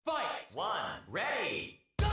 Fight! One, ready! Go!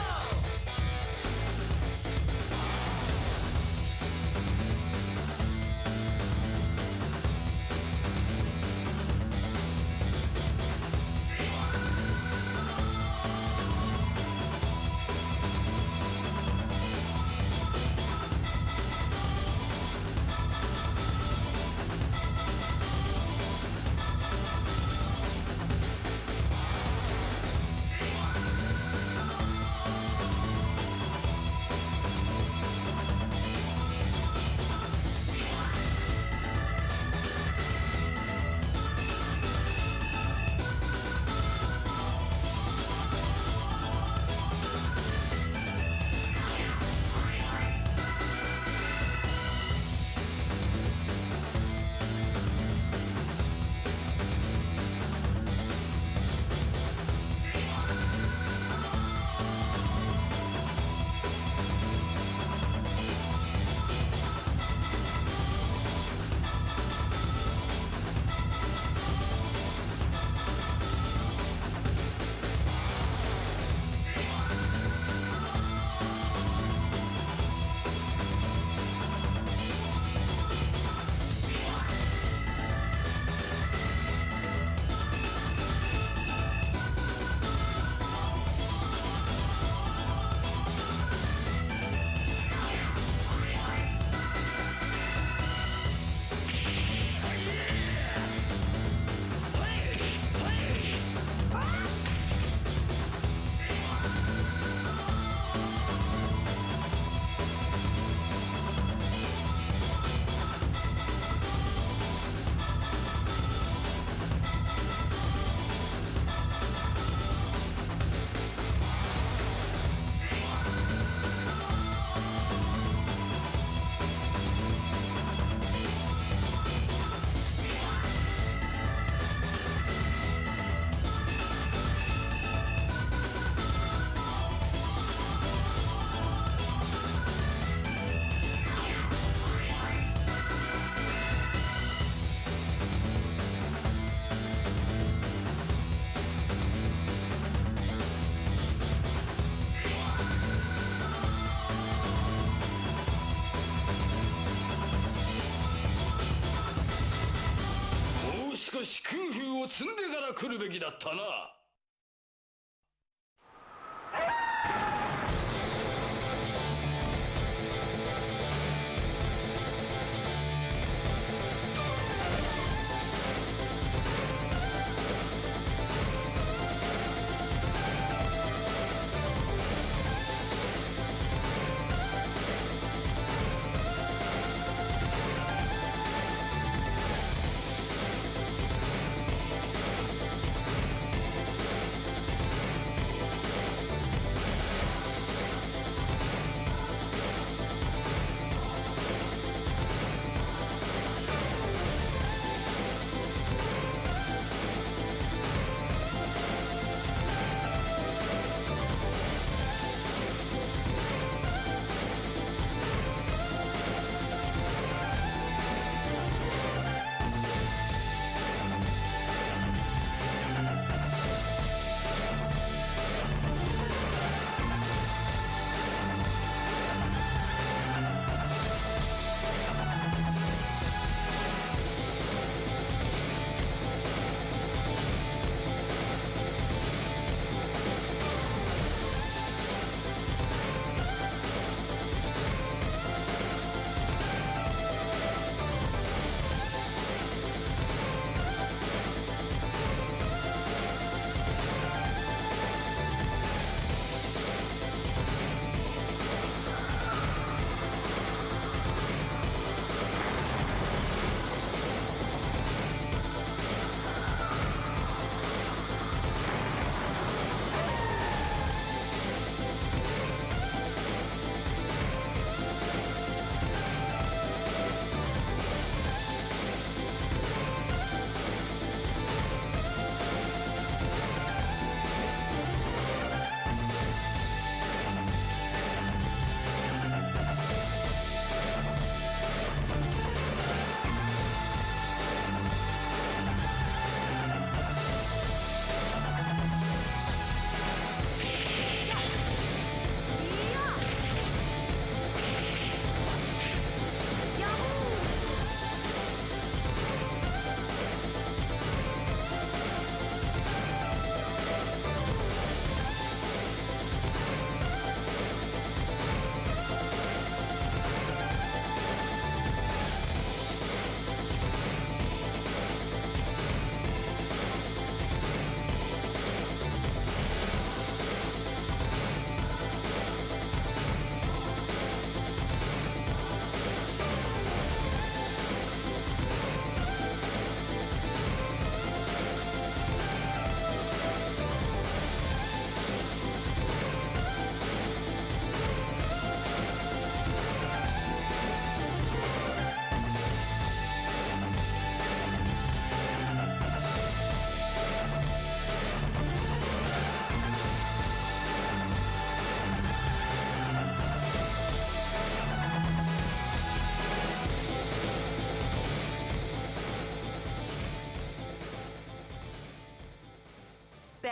少し空風を積んでから来るべきだったな。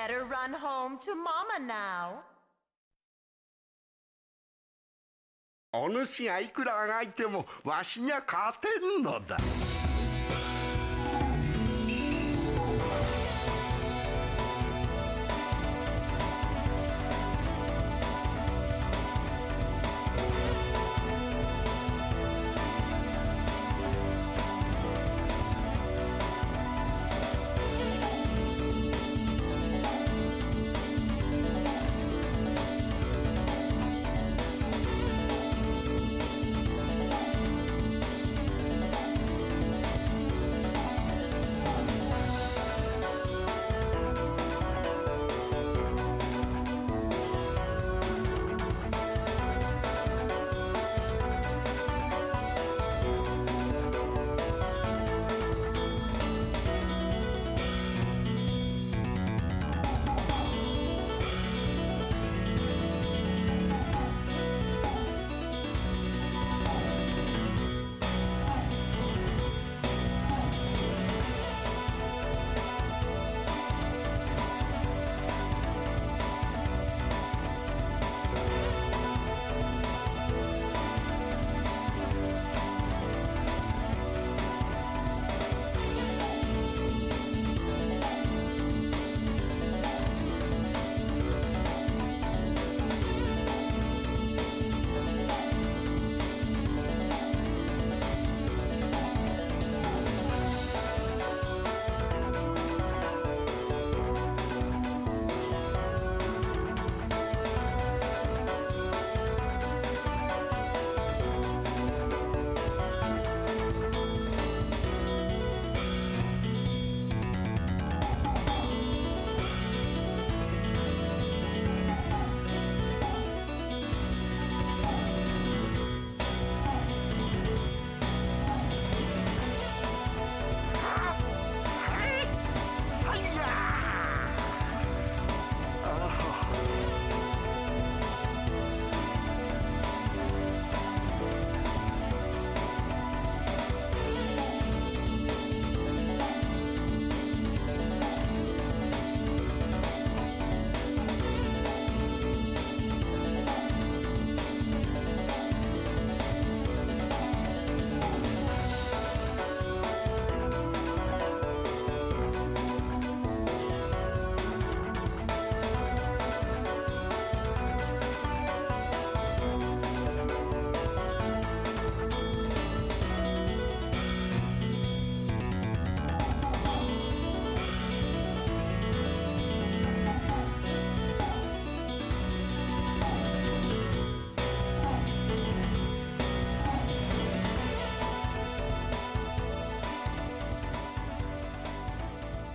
better run home to Mama now. お主がいくらあがいてもわしには勝てんのだ。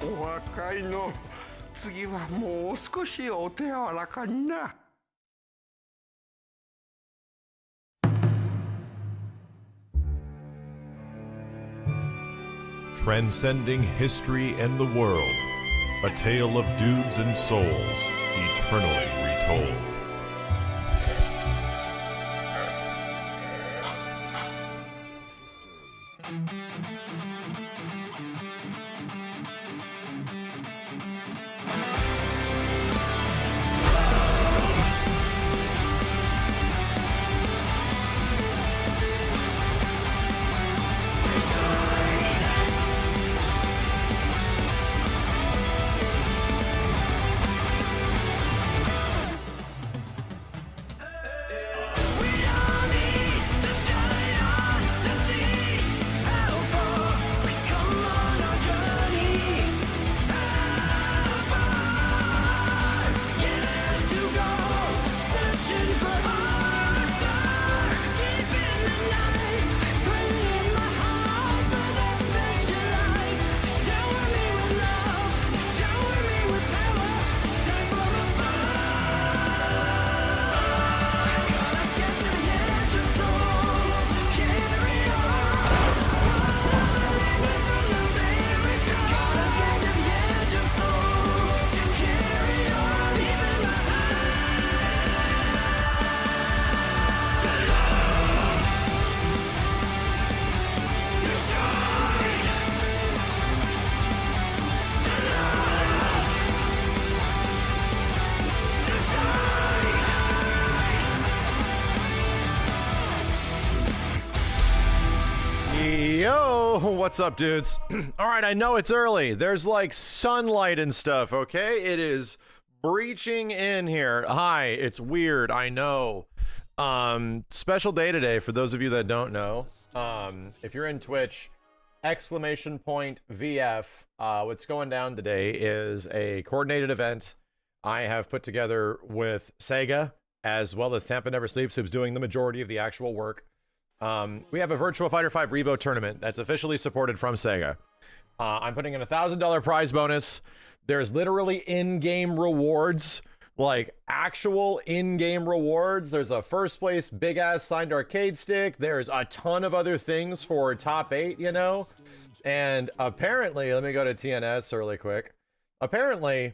お若いの、次はもう少しお手柔らかにな。Transcending history and the world, a tale of dudes and souls, eternally retold. Yo, what's up, dudes? All right, I know it's early. There's like sunlight and stuff, okay? It is breaching in here. Hi, it's weird, I know. Special day today for those of you that don't know. If you're in Twitch, !VF. What's going down today is a coordinated event I have put together with Sega, as well as Tampa Never Sleeps, who's doing the majority of the actual work. We have a Virtua Fighter 5 Revo tournament that's officially supported from Sega. I'm putting in a $1,000 prize bonus. There's literally in-game rewards, like actual in-game rewards. There's a first place big ass signed arcade stick. There's a ton of other things for top 8, you know? And apparently, let me go to TNS really quick. Apparently,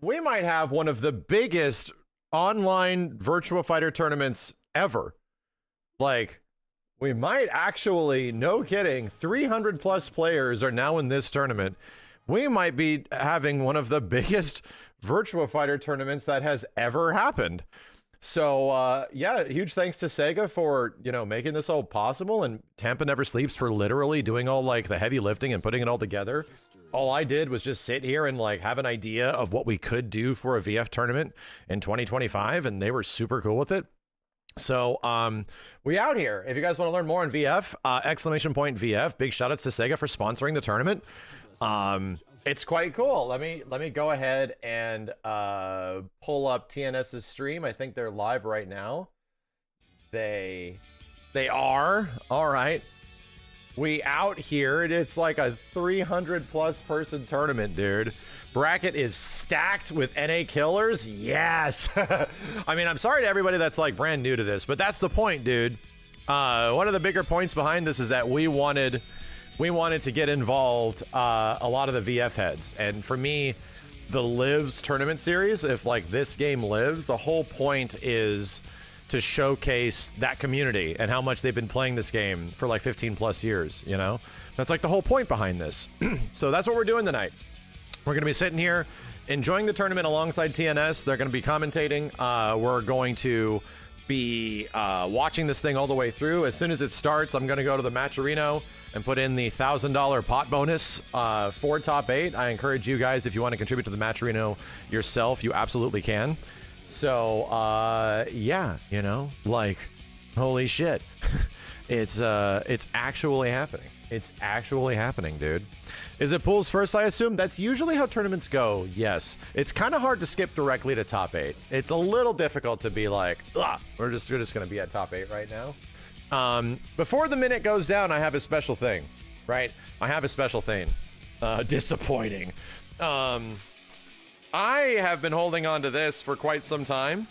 we might have one of the biggest online Virtua Fighter tournaments ever. Like, we might actually, no kidding, 300 plus players are now in this tournament. We might be having one of the biggest Virtua Fighter tournaments that has ever happened. So, yeah, huge thanks to Sega for, you know, making this all possible, and Tampa Never Sleeps for literally doing all, like, the heavy lifting and putting it all together. All I did was just sit here and, like, have an idea of what we could do for a VF tournament in 2025, and they were super cool with it. So, we out here. If you guys want to learn more on VF, !VF, big shout outs to Sega for sponsoring the tournament. It's quite cool. Let me go ahead and pull up TNS's stream. I think they're live right now. They are. All right. We out here. It's like a 300 plus person tournament, dude. Bracket is stacked with NA killers. Yes. I mean, I'm sorry to everybody that's like brand new to this, but that's the point, dude. One of the bigger points behind this is that we wanted to get involved a lot of the VF heads. And for me, the Lives tournament series, if like this game lives, the whole point is to showcase that community and how much they've been playing this game for like 15 plus years, you know? That's like the whole point behind this. So that's what we're doing tonight. We're going to be sitting here enjoying the tournament alongside TNS. They're going to be commentating. We're going to be watching this thing all the way through. As soon as it starts, I'm going to go to the Matchino and put in the $1,000 pot bonus for top 8. I encourage you guys, if you want to contribute to the Matchino yourself, you absolutely can. So, yeah, you know, like, holy shit. It's actually happening. It's actually happening, dude. Is it pools first, I assume? That's usually how tournaments go, yes. It's kind of hard to skip directly to top 8. It's a little difficult to be like, we're just going to be at top 8 right now. Before the minute goes down, I have a special thing, right? I have a special thing. Disappointing. I have been holding on to this for quite some time.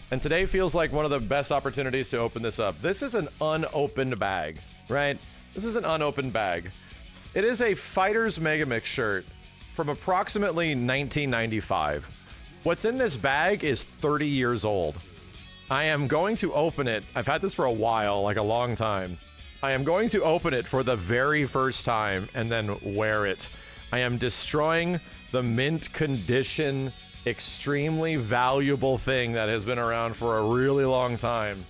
And today feels like one of the best opportunities to open this up. This is an unopened bag, right? This is an unopened bag. It is a Fighters Megamix shirt from approximately 1995. What's in this bag is 30 years old. I am going to open it. I've had this for a while, like a long time. I am going to open it for the very first time and then wear it. I am destroying the mint condition, extremely valuable thing that has been around for a really long time.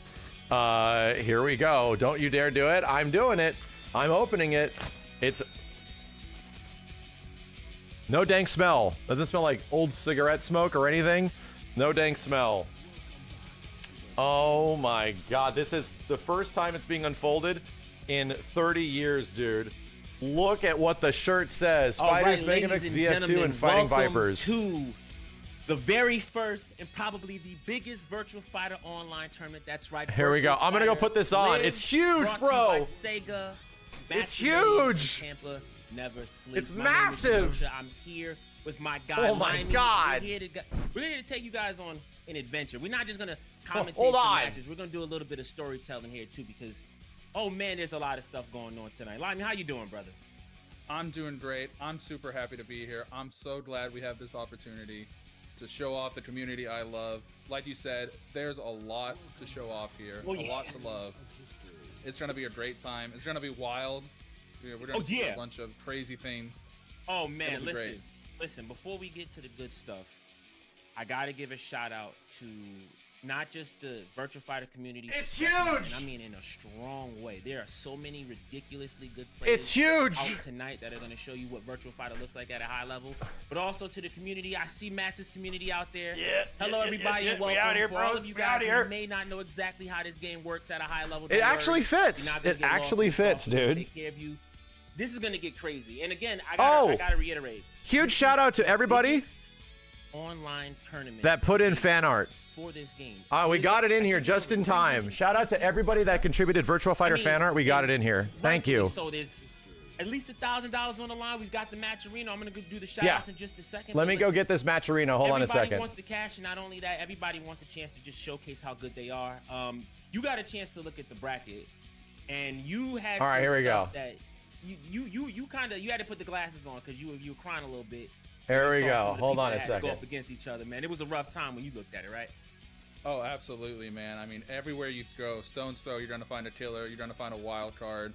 Here we go. Don't you dare do it. I'm doing it. I'm opening it. It's no dank smell. Doesn't smell like old cigarette smoke or anything. No dank smell. Oh my god. This is the first time it's being unfolded in 30 years, dude. Look at what the shirt says. Fighters Megamix VF2 and Fighting Vipers. To the very first and probably the biggest Virtua Fighter online tournament. That's right. Here we go. I'm going to go put this on. It's huge, bro. Sega. It's huge. Tampa Never Sleeps. It's massive. I'm here with my guy. Oh my god. We're here to take you guys on an adventure. We're not just going to commentate hold some on. matches. We're going to do a little bit of storytelling here too, because oh man, there's a lot of stuff going on tonight. Lonnie, how you doing, brother? I'm doing great. I'm super happy to be here. I'm so glad we have this opportunity to show off the community I love. Like you said, there's a lot to show off here, a lot to love. It's going to be a great time. It's going to be wild. We're going to see a bunch of crazy things. Oh, man, listen, before we get to the good stuff, I got to give a shout out to not just the virtual fighter community. It's and huge! I mean in a strong way. There are so many ridiculously good players It's huge! out tonight that are going to show you what virtual fighter looks like at a high level. But also to the community. I see Matt's community out there. Yeah. Hello, everybody, and welcome. We out here, For all bros. of you We guys out here. who may not know exactly how this game works at a high level, It actually fits. It actually fits, dude. Take care of you. This is going to get crazy. And again, I gotta reiterate. Huge shout out to everybody Online tournament that put in fan art. for this game. We got it in here just in time. Shout out to everybody that contributed Virtual Fighter fan art. We got it in here. Thank you. So there's at least $1,000 on the line. We've got the match arena. I'm gonna go do the shout outs in just a second. Let me go get this match arena. Hold on a Everybody second. wants to cash, and not only that, everybody wants a chance to just showcase how good they are. You got a chance to look at the bracket, and you had All right, some here we stuff go. that you kind of had to put the glasses on because you were crying a little bit. Here we You saw go. some of the Hold people on a that had to second. Go up against each other, man. It was a rough time when you looked at it, right? Oh, absolutely, man. I mean, everywhere you go, stone's throw, you're gonna find a killer. You're gonna find a wild card.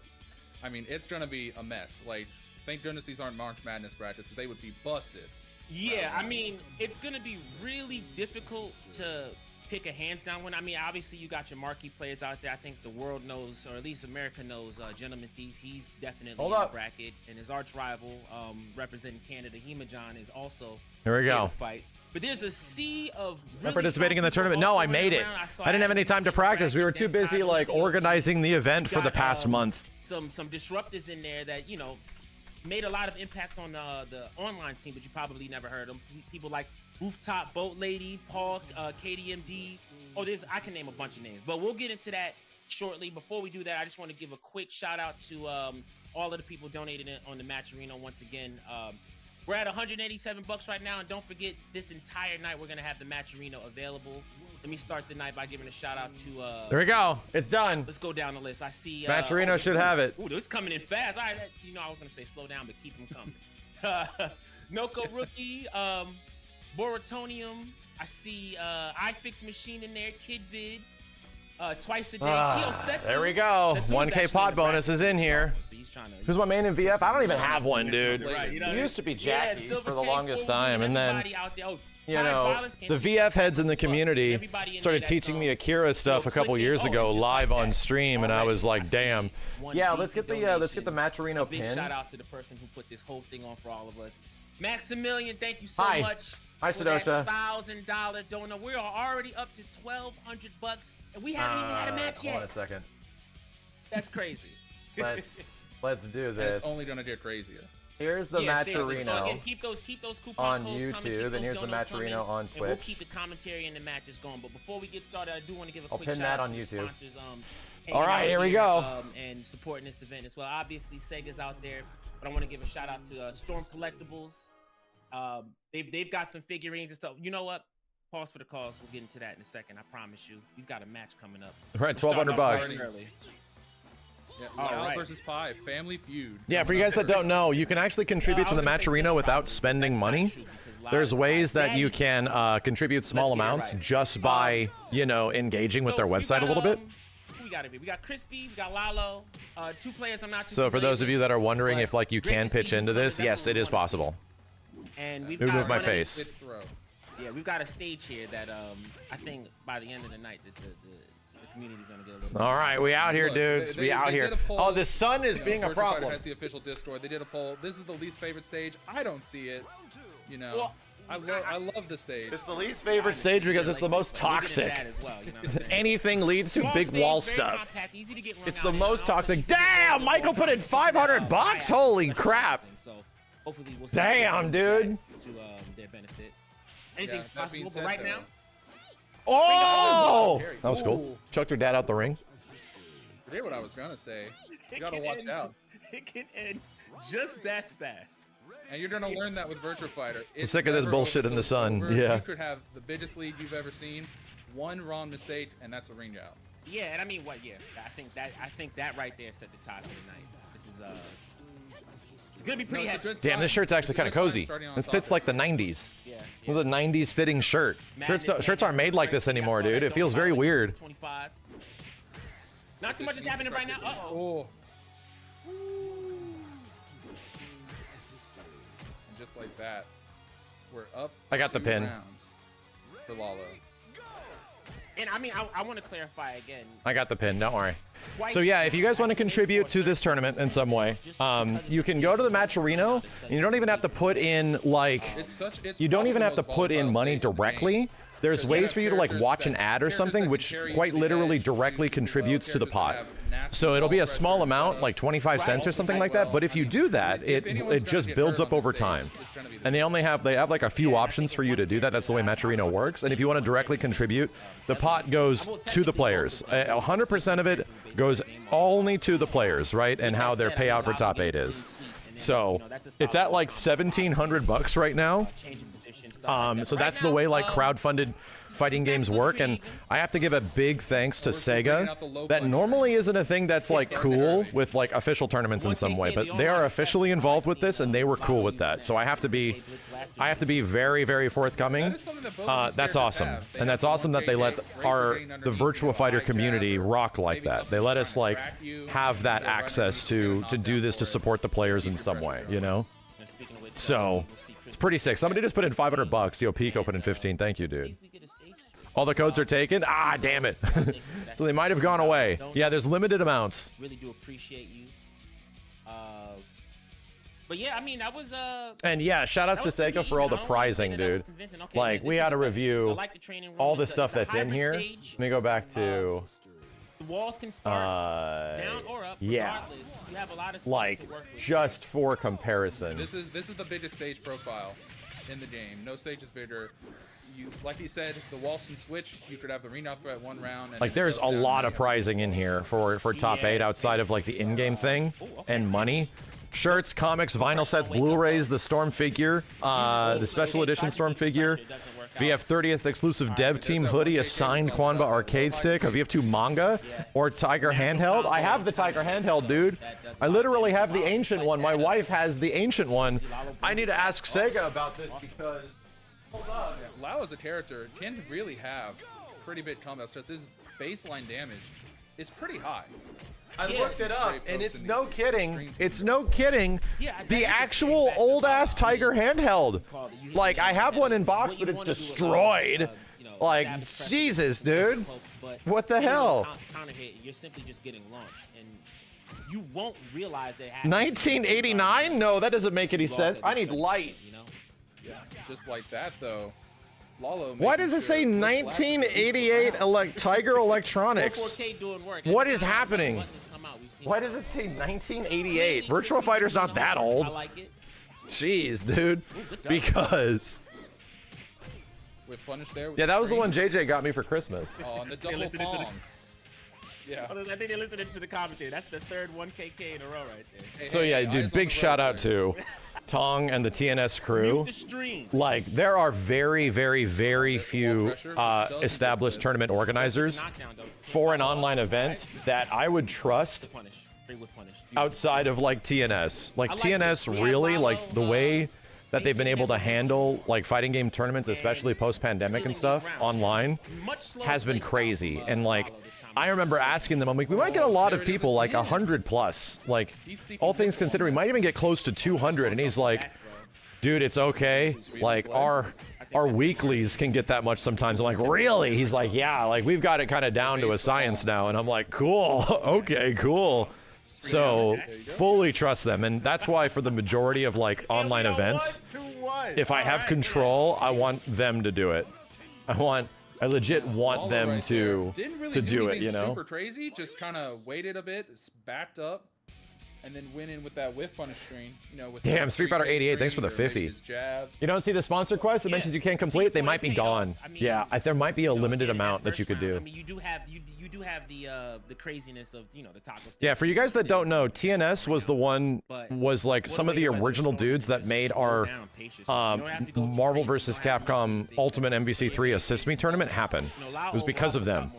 I mean, it's gonna be a mess. Like, thank goodness these aren't March Madness brackets. They would be busted. Yeah, I mean, it's going to be really difficult to pick a hands-down win. I mean, obviously, you got your marquee players out there. I think the world knows, or at least America knows, Gentleman Thief. He's definitely in the bracket. And his arch rival, representing Canada, Hemajon, is also Here we here go. to fight. But there's a sea of I'm participating in the tournament. No, I made it. I didn't have any time to practice. We were too busy like organizing the event for the past month. Some disruptors in there that, you know, made a lot of impact on the online scene, but you probably never heard them. People like Rooftop Boat Lady, Paul, KDMD. Oh, I can name a bunch of names, but we'll get into that shortly. Before we do that, I just want to give a quick shout out to all of the people donated on the Match Arena once again. We're at $187 right now, and don't forget, this entire night we're gonna have the Match Arena available. Let me start the night by giving a shout out to. There we go. It's done. Let's go down the list. I see. Match Arena should have it. Ooh, this is coming in fast. All right, you know I was gonna say slow down, but keep them coming. Noko Rookie, Boratonium. I see iFix Machine in there. Kid Vid. Twice a day. Kyo Setsu. There we go. Setsu's 1K actually pot in the bonus bracket. is in here. So he's trying to. Who's my main in VF? I don't even have one, dude. Right, you know, It used to be yeah, Jackie Silver for the K, longest Full time, Moon, and then everybody out there. Oh, you Tide know, Violence came the from VF heads in the community everybody in started there teaching that's, me Akira stuff a couple clicking. years Oh, ago just live like on that. stream, and I Alright, was like, I see damn. one Yeah, decent let's get the donation. Matcherino A big pin. shout out to the person who put this whole thing on for all of us. Maximilian, thank you so Hi. much. Hi, for that Sedosha. $1,000 donor. We are already up to $1,200, and we haven't even had a match Hold on a yet. second. That's crazy. Let's do And this. it's only gonna get crazier. Here's the Yeah, seriously. So Matcherino. again, keep those coupon on codes YouTube, coming, keep and those here's the donos coming, Matcherino on and we'll Twitch. keep the commentary and the matches going. But before we get started, I do want to give a I'll quick pin shout that out on to the YouTube. sponsors. All right, hanging out here we go. And supporting this event as well. Obviously, Sega's out there, but I want to give a shout out to Storm Collectibles. They've got some figurines and stuff. You know what? Pause for the cause. We'll get into that in a second. I promise you. We've got a match coming up. We're at We'll start $1,200 off bucks. early. Yeah, All Al right. versus Pi, Family Feud. Yeah, for you guys that don't know, you can actually contribute to the Matcherino without spending money. There's ways that you can contribute small Let's get it amounts right. just by, you know, engaging with their website a little bit. Who we got here? We got Crispy, we got Lalo, two players I'm not too So for familiar those of with, you that are wondering but if like you great can to see pitch you into coming. this, That's yes, what it we is wanna see. possible. And we've Move got my one of these- face. Good throw. Yeah, we've got a stage here that I think by the end of the night that the community's gonna get a little. All right, we out here, Look, dudes. they- We they out did here. a poll, Oh, the sun is You know, being a Virtua Fighter problem. has the official Discord. They did a poll. This is the least favorite stage. I don't see it. You know, Well, I love the stage. It's the least favorite stage because it's the most We'll get into toxic. that as well, you know what I'm saying? Anything leads to Small big stage, wall very stuff. compact, easy to get rung It's out the in, most and also toxic. easy to get Damn, rung Michael out put in in. $500. Holy crap. So hopefully we'll see Damn, dude. to their benefit. Yeah, Anything's that possible, being but said, right though, now, Oh! That was cool. Ooh. Chucked her dad out the ring. Forget what I was gonna say. You gotta watch out. It can end just that fast. And you're gonna learn that with Virtua Fighter. It's sick of this never bullshit in the sun. over. Yeah. You could have the biggest lead you've ever seen, one wrong mistake, and that's a ring out. Yeah, and I mean, what? Yeah, I think that right there set the top of the night. This is it's gonna be pretty No, it's a heavy. good Damn, sign. this shirt's actually It's a kind of good sign cozy. starting on This top fits of like it. the 90s. Yeah. This is a 90s fitting shirt. Madness, Shirts aren't made like this anymore, dude. It feels very weird. 25. Not too much is happening right now. Uh-oh. Oh. And just like that, we're up. I got the 2 pin. rounds for Lalo. And I mean, I want to clarify again. I got the pin, don't worry. So yeah, if you guys want to contribute to this tournament in some way, you can go to the Matchino, and you don't even have to put in, like, you don't even have to put in money directly. There's ways for you to, like, watch an ad or something, which quite literally directly contributes to the pot. So it'll be a small amount, like 25 cents or something like that, but if you do that, it just builds up over time. And they have like a few options for you to do that. That's the way Matchino works. And if you want to directly contribute, the pot goes to the players. 100% of it goes only to the players, right? And how their payout for top 8 is. So it's at like 1,700 bucks right now. So that's the way like crowdfunded fighting games work, and I have to give a big thanks to Sega. That normally isn't a thing that's like cool with like official tournaments in some way, but they are officially involved with this, and they were cool with that. So I have to be very, very forthcoming. That's awesome, and that's awesome that they let the Virtua Fighter community rock like that. They let us like have that access to do this to support the players in some way, you know. So it's pretty sick. Somebody just put in 500 bucks. Yo, Pico put in 15. Thank you, dude. All the codes are taken? Ah, damn it. So they might have gone away. Yeah, there's limited amounts. Really do appreciate you. But yeah, I mean, that was and yeah, shout outs to Sega for all the prizing, dude. Like, we had to review all the stuff that's in here. Let me go back to the walls can start down or up. Yeah. You have a lot of like, just for comparison. This is the biggest stage profile in the game. No stage is bigger. Like he said, the walls can switch. You could have the arena threat 1 round. And like, there's a lot of prizing in here for top 8 outside of like the in-game thing and money. Shirts, comics, vinyl sets, Blu-rays, the Storm figure, the special edition Storm figure, VF 30th exclusive dev team hoodie, a signed Kwanba arcade stick, a VF2 manga, or Tiger handheld. I have the Tiger handheld, dude. I literally have the ancient one. My wife has the ancient one. I need to ask Sega about this because... Lao as a character can really have pretty big combos because his baseline damage is pretty high. I looked it up, and it's no kidding. It's no kidding. The actual old-ass Tiger handheld. Like, I have one in box, but it's destroyed. Like, Jesus, dude. What the hell? You're simply just getting launched, and you won't realize it. 1989? No, that doesn't make any sense. I need light. Yeah, just like that, though. Lalo, why does it say 1988 Tiger Electronics? What is happening? Why does it say 1988? Virtua Fighter's not that old. Jeez, dude. Because... With punish there. Yeah, that was the one JJ got me for Christmas. Oh, and the double palm. Yeah. I think they're listening to the commentary. That's the third 1KK in a row right there. So yeah, dude, big shout out to Tong and the TNS crew. Like, there are very, very, very few established tournament organizers for an online event that I would trust outside of like TNS. Like, TNS really, like, the way that they've been able to handle like fighting game tournaments, especially post-pandemic and stuff online, has been crazy. And like, I remember asking them, I'm like, we might get a lot of people, like 100 plus. Like, all things considered, we might even get close to 200. And he's like, dude, it's okay. Like, our weeklies can get that much sometimes. I'm like, really? He's like, yeah, like, we've got it kind of down to a science now. And I'm like, cool. Okay, cool. So, fully trust them. And that's why for the majority of like online events, if I have control, I want them to do it. I legit want them to do it, you know? Super crazy, just kind of waited a bit, backed up, and then went in with that whiff punish screen. You know, with damn, Street Fighter 88, thanks for the 50. You don't see the sponsor quest? It mentions you can't complete. They might be gone. Yeah, there might be a limited amount that you could do. I mean, you do have the craziness of, you know, the taco. Yeah, for you guys that don't know, TNS was like some of the original dudes that made our Marvel vs. Capcom Ultimate MVC3 Assist Me tournament happen. It was because of them.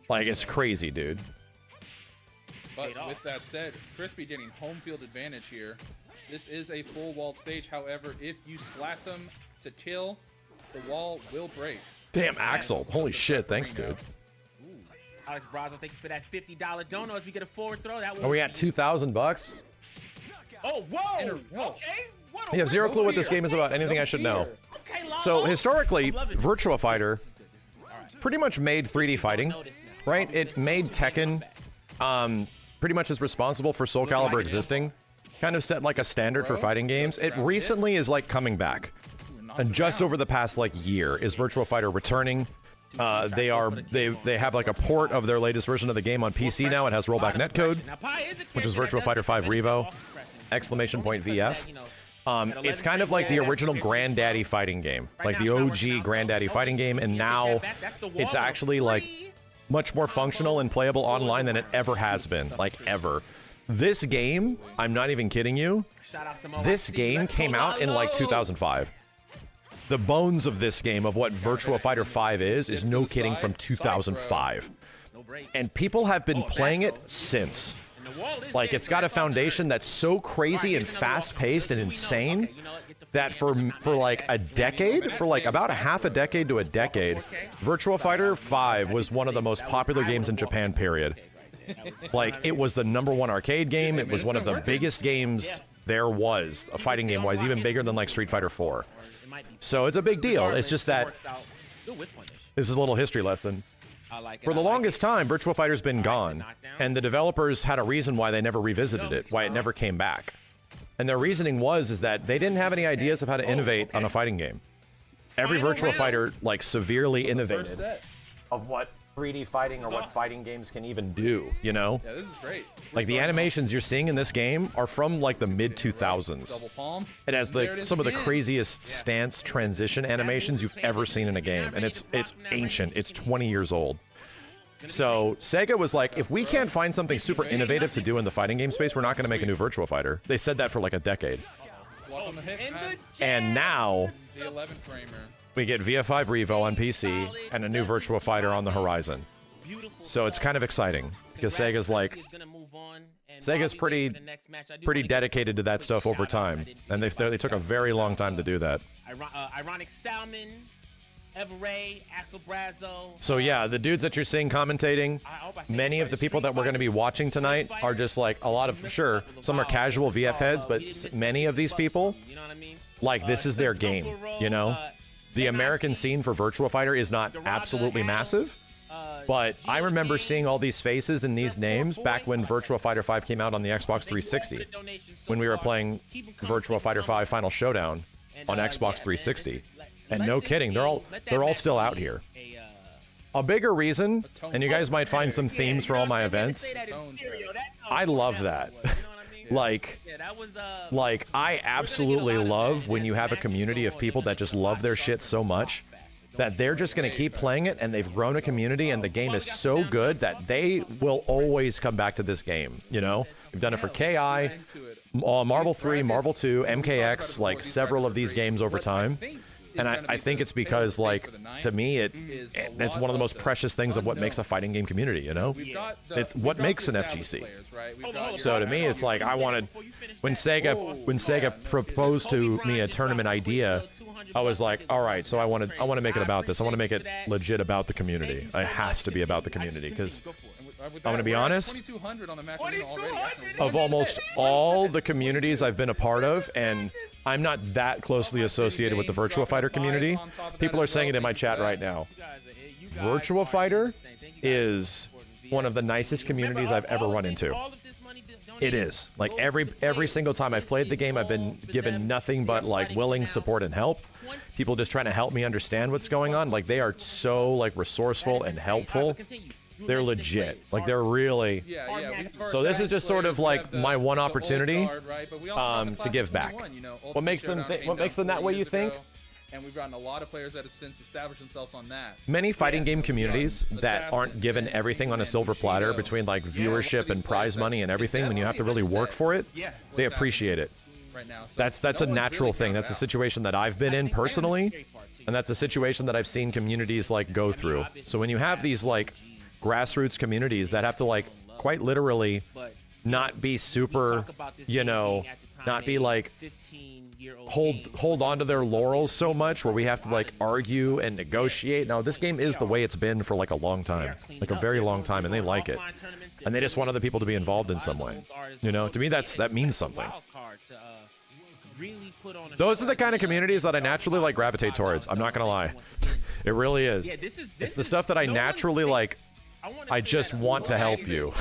Like, it's crazy, dude. But with that said, Crispy getting home field advantage here. This is a full walled stage. However, if you splat them to kill, the wall will break. Damn, Axel. Holy shit. Thanks, dude. Alex Brazo, thank you for that $50 dono as we get a forward throw. That are we at 2,000 bucks? Oh, whoa! Okay. You have zero clue what this game is about. Anything I should know. So historically, Virtua Fighter pretty much made 3D fighting, right? It made Tekken, pretty much is responsible for Soul Calibur existing. Kind of set like a standard for fighting games. It recently is like coming back. And just over the past like year is Virtua Fighter returning. They have like a port of their latest version of the game on PC now. It has rollback netcode, which is Virtua Fighter 5 Revo, !VF. It's kind of like the original Granddaddy fighting game, like the OG Granddaddy fighting game, and now it's actually like much more functional and playable online than it ever has been, like ever. This game, I'm not even kidding you, this game came out in like 2005. The bones of this game, of what Virtua Fighter 5 is no kidding from 2005. And people have been playing it since. Like, it's got a foundation that's so crazy and fast-paced and insane that for like a decade, for like about a half a decade to a decade, Virtua Fighter 5 was one of the most popular games in Japan, period. Like, it was the #1 arcade game. It was one of the biggest games there was, a fighting game-wise, even bigger than like Street Fighter 4. So it's a big deal. It's just that this is a little history lesson. For the longest time, Virtua Fighter's been gone, and the developers had a reason why they never revisited it, why it never came back. And their reasoning is that they didn't have any ideas of how to innovate on a fighting game. Every Virtua Fighter, like, severely innovated of what 3D fighting or what fighting games can even do, you know? Yeah, this is great. Like, the animations you're seeing in this game are from, like, the mid-2000s. It has, like, some of the craziest stance transition animations you've ever seen in a game. And it's ancient. It's 20 years old. So, Sega was like, if we can't find something super innovative to do in the fighting game space, we're not going to make a new Virtua Fighter. They said that for, like, a decade. And now, we get VF5 Revo on PC and a new Virtua Fighter on the horizon. So it's kind of exciting because Sega's like, Sega's pretty dedicated to that stuff over time, and they took a very long time to do that. Ironic Salmon, Everray, Axel Brazo. So yeah, the dudes that you're seeing commentating, many of the people that we're going to be watching tonight are just like a lot of, sure, some are casual VF heads, but many of these people, like, this is their game, you know? The American scene for Virtua Fighter is not absolutely massive, but I remember seeing all these faces and these names back when Virtua Fighter 5 came out on the Xbox 360, when we were playing Virtua Fighter 5 Final Showdown on Xbox 360. And no kidding, they're all still out here. A bigger reason, and you guys might find some themes for all my events, I love that. Like, I absolutely love when you have a community of people that just love their shit so much that they're just going to keep playing it, and they've grown a community, and the game is so good that they will always come back to this game, you know? We've done it for KI, Marvel 3, Marvel 2, MKX, like several of these games over time. And I think it's because, like, to me, it's one of the most precious things of what makes a fighting game community, you know? It's what makes an FGC. So to me, it's like, I wanted, when Sega proposed to me a tournament idea, I was like, all right, so I want to make it about this. I want to make it legit about the community. It has to be about the community, because I'm going to be honest, of almost all the communities I've been a part of, and I'm not that closely associated with the Virtua Fighter community. People are saying it in my chat right now. Virtua Fighter is one of the nicest communities I've ever run into. It is. Like, every single time I've played the game, I've been given nothing but, like, willing support and help. People just trying to help me understand what's going on. Like, they are so, like, resourceful and helpful. They're legit. Like, they're really... So this is just sort of like my one opportunity to give back. What makes them that way, you think? And we've gotten a lot of players that have since established themselves on that. Many fighting game communities that aren't given everything on a silver platter between, like, viewership and prize money and everything, when you have to really work for it, they appreciate it. That's a natural thing. That's a situation that I've been in personally, and that's a situation that I've seen communities, like, go through. So when you have these, like, grassroots communities that have to, like, quite literally not be super, you know, not be like hold on to their laurels so much where we have to, like, argue and negotiate. Now, this game is the way it's been for, like, a long time, like a very long time, and they like it, and they just want other people to be involved in some way. You know, to me, that means something. really put on. Those are the kind of communities that I naturally like gravitate towards. I'm not gonna lie, it really is. Yeah, this it's the stuff that I naturally like. I just want to help you.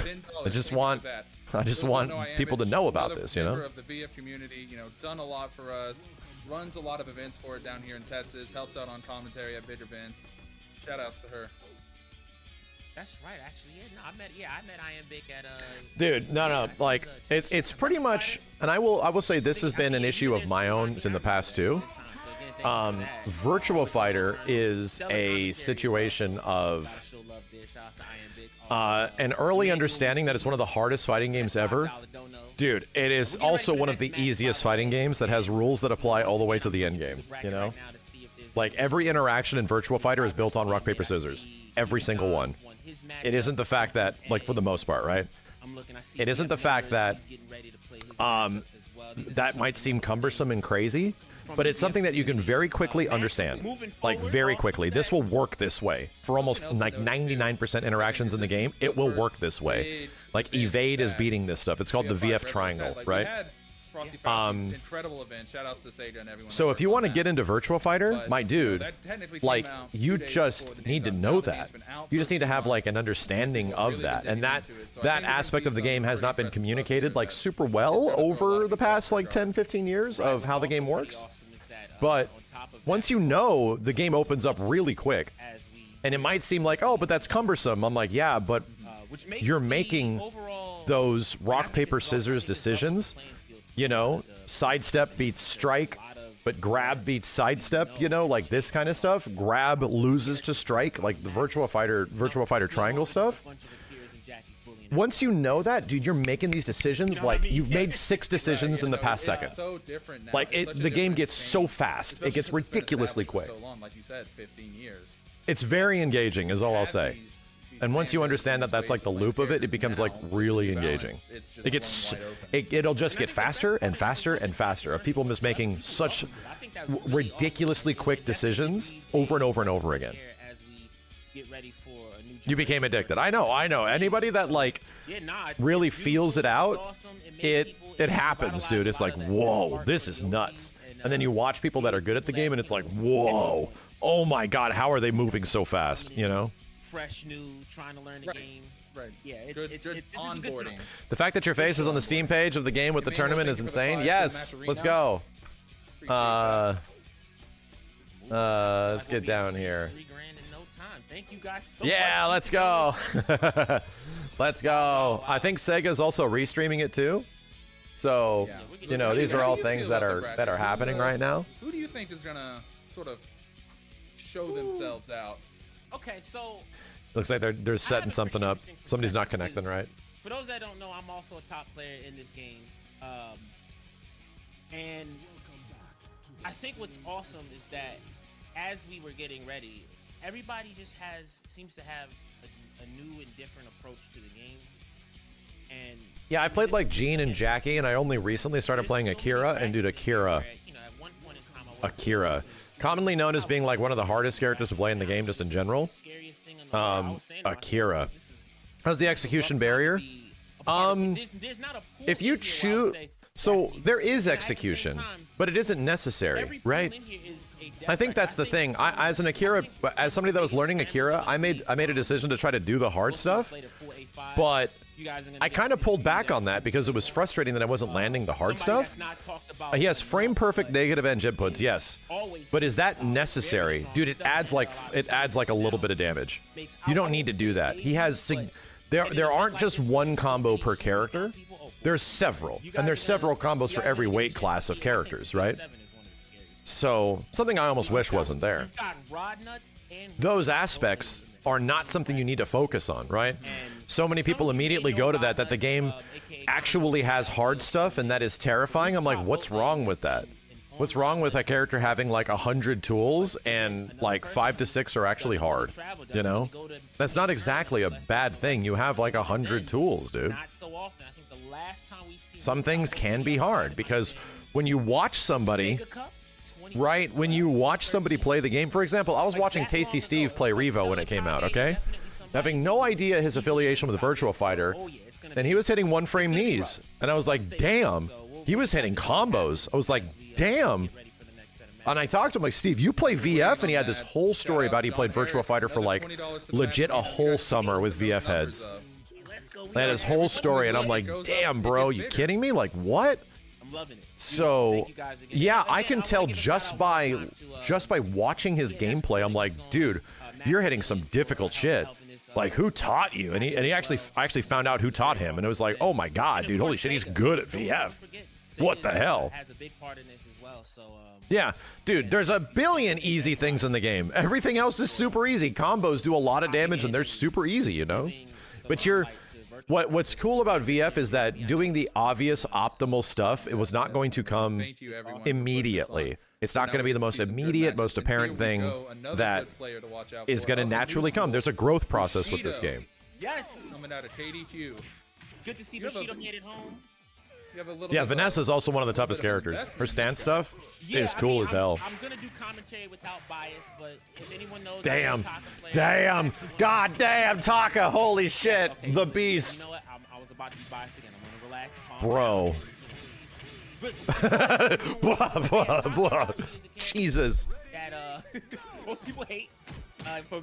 I just want people to know about this, you know. Of the VF community, you know, done a lot for us. Runs a lot of events for it down here in Texas. Helps out on commentary at big events. Shout outs to her. That's right, actually. Yeah, I met Iambic at Dude, no, like it's pretty much, and I will say this has been an issue of my own in the past too. Virtua Fighter is a situation of an early understanding that it's one of the hardest fighting games ever. Dude, it is also one of the easiest fighting games that has rules that apply all the way to the end game, you know? Like, every interaction in Virtua Fighter is built on rock, paper, scissors. Every single one. It isn't the fact that, like, for the most part, right? It isn't the fact that that might seem cumbersome and crazy, but it's something that you can very quickly understand. Like, very quickly. This will work this way. For almost, like, 99% interactions in the game, it will work this way. Like, evade is beating this stuff. It's called the VF triangle, right? Incredible event. Shout outs to Sega and everyone. So if you want to get into Virtua Fighter, my dude, like, you just need to know that. You just need to have, like, an understanding of that. And that aspect of the game has not been communicated, like, super well over the past, like, 10, 15 years of how the game works. But once you know, the game opens up really quick. And it might seem like, oh, but that's cumbersome. I'm like, yeah, but you're making those rock, paper, scissors decisions. You know, sidestep beats strike, but grab beats sidestep, you know, like this kind of stuff. Grab loses to strike, like the Virtua Fighter triangle stuff. Once you know that, dude, you're making these decisions like you've made 6 decisions in the past second. Like, the game gets so fast. It gets ridiculously quick. Like you said, 15 years. It's very engaging, is all I'll say. And once you understand that that's like the loop of it, it becomes like really engaging. It'll just get faster and faster and faster of people just making such ridiculously quick decisions over and over and over again. You became addicted. I know. Anybody that like really feels it out, it happens, dude. It's like, whoa, this is nuts. And then you watch people that are good at the game and it's like, whoa, oh my God, how are they moving so fast, you know? Fresh, new, trying to learn the game. Right. Yeah, good onboarding. The fact that your face is on the Steam page of the game with the tournament is insane. Yes, let's go. Let's get down here. Thank you guys so yeah, much. Let's go. Let's go. I think Sega's also restreaming it too. So, you know, these are all things that are happening right now. Who do you think is gonna sort of show themselves out? Okay, so looks like they're setting something up. Somebody's not connecting, right? For those that don't know, I'm also a top player in this game, and I think what's awesome is that as we were getting ready, everybody just seems to have a new and different approach to the game. And yeah, I played like Gene and Jackie, and I only recently started playing Akira, and dude, Akira, commonly known as being like one of the hardest characters to play in the game, just in general. Akira. How's the execution barrier? If you choose, so there is execution, but it isn't necessary, right? I think that's the thing. As somebody that was learning Akira, I made a decision to try to do the hard stuff, but I kind of pulled back on that because it was frustrating that I wasn't landing the hard stuff. He has frame perfect negative edge inputs, yes, but is that necessary, dude? It adds like a little bit of damage. You don't need to do that. He has there aren't just one combo per character. There's several, and there's several combos for every weight class of characters, right? So something I almost wish wasn't there. Those aspects are not something you need to focus on, right? So many people immediately go to that the game actually has hard stuff and that is terrifying. I'm like, what's wrong with that? What's wrong with a character having like 100 tools and like 5 to 6 are actually hard, you know? That's not exactly a bad thing. You have like 100 tools, dude. Some things can be hard because when you watch somebody, right, when you watch somebody play the game, for example, I was watching Tasty Steve play Revo when it came out, okay? Having no idea his affiliation with Virtua Fighter, and he was hitting one frame knees. And I was like, damn, he was hitting combos. I was like, damn. And I talked to him like, Steve, you play VF? And he had this whole story about he played Virtua Fighter for like legit a whole summer with VF heads. They had his whole story, and I'm like, damn, bro, you kidding me? Like, what? I'm loving it. So, yeah, I can tell just by watching his gameplay. I'm like, dude, you're hitting some difficult shit. Like, who taught you? And he actually found out who taught him, and it was like, oh my god, dude, holy shit, he's good at VF. What the hell? Yeah, dude, there's a billion easy things in the game. Everything else is super easy. Combos do a lot of damage, and they're super easy, you know? But what's cool about VF is that doing the obvious optimal stuff, it was not going to come immediately. It's not going to be the most immediate, most apparent thing that is going to naturally come. There's a growth process with this game. Yes. Coming out of KDQ. Good to see Bushido made it home. Yeah, Vanessa's also one of the toughest characters. Her stance stuff is cool as hell. I'm gonna do commentary without bias, but if anyone knows, damn, god damn, Taka, holy shit, the beast. You know what? I was about to be biased again. I'm gonna relax, calm bro. blah, blah, blah. Jesus. That most people hate. For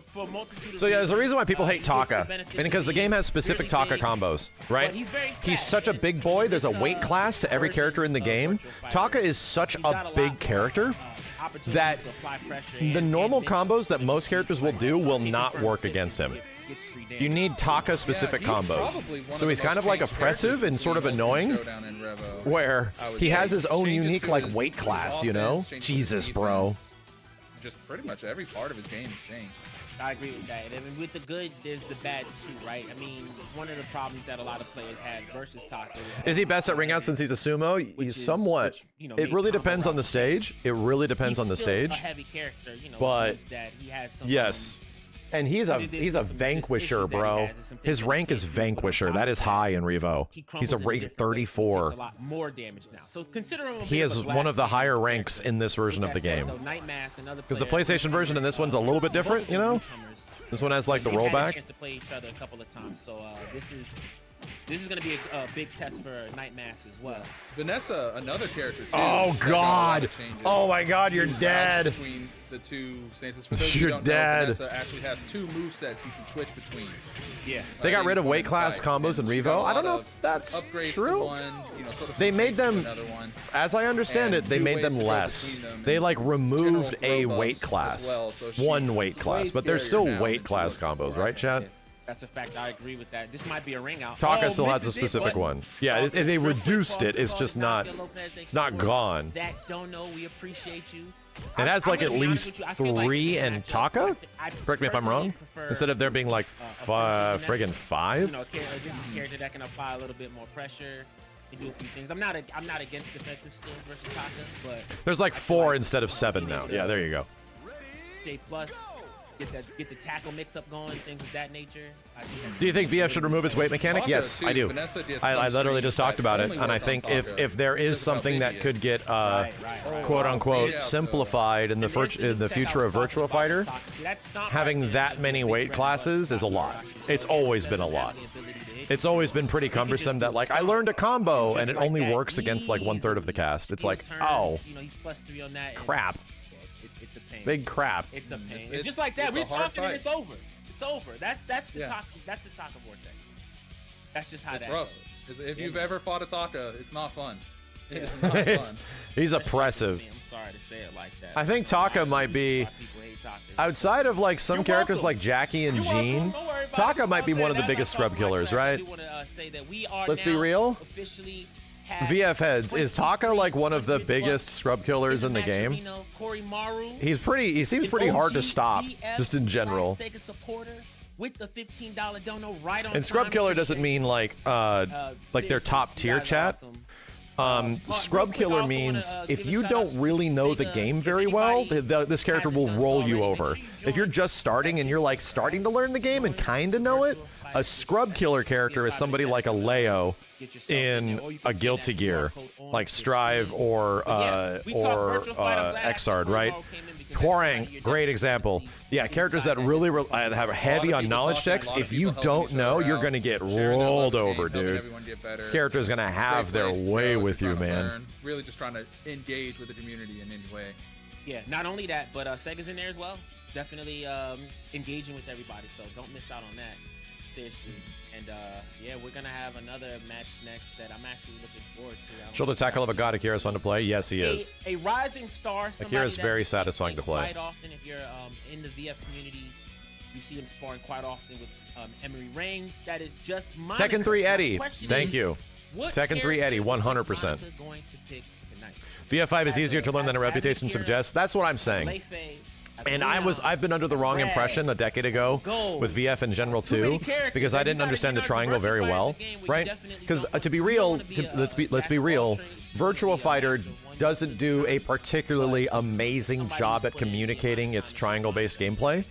So yeah, there's a reason why people hate Taka, and because the game has specific Taka combos, right? He's such a big boy. There's a weight class to every character in the game. Taka is such a big character that the normal combos that most characters will do will not work against him. You need Taka specific combos. So he's kind of like oppressive and sort of annoying, where he has his own unique like weight class, you know? Jesus, bro. Just pretty much every part of his game has changed. I agree with that. I mean, with the good, there's the bad too, right? I mean, one of the problems that a lot of players had versus Taka is he best at ring out since he's a sumo? He's somewhat. It really depends on the stage. It really depends on the stage. A heavy character, you know, but that he has some, yes. And he's a vanquisher, bro. His rank is vanquisher. That is high in Revo. He's a rank 34. A lot more damage now. So consider him he is one of the higher ranks in this version of the game. Because the PlayStation version in this one's a little bit different, you know? This one has like the rollback. To play each other a couple of times. So this is going to be a big test for Nightmask as well. Vanessa, another character too. Oh god! Oh my god, you're dead. Between the two stances. For those you're who don't dead. know, Vanessa actually has two movesets you can switch between. Yeah. They got rid of weight class combos in Revo. I don't know if that's true. They made them, as I understand it, they made them less. They like removed a weight class, one weight class, but there's still weight class combos, right, chat? That's a fact. I agree with that. This might be a ring out. Taka still has a specific one. Yeah, they reduced it. It's just not. It's not gone. That don't know. We appreciate you. It has like at least 3 in Taka. Correct me if I'm wrong. Instead of there being like friggin' 5. You know, this is a character that can apply a little bit more pressure and do a few things. I'm not against defensive skills versus Taka, but there's like 4 instead of 7 now. Yeah, there you go. Stay plus. Get the tackle mix-up going, things of that nature. Do you think VF should remove its weight mechanic? Yes, I do. I literally just talked about it, and I think if there is something that could get quote-unquote simplified in the future of Virtua Fighter, having that many weight classes is a lot. It's always been a lot. It's always been pretty cumbersome that, like, I learned a combo, and it only works against, like, 1/3 of the cast. It's like, oh, crap. It's a pain. Big crap. It's a pain. It's just like that. We're talking and it's over. It's over. That's the Taka vortex. That's just how it's that rough. goes. If you've ever fought a Taka, it's not fun. It is not fun. He's oppressive. I'm sorry to say it like that. I think Taka might be, outside of like some characters like Jackie and Jean, Taka might be one of the biggest scrub killers, right? Let's be real. VF heads, is Taka like one of the biggest scrub killers in the game? He seems pretty hard to stop, just in general. And scrub killer doesn't mean like their top tier, chat. Scrub killer means if you don't really know the game very well, this character will roll you over. If you're just starting and you're like starting to learn the game and kind of know it, a scrub killer character is somebody like a Leo in a Guilty Gear, like Strive or Exard, right? Quorang, great example. Yeah, characters that really have heavy on knowledge checks. If you don't know, you're gonna get rolled over, dude. This character is gonna have their way with you, man. Really just trying to engage with the community in any way. Yeah, not only that, but Sega's in there as well. Definitely engaging with everybody, so don't miss out on that. Seriously. And yeah, we're gonna have another match next that I'm actually looking forward to. Shoulder tackle of a god. Akira's fun to play. Yes, he is. A rising star. Akira's very satisfying to play. Quite often, if you're in the VF community, you see him sparring quite often with Emery Reigns. That is just Tekken 3 Eddie. Thank you. Tekken 3 Eddie, 100%. VF5 is easier to learn than a reputation suggests. That's what I'm saying. And I've been under the wrong impression a decade ago with VF in general too, because I didn't understand the triangle very well, right? Because to be real, let's be real, Virtua Fighter doesn't do a particularly amazing job at communicating its triangle-based gameplay.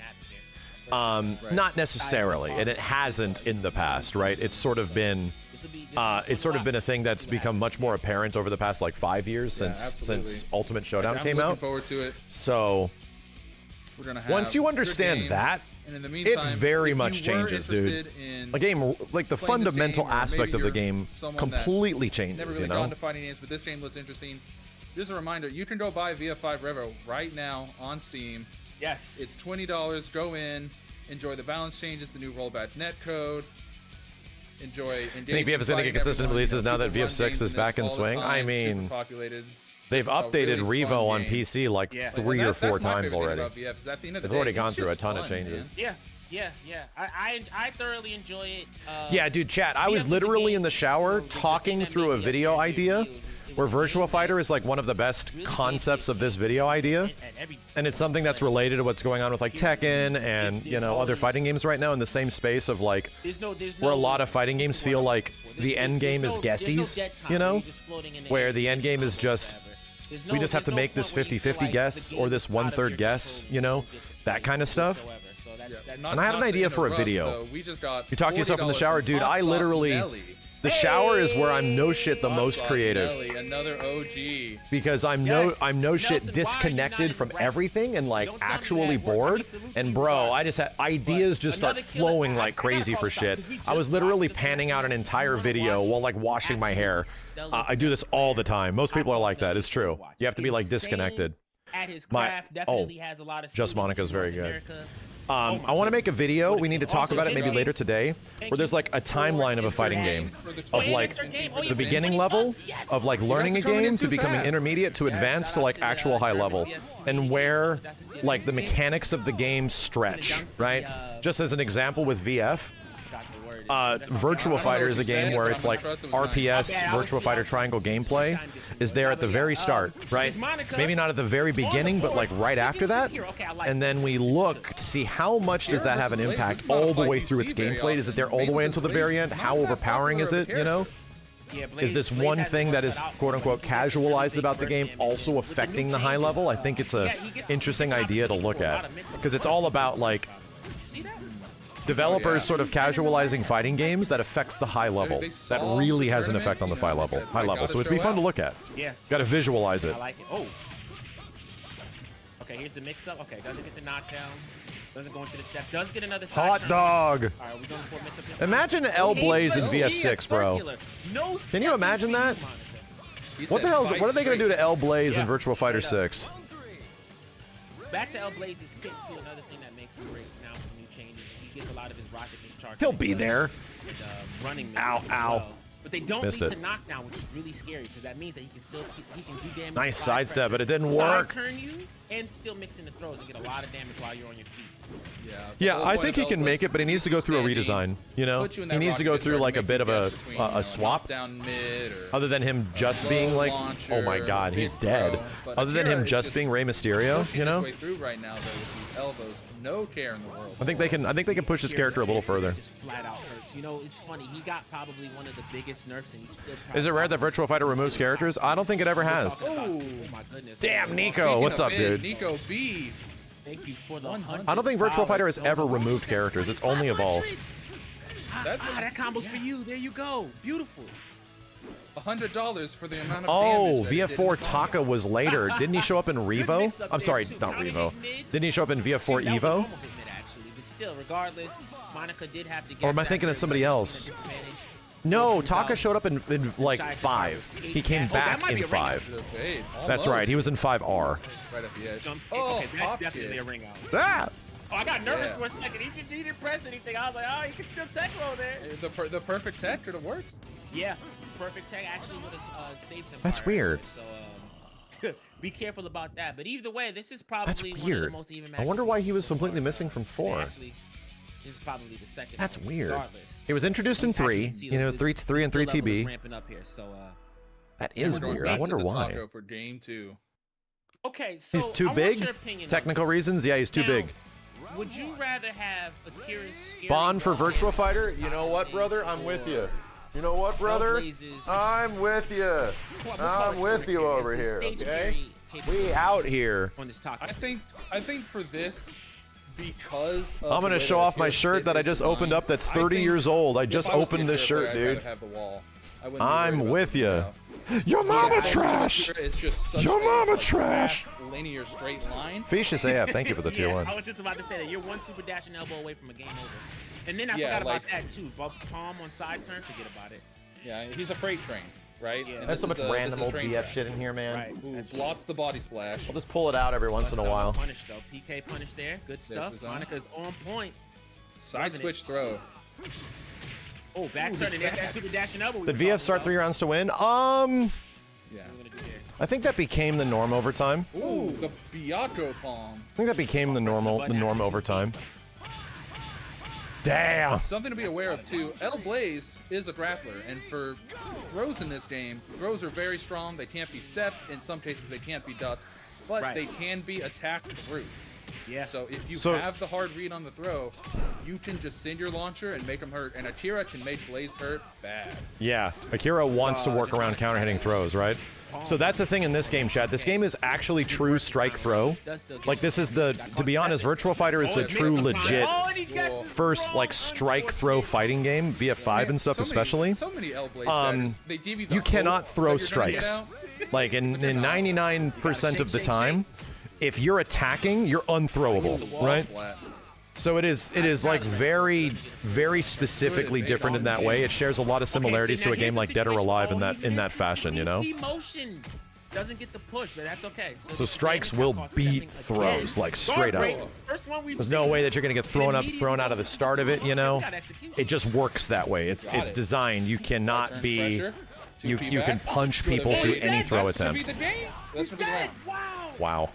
Not necessarily, and it hasn't in the past, right? It's sort of been a thing that's become much more apparent over the past like 5 years since Ultimate Showdown came out. Forward to it. So we're gonna have once you understand that, and in the meantime, it very much changes, dude. A game like the fundamental aspect of the game completely changes. Never really gone to fighting games, but this game looks interesting. Just a reminder, you can go buy VF5 Revo right now on Steam. Yes. It's $20. Go in, enjoy the balance changes, the new rollback net code. Enjoy. I think VF is going to get consistent releases now that VF6 is back in swing. I mean, they've updated Revo on PC like 3 or 4 times already. They've already gone through a ton of changes. Yeah. I thoroughly enjoy it. Yeah, dude, chat. I was literally in the shower talking through a video idea where Virtua Fighter is like one of the best concepts of this video idea, and it's something that's related to what's going on with like Tekken and, you know, other fighting games right now in the same space of like where a lot of fighting games feel like the end game is guesses, you know, where the end game is just we just have to make this 50-50 guess or this 1/3 guess, you know, that kind of stuff. And I had an idea for a video. You talk to yourself in the shower, dude. I literally the shower is where I'm no shit the most creative. Another OG. Because I'm no shit disconnected from everything and like actually bored. And bro, I just had ideas just start flowing like crazy for shit. I was literally panning out an entire video while like washing my hair. I do this all the time. Most people are like that. It's true. You have to be like disconnected. Just Monica's very good. I want to make a video. We need to talk about it maybe later today, where there's like a timeline of a fighting game, of like the beginning level of like learning a game to becoming intermediate to advanced to like actual high level, and where like the mechanics of the game stretch, right? Just as an example with VF, Virtua Fighter is a game where it's like RPS, Virtua Fighter triangle gameplay is there at the very start, right? Maybe not at the very beginning, but like right after that. And then we look to see how much does that have an impact all the way through its gameplay. Is it there all the way until the very end? How overpowering is it, you know? Is this one thing that is quote-unquote casualized about the game also affecting the high level? I think it's a interesting idea to look at, because it's all about like developers sort of casualizing fighting games that affects the high level. That really has an effect on the high level. So it'd be fun to look at. Yeah. Got to visualize it. I like it. Oh. Okay, here's the mix-up. Okay, doesn't get the knockdown. Doesn't go into the step. Does get another side hot turn. dog. All right, we're going for mix-up. Imagine L Blaze in VF6, bro. No. Can you imagine that? What the hell is? What are they gonna do to L Blaze in Virtua Fighter 6? Back to L Blaze's kick to another thing that makes him great now for new changes. He gets a lot of his rocket discharge. He'll be there. And, running ow, ow. Well. But they don't Missed lead it. to knockdown, which is really scary because that means that he can still he can do damage. Nice sidestep, but it didn't work. Side turn you and still mix in the throws and get a lot of damage while you're on your feet. Yeah, I think he can make it, but he needs to go through a redesign. You know, he needs to go through like a bit of a swap. Other than him just being like, oh my God, he's dead. Other than him just being Rey Mysterio, you know. No care in the world. I think they can push his character a little further. Just flat out hurts. You know, it's funny. He got probably one of the biggest nerfs, and he's still. Is it rare that Virtua Fighter removes characters? I don't think it ever has. Oh my goodness. Damn, Nico, what's up, dude? Nico B. Thank you for the I don't think Virtua Fighter has ever removed characters. It's only evolved. That combo's for you. There you go. Beautiful. $100 for the amount of Oh, damage. VF4 Taka was later. Didn't he show up in Revo? I'm sorry, not Revo. Didn't he show up in VF4 Evo? Still, regardless, Monica did have to get. Or am I thinking of somebody else? No, Taka showed up in like 5. He came back in 5. That's right. He was in 5R. Right at the edge. Oh, okay, that's definitely a ring out. Ah! Oh, I got nervous for a second. He didn't press anything. I was like, oh, you can still tech roll there. The perfect tech could have worked. Yeah, perfect tech actually would have saved him. That's weird. So be careful about that. But either way, this is probably That's one of weird. the most even matches. I wonder why he was completely missing from 4. Actually, this is probably the second. That's weird. Regardless. He was introduced in 3. You know, 3 and 3 TB. Ramping up here, so that is weird. I wonder why. For game 2. Okay, so He's too I big. want your opinion Technical on this. reasons. Yeah, he's too Now, big. Would you rather have Akira's scary Bond for wall Virtua Fighter? You style know what, thing brother? I'm with or you. You know what, brother? Hellblazes? I'm with you. I'm with you over The here, stage okay? carry We out here. on this talk. I think for this, because of I'm the gonna way show that off my Akira's shirt kit that I is just designed, opened up that's I 30 think years old. I if just I was the opened this Akira shirt, player, I'd dude. rather have the wall. I wouldn't be worried I'm about with the you. now. Your mama Because so much of trash. Akira is just such Your a, mama like, trash. fast, linear straight line. Fishes AF, thank you for the tier Yeah, 1. I was just about to say that you're one super dash and elbow away from a game over. And then I Yeah, forgot about like- that too. Palm on side turn, forget about it. Yeah, he's a freight train, right? Yeah. And There's so this much is a- random this is a old train BF track. shit in here, man. Right. Ooh, That's blots the body splash. I'll just pull it out every once in a while. Punish though. PK punish there. Good stuff. his own. Monica's on point. Side switch throw. Oh, back turn and there's that super dash and elbow. we Did were VF talking start about. 3 rounds to win? Yeah. What are we gonna do here? I think that became the norm over time. Ooh, the Byakuya palm. I think that became the norm over time. Damn. Something to be aware of too. L Blaze is a grappler, and for throws in this game, throws are very strong. They can't be stepped. In some cases, they can't be ducked, but Right. they can be attacked through. Yeah. So if you So- have the hard read on the throw, you can just send your launcher and make them hurt. And Akira can make Blaze hurt bad. Yeah, Akira wants to work around counter hitting throws, right? So that's the thing in this game, Chad. This game is actually true strike throw. Like this is the, to be honest, Virtua Fighter is the true legit Oh, and he gets his first like strike throw fighting game, VF5 and stuff especially. So many L Blaze starters, they give you the You cannot hope throw that you're gonna get strikes. out. Like in 99% of the time, if you're attacking, you're unthrowable, right? Splat. So it is like very, very specifically different in that way. It shares a lot of similarities to a game like Dead or Alive in that fashion, you know. Motion doesn't get the push, but that's okay. So strikes will beat throws, like straight up. There's no way that you're gonna get thrown out of the start of it, you know. It just works that way. It's designed. You cannot Turn be. pressure. You 2P can back. punch Go to people the through base. any throw That's gonna attempt. be the game. That's for the round. Wow. Wow.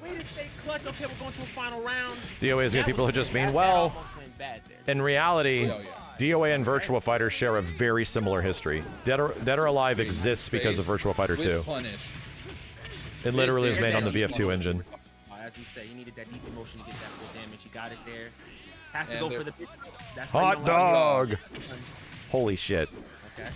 Way to stay clutch. Okay, we're going to a final round. DOA is good. People who just mean, well, in reality, Oh, yeah. DOA and Virtua Fighter share a very similar history. Dead or Alive exists because of Virtua Fighter With 2. Punish. It literally is made on the Dead or VF2 engine. As we say, you needed that deep emotion to get that full damage. You got it there. Has to And go they're- for the. That's why you Hot don't want dog! Holy shit. Okay.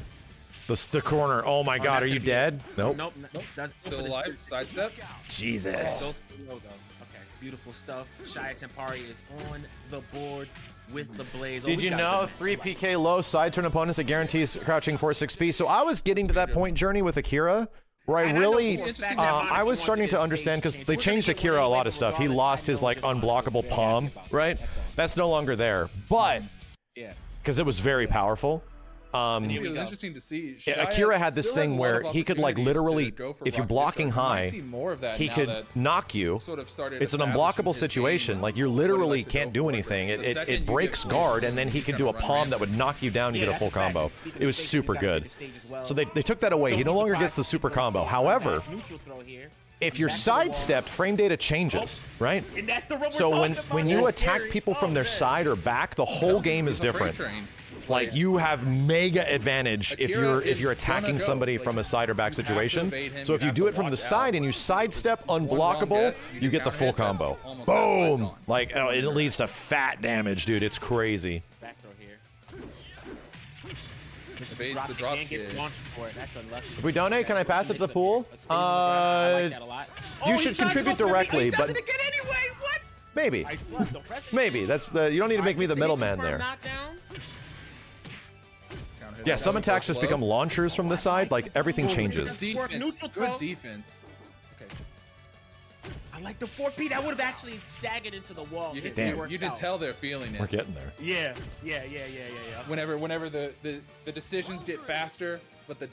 The corner. Oh my god, are you dead? Nope. Nope. That's Still alive. Sidestep. Jesus. Those logo. Okay. Beautiful stuff. Shia Tempari is on the board with the Blaze. Oh, Did we you got know the 3 PK low side turn opponents that guarantees crouching 4-6P? So I was getting to that point journey with Akira where I And I know really, for a fact that I Monica was wants starting to to get understand stage because they change. changed We're gonna Akira a get lot one of stuff. He regardless. lost his like unblockable palm, right? That's no longer there, but Yeah. because it was very powerful. It was interesting to see. Yeah, Shia Akira had this still has thing a lot where of he could like opportunities literally, to go for if you're rock blocking discharge. We might high, see more of that he now could that knock you. sort of started It's an establishing unblockable his situation. game. Like you What he literally likes to can't go do for. anything. The second It you breaks get guard, clean, and then he he's could gonna do a run palm that rampant. would knock you down. You get a that's full a fact. combo. Speaking It of was stage, super we got good. the stage as well. So they took that away. He no longer gets the super combo. However, Neutral throw here. if you're Back to the wall. sidestepped, frame data changes, right? And that's the rubber So when talking about. you That's attack scary. people from Oh, their man. side or back, the whole game is He's a freight different. train. Like you have mega advantage if Akira you're is attacking gonna go. somebody Like, from a side or back you have to situation. evade him, So if you you have do to it from the watch side out. and you sidestep One wrong unblockable, guess, you do get the counter full hit, that's combo. almost Boom! gone. Like it leads to fat damage, dude. It's crazy. Back throw here. Evades the drop and gets kick. launched for it. That's unlucky. If we donate, can I pass it to the pool? I like that a lot. You Oh, should he tries to contribute go for the- directly, he does but it again anyway. What? maybe, Nice run. Don't press it. maybe that's the. You don't need to make me the middleman there. Knockdown. Counter Yeah, some attacks just become launchers from the side. Like, everything changes. Defense. Good defense. Okay. I like the 4P. That would have actually staggered into the wall. You can tell they're feeling it. We're getting there. Yeah. Whenever the decisions get faster, but the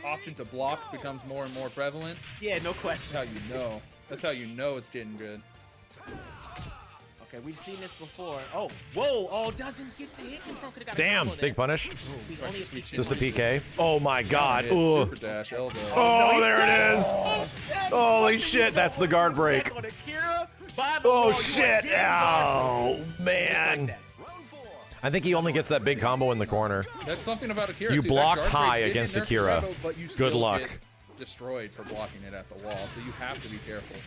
option to block becomes more and more prevalent. Yeah, no question. That's how you know. That's how you know it's getting good. Okay, we've seen this before. Oh, whoa! Oh, doesn't get the hit confirm. Could've got a Damn, combo big there. punish. He's only a Just a PK. Oh my god. Hit, Ooh. super dash, elbow. Oh, there it is. Holy shit, that's the guard break. Oh shit. Oh, man. I think he only gets that big combo in the corner. That's something about Akira. You too. blocked That guard high break against didn't nerf Akira. Revo, but you Good still luck. get destroyed for blocking it at the wall, so you have to be careful.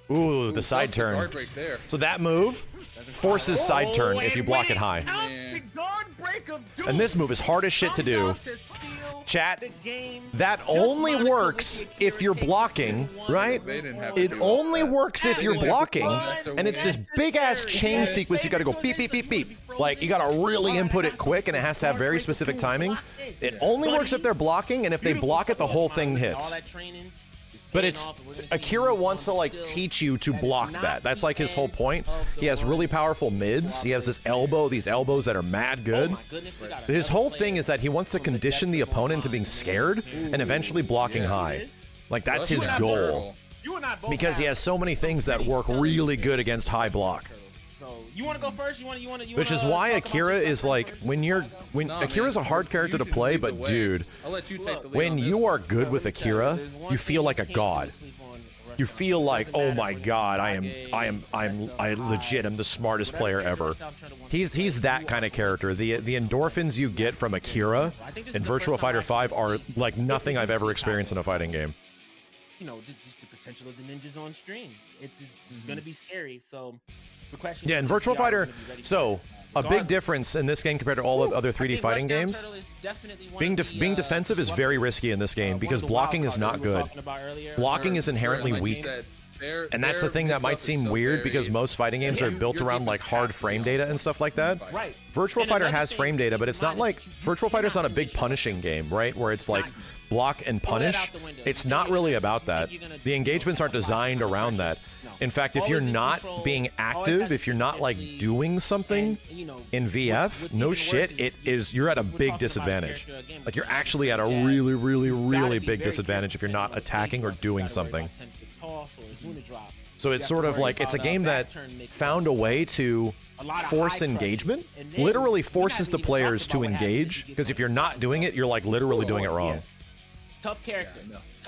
Ooh, the side Plus turn. The guard break there. So that move forces side turn if you block it high. And this move is hard as shit to do. Chat, that only works if you're blocking, right? They didn't have to It do only all that. works if you're blocking, That's a and it's this big-ass chain sequence you gotta go beep, beep, beep, beep. Like, you gotta really input it quick, and it has to have very specific timing. It only works if they're blocking, and if they block it, the whole thing hits. But it's Akira wants to like teach you to block that. That's like his whole point. He has really powerful mids. He has this elbow, these elbows that are mad good. His whole thing is that he wants to condition the opponent to being scared and eventually blocking high. Like that's his goal. Because he has so many things that work really good against high block. So you want to go first? Which is why Akira is like Akira's a hard character to play, but dude, I'll let you take the lead when on you this are good with Akira, you feel like a god. You feel like, oh my god, I legit am the smartest player ever. He's that kind of character. The endorphins you get from Akira in Virtua Fighter 5 are like nothing I've ever experienced in a fighting game. You know, just the potential of the ninjas on stream. It's gonna be scary. So the question. Yeah, in Virtua Fighter, so a big difference in this game compared to all of other 3D fighting games. Being defensive is very risky in this game because blocking is not good. Blocking is inherently weak. And that's the thing that might seem weird because most fighting games are built around like hard frame data and stuff like that. Virtua Fighter has frame data, but it's not like Virtua Fighter's not a big punishing game, right? Where it's like block and punish. It's not really about that. The engagements aren't designed around that. In fact, if you're not being active, if you're not like doing something in VF, no shit, you're at a big disadvantage. Like you're actually at a really, really, really big disadvantage if you're not attacking or doing something. So it's sort of like, it's a game that found a way to force engagement, literally forces the players to engage, because if you're not doing it, you're like literally doing it wrong. Tough character.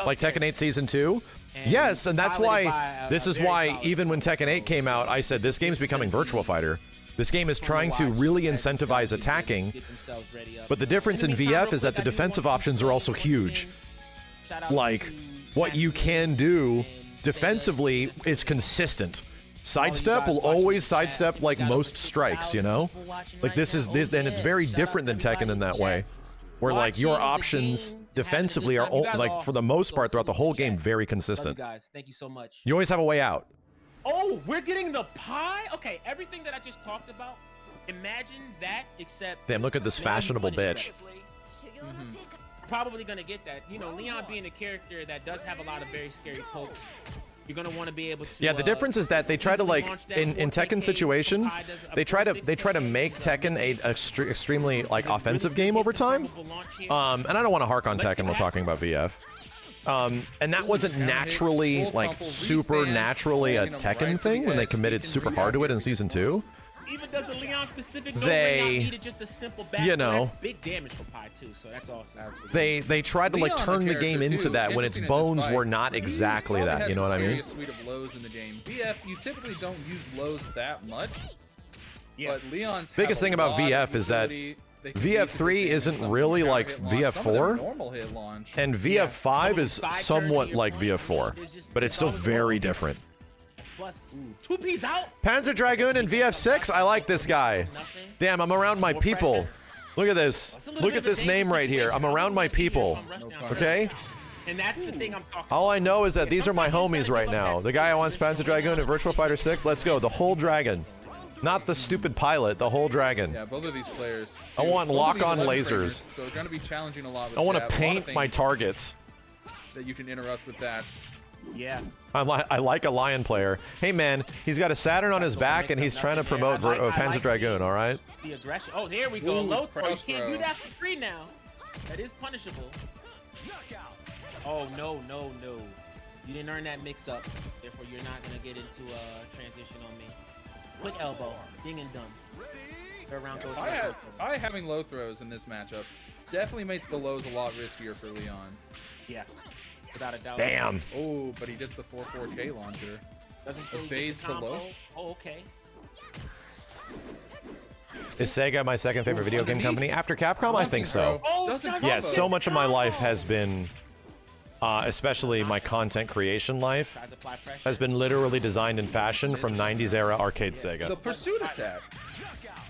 Like Tekken 8 Season 2? Yes, and that's why, this is why even when Tekken 8 came out, I said this game's becoming Virtua Fighter. This game is trying to really incentivize attacking, but the difference in VF is that the defensive options are also huge. Like, what you can do defensively is consistent. Sidestep will always sidestep like most strikes, you know? Like and it's very different than Tekken in that way. Where like your options defensively are like for the most part throughout the whole game very consistent. Guys, thank you so much. You always have a way out. Oh, we're getting the pie? Okay, everything that I just talked about, imagine that except Damn, look at this fashionable bitch. Probably gonna get that. You know, Leon being a character that does have a lot of very scary pokes. You're gonna want to be able to. Yeah, the difference is that they try to like in Tekken's situation, they try to make Tekken a extremely like offensive game over time. And I don't want to hark on Tekken while talking about VF. And that wasn't naturally like super naturally a Tekken thing when they committed super hard to it in Season 2. Even does the Leon specific just a simple back, you know, big damage for Pi too, so that's awesome. They tried to like turn the game into that when its bones were not exactly that. You know what I mean? Suite of lows in the game. VF, you typically don't use lows that much. But Leon's biggest thing about VF is that VF3 isn't really like VF4, and VF5 is somewhat like VF4, but it's still very different. Two P's out. Panzer Dragoon in VF6. I like this guy. Damn, I'm around my people. Look at this. Look at this name right here. I'm around my people. Okay? And that's the thing I'm talking about. All I know is that these are my homies right now. The guy who wants Panzer Dragoon in Virtua Fighter 6. Let's go. The whole dragon. Not the stupid pilot, the whole dragon. Yeah, both of these players. I want both of these lock-on 11 lasers. framers, so it's going to be challenging a lot with I want jab, to a lot of paint my things targets. that you can interrupt with that. Yeah. I like a lion player. Hey man, he's got a Saturn on his back and he's trying to promote Panzer Dragoon, all right? The aggression. Oh, there we go. Ooh, Low throw. You cross can't throw. do that for free now. That is punishable. Oh, no, no, no. You didn't earn that mix-up. Therefore, you're not going to get into a transition on me. Quick elbow. Ding and done. Third round goes I having low throws in this matchup definitely makes the lows a lot riskier for Leon. Yeah. Without a doubt. Damn. Oh, but he gets the 4-4K launcher. Doesn't feel Evades the low. Oh, okay. Is Sega my second favorite video game company? After Capcom, I think so. Oh, Doesn't does combo. Yeah, so much of my life has been, especially my content creation life, Guys apply pressure. has been literally designed and fashioned from 90s era arcade The Sega, pursuit attack.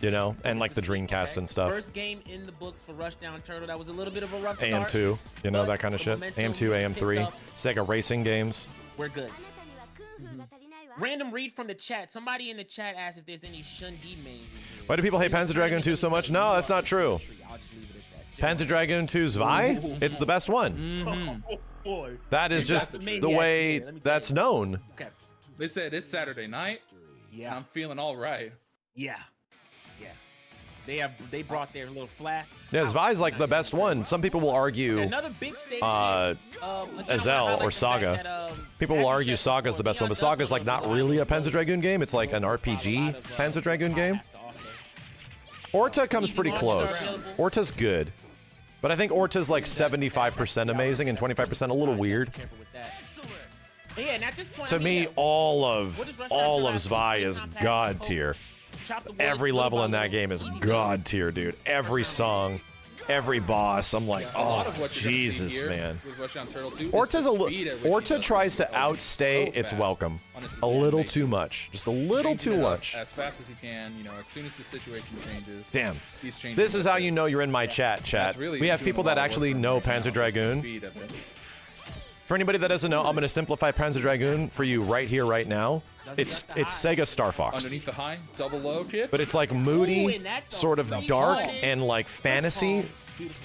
you know, and like the Dreamcast and stuff. First game in the books for Rushdown Turtle. That was a little bit of a rough start. AM2, you know, but that kind of the shit. momentum AM2, AM3, picked up. Sega racing games. We're good. Random read from the chat. Somebody in the chat asked if there's any Shundi mains in here. Why do people hate Panzer Dragoon 2 so much? No, that's not true. I'll just leave it at that. Panzer Dragoon 2's Vi, it's the best one. Oh, boy. That is just That's the maniac way here, let me tell that's you. known. Okay. They said it's Saturday night, and Yeah. I'm feeling all right. Yeah. Yeah. They brought their little flasks. Yes, out. Vi's like the best one. Some people will argue Another big stage. Azel or Saga. People will argue Saga's the best one, but Saga's like not really a Panzer Dragoon game. It's like an RPG Panzer Dragoon game. Orta comes pretty close. Orta's good. But I think Orta's like 75% amazing and 25% a little weird. Yeah, and at this point, To I mean, me, yeah, all of Rushdown Zvi is compact, god tier. chop the wood, Every little level by in that little, game is easy god tier, dude. Every song, every boss, I'm like, A lot oh, of what you're gonna see Jesus, here man. with Rushdown Turtle 2 is Orta's the a speed at which he Orta does tries to it. outstay So its fast welcome on his a little animation. too much, just a little Changing too it up much. as fast as he can, you know, as soon as the situation changes. Damn. He's changing This is it. how you know you're in my chat. That's really We have doing people a lot that of work actually for him know right now, Panzer just the Dragoon. speed of it. For anybody that doesn't know, I'm going to simplify Panzer Dragoon for you right here, right now. It's Sega Star Fox. Underneath the high, double low kick. But it's like Ooh, moody, and that's a sort of free dark, call. and like fantasy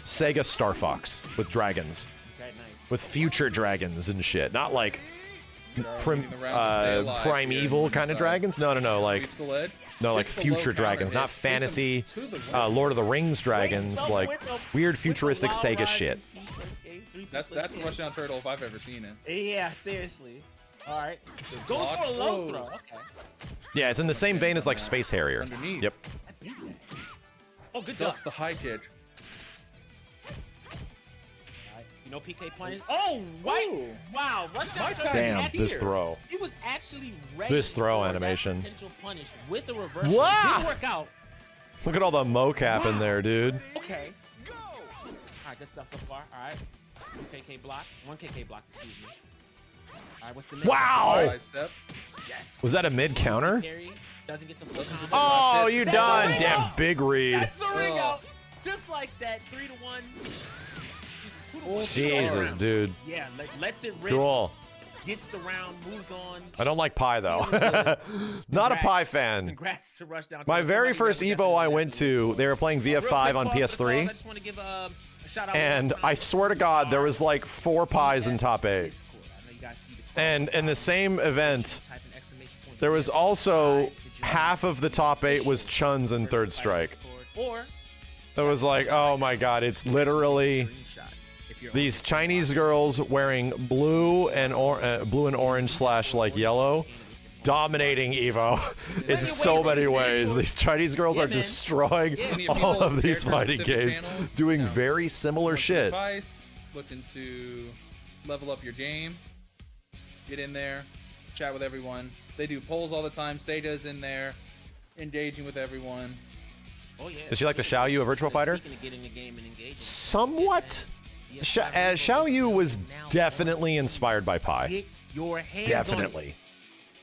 Sega Star Fox with dragons. Okay, nice. With future dragons and shit. Not like Leading the round to stay alive here primeval kind of inside. dragons. No, like Sweeps the lead. no, like Hits the low future counter dragons, hit. not Takes him fantasy to the win. Lord of the Rings dragons, like weird futuristic Sega shit. That's the Rushdown Turtle if I've ever seen it. Yeah, seriously. All right. Goes block. for a low Whoa. throw. Okay. Yeah, it's in the same vein as like Space Harrier. Underneath. Yep. Oh, good job. Ducks the high kick. Alright, you know PK punish. Oh, right. Ooh. Wow. Rushdown My Turtle time Damn, actually- this throw. He was actually ready This throw for that animation. potential punish with the reverse. Wow. Didn't work out. Look at all the mocap in there, dude. Okay. All right, good stuff so far. All right. 2 KK block. 1 KK block, excuse me. All right, what's the next? Wow. Side step. Yes. Was that a mid counter? Carry. Doesn't get the full Doesn't get combo. Oh, you That's done. a ring Damn, out. big read. That's a ring Oh. out. Just like that. 3 to 1. 2 to 1. Jesus, dude. Yeah, lets it rip. Cool. Gets the round, moves on. I don't like pie though. Not a Congrats. pie fan. Congrats to Rushdown. My Turtle. very Somebody first definitely Evo I went to, they were playing Real VF5 quick on pause for the PS3, calls. I just want to give a shout out. and I swear to God, there was like 4 pies in top 8. Discord. I know you guys see the And in the same event, type in exclamation point. there was also half of the top 8 was Chuns in third strike. Or It was like, oh my God, it's literally screenshot if you're these Chinese girls wearing blue and orange slash like yellow, dominating Evo in so many ways. These Chinese girls are man. destroying Any all people, of these characters fighting specific games, channel, doing you know, very similar looking for shit. Advice, looking to level up your game. Get in there, chat with everyone. They do polls all the time. Sega's in there, engaging with everyone. Oh yeah. Does she like to Xiao Yu a virtual fighter? Speaking of getting the game and engaging, Somewhat. Xiao Yu was definitely inspired by Pi. get your hands on it. Definitely.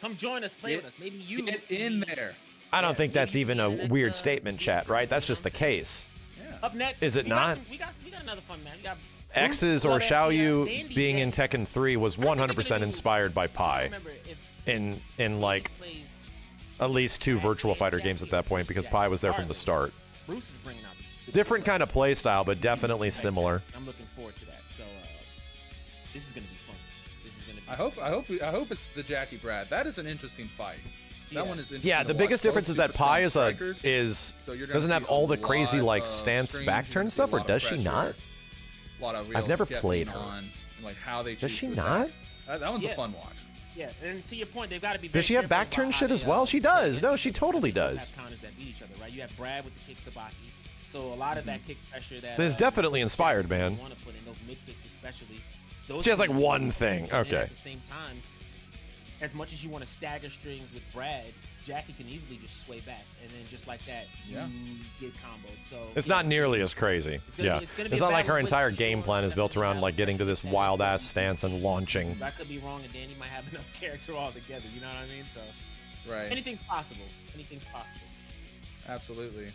Come join us, play with us. Maybe you Get in there. I don't think that's even a weird statement, chat, right? That's just the case. Up next. Is it we got not? we got another fun man. We got X's or Blood Xiao SPF, Yu Dandy being J. in Tekken 3 was 100% inspired by I Pi. remember if In like plays at least 2 Virtua Fighter games at that point because Pi was there from the start. Bruce is bringing out Different kind of play style, but definitely similar. I'm looking forward to that. So this is gonna be fun. This is gonna be. I hope it's the Jackie Brad. That is an interesting fight. That one is interesting. Yeah, to the watch. biggest Both difference is that super Pi strong is strikers. So you're gonna doesn't have see all a the crazy lot like of stance strings, back you're turn gonna see stuff, a or lot of does she pressure, not? A lot of real I've never guessing played her. on, like how they Does choose she to not? attack. That one's a fun watch. Yeah, and to your point, they've got to be. Does she have back turn shit as well? She does. No, she totally does. Counters that beat each other, right? You have Brad with the kick sabaki, so a lot of that kick pressure that. This is definitely inspired, man. Want to put in those mid kicks, especially. Those She has like one thing. and Okay. At the same time, as much as you want to stagger strings with Brad, Jackie can easily just sway back, and then just like that, you get comboed. So It's not nearly as crazy. It's gonna be It's a not like battle her with entire for game sure. plan is built around like getting to this wild ass stance and launching. I could be wrong, and Danny might have enough character altogether. You know what I mean? So Right. anything's possible. Anything's possible. Absolutely.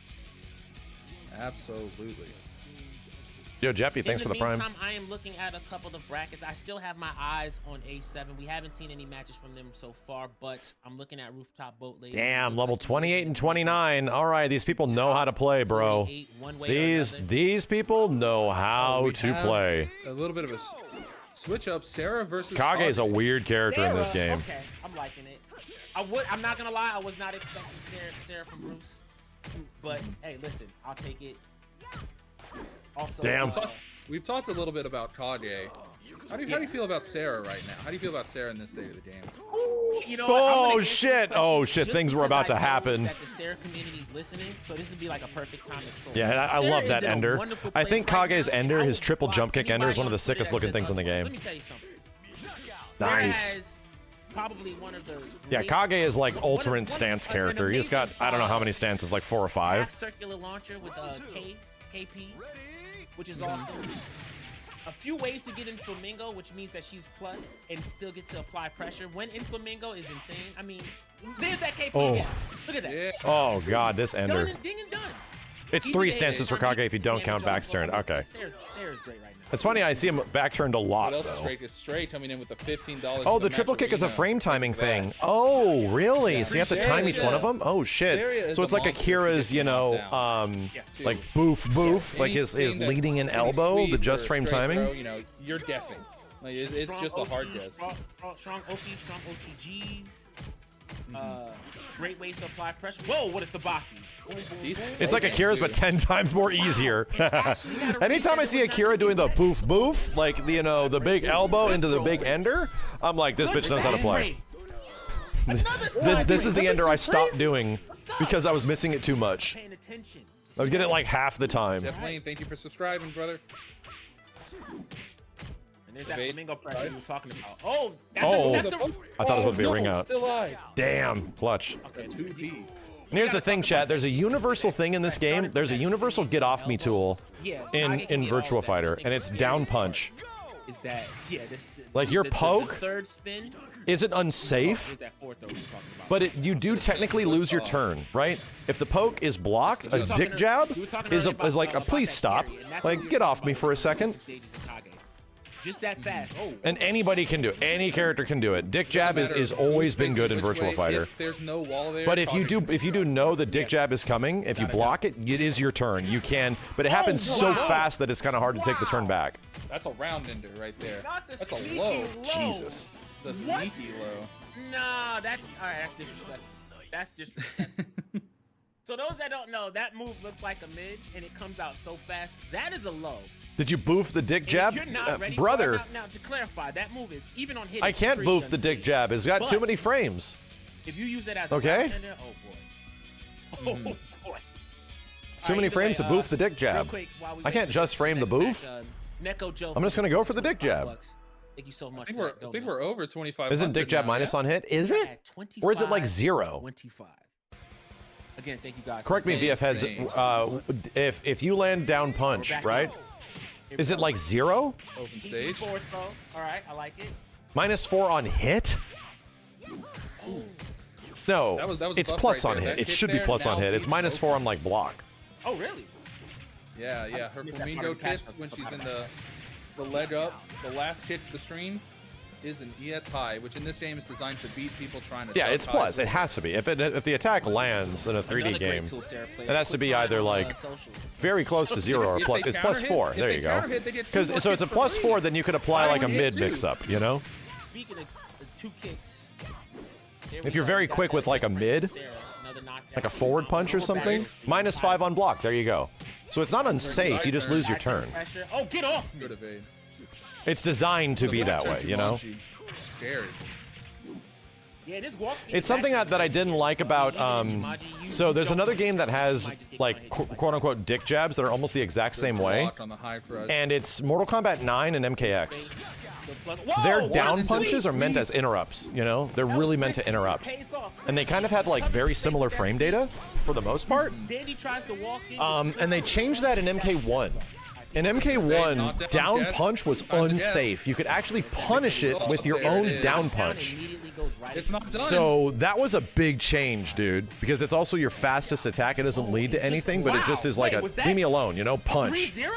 Absolutely. Yo, Jeffy, thanks for the prime. In the meantime, I am looking at a couple of brackets. I still have my eyes on A7. We haven't seen any matches from them so far, but I'm looking at Rooftop Boat Lady. Damn, level 28 and 29. All right, these people know how to play, bro. These people know how to play. A little bit of a switch up. Sarah versus Kage is a weird character in this game. Okay, I'm liking it. I'm not gonna lie. I was not expecting Sarah from Bruce, but hey, listen, I'll take it. Also, Damn. We've talked a little bit about Kage. How do you feel about Sarah right now? How do you feel about Sarah in this state of the game? You know, Oh shit! Oh shit! Things were about to happen. That the Sarah community is listening, so this would be like a perfect time to troll. Yeah, and I love that Ender. I think Kage's Ender, his triple jump kick Ender, is one of the Anybody on sickest looking things in the game. Let me tell you something. Nice. Sarah has probably one of the Yeah, Kage is like ultimate stance character. He's got I don't know how many stances, like 4 or 5. half circular launcher with KP, which is awesome. A few ways to get in Flamingo, which means that she's plus and still gets to apply pressure. When in Flamingo is insane. I mean, there's that KP again. Look at that. Yeah. Oh god, this Ender. Done and ding and done. It's Easy 3 to hit. stances for Kage if you don't count back turn. Okay. Sarah's great right now. It's funny, I see him back turned a lot, What else is though. straight? Is Stray coming in with the $15. Oh, for the triple match kick is a arena. frame timing Look at that. thing. Oh, really? Yeah. So you have to time each one of them? Oh, shit. Sarah is So it's a like monster. Akira's, She you gets know, knocked down. like boof, like his Anything that- leading in any elbow, sweep the or just frame straight timing. throw, you know, you're guessing. Like it's Strong just a hard OP, guess. Strong OP, strong OTGs. Great ways to apply pressure. Whoa, what a Sabaki. Boom, boom, boom. It's like Okay, Akira's, dude. but 10 times more easier. Anytime I see Akira doing the boof, like, you know, the big elbow into the big ender, I'm like, this bitch knows how to play. This is the ender I stopped doing because I was missing it too much. Paying attention. I would get it like half the time. Jeff Lane, thank you for subscribing, brother. And there's that Evade. Flamingo pressure you were talking about. Oh, Oh. that's a I thought it was about to be a ring out. Still alive. Damn, clutch. okay, 2B. And here's the thing, chat. There's a universal thing in this game. There's a universal get off me tool in Virtua Fighter, and it's down punch. Is that this Like, your poke third spin isn't unsafe, is that fourth though we're talking about. but you do technically lose your turn, right? If the poke is blocked, a dick jab is like a please stop. Like, get off me for a second. Just that fast. Oh, And anybody can do it. Any character can do it. Dick jab is always been good in Virtua Fighter. If there's no wall there. But if you do know the dick jab is coming, if you block it, it is your turn. You can, but it happens so fast that it's kind of hard to take the turn back. That's a round ender right there. not the That's a sneaky low. Jesus. The sneaky low. Nah, that's all right. That's disrespectful. That's disrespectful. So those that don't know, that move looks like a mid, and it comes out so fast. That is a low. Did you boof the dick And jab? if you're not ready Brother, now, to clarify, that move is even on hit. I it's can't pretty boof the dick unsafe. jab. It's got too But many frames. If you use it as a Okay. bartender, oh boy. Oh boy. It's too many frames to boof the dick jab. I can't just frame the boof. I'm just gonna go for the dick jab. Thank you so much. I think we're over 25. Isn't dick jab minus on hit? Is it? Or is it like 0? 25. Again, thank you guys. Correct me, VF heads. If you land down punch, right? Is it like 0? Open stage. Fourth throw. All right, I like it. -4 on hit? No, That was it's buff plus right on there. hit. That It hit should be there plus on now hit. It's beats -4 on like block. Oh, really? Yeah. Her missed that flamingo part of the kits catch. when she's in the leg up, the last hit to the stream isn't. Yeah, it's high, which in this game is designed to beat people trying to. Yeah, duck it's high. plus. It has to be. If the attack lands in a 3D Another great game, tool, Sarah plays. it has to be either like Social. very close to 0 or If plus. they It's plus counter 4. hit- There if you they go. counter hit, they get 2 Because more so it's a kicks for plus free. 4, then you could apply Buy like a one, get mid 2. mix-up, you know? Speaking of the 2 kicks. there If we you're go. very We got quick with like a mid, Sarah, another knockdown. like a forward punch or something, -5 on block. There you go. So it's not unsafe. You just lose your turn. Pressure. Oh, get off! Good evade. It's designed to be The that turn way, too you know? launchy. Scary. Yeah, this walk speed It's is something actually that I didn't like about, so there's another game that has like quote-unquote dick jabs that are almost the exact same way, Blocked on the high crush. and it's Mortal Kombat 9 and MKX. Whoa, Their what down is punches this? are meant as interrupts, you know? They're really meant to interrupt. And they kind of had like very similar frame data for the most part. Danny tries to walk in. And they changed that in MK1. In MK1, down punch was unsafe. You could actually punish it with your own down punch. It's not done. So that was a big change, dude, because it's also your fastest attack. It doesn't lead to anything, but it just is like a leave me alone, you know, punch. 3-0?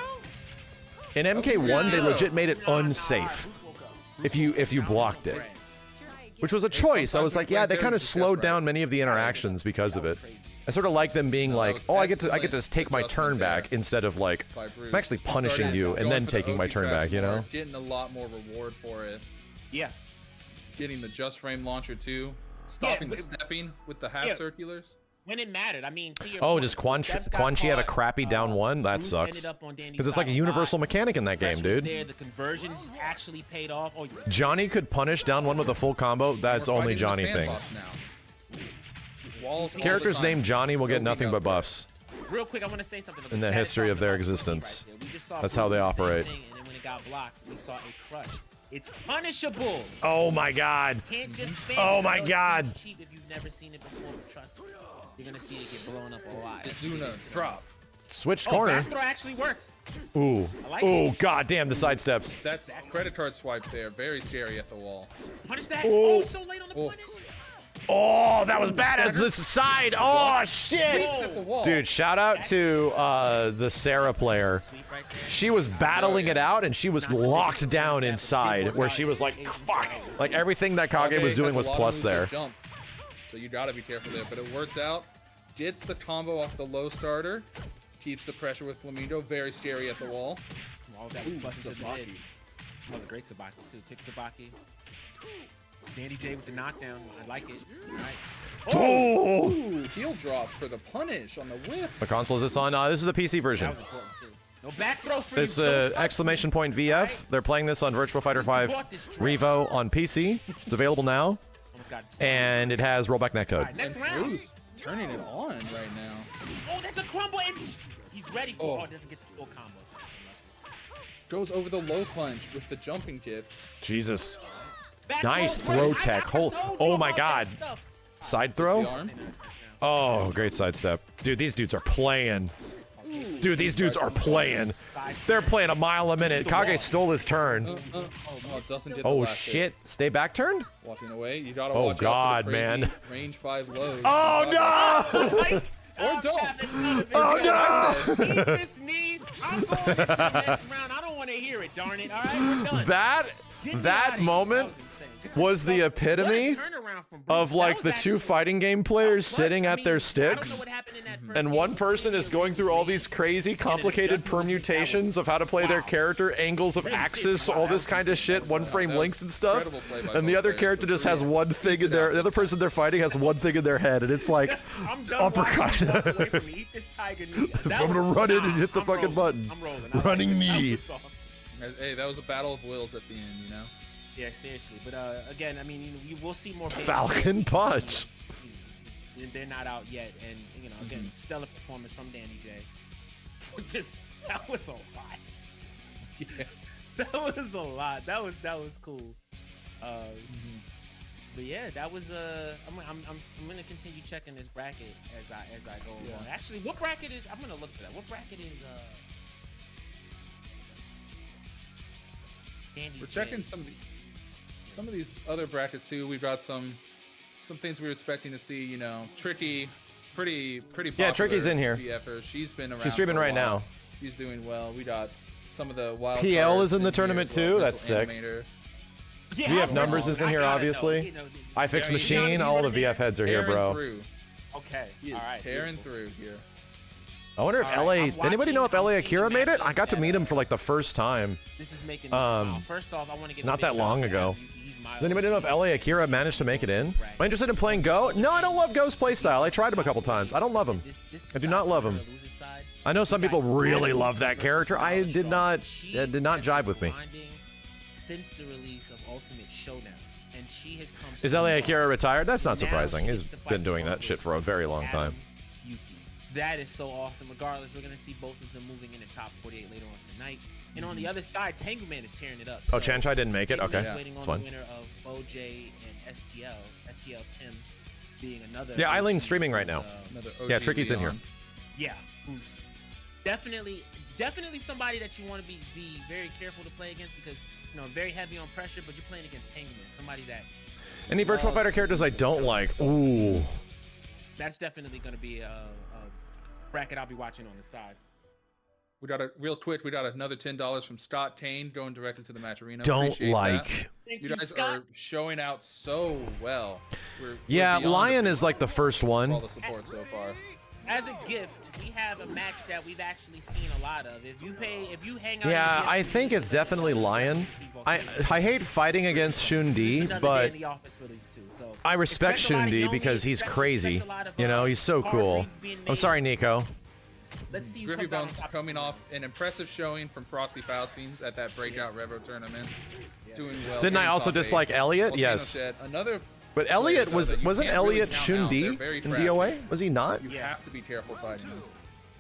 In MK1, they legit made it unsafe if you blocked it, which was a choice. I was like, yeah, they kind of slowed down many of the interactions because of it. I sort of like them being like, oh, I get to take my turn back instead of like, I'm actually punishing you and then taking my turn back, you know? Getting a lot more reward for it. Yeah. Getting the just frame launcher too. Stopping the but- stepping with the half Yeah. circulars. When it mattered, I mean. To your Oh, point, does the steps got Quan Chi have a caught, crappy down one? That Bruce sucks. ended up on Danny's Because it's like a side universal lot. mechanic in that game, Pressure was dude. There, the conversions actually paid off. Oh, Johnny could punish down one with a full combo. That's We're only fighting Johnny the sandbox things. now. Walls all Characters the time. named Johnny will get Soaking nothing up but there. buffs. real quick, I want to say something. In the Chad is history of talking their about the speed existence. right there. We just saw That's how Bruce they do the same operate. thing, and then when it got blocked, we saw a crush. It's punishable. Oh my god. Can't just spam Oh it. my I know it God. seems cheap if you've never seen it before, but trust me, you're gonna see it get blown up a lot. Izuna drop. Switched Oh, corner. back throw actually works. Ooh. I like Ooh, it. god damn the side steps. That's credit card swipe there. Very scary at the wall. Punish that. Oh. Oh, so late on the Oh. punish. Oh, that was bad. It's side. Oh shit. Sweeps at the wall. Dude, shout out to the Sarah player. Sweep right there. She was battling it out and she was locked down inside where she was like, fuck. Like everything that Kage was doing has was a lot of plus moves that there. Jump, so you gotta be careful there. But it worked out. Gets the combo off the low starter. Keeps the pressure with Flamingo. Very scary at the wall. All that was pluses in the mid. That was a great Sabaki too. Pick Sabaki. Danny J with the knockdown. I like it. All right. Oh! Ooh, heel drop for the punish on the whiff. What console is this on? This is the PC version. That was important too. No back throw for This you. Don't touch exclamation point VF. They're playing this on Virtua Fighter 5 Revo on PC. It's available now, Almost got it. and it has rollback netcode. All right, next And round. Bruce turning it on right now. Oh, that's a crumble, and he's ready for. Oh. Oh, doesn't get the full combo. Goes over the low punch with the jumping kick. Jesus. Back Nice throw, throw great. tech. I Hold- told you oh my about God. that stuff. Side The throw? arm. Oh, great sidestep. Dude, these dudes are playing. Dude, these dudes are playing. They're playing a mile a minute. Kage stole his turn. Oh, doesn't get the Oh, last hit. shit. Stay back turned? Walking away. You gotta Oh, watch God, out for the crazy man. range 5 lows. Oh, no! Or don't. Oh, no! Eat this knee. I'm going into the next round. I don't want to hear it, darn it. All right, we're done. That Get me that outta here. moment That was the epitome What a turnaround from Bruce. of That like was the two actually- fighting game that players was clutch. sitting I at mean, their I don't know sticks. what happened in that first And game. one person is going through all these crazy, complicated permutations of how to play their character, angles of axis, all this kind of shit, one frame was links and stuff. incredible play by And the both other players. character just has one thing in their, the other person they're fighting has one thing in their head, and it's like, I'm done uppercut. watching you walk away from me. Eat this tiger knee. That I'm gonna was- run in and nah, hit the I'm fucking rolling. button. I'm rolling. I like Running it. That knee. was awesome. Hey, that was a battle of wills at the end, you know? Yeah, seriously. But again, I mean, you will see more games. Falcon punch. They're not out yet, and you know, again, stellar performance from Danny J. Just that was a lot. Yeah. That was a lot. That was cool. But yeah, that was I'm gonna continue checking this bracket as I go along. Actually, what bracket is? I'm gonna look for that. What bracket is? Dandy We're J? checking some of these other brackets too. We've got some things we were expecting to see, you know, Tricky, pretty popular. Yeah, Tricky's in here. BFer. She's been around. She's streaming for a right while. now. She's doing well. We got some of the wild PL cards is in the here tournament as well. too? Mental That's sick. Animator. Yeah, VF numbers is in here, obviously. You know, I fix Yeah, machine. All the VF heads are here, Tearing bro. Through. okay. He is all right, tearing beautiful. through here. I wonder if All right, LA. Anybody know if I'm LA seeing Akira the made it? matchup I got to that, meet him for like the first time. This is making me smile. First off, I want to get a Not big that long shout out ago. to him. He's my Does anybody know if LA Akira managed to make it in? Am Right. I interested in playing Go? No, I don't love Go's playstyle. I tried him a couple times. I don't love him. This I do not love him. the loser side. I know some people really love that character. I did not. She It did not has jive been with me. grinding since the release of Ultimate Showdown, and she has come. Is so LA far. Akira retired? That's not Now surprising. she He's gets to fight been doing with that shit for a very long Adam time. Yuki. That is so awesome. Regardless, we're gonna see both of them moving in the top 48 later on tonight. And on the other side, Tangleman is tearing it up. Oh, So Chanchai didn't make it. basically Okay, waiting it's on fine. the winner of OJ and STL Tim being another. Yeah, Eileen's streaming right now. Another Yeah, OG Tricky's in here. Leon. Yeah, who's definitely somebody that you want to be very careful to play against because very heavy on pressure, but you're playing against Tangleman, somebody that Any Virtual Fighter characters I don't like? Ooh. that's definitely going to be a bracket I'll be watching on the side. We got a real twitch. We got another $10 from Scott Kane going directly to the match arena. Don't Appreciate like. that. Thank You you, guys Scott. are showing out so well. We're Yeah, beyond Lion is like the first all one. the support so far. As a gift, we have a match that we've actually seen a lot of. If you hang out. Yeah, in the I DMV, think it's definitely Lion. I hate fighting against Shundi, but I respect Shundi because he's crazy. You know, he's so cool. I'm sorry, Nico. Let's see who Griffy comes out on Bones top. coming off an impressive showing from Frosty Faustines at that breakout Revo tournament. Doing well. Didn't I getting also top eight. dislike Elliot? Volcano Yes. Shed, another But Elliot player, though, wasn't that you can't really Elliot count out. They're Shundi very in crafty. DOA? Was he not? You have to be careful fighting them.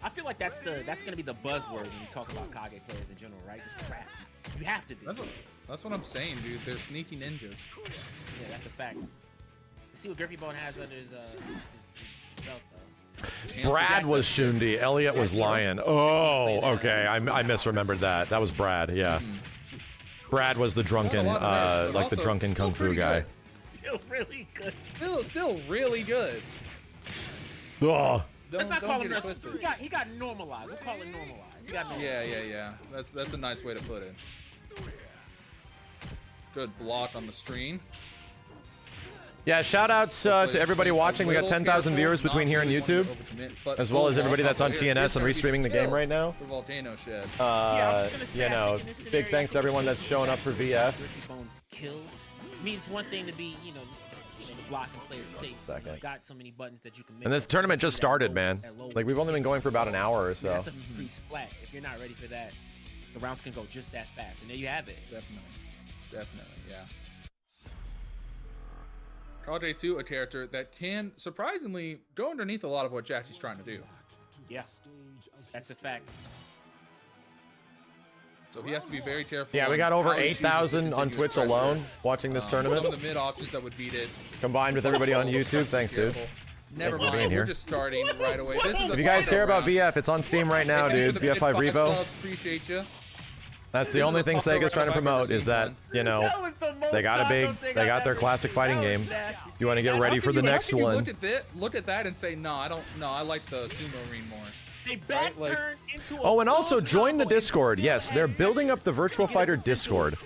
I feel like that's gonna be the buzzword when you talk about Kage players in general, right? Just crafty. You have to be. That's what I'm saying, dude. They're sneaky ninjas. Yeah, that's a fact. Let's see what Griffy Bone has under his belt, though. Brad was Shundi. Elliot was Lion. Oh, okay. I misremembered that. That was Brad. Yeah. Brad was the drunken, Not a lot of hits, but like the also drunken still kung fu pretty guy. good. Still really good. Still really good. Oh, Let's not call him get it that. twisted. He got normalized. We'll call it normalized. He got normalized. Yeah. That's a nice way to put it. Good block on the stream. yeah. Shout outs to everybody watching. We got 10,000 viewers between here and YouTube, as well as everybody that's on TNS and restreaming the game right now. The Volcano Shed. I was gonna say, You I know, think in this big scenario, thanks to everyone that's showing up for VF. Griffy Bones killed. I mean, it's one thing to be, the block and play it safe. Second. You've got so many buttons that you can make. And this up, tournament just especially started, at man. low Like we've only been going for about an hour or so. That's a free splat. If you're not ready for that, the rounds can go just that fast. And there you have it. Definitely, yeah. Call J2, a character that can surprisingly go underneath a lot of what Jackie's trying to do. Yeah, that's a fact. So he has to be very careful. Yeah, we on got over how he chooses to 8,000 on continue Twitch his pressure. alone watching this tournament. Some of the mid options that would beat it. Combined with everybody on YouTube, thanks, dude. Careful. Never Thank you for being mind, here. we're just starting right away. This is If you guys care about VF, it's on Steam right now, dude. VF5 Revo. Appreciate you. That's the only thing Sega's trying to promote is that, they got they got their classic fighting game. You want to get ready for the next one. Look at that and say, no, I like the sumo ring more. They back turn into a Oh, and also close join the combo. Discord. Yes, they're building up the Virtual Fighter Discord.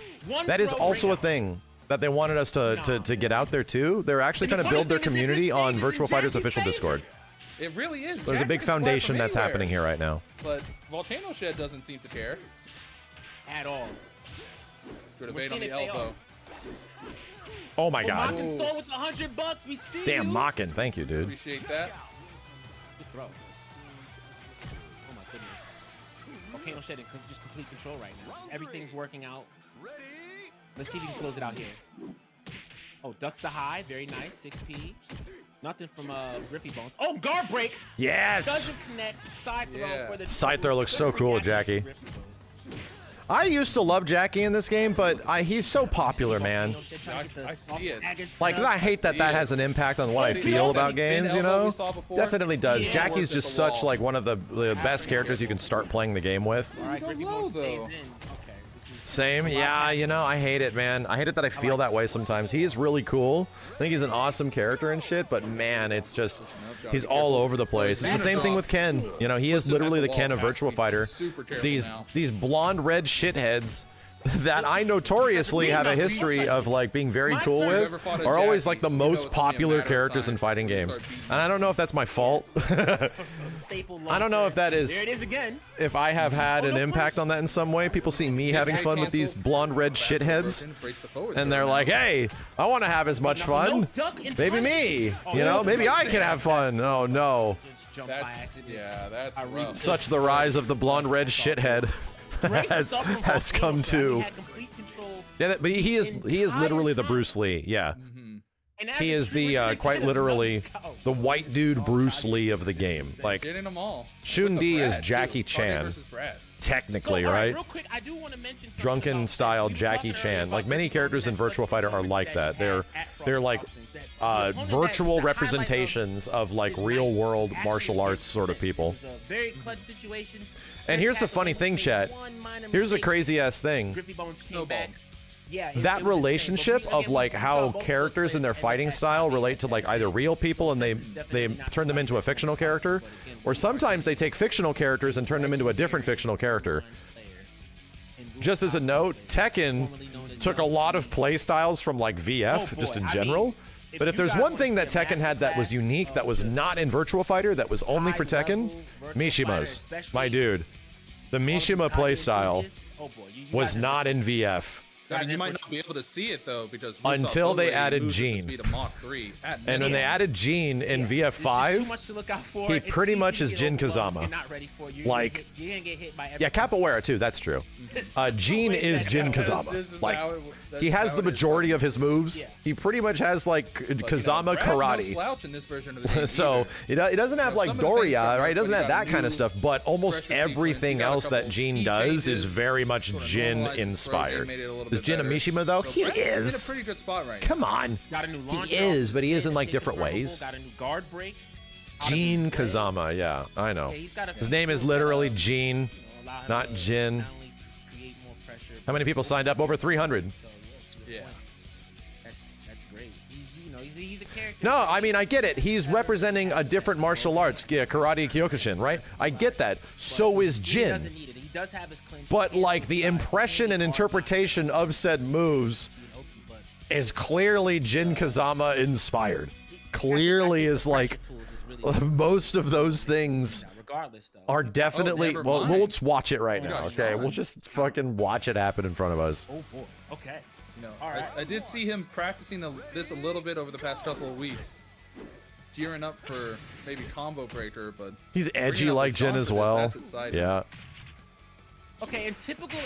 That is also a thing that they wanted us to get out there too. They're actually trying to build their community on Virtual Fighter's official Discord. It really is. There's a big Jack can splat foundation from that's anywhere. happening here right now. But Volcano Shed doesn't seem to care. At all. Good We're evade on seeing the it pay elbow. off. Oh my god. Mocking Soul with $100. We see Damn, you. Mockin'. Thank you, dude. Appreciate that. Good throw. Oh my goodness. Volcano Shed in just complete control right now. Everything's working out. Let's see if we can close it out here. Oh, ducks the high. Very nice. 6P. Nothing from Griffy Bones. Oh, guard break. Yes. Doesn't connect. Side throw Yeah. for the Side throw looks so cool, Jackie. I used to love Jackie in this game, but he's so popular, man. I see it. Like, I hate that that has an impact on what I feel about games, you know? Definitely does. Yeah. Jackie's just such, like, one of the best characters you can start playing the game with. All right, Go Griffy low, Bones stays though. in. Okay, this is Same. Yeah, you know, I hate it, man. I hate it that I feel that way sometimes. He is really cool. I think he's an awesome character and shit, but man, it's just, he's all over the place. It's the same thing with Ken. You know, he is literally the Ken of Virtual Fighter. These blonde red shitheads that I notoriously have a history of like being very cool with are always like the most popular characters in fighting games. And I don't know if that's my fault. I don't know if that is, There it is again. if I have had an impact on that in some way. People see me having fun with these blonde red shitheads, and they're like, hey, I want to have as much fun. Maybe me, you know, maybe I can have fun. Oh no. That's rough. Such the rise of the blonde red shithead has come to. Yeah, but he is literally the Bruce Lee. Yeah. He is the quite literally the white dude Bruce Lee of the game. Like Getting them all. Shun-Di is Jackie Chan, technically, right? Real quick, I do want to mention something Drunken about style you were Jackie talking Chan. earlier Like about many the characters in Virtua Fighter are like that. They're like virtual representations of like real world martial arts sort of people. Very clutch situation. And here's the funny thing, chat. Here's a crazy ass thing. Griffey Bones came back. Yeah, That relationship of like how characters and their fighting style relate to like either real people and they turn them into a fictional character, or sometimes they take fictional characters and turn them into a different fictional character. Just as a note, Tekken took a lot of play styles from like VF just in general. But if there's one thing that Tekken had that was unique, that was not in Virtua Fighter, that was only for Tekken, Mishima's. My dude. The Mishima playstyle was not in VF. I mean, you might not be able to see it though because until they added Gene. And when they added Gene in VF5, he pretty much is Jin Kazama. Like, yeah, Capoeira too, that's true. Gene is Jin Kazama. Like, he has the majority of his moves. He pretty much has like Kazama karate. So he doesn't have like Doria, right? He doesn't have that kind of stuff, but almost everything else that Gene does is very much Jin inspired. Is Jin a Mishima though? He is. In a pretty good spot right now. Come on. He is, but he is in like different ways. Gene Kazama, yeah, I know. His name is literally Gene, not Jin. How many people signed up? Over 300. Yeah. That's great. He's a character. No, I mean, I get it. He's representing a different martial arts, karate Kyokushin, right? I get that. So is Jin. But like the impression and interpretation of said moves is clearly Jin Kazama inspired. Clearly is like most of those things are definitely, well, let's watch it right now, okay? We'll just fucking watch it happen in front of us. Oh boy. Okay. No, I did see him practicing this a little bit over the past couple of weeks, gearing up for maybe combo breaker, but he's edgy like Jin as well. Yeah. Okay, in typical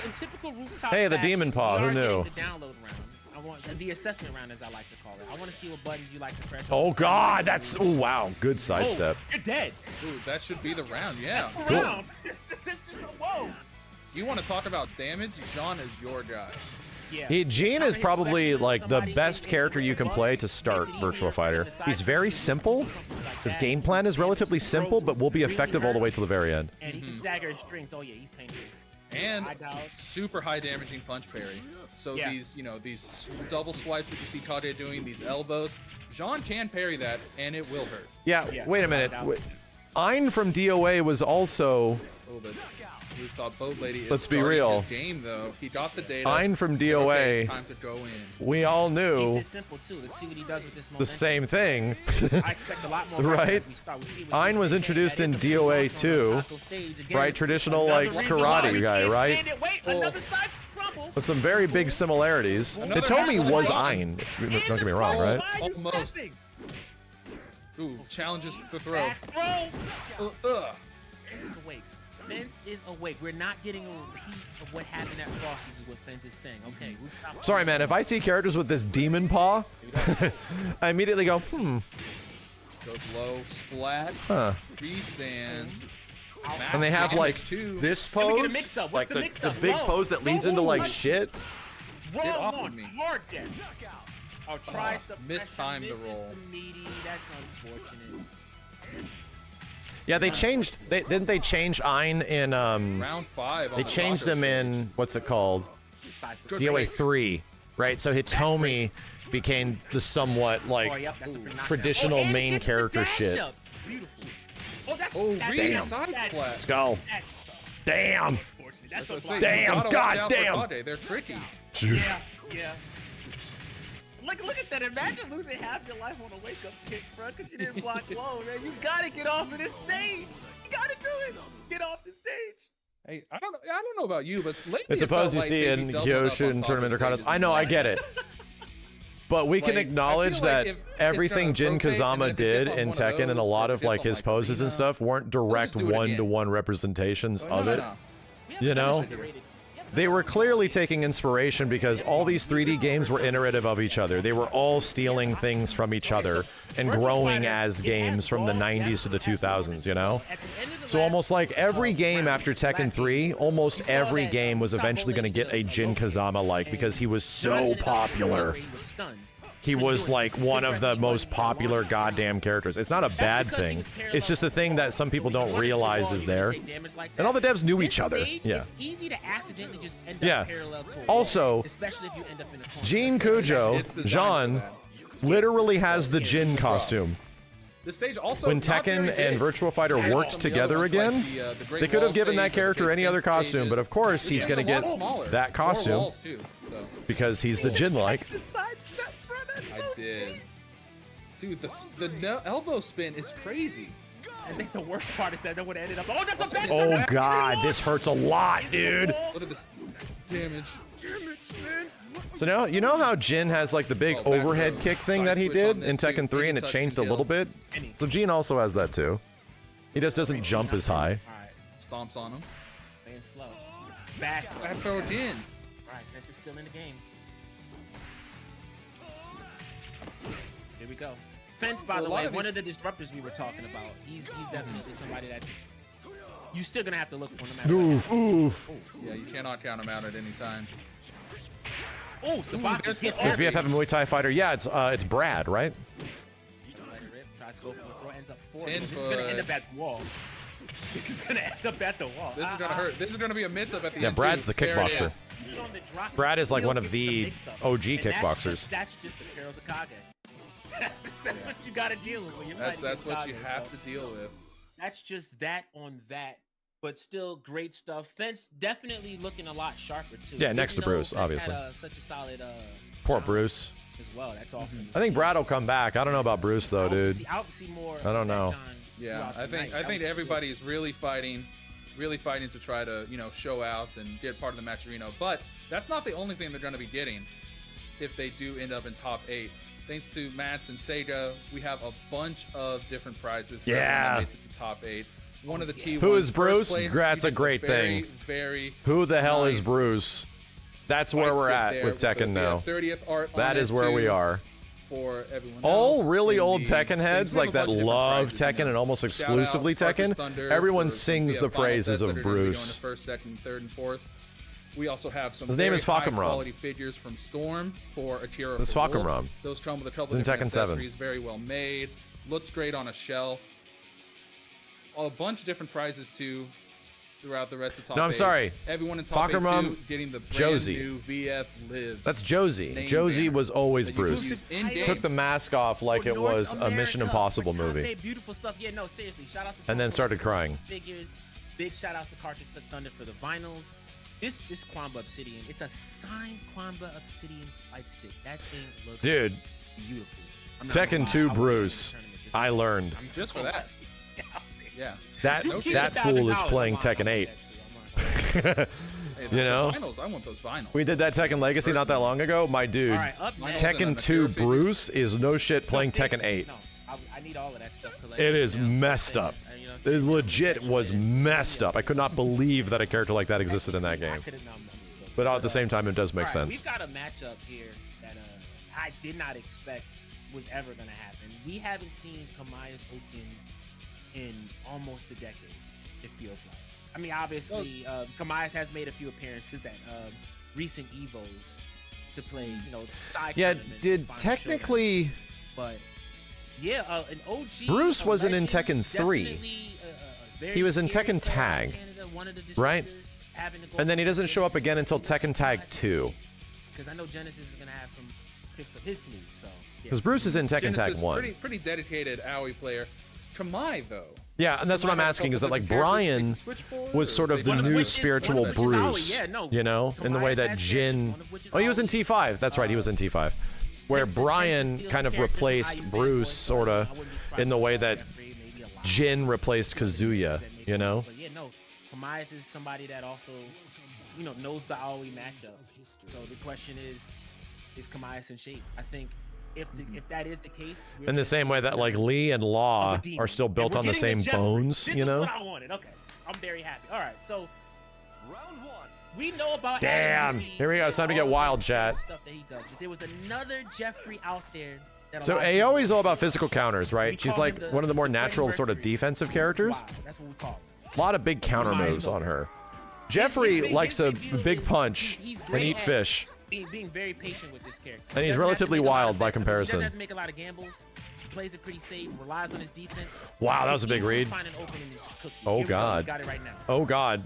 rooftop. Hey, the demon paw. Who knew? The download round. I want the assessment round, as I like to call it. I want to see what buttons you like to press. Oh God, that's wow. Good sidestep. You're dead. Ooh, that should be the round. Yeah. Cool. Whoa. You want to talk about damage? Jean is your guy. Yeah. Gene is probably like the best character you can play to start Virtua Fighter. He's very simple. His game plan is relatively simple, but will be effective all the way to the very end. And he can stagger his strings. Oh yeah, he's painful. And super high damaging punch parry. So these double swipes that you see Kage doing, these elbows, Jean can parry that, and it will hurt. Yeah. Wait a minute. Ein from DOA was also. A little bit. Rooftop Boat Lady is Let's be real. His game though. He got the data. Ein from DOA. Okay, it's time to go in. We all knew simple too. Let's see what he does with this the same thing. I expect a lot more right? Ein was introduced in DOA 2, right? Traditional like karate guy, right? With some very big similarities. Hitomi was Ein. Don't get me wrong, right? Almost. Ooh, challenges the throw. Fence is awake. We're not getting a repeat of what happened at Frosty's is what Fence is saying. Okay. Sorry, man. If I see characters with this demon paw, I immediately go, Goes low, splat, three stands. And they have like this pose, like the big pose that leads into like shit. Get off of me. I'll try stuff. Mistimed the roll. That's unfortunate. Yeah, they changed. Didn't they change Ein in round 5? They changed him in what's it called? DOA 3, right? So Hitomi became the somewhat like traditional main character shit. Oh, really? Side splat. Let's go. Damn. That's what a I'm saying. block. You Damn, gotta watch God out for damn. Kage. They're tricky. Yeah. Look at that. Imagine losing half your life on a wake-up kick, bro, because you didn't block low, man. You gotta get off of this stage. You gotta do it. Get off the stage. Hey, I don't know about you, but lately It's it felt supposed you like see they in be doubling up on Kyoshin top tournament or of contests. stages I know, I get it. But we can Like, I acknowledge feel like that if it's everything gonna Jin rotate, and then Kazama if it did gets on in one of Tekken and a those, lot or of if it like gets on, his like, poses and Arena, stuff weren't direct just do it again. one-to-one representations No, of no, it. no. You know? They were clearly taking inspiration because all these 3D games were iterative of each other. They were all stealing things from each other and growing as games from the 90s to the 2000s, you know? So almost like every game after Tekken 3, almost every game was eventually going to get a Jin Kazama-like because he was so popular. He was like one of the most popular goddamn characters. It's not a bad thing. It's just a thing that some people don't realize is there. And all the devs knew each other. Yeah. It's easy to accidentally just end Yeah. up parallel to a Also, wall, especially if you end up in a corner. Jean Kujo, It's designed Jean, for that. literally has the Jin costume. The stage also When not very Tekken big. and Virtua Fighter Some worked of the other together ones, like again, the Great they could Wall have given stage that or the character big any other fence costume, stages. but of course This he's game's going to a lot get smaller. that More costume walls, too, so. because he's the Jin-like. The side step, bro, that's I so did. cheap. Dude, the elbow spin is crazy. I think the worst part is that no one ended up. Oh, that's a bad Oh god, this hurts a lot, dude. Look at this damage. So now, you know how Jin has like the big Oh, back overhead row. kick thing Side that he switch did on this in too. Tekken 3 and it Touch changed a and little kill. bit? So Jin also has that too. He just doesn't jump as high. Alright, Stomps on him. playing slow. Back. Back throw again. Alright, Fence is still in the game. Here we go. Fence, by So the a lot way, of one these- of the disruptors we were talking about. He's definitely somebody that you still gonna have to look for no matter Oof, oof. Yeah, you cannot count him out at any time. what. Oh, Sabaki there's hit the Does off. VF have a Muay Thai fighter? Yeah, it's Brad, right? Let it rip. Tries to go for the throw. Ends up 4. 10 This is gonna end foot. up at the wall. This is gonna end up at the wall. This is gonna hurt. This is gonna be a mix up at the Yeah, end. Brad's too. the There it kickboxer. is. On the drop, Brad is like still one of gets the mix-up. OG And kickboxers. That's just the perils of Kage. That's what you gotta deal with when you're That's fighting what you Kage, have so to deal with. That's just that on that. But still great stuff. Fence definitely looking a lot sharper too. Yeah, next to Even though Bruce, Fence obviously. Had, such a solid Poor sound Bruce. as well. That's awesome. I think Brad will come back. I don't know about Bruce though, dude. I hope to see more. I don't know. Yeah, I think everybody's really fighting to try to, show out and get part of the Matchino. But that's not the only thing they're going to be getting if they do end up in top 8. Thanks to Mats and Sega, we have a bunch of different prizes for everyone Yeah. that makes it to top 8. One of the key Who ones, is first Bruce? place, That's you a get great the very, thing. Very Who the hell is nice Bruce? That's where fight we're stick at there with the Tekken now. 30th art on That it is where we too are. For everyone All else really in old the Tekken thing. heads We have like a that bunch of different love prizes, Tekken and almost Shout out exclusively Carcass Tekken. Thunder Everyone for sings the the final praises sets that of are gonna be going Bruce. to first, second, third, and fourth. We also have some His name very is Falcon high Rom. quality figures from Storm for Akira. It's for Falcon Wolf. Rom. Those come with a couple It's in different Tekken 7. accessories, very well made. Looks great on a shelf. A bunch of different prizes too throughout the rest of top No, I'm 8. sorry. Everyone in top Falcon 8 Rom, too, getting the brand Josie. new VF Lives. That's Josie. Name Josie banner was always that you can Bruce. use in-game. Took the mask off like For it North was a Mission America, Impossible for top movie. 8, beautiful stuff. Yeah, no, seriously. Shout out to And then Falcon started Rom crying. Figures. Big shout out to Cartridge Thunder for the vinyls. This Kwamba Obsidian, it's a signed Kwamba Obsidian fight stick. That thing looks Dude, beautiful. I'm not gonna Tekken lie, 2 I was in the Bruce. tournament just I now. learned. I'm Just for that. Yeah. That No shit. that fool is playing Tekken 8. Hey, You know? the vinyls. I want those vinyls. We did that Tekken Legacy not that long ago. My dude, All right, up next. Tekken 2 Bruce is no shit playing Tekken 8. No, I need all of that stuff collected. It is You know what I'm messed saying? up. You know what I'm It saying? legit was messed up. I could not believe that a character like that existed in that I game. could've not understood. But at the same time, it does make All right, sense. We've got a matchup here that I did not expect was ever going to happen. We haven't seen Kamaya's Oken in almost a decade, it feels like. I mean, obviously, Kamaya's has made a few appearances at recent Evos to play, side Yeah, tournaments, did final technically showdowns. But yeah, an OG. Bruce a wasn't in legend, Tekken 3. definitely very He was in scary Tekken player Tag, Canada, one of the right? disruptors, having to go And then he through doesn't the show up stages. again until Tekken Tag 2. Because I know Genesis is gonna have some tricks up his sleeve. So yeah. Because Bruce is in Tekken Tag Genesis, 1. Pretty dedicated AoE player. Kamai though. Yeah, and that's what I'm asking, is that like Brian was sort of the new spiritual Bruce, you know, in the way that Jin... Oh, he was in T5. That's right, he was in T5. Where Brian kind of replaced Bruce, sort of, in the way that Jin replaced Kazuya, you know? But yeah, no, Kamai is somebody that also, you know, knows the Aoi matchup. So the question is Kamai in shape? I think if that is the case, in the same way that like Lee and Law are still built on the same bones, you know? This is what I wanted. Okay, I'm very happy. All right, so round one. We know about. Damn. Here we go. It's time to get wild, chat. Stuff that he does. There was another Jeffrey out there. So Aoi's all about physical counters, right? She's like one of the more natural sort of defensive characters. Wow, that's what we call him. A lot of big counter moves on her. Jeffrey likes to big punch and eat fish. Being very patient with this character. And he's relatively wild by comparison. He doesn't have to make a lot of gambles. He plays it pretty safe, relies on his defense. Wow, that was a big read. Oh, God. Got it right now. Oh, God.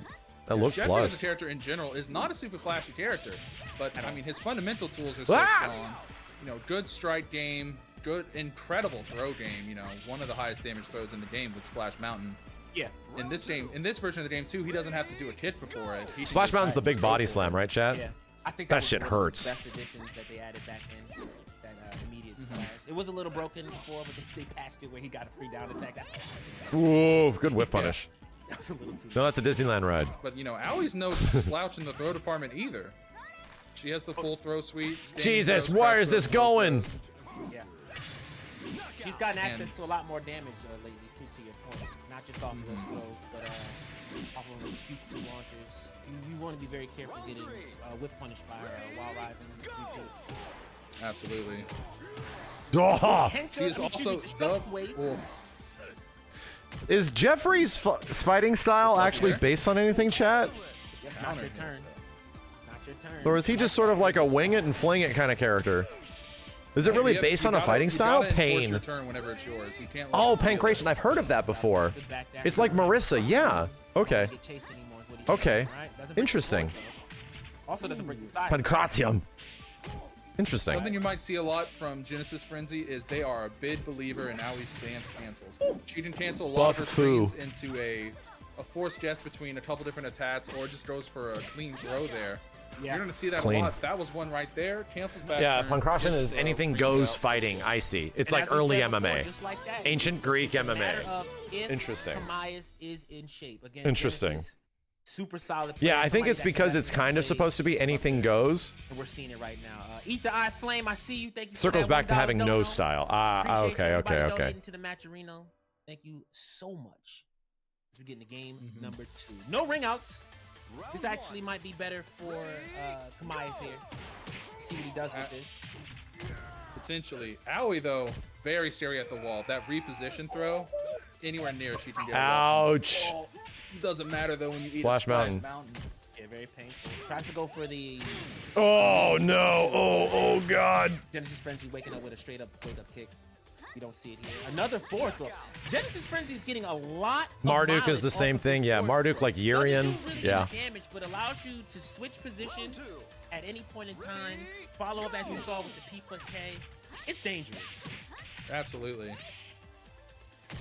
That looks Jeffrey plus. as a character in general is not a super flashy character, but I mean his fundamental tools are so strong. You know, good strike game, good, incredible throw game. You know, one of the highest damage throws in the game with Splash Mountain. Yeah. In this game, in this version of the game too, he doesn't have to do a hit before it. Splash Mountain's the big body slam, right, chat? Yeah. I think that shit hurts. Best additions that they added back in. That immediate splash. It was a little broken before, but they patched it where he got a free down attack. Ooh, good whiff punish. That was a little too. No, that's a Disneyland ride. But you know, Aoi's no slouch in the throw department either. She has the full throw suite. Jesus, where is this going? Yeah. She's gotten access to a lot more damage lately to your point. Not just off of those throws, but off of the Q2 launchers. You want to be very careful getting whiff punished by Wild Rising. Absolutely. Oh! She is also the... Is Jeffrey's fighting style actually based on anything, chat? Not your turn. Not your turn. Or is he just sort of like a wing it and fling it kind of character? Is it really based on a fighting style? Pain. Oh, Pancration. I've heard of that before. It's like Marissa. Yeah. Okay. Okay. Interesting. Also doesn't break the side. Pancratium. Interesting. Something you might see a lot from Genesis Frenzy is they are a big believer in Aoi's stance cancels. She can cancel a lot of her screens into a forced guess between a couple different attacks, or just goes for a clean throw there. Yeah. You're going to see that a lot. That was one right there. Cancels back. Yeah, Pancration is anything goes fighting. I see. It's like early MMA. Like Ancient Greek MMA. Interesting. Is in shape. Again, interesting. Super solid. Yeah, I think it's because it's kind of supposed to be anything goes. We're seeing it right now. Eat the Eye Flame. I see you. Thank you. Circles back to having no style. Okay. To the Matchino. Thank you so much. As we get into game number 2. No ring outs. This actually might be better for Kamai's here. See what he does with this. Potentially. Aoi, though, very scary at the wall. That reposition throw, anywhere near she can get. Ouch. Doesn't matter, though, when you eat Splash Mountain. Yeah, very painful. Tries to go for the... Oh, no. Oh, God. Genesis Frenzy waking up with a straight up kick. You don't see it here. Another fourth throw. Genesis Frenzy is getting a lot of Marduk is the same thing. Yeah, Marduk like Urian. Really yeah. Damage, but allows you to switch positions at any point in time. Follow up as you saw with the P+K. It's dangerous. Absolutely.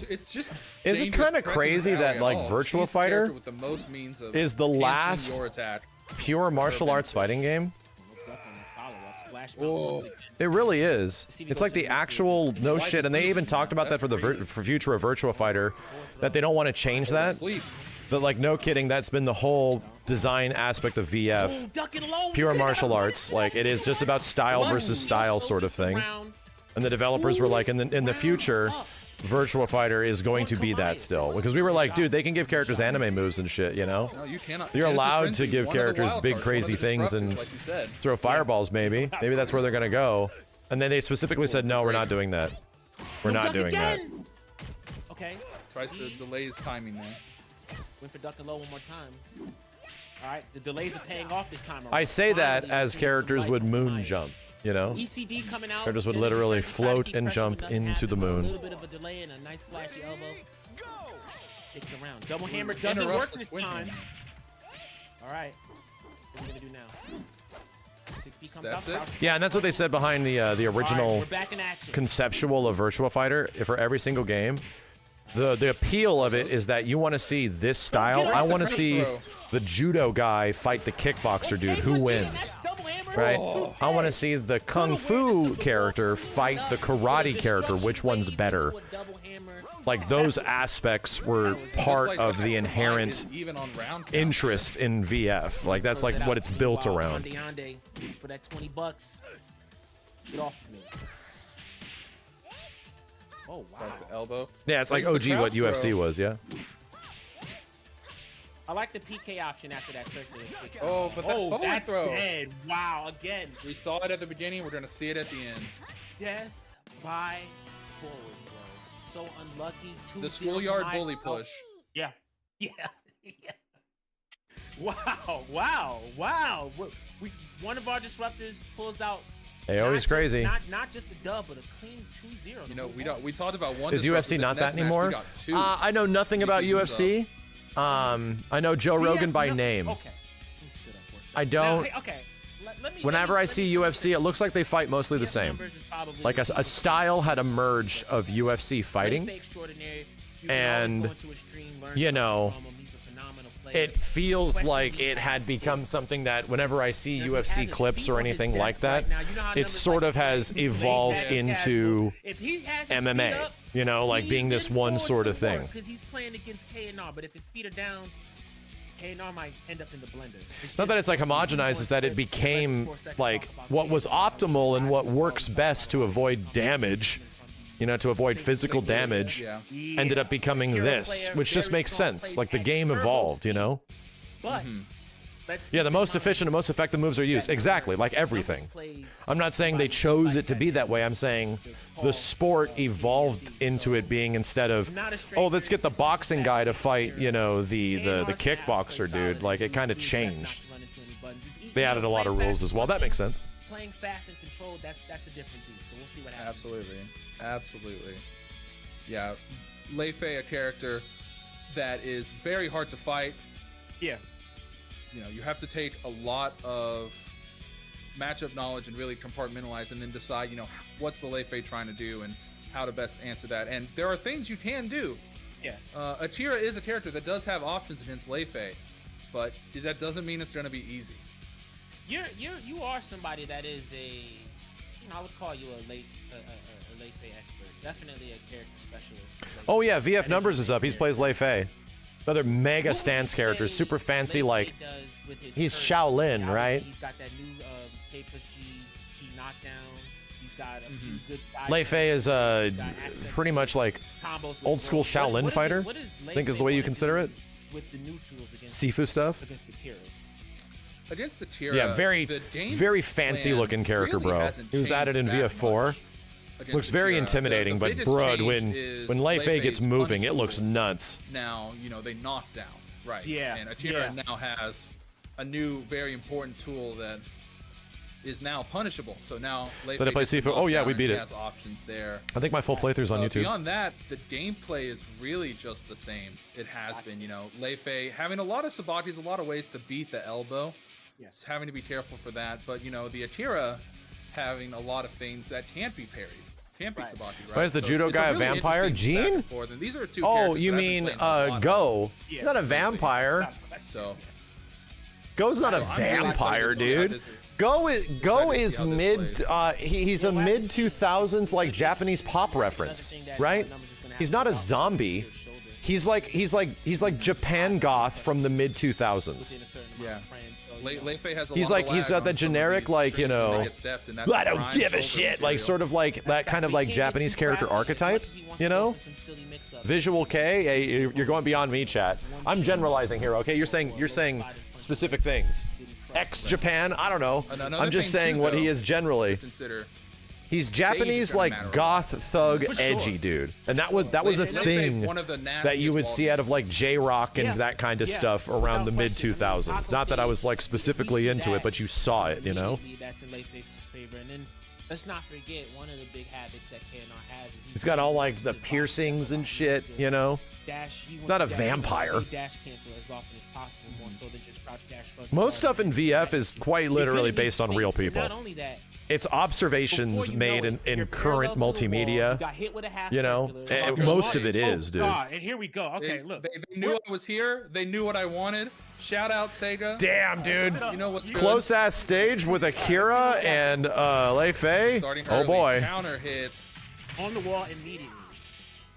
It's just. Is it kind of crazy that like Virtua Fighter with the most means of is the last pure martial arts fighting game? It really is. It's like the actual no shit, and they even talked about that for the future of Virtua Fighter, that they don't want to change that. But like, no kidding, that's been the whole design aspect of VF. Pure martial arts, like it is just about style versus style sort of thing. And the developers were like, in the future, Virtua Fighter is going to be that still, because we were like, dude, they can give characters anime moves and shit, you know? No, you cannot. You're allowed to give characters big crazy things and throw fireballs, maybe. Maybe that's where they're gonna go. And then they specifically said, no, we're not doing that. We're not doing that. Okay. Tries to delay his timing there. Went for duck and low one more time. All right, the delays are paying off this time around. I say that as characters would moon jump. You know, ECD coming out. Characters would literally float and jump into the moon. A little bit of a delay and a nice flashy elbow. Takes around. Double hammer doesn't work this time. All right, what are we gonna do now? 6B comes out. Yeah, and that's what they said behind the original conceptual of Virtua Fighter. For every single game, the appeal of it is that you want to see this style. I want to see the judo guy fight the kickboxer dude. Who wins? Right? I want to see the kung fu character fight the karate character. Which one's better? Like, those aspects were part of the inherent interest in VF. Like, that's like what it's built around. For that $20. Get off me. Oh, wow. Starts to elbow. Yeah, it's like OG what UFC was, yeah. I like the PK option after that circular kick. Oh, but that forward that's throw. dead. Wow, again. We saw it at the beginning. We're going to see it at the end. Death by forward throw. So unlucky. The schoolyard bully push. Yeah. Yeah. Yeah. Wow. Wow. Wow. One of our disruptors pulls out. Hey, always crazy. Not just the dub, but a clean 2-0. You know, we talked about one. Is UFC not that anymore? I know nothing about UFC. I know Joe Rogan by name. Okay. I don't. Okay. Whenever I see UFC, it looks like they fight mostly the same. Like a style had emerged of UFC fighting, and you know, it feels like it had become something that whenever I see UFC clips or anything like that, it sort of has evolved into MMA. You know, like being this one sort of thing. Because he's playing against K&R, but if his feet are down, K&R might end up in the blender. Not that it's like homogenized, is that it became like what was optimal and what works best to avoid damage, you know, to avoid physical damage, ended up becoming this, which just makes sense. Like the game evolved, you know? But yeah, the most efficient and most effective moves are used. Exactly, like everything. I'm not saying they chose it to be that way. I'm saying the sport evolved into it being, instead of, oh, let's get the boxing guy to fight, you know, the kickboxer dude. Like, it kind of changed. They added a lot of rules as well. That makes sense. Playing fast and controlled, that's a different beast. So we'll see what happens. Absolutely. Yeah, Lei Fei, a character that is very hard to fight. Yeah. You know, you have to take a lot of matchup knowledge and really compartmentalize and then decide, you know, what's the Lei Fei trying to do and how to best answer that. And there are things you can do. Yeah. Akira is a character that does have options against Lei Fei, but that doesn't mean it's going to be easy. You are somebody that is I would call you a Lei Fei expert. Definitely a character specialist. Oh yeah, VF Numbers is up. He plays Lei Fei. Another mega stance character, super fancy, like, he's Shaolin, right? He's got that new K+G knockdown. He's got a few good Lei Fei is pretty much like old school Shaolin fighter, I think is the way you consider it. With the neutrals against Sifu stuff. Against the Kira, yeah, very fancy looking character, really bro. He was added in VF4. Looks very intimidating, but bro, when Lei Fei gets moving, it looks nuts. Now, you know, they knock down, right? Yeah. And Akira now has a new, very important tool that is now punishable. So now Lei Fei Did I play Sifu? Oh yeah, we beat it. Has options there. I think my full playthrough's on YouTube. Beyond that, the gameplay is really just the same. It has been, you know, Lei Fei having a lot of sabatis, a lot of ways to beat the elbow. Yes. Having to be careful for that, but you know, the Akira having a lot of things that can't be parried. Can't be sabati, right? Why is the judo guy a really vampire? Gene? These are two oh, you mean Go? He's not a vampire. So Go's not a vampire, dude. Go is mid. He's a mid 2000s like Japanese pop reference, right? He's not a zombie. He's like Japan goth from the mid 2000s. Yeah. Lei Fei has a he's got that generic, like, you know, I don't give a shit, like sort of like that kind of like Japanese character archetype, you know? Visual K, hey, you're going beyond me, chat. I'm generalizing here, okay? You're saying specific things. Ex-Japan, I don't know. I'm just saying what he is generally. He's Japanese, like, goth, thug, edgy dude. And that was a thing that you would see out of, like, J-Rock and that kind of stuff around the mid-2000s. Not that I was, like, specifically into it, but you saw it, you know? let's not forget one of the big habits that KNR has is He's got all like the piercings and shit, you know. Not a vampire. Dash cancel as often as possible, more so than just crouch dash. Most stuff in VF is quite literally based on real people. Not only that, it's observations made in current multimedia. You know, and most of it is, dude. God, and here we go. Okay, look. They knew I was here. They knew what I wanted. Shout out Sega. Damn, dude. You know what's good? Close ass stage with Akira and Lei Fei. Starting Oh early. boy. Counter hits. On the wall immediately.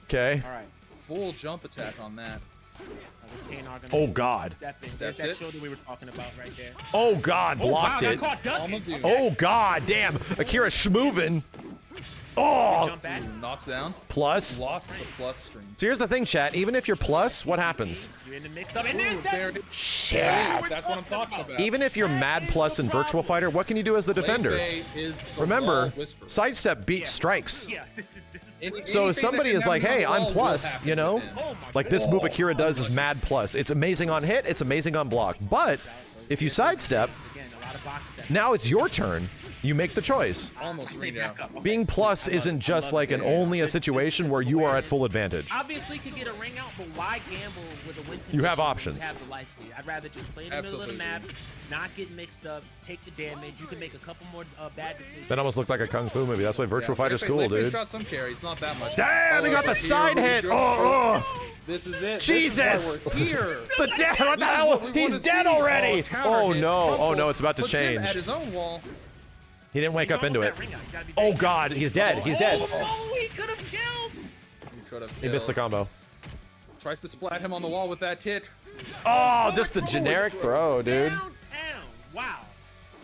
Okay. All right. Full jump attack on that. Oh god. There's that shoulder we were talking about right there. Oh god, blocked it. Oh god, damn. Akira schmovin'. Oh. Jump back. Knocks down. Plus. Lots the plus string. So here's the thing, chat. Even if you're plus, what happens? You're in the mix up. And There it is. Shit. That's what I'm talking about. Even if you're mad plus in Virtual Fighter, what can you do as the defender? Lei Fei is the Remember, wall whisperer. sidestep beats strikes. Yeah, this is So if Anything somebody that is can like, happen hey, on the I'm wall will plus, happen you know? to them. Like this move Akira does is mad plus. It's amazing on hit, it's amazing on block. But if you sidestep, again, a lot of box steps. now it's your turn. You make the choice. Almost ring out. Being plus isn't just like only a situation where you are at full advantage. Obviously, could get a ring out, but why gamble with a win? You have condition when options. You have the life lead? I'd rather just play in the middle of the map, not get mixed up, take the damage. You can make a couple more bad decisions. That almost looked like a Kung Fu movie. That's why Virtual Fighter's cool, Lei Fei's dude. got some carry. It's not that much. Damn, he got the side hit. Oh, This is it. Jesus. This is why we're here. the dead. What the hell? He's dead already. Oh counter hit. no. Oh no, Crumple. it's about to Puts him change. at his own wall. He didn't wake He's up into it. almost at ring out. He's gotta be Oh big. god, he's dead. He's dead. Oh, he could have killed. He missed the combo. Tries to splat him on the wall with that hit. Oh, just the generic throw, dude. Downtown. Wow.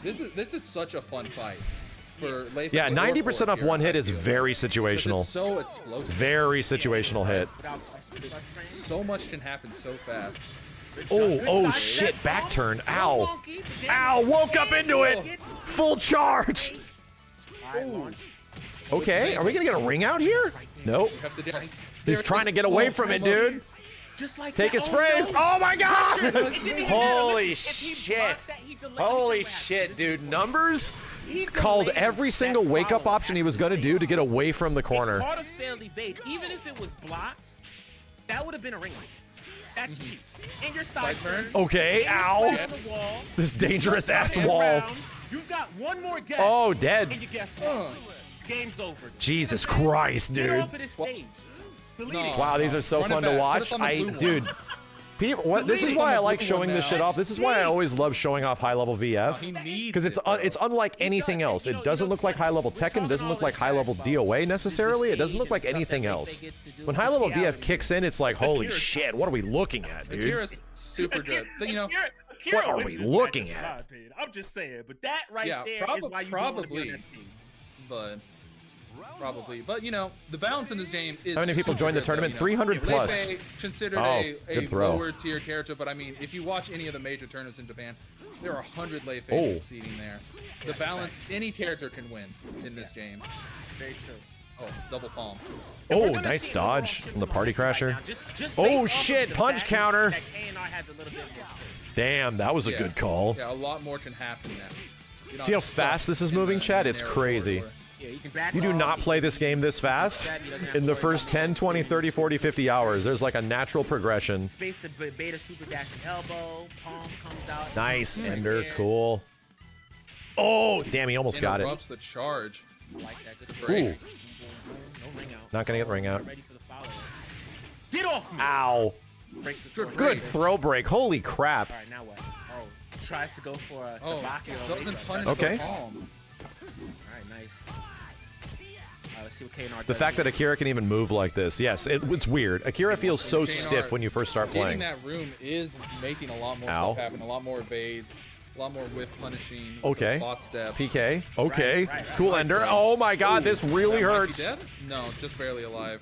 This is such a fun fight for Lei Fei. Yeah, or 90% for off Akira, one hit I is feel. very Because situational. It's so explosive. Very situational hit. Without question, plus frame. So much can happen so fast. Oh shit, back turn. Ow. Ow, woke up into it. Full charge. Okay, are we gonna get a ring out here? Nope. You have to dance. He's trying to get away from it, dude. Just like Take that. his frames. No. Oh my god. Holy If he shit. blocks that, he delayed Holy the jump shit, back. dude. Numbers He called delayed every that single wake up follow option he was gonna do to get away from the corner. Caught a failed evade. Even if it was blocked, that would have been a ring light. That's cheap. And your side turn. Okay, ow. This dangerous ass wall. You've got one more guess. Oh, dead. And you guess what? Game's over. Jesus Christ, Get dude. off of this stage. Delete it. Wow, these are so Run it fun to back. Put watch. us on the blue one. Dude, people, what? This is Delete why it. I like Blue showing one this now. shit off. This is why I always love showing off high level VF. He needs Because it, it's unlike anything else. It doesn't look like high level Tekken. It doesn't look like high level DOA necessarily. It doesn't look like anything else. When high level VF kicks in, it's like, holy shit, what are we looking at, dude? Akira's super good. You know, What are we looking at? I'm just saying, but that right Yeah, there is why you don't want to be on probably. that team. but probably. But you know, the balance in this game is. How many people super joined the good, tournament? though, you know. 300 plus. Lei Fei considered Oh, a good throw. lower tier character, but I mean, if you watch any of the major tournaments in Japan, there are 100 Lei Fei Oh. succeeding there. The balance, any character can win in this game. Very true. Oh, double palm. Oh, We're gonna nice see dodge overall from the shit party in the market crasher. right now. Just Oh, based off of shit, the punch fact counter. that KNR has a little bit more space. Damn, that was a Yeah. good call. Yeah, a lot more can happen now. You're See how not stuck fast this is in moving, the Chad? It's narrow crazy. corridor. Yeah, you can back You do off. not play this game this fast in the first 10, 20, 30, 40, 50 hours. There's like a natural progression. Space to beta super dash and elbow. Palm comes out. Nice, Ender. there. Cool. Oh, damn, he almost got it. Interrupts the charge. I like that. Good Ooh, break. No ring out. not gonna get the ring out. Ready for the follow. Get off me. Ow. Breaks the throw. Good throw break. Holy crap. All right, now what? Oh, tries to go for a Oh, Sabaki or doesn't Vega. punish Okay. the palm. All right, nice. Let's see what KNR The does fact that here. Akira can even move like this, yes, it's weird. Akira feels so KNR stiff when you first start Getting playing. that room is making a lot more Ow. stuff happen, a lot more evades, a lot more whip punishing. Okay. Spot steps. PK. Okay. Right, right. Cool Ender. Oh my god, this really That might be hurts. dead? No, just barely alive.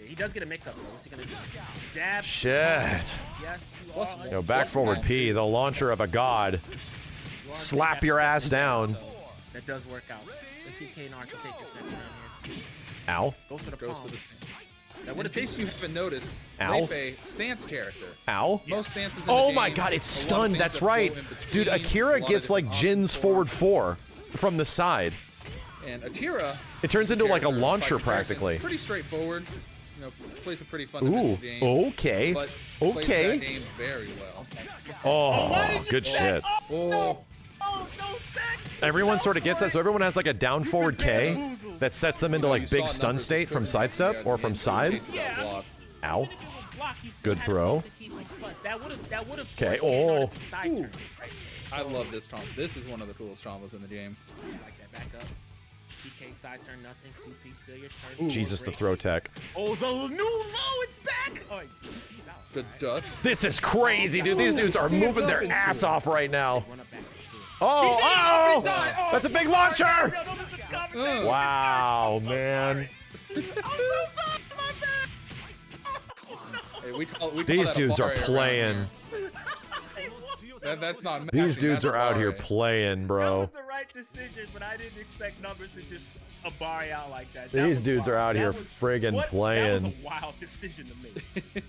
Yeah, he does get a mix up though. What's he gonna do? Jab. Shit. Yes, you Plus are. one. Go back forward P, the launcher of a god. Slap your ass down. That does work out. Let's see if KNR can take this next round here. Ow. Goes to the Goes palm. to the That In would have case you haven't noticed, Ow. Lei Fei stance character. Ow. Most stances in Oh the my game, god, it's a lot of stunned. things That's that flow right. in between, Dude, a Akira lot of gets like different Jin's options forward for 4 from the side. And Akira. It turns into like a character, launcher by comparison, practically. Pretty straightforward. You know, plays a pretty fundamental Ooh, game. okay. But plays that Okay. game very well. Oh, good shit. Oh. Everyone sort of gets that, so everyone has like a down forward K that sets them into like big stun state from sidestep or from side. Ow. Good throw. Okay. Oh. I love this combo. This is one of the coolest combos in the game. Like that back up. DK side turn nothing. 2-piece steal your turn. Jesus, the throw tech. Oh, the new low, it's back. Oh, he's out. The duck. This is crazy, dude. These dudes are moving their ass off right now. Run up back to steal. Oh, oh! That's a big launcher! Wow, man. Hey, we call These that a dudes are bar around playing. here. That's not These matching, dudes that's a are out here bar. playing, That bro. was the right decision, but I didn't expect numbers to just bar out like that. These dudes are out here friggin' playing. That was a wild decision to make.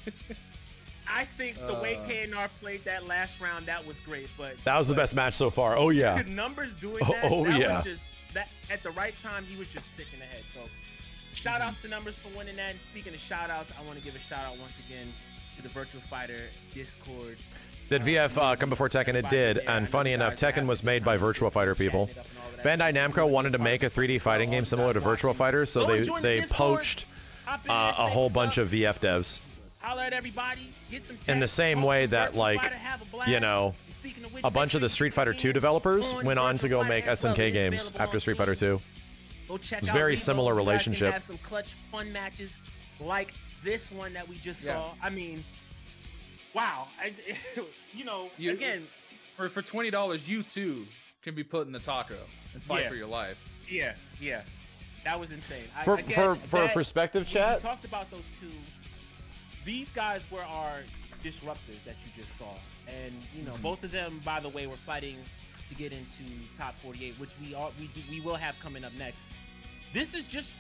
I think the way KNR played that last round, that was great, but That was the best match so far. Oh, yeah. numbers doing Oh, that, oh, that yeah. was just that at the right time he was just sick in the head. So shout outs to numbers for winning that. And speaking of shout outs, I want to give a shout out once again to the Virtual Fighter Discord. Did VF come before Tekken? It did, and funny enough, Tekken was made by Virtua Fighter people. Bandai Namco wanted to make a 3D fighting game similar to Virtua Fighter, so they poached a whole bunch of VF devs. Holler at everybody, get some In the same way that, like, you know, a bunch of the Street Fighter 2 developers went on to go make SNK games after Street Fighter 2. It was a very similar relationship. Have some clutch fun matches like this one that we just saw. I mean, wow. Again, for $20, you too can be put in the taco and fight for your life. Yeah, that was insane. For a perspective, chat. We talked about those two. These guys were our disruptors that you just saw, and both of them, by the way, were fighting to get into top 48, which we will have coming up next. This is just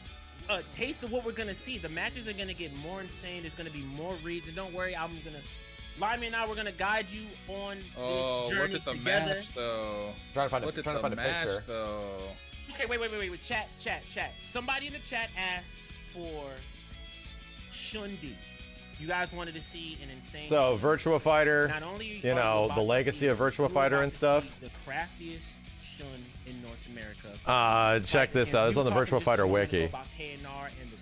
a taste of what we're gonna see. The matches are gonna get more insane. There's gonna be more reads, and don't worry, Lyman and I, we're gonna guide you on this journey look at the together. match, though. Trying to find a picture. Though. Okay, wait. Chat. Somebody in the chat asked for Shundi. You guys wanted to see an insane. So Virtua Fighter, Not only you know, the legacy of Virtua Fighter and stuff. The craftiest Shun in North America. Check this out. It's on the Virtua Fighter wiki. About KNR and the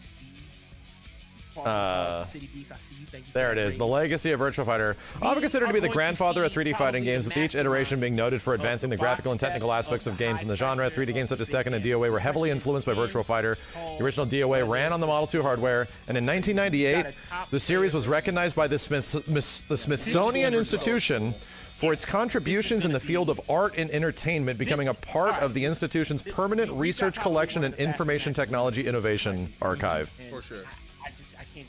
City Beast. I see you. Thank you. There it is. The legacy of Virtua Fighter. Often considered to be the grandfather of 3D fighting games, with each iteration being noted for advancing the graphical and technical aspects of games in the genre. 3D games such as Tekken and DOA were heavily influenced by Virtua Fighter. The original DOA ran on the Model 2 hardware, and in 1998, the series was recognized by the Smithsonian Institution for its contributions in the field of art and entertainment, becoming a part of the institution's permanent research collection and information technology innovation archive. For sure.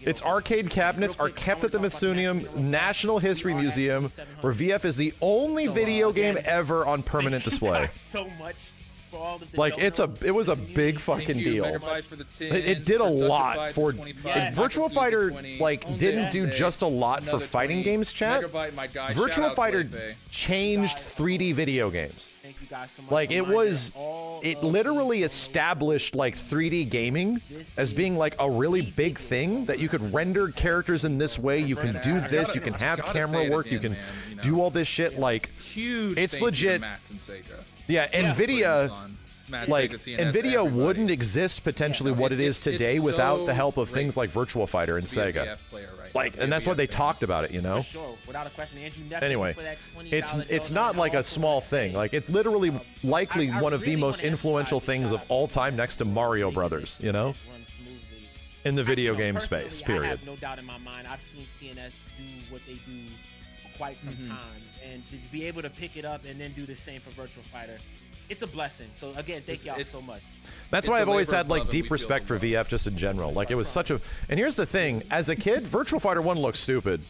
Its arcade cabinets are kept at the Smithsonian National History Museum, where VF is the only video game ever on permanent display. So much for all of the Like it was a big fucking deal. Megabyte for the 10, It did a lot Justified for 25, Virtua Fighter. 20, Like didn't do just a lot for another fighting 20, games, chat. Megabyte, my guy. Shout Virtua out to Fighter Lefe. changed 3D video games. Thank you guys so much. Like it literally established like 3D gaming as being like a really big thing, that you could render characters in this way, you can do this, you can have camera work, you can do all this shit. Like Huge. it's thank you to legit. Mats and Sega. Yeah, NVIDIA. On Mats, Like Sega, TNS, NVIDIA everybody. wouldn't exist potentially what it is it's today so without the help of great things like Virtua Fighter and to be a Sega. VF player right Like, now. and that's why they VF fan. talked about it, you know. For sure, without a question. Andrew, definitely Anyway, for that $20 it's donation. not like a small thing. Like it's literally likely I one of the really most wanna influential emphasize things the of shot. all time, next to Mario Brothers. You know, Run smoothly. in the video You know, game personally, space. I Period. have no doubt in my mind. I've seen TNS do what they do for quite some time, and to be able to pick it up and then do the same for Virtual Fighter, it's a blessing. So again, thank y'all so much. That's It's why a I've always labor had of like love, and deep we feel respect the for love. VF just in general. Like it was such a. And here's the thing: as a kid, Virtual Fighter 1 looked stupid,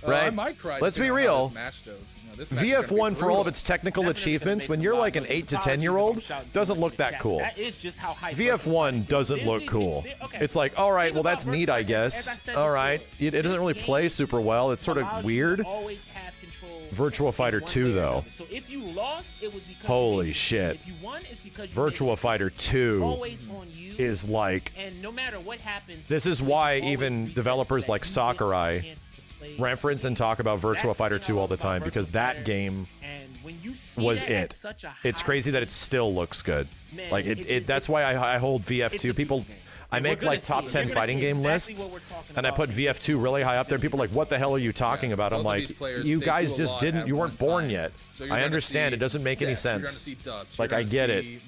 I right? might cry Let's be depending on how real. this match goes. You know, this match is gonna be VF1 for all of brutal. its technical Definitely gonna achievements, make when some you're loud like an noises. 8 to Apologies 10-year-old, if I'm shouting doesn't too look much in that the chat. cool. That is just how hype VF1 doesn't look cool. It's like, all right, well that's neat, I guess. All right, it doesn't really play super well. It's sort of weird. control. Virtua Fighter 2 though. So if you lost, it was because holy shit. If you won, it's because you Virtua Fighter 2 always on you. is like, and no matter what happens, this is why even developers like Sakurai reference and talk about Virtua Fighter 2 all the time, because that game was it. It's crazy that it still looks good. Like that's why I hold VF2. People, I make like top 10 fighting game lists, and I put VF2 really high up there. People are like, what the hell are you talking about? I'm like, you guys just didn't, you weren't born yet. I understand, it doesn't make any sense. Like, I get it.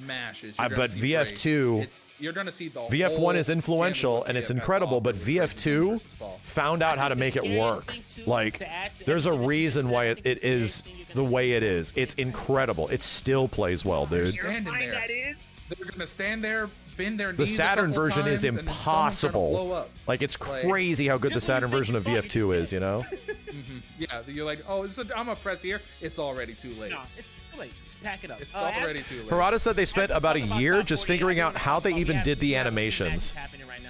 But VF2, you're gonna see the VF1 is influential and it's incredible, but VF2 found out how to make it work. Like, there's a reason why it is the way it is. It's incredible. It still plays well, dude. They're gonna stand there, bend their knees. The Saturn version is impossible. Like, it's crazy how good the Saturn version of VF2 is, you know? Yeah, you're like, oh, I'm gonna press here. It's already too late. No, it's too late. Just pack it up. It's already too late. Harada said they spent about a year just figuring out how they even did the animations.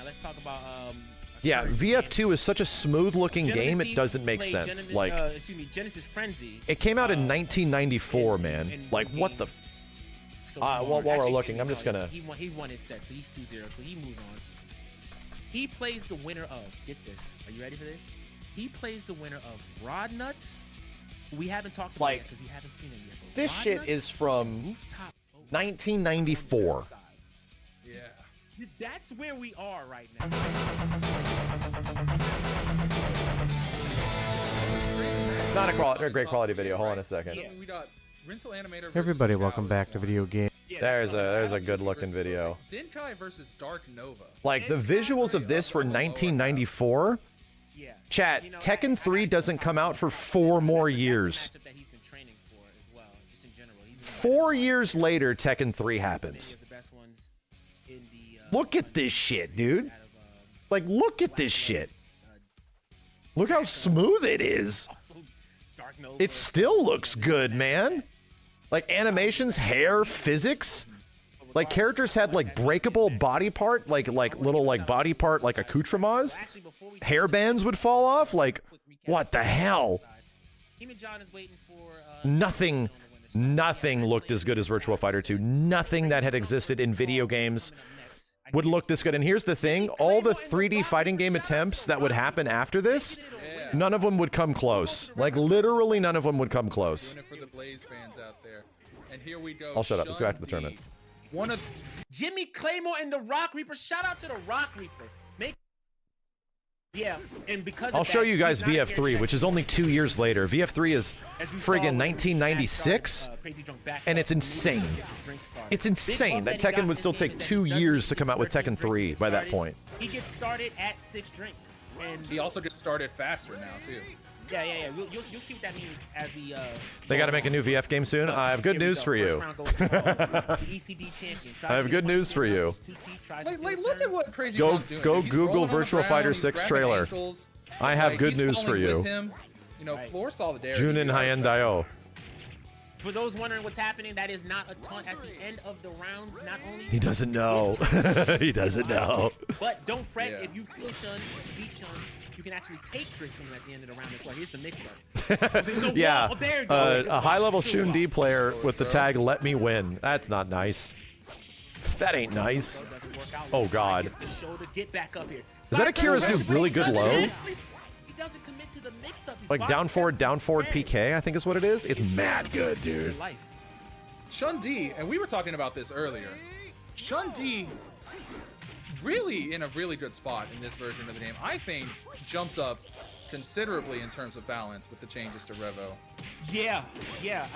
Let's talk about yeah, VF2 is such a smooth-looking game, it doesn't make sense. Like, Genesis Frenzy. It came out in 1994, man. Like, what the? While we're looking, I'm just gonna. He won his set, so he's 2-0. So he moves on. He plays the winner of. Get this. Are you ready for this? He plays the winner of Rod Nuts. We haven't talked about it because we haven't seen it yet. This shit is from 1994. Yeah. That's where we are right now. Not a great quality video. Hold on a second. Yeah. We got Rental Animator. Everybody, welcome back to Video Game. There's a good looking video. Denkai versus Dark Nova. Like, the visuals of this for 1994. Chat, Tekken 3 doesn't come out for 4 more years. 4 years later, Tekken 3 happens. Look at this shit, dude. Like, look at this shit. Look how smooth it is. It still looks good, man. Like, animations, hair, physics. Like, characters had, like, breakable body part, like little, like, body part, like, accoutrements. Hair bands would fall off. Like, what the hell? Nothing looked as good as Virtua Fighter 2. Nothing that had existed in video games would look this good. And here's the thing, all the 3D fighting game attempts that would happen after this, none of them would come close. Like, literally none of them would come close. For the Blaze fans out there. And here we go. I'll shut up. Let's go back to the tournament. One of Jimmy Claymore and the Rock Reaper. Shout out to the Rock Reaper. Yeah, and because I'll show you guys VF3, which is only 2 years later. VF3 is friggin' 1996, and it's insane. It's insane that Tekken would still take 2 years to come out with Tekken 3 by that point. He gets started at 6 drinks. And he also gets started faster now, too. Yeah. You'll see what that means as the. They got to make a new VF game soon. I have good news for you. I have good news for you. Like, look at what Crazy Go Bob's doing. go He's Google rolling on the Virtua ground, Fighter he's 6 grabbing trailer. ankles. I have good news for you. You know, floor solidarity. Junin Hayen Daio. For those wondering what's happening, that is not a taunt at the end of the round. Not only He doesn't know. He doesn't know. But don't fret, if you kill Shun, beat Shun, you can actually take tricks from him at the end of the round as well. Here's the mix-up. Yeah, wall. There you go. a high-level Shun D player with the tag "Let me win." That's not nice. That ain't nice. Oh God. Is that Akira's new really good low? He doesn't commit to the mix-up. Like down forward PK, I think is what it is. It's mad good, dude. Shun D, and we were talking about this earlier. Shun D really in a really good spot in this version of the game. I think jumped up considerably in terms of balance with the changes to Revo. Yeah.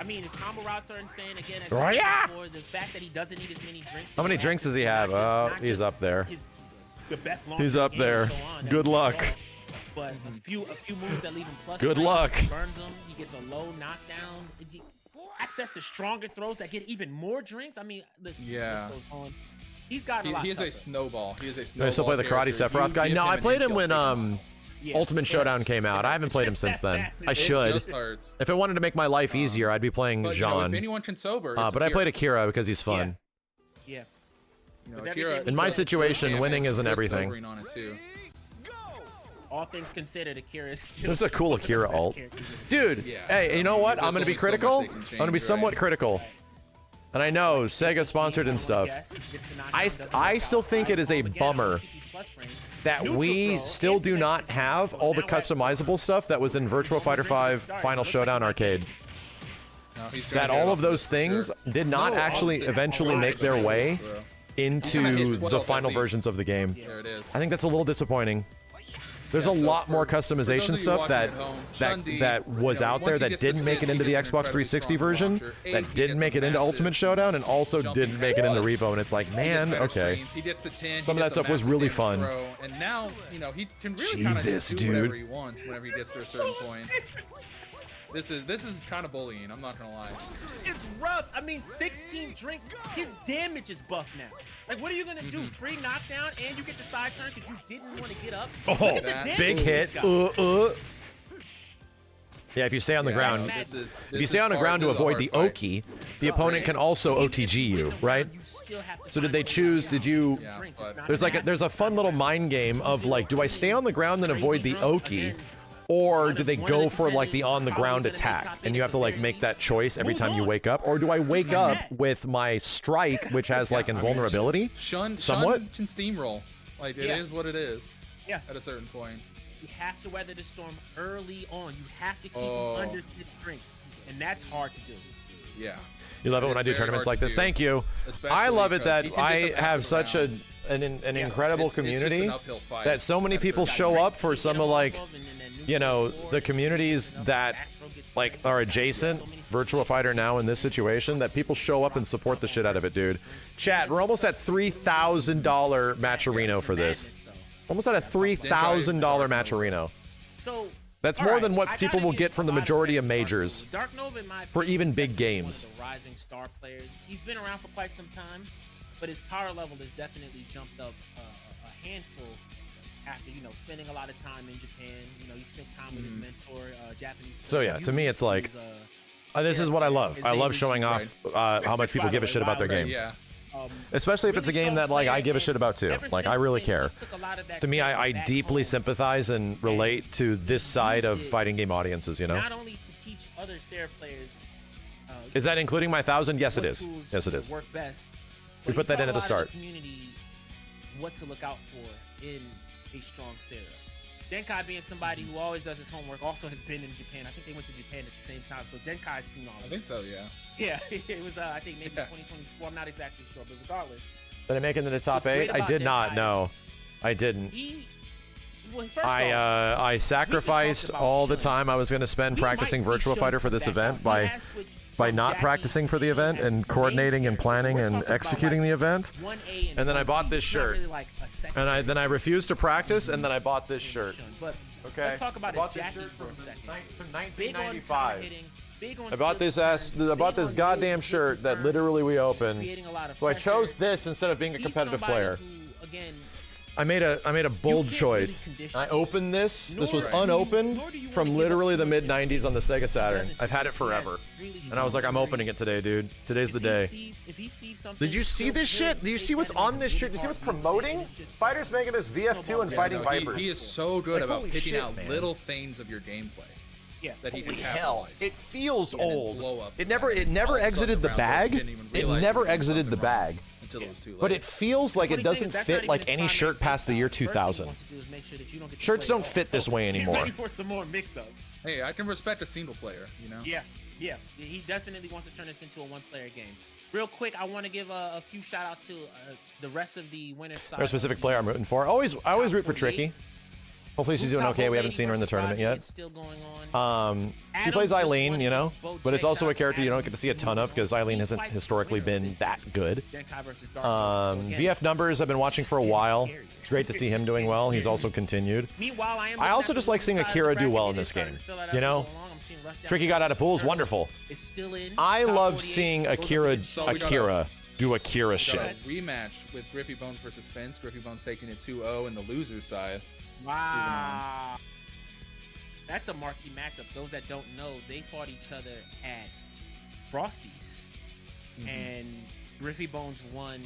I mean, his combo routes are insane. Again, as before, the fact that he doesn't need as many drinks. How many drinks does he have? Oh, he's up there. He's up there. Good luck. But a few moves that leave him plus. Good luck. Burns him. He gets a low knockdown. Access to stronger throws that get even more drinks. I mean, the list goes on. He's got a lot. He is a snowball. He is a snowball. I still play the Karate Sephiroth guy. No, I played him when Ultimate Showdown came out. I haven't played him since then. I should. If it wanted to make my life easier, I'd be playing Jean. If anyone can sober, but I played Akira because he's fun. Yeah. In my situation, winning isn't everything. all things considered, Akira is still This is a cool one of the Akira best alt. characters in Dude, Yeah. hey, you know what? I'm going to be There's only so much critical. they can I'm going to be change, somewhat right? critical. And I know Sega sponsored and stuff. I still think it is a bummer that we still do not have all the customizable stuff that was in Virtua Fighter 5 Final Showdown Arcade. No, he's trying That to get all it of off those for things sure. did not No, actually Austin, eventually all make their right, way bro. into hit 12 the at final least. versions of the game. There it is. I think that's a little disappointing. There's Yeah, a so lot more for those customization of you stuff watching that at home, that Shun-Di, that was you know, out once there he that gets the didn't make it sits, into he the gets an Xbox incredibly 360 strong version, launcher. that He didn't gets make a it into massive Ultimate Showdown, and also jumping didn't make it into head. Revo. And it's like, He gets man, better okay. screens, he gets the 10, Some of he that gets a stuff was massive really damage fun. throw, and now, you know, he can really Jesus, kind of do whatever dude. he wants whenever he gets to a certain point. This is kind of bullying. I'm not gonna lie. It's rough. I mean, 16 drinks. His damage is buff now. Like, what are you gonna do? Free knockdown, and you get the side turn because you didn't want to get up. Oh, Look at the damage big he's hit. got. Yeah, if you stay on the Yeah, ground, no, if you stay on the ground to avoid the Oki, the opponent can also OTG you, right? So did they choose? Did you? Yeah, but There's a fun little mind game of like, do I stay on the ground and avoid the Oki, or do they go for like the on the ground attack? And you have to like make that choice every time you wake up, or do I wake up with my strike, which has like invulnerability? Shun Somewhat. can steamroll. Like it Yeah. is what it is. Yeah. At a certain point. You have to weather the storm early on. You have to keep Oh. him under 6 drinks, and that's hard to do. Yeah. You love it when It's I do very tournaments hard like to this. do, Thank you. especially I love it because that he can get I them after have the such round. an incredible It's just an community uphill fight that so many at a people certain show point. up for some of like, you know, the communities that like are adjacent Virtua Fighter now in this situation, that people show up and support the shit out of it, dude. Chat, we're almost at $3,000 Matcherino for this. Almost at a $3,000 Matcherino. So That's all more right, than what I people gotta will give get from the a lot majority of credit to majors. Dark Nova, in my for opinion, even is big definitely games. one of the rising star players. He's been around for quite some time, but his power level has definitely jumped up a handful after, you know, spending a lot of time in Japan. You know, he spent time with his mentor, Japanese. So yeah, to me it's like, who's, this is what I love. his I name love is- showing off how much people give a shit about their game. Yeah. Especially if it's a game that like I give a shit about too. Like I really care. To me, I deeply sympathize and relate to this side of fighting game audiences, you know? Not only to teach other Sarah players. Is that including my 1,000? Yes, it what is. tools Yes, it is. Work best. We but put he that taught in at a the lot of start. Community, what to look out for in a strong Sarah. Denkai, being somebody who always does his homework, also has been in Japan. I think they went to Japan at the same time, so Denkai's seen all of I it. think so, yeah. Yeah, it was, I think maybe 2024. I'm not exactly sure, but regardless. Did I make it into the top What's 8? great I about did not. Denkai No, I didn't. Well, first off, I sacrificed about all the Shun. time I was going to spend We practicing might see Virtua Shun Fighter for come this back event out. He by has switched by from not Jackie practicing for the to event as and main coordinating and character. planning We're and talking about, executing like, the event. 1A And then I bought 1B. this It's not shirt. really like a second And then I refused to practice, and then I bought this shirt. Shun. But Okay. let's talk about I bought his this Jackie shirt for a from second. from Big on 1995. hitting, big on I bought this skill I bought big this on goddamn moves, shirt that returns, literally we opened. creating a lot of So I pressure. chose this instead of being a He's competitive somebody player. who, again, I made a bold can't choice. really condition I opened this. This was nor do you- unopened nor do you wanna from give literally up the too mid much 90s on the Sega Saturn. doesn't. I've had it He forever. has really And I was like, I'm strong opening it today, dude. Today's the If he day. if he sees something Did you see so this good, shit? Do you take see what's that as on a this really shirt? Do you see what's hard move, promoting? and it's just Fighters making us VF2 and Yeah, fighting no, Vipers. he is so good Like, about holy picking shit, out man. little things of your gameplay Yeah. that he can Holy hell! capitalize. It feels And then old. blow up It the never bag. All of a sudden exited the the round's over, bag. you didn't even It realize never you were doing exited the something wrong bag. until it was too late. But it feels like it Funny thing is, doesn't that's fit not like even any his shirt primary past the year playstyle. First thing he 2000. wants to do is make sure that you don't get to Shirts play don't it fit all. this way Get anymore. ready for some more mix-ups. Hey, I can respect a single player, you know? Yeah, he definitely wants to turn this into a one-player game. Real quick, I want to give a few shout-outs to the rest of the winners side. There's a specific player I'm rooting for. I always root for Tricky. Hopefully she's doing okay. We haven't seen her in the tournament yet. Still going on. She plays Eileen, you know, but it's also a character you don't get to see a ton of because Eileen hasn't historically been that good. Denkai versus Dark Nova. So again, VF Numbers I've been watching for a while. It's great to see him doing well. He's also continued. Meanwhile, I also just like seeing Akira do well in this game. You know, Tricky got out of pools, wonderful. I love seeing Akira do Akira Got shit. a rematch with Griffy Bones versus Fence. Griffy Bones taking it 2-0 in the loser's side. Wow. That's a marquee matchup. Those that don't know, they fought each other at Frosties. And Griffy Bones won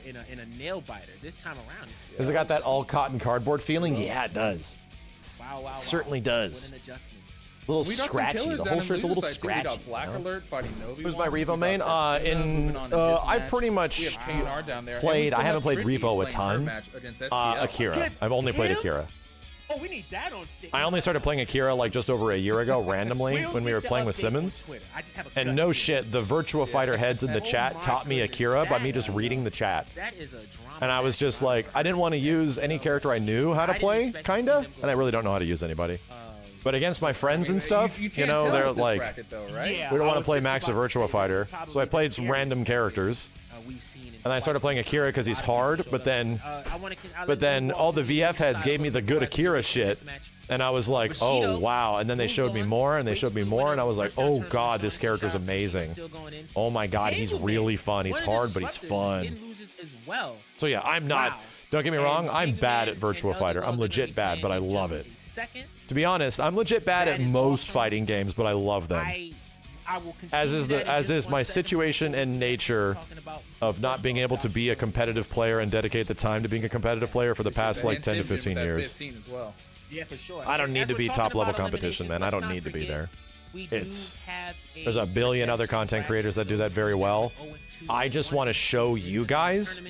in a nail biter this time around. Has it got that all cotton cardboard feeling? Yeah, it does. Wow, Certainly does. What an adjustment. A little We got some scratchy. killers The down whole in shirt's a little Loser side, too. We scratchy. got Black Alert fighting Novi. Who's my Revo We main? got Setsuna moving on in his I match. pretty We much have K&R down there. played. I haven't played Tricky Revo a playing her ton. match against STL. Akira. I've only played Him? Akira. Oh, we need that on stage. I only started playing Akira like just over a year ago, randomly, when we were playing with Simmons. I just have a And gut no feeling. shit, the Virtua Fighter heads in the chat taught me Akira by me just reading the chat. That is a drama. And I was just like, I didn't want to use any character I knew how to play, kinda, and I really don't know how to use anybody. But against my friends and stuff, you can't know, tell they're with this like, bracket, though, right? Yeah, we don't I want to was play just Max a about to say Virtua this is Fighter, probably so I the played some scariest random characters. we've seen in And I started playing Akira because he's hard, but then all the VF heads gave me the good Akira shit. And I was like, oh, wow. And then they showed me more, and they showed me more, and I was like, oh, God, this character's amazing. Oh, my God, he's really fun. He's hard, but he's fun. So, yeah, I'm not, don't get me wrong, I'm bad at Virtua Fighter. I'm legit bad, but I love it. To be honest, I'm legit bad at most fighting games, but I love them. As is my situation and nature of not being able to be a competitive player and dedicate the time to being a competitive player for the past, like, 10 to 15 years. 15 as well. Yeah, for sure. I don't need to be top-level competition, man. I don't need to be there. There's a billion other content creators that do that very well. I just want to show you guys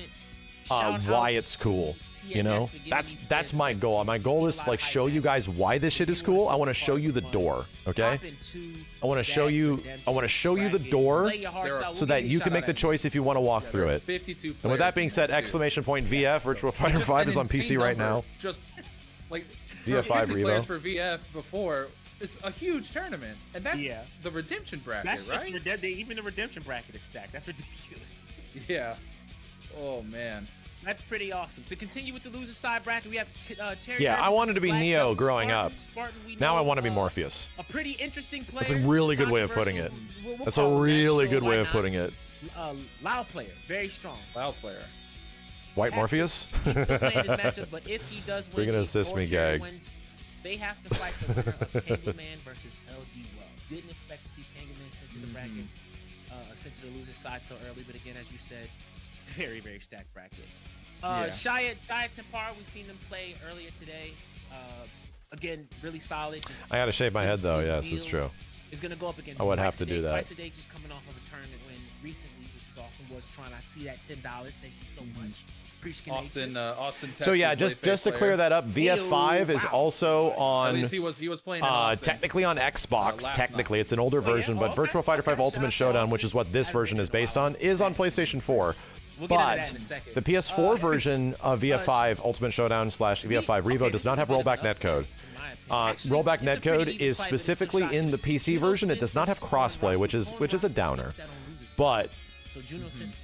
why it's cool. You know, that's my goal. My goal is to like show you guys why this shit is cool. I want to show you the door, okay? I want to show you the door so that you can make the choice if you want to walk through it. And with that being said, exclamation point VF Virtua Fighter 5 is on PC right now. Just like VF5 50 players Revo. for VF before. It's a huge tournament, and that's the redemption bracket, right? Even the redemption bracket is stacked. That's ridiculous. Yeah. Oh man. That's pretty awesome. To continue with the loser side bracket, we have Terry. Yeah, I wanted to be Black Neo Belt, growing up. Spartan, Now I want to be Morpheus. A pretty interesting player. That's a really good way of putting it. We'll That's a call him that, really so good why way of not? putting it. Loud player, very strong. Loud player. White Morpheus? He's still playing his matchup, but if he does win, You're gonna he assist or me, Terry Gag. wins, they have to fight the winner of Tangleman versus LD Well. Didn't expect to see Tangleman sent to the bracket, sent to the loser side so early, but again, as you said, very, very stacked bracket. Shia Tempar, we've seen them play earlier today. Again, really solid. I gotta shave my head though. Yes, it's true. Is going to go up against I would have Twice to a Day. do that. Twice a Day just coming off of a tournament win recently, which is awesome. Was trying to see that $10. Thank you so much. Appreciate Austin, Texas. So yeah, just to clear that up, VF5 is also At on least he was playing in Austin. technically on Xbox. last Technically, night. it's an older version, but Virtua Fighter 5 Ultimate Showdown, which is what this version is based on, is on PlayStation 4. We'll get into But that in a second. the PS4 version of VF5 Ultimate Showdown / VF5 Revo does not have rollback netcode. Rollback netcode is specifically in the PC version. It does not have crossplay, which is a downer. But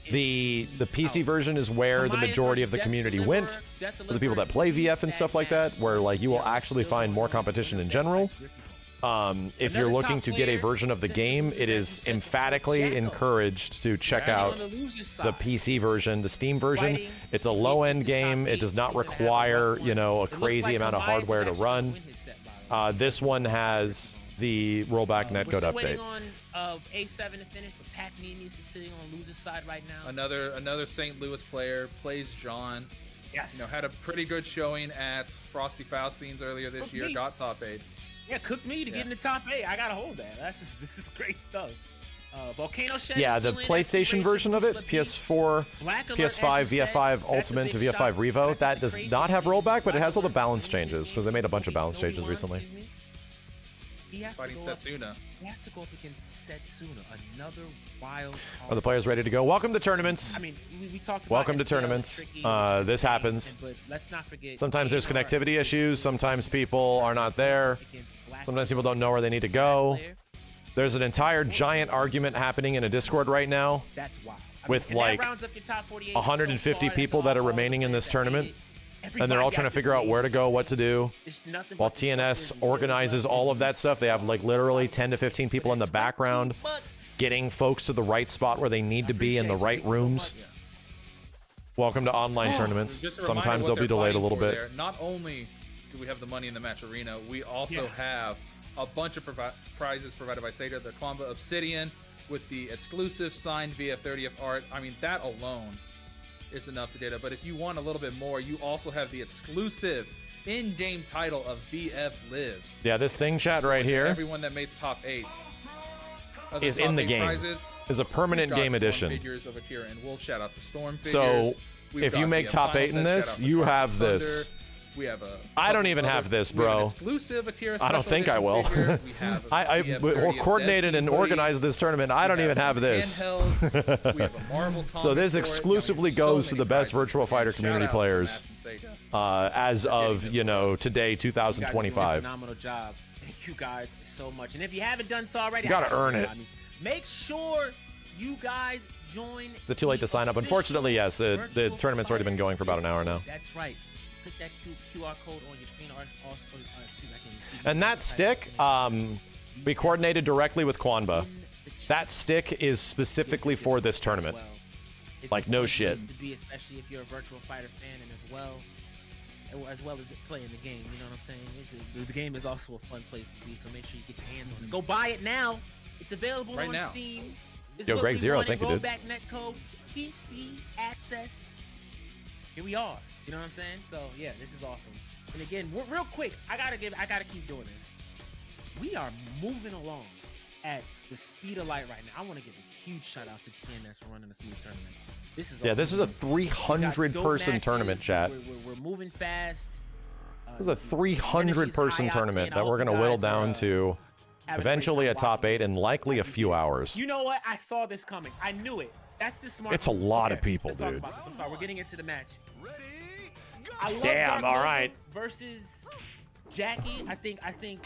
the PC version is where the majority of the community went, for the people that play VF and stuff like that, where like you will actually find more competition in general. If you're looking to get a version of the game, it is emphatically encouraged to check out the PC version, the Steam version. It's a low-end game. It does not require, you know, a crazy amount of hardware to run. This one has the rollback netcode update. Waiting on A7 to finish, but Pac Nemes is sitting on loser's side right now. Another St. Louis player plays John. Yes. You know, had a pretty good showing at Frosty Faustines earlier this year. Got top 8. Yeah, cooked me to get in the top 8. I gotta hold that. This is great stuff. Volcano Shed. Yeah, the PlayStation version of it, PS4, PS5, VF5 Ultimate to VF5 Revo, that does not have rollback, but it has all the balance changes because they made a bunch of balance changes recently. Fighting Setsuna. He has to go up against Setsuna, another wild. Are the players ready to go? Welcome to tournaments. I mean, we talked about Welcome to SPL, tournaments. tricky, This happens. but let's not forget. Sometimes there's connectivity issues. Sometimes people are not there. Sometimes people don't know where they need to go. There's an entire giant argument happening in a Discord right now That's wild. with like 150 people that are remaining in this tournament. And they're all trying to figure out where to go, what to do. While TNS organizes all of that stuff, they have like literally 10 to 15 people in the background getting folks to the right spot where they need to be in the right rooms. Welcome to online tournaments. Just a reminder Sometimes what they'll be they're delayed a fighting little for bit. there. Not only do we have the money in the match arena, we also have a bunch of prizes provided by Sega. The Combo Obsidian with the exclusive signed VF30F art. I mean, that alone is enough to data. But if you want a little bit more, you also have the exclusive in-game title of VF Lives. Yeah, this thing chat right here. Everyone that makes top 8 is in the game. Is a permanent game edition. Figures of Akira and Wolf. Shout out to Storm figures. So if you make top 8 in this, you have this. We have a. I don't even have this, bro. Exclusive Akira. I don't think I will. I coordinated and organized this tournament. I don't even have this. We have a Marvel so this exclusively goes to the best Virtual Fighter community players as of, you know, today, 2025. Phenomenal job. Thank you guys so much. And if you haven't done so already, you gotta earn it. Make sure you guys join. Is it too late to sign up? Unfortunately, yes. The tournament's already been going for about an hour now. That's right. Click that QR code on your screen. And that stick, we coordinated directly with Kwanba. That stick is specifically for this tournament. Like, no shit. Especially if you're a Virtual Fighter fan, and as well as playing the game. You know what I'm saying? The game is also a fun place to be, so make sure you get your hands on it. Go buy it now. It's available right on now. Steam. Yo, Greg Zero, thank you, dude. Rollback netcode, PC access. Here we are. You know what I'm saying? So yeah, this is awesome. And again, real quick, I gotta keep doing this. We are moving along at the speed of light right now. I want to give a huge shout out to TNS for running a smooth tournament. This is awesome. This is a 300-person tournament, chat. We're moving fast. This is a 300-person tournament that we're gonna whittle down to eventually a top 8 in likely a few hours. You know what? I saw this coming. I knew it. That's the smart. It's a lot of people, dude. I'm sorry, we're getting into the match. Damn, all right. Versus Jackie, I think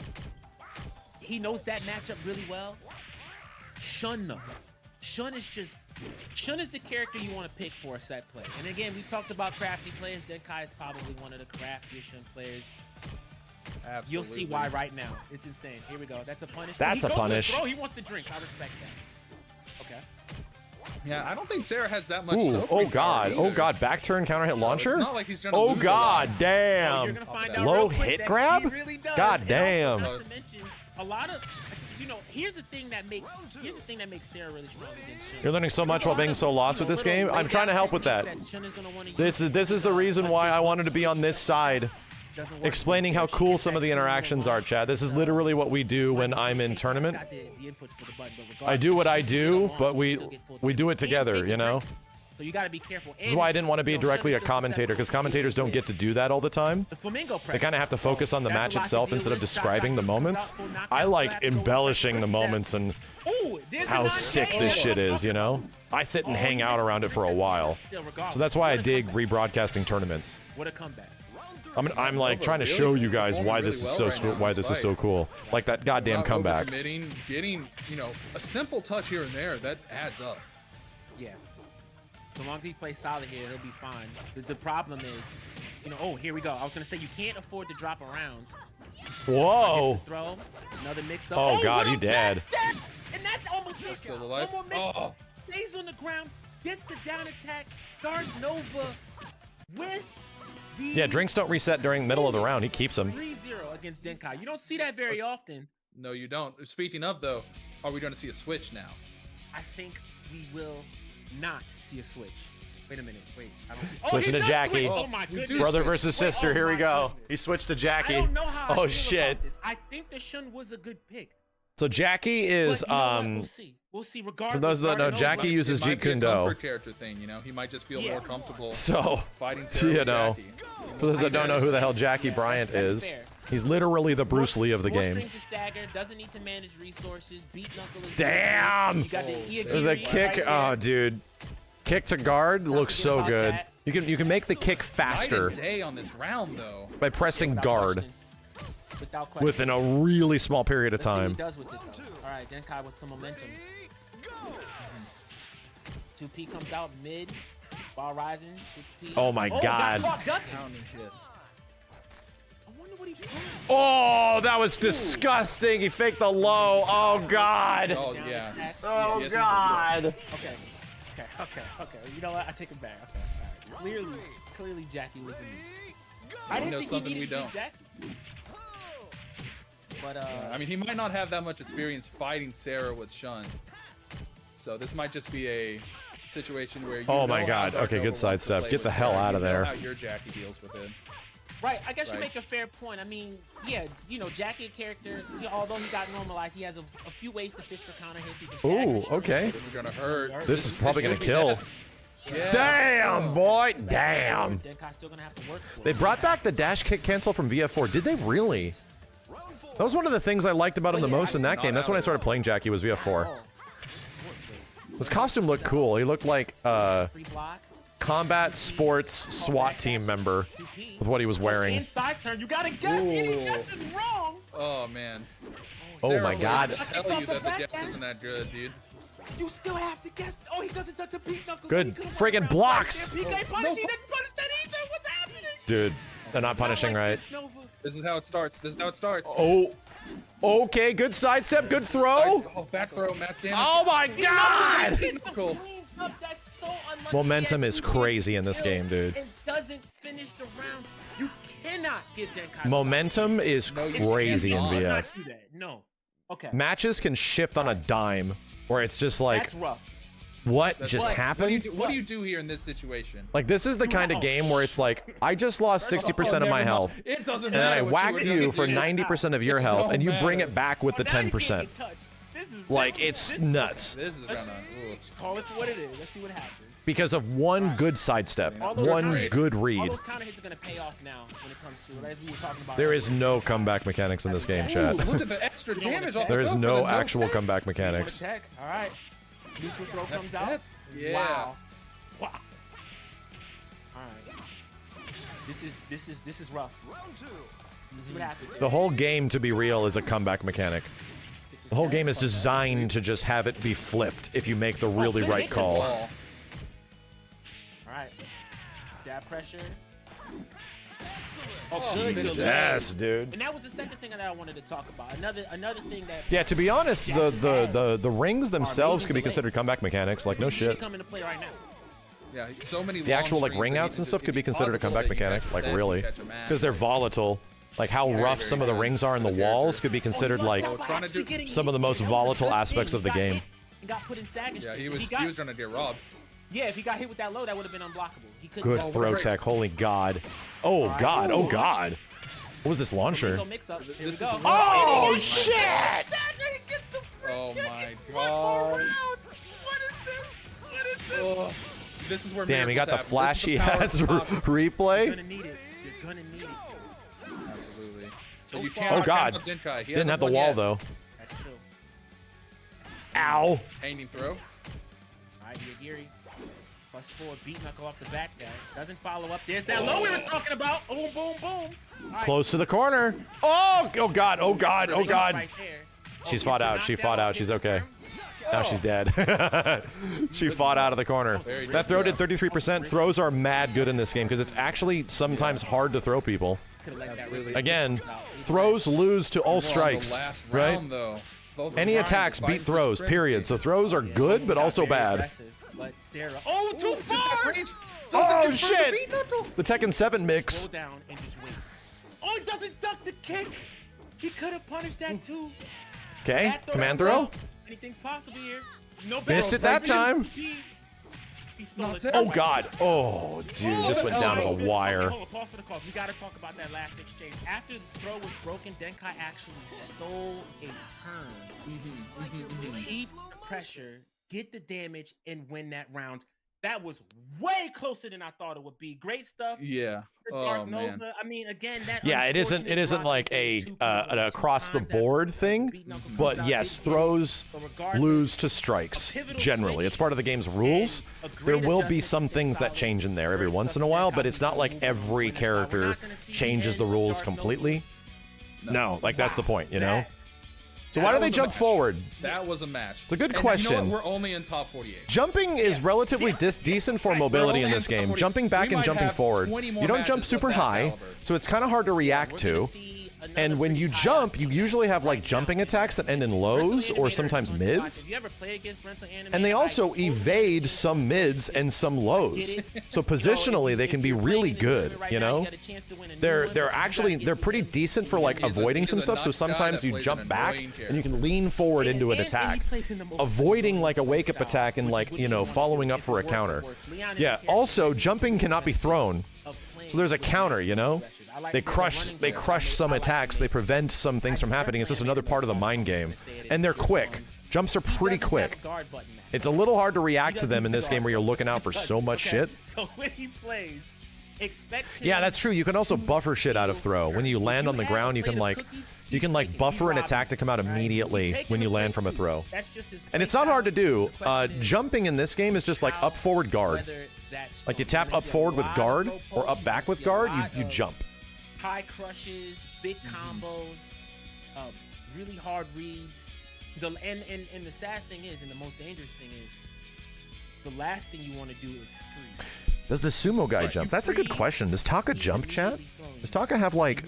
he knows that matchup really well. Shun though. Shun is the character you want to pick for a set play. And again, we talked about crafty players. Denkai is probably one of the craftiest Shun players. Absolutely. You'll see why right now. It's insane. Here we go. That's a punish. That's a punish. He wants to drink. I respect that. Okay. Yeah, I don't think Sarah has that much. Ooh, oh god, oh god, back turn counter hit launcher. It's not like he's oh god, damn. Low hit grab. Really god damn. Not to mention, a lot of, you know, here's the thing that makes Sarah really strong against Shun. You're learning so much while being so lost with this game. I'm trying to help with that. This is the reason why I wanted to be on this side, explaining how cool some of the interactions are, Chad. This is literally what we do when I'm in tournament. I do what I do, but we do it together, you know? So you gotta be careful. This is why I didn't want to be directly a commentator, because commentators don't get to do that all the time. They kind of have to focus on the match itself instead of describing the moments. I like embellishing the moments and how sick this shit is, you know? I sit and hang out around it for a while. So that's why I dig rebroadcasting tournaments. What a comeback. I'm like trying to show you guys why this is so cool. Like that goddamn comeback. Getting, you know, a simple touch here and there, that adds up. Yeah. So long as he plays solid here, he'll be fine. The problem is, you know, oh, here we go. I was gonna say you can't afford to drop around. Whoa. Throw, another mix up. Oh god, he dead. And that's almost it. Still alive. One more mix. Stays on the ground, gets the down attack. Dark Nova with yeah, drinks don't reset during the middle of the round. He keeps them. 3-0 against Denkai. You don't see that very often. No, you don't. Speaking of, though, are we going to see a switch now? I think we will not see a switch. Wait a minute. Wait. I don't see... Switching to Jackie. Switch. Oh my goodness. Brother versus sister. Here we go. He switched to Jackie. I don't know how I feel shit. About this. I think the Shun was a good pick. So Jackie is We'll see. Regardless. For those that know, Jackie uses Jeet Kune Do. Character thing, you know, he might just feel more comfortable. So, fighting you know, for those that don't know who the hell Jackie Bryant is, he's literally the Bruce Lee of the game. Doesn't need to manage resources. Beat knuckle. Damn! The kick, oh dude, kick to guard looks so good. You can make the kick faster. Night and day on this round though. By pressing guard. Within a really small period of time. All right, Denkai with some momentum. 2P comes out mid, ball rising, 6P. Oh my god. Oh, Oh, that was disgusting. He faked the low. Oh god. Oh yeah. Oh god. Okay. You know what? I take it back. Okay. Clearly Jackie was in there. I didn't think something he we don't. Jackie. But I mean, he might not have that much experience fighting Sarah with Shun. So this might just be a situation where you Oh my know God. how Okay, good Dark Nova wants to sidestep. play Get the with hell Sarah, out of you know there. how your Jackie deals with him. Right, I guess you Right. make a fair point. I mean, yeah, you know, Jackie character, although he got normalized, he has a few ways to fish for counter hits. He can Ooh, stagger, okay. This is gonna hurt. This is probably gonna should be kill. death. Yeah. Damn, boy, damn. Denkai's still gonna have to work for They it. brought back the dash kick cancel from VF4. Did they really? That was one of the things I liked about him the most in that game. That's when I started playing Jackie, was VF4. His costume looked cool. He looked like Free block. combat sports SWAT team member with what he was wearing. Inside turn, you gotta guess. Any guess is wrong. Oh man. Oh Sarah my will God. Tell you that the guess isn't that good, dude. You still have to guess. Oh, he doesn't duck the peak knuckles. Good He could've friggin' won the round. blocks. He ain't punished. He didn't punish that either. What's happening? Dude, they're not punishing right. This is how it starts. This is how it starts. Oh, okay, good sidestep, good throw. Oh, back throw, Matt's damage. Oh my God! Cool. That's so unlucky. Momentum He is had two crazy in this kills game, dude. And doesn't finish the round. You cannot give Denkai. Momentum is No, you crazy in cannot. VF. Not do that. No. Okay. Matches can shift on a dime, where it's just like, That's rough. what That's just right. happened? What do you do here in this situation? Like, this is the kind of game where it's like, I just lost 60% of my health, It doesn't and then matter. I what whacked were you doing, for dude. 90% of your health, and you bring it back with the Now you can't 10%. get touched. Like, it's nuts. This is gonna. Ooh. Call it for what it is. Let's see what happens. Because of one good sidestep, All those one counter- good All read. those counter hits are gonna pay off now when it comes to, as we were talking about. There earlier. is no comeback mechanics in this game, chat. Ooh, look at the extra damage off There the is top no for the actual tech. comeback You want mechanics. to tech? All right. Neutral throw comes out. death. Yeah. Wow. Wow. All right. This is rough. Let's see what happens. The whole game, to be real, is a comeback mechanic. The whole game is designed to just have it be flipped if you make the really right call. Ball. All right. Jab pressure. Oh, good. Yes, dude. And that was the second thing that I wanted to talk about. Another thing that. Yeah, to be honest, the rings themselves could be considered comeback mechanics. Like, no shit. Come into play right now. Yeah, so many. The actual like ring outs and stuff could be considered a comeback mechanic. Like, really, because they're volatile. Like how rough some of the rings are in the walls could be considered like some of the most volatile aspects of the game. He got put in stagnant. Yeah, he was trying to get robbed. Yeah, if he got hit with that low, that would have been unblockable. He couldn't. Good throw tech. Holy God. Oh God. Oh God. What was this launcher? This is Oh shit! Oh my God. Oh, this is where Damn, he got the miracles happen. flashy This is the power ass of pop. You're replay. gonna need it. You're gonna need it. Absolutely. So you far- can't Oh God. count out Denkai. He Didn't hasn't have the won wall yet. though. That's true. Ow. Hanging throw. All right, Yagiri. +4, beat knuckle off the back dash. Doesn't follow up. There's that low we were talking about. Boom, boom, boom. All right. Close to the corner. Oh. Oh God. Oh God. Oh God. Right there. She's fought out. She fought out. She's okay. Now she's dead. She fought out of the corner. That throw did 33%. Throws are mad good in this game because it's actually sometimes hard to throw people. Absolutely. Again, throws lose to all Well, strikes, the last right? round, though, both Any Ryan's attacks fighting beat for throws, supremacy. period. So throws are good, but also Very bad. aggressive, but Sarah. Oh, too Just that far. range. Oh Doesn't confirm the shit! beat knuckle. The Tekken 7 mix. Slow down and just wait. Oh, he doesn't duck the kick. He could have punished that too. Okay, That command that's throw. rough. Anything's possible here. No Missed it that time. He stole it. Oh God. Oh, dude, this went down to the wire. Hold on, pause for the cause. We gotta talk about that last exchange. After the throw was broken, Denkai actually stole a turn to keep the pressure, get the damage, and win that round. That was way closer than I thought it would be. Great stuff. Yeah. for Oh Dark man. Nova. I mean, again, that Yeah, it isn't like a an across the board thing, but yes, throws lose to strikes generally. It's part of the game's rules. There will be some things that change in there every once in a while, but it's not like every character changes the rules completely. No, like that's the point, you know? So why do they jump forward? That was a match. It's a good And question. You know what? We're only in top 48. Jumping is relatively decent for mobility in this We're only game. in top Jumping 40. back We and might jumping have forward. 20 more You don't jump matches super of that high, caliber. so it's kind of hard to react to. And when you jump, you usually have like jumping attacks that end in lows or sometimes mids. If you ever play against Rental Animator, And they also evade some mids and some lows. So positionally, they can be really good, you know? They're pretty decent for like avoiding some stuff. So sometimes you jump back and you can lean forward into an attack, avoiding like a wake-up attack and like, you know, following up for a counter. Yeah, also jumping cannot be thrown. So there's a counter, you know? They crush some attacks, they prevent some things from happening. It's just another part of the mind game. And they're quick. Jumps are pretty quick. It's a little hard to react to them in this game where you're looking out for so much shit. So when he plays, expect him. Yeah, that's true. You can also buffer shit out of throw. When you land on the ground, you can like buffer an attack to come out immediately when you land from a throw. And it's not hard to do. Jumping in this game is just like up forward guard. Like you tap up forward with guard or up back with guard, you jump. High crushes, big combos, really hard reads. And the sad thing is, and the most dangerous thing is, the last thing you want to do is freeze. Does the sumo guy jump? That's a good question. Does Taka jump, chat? Does Taka have like...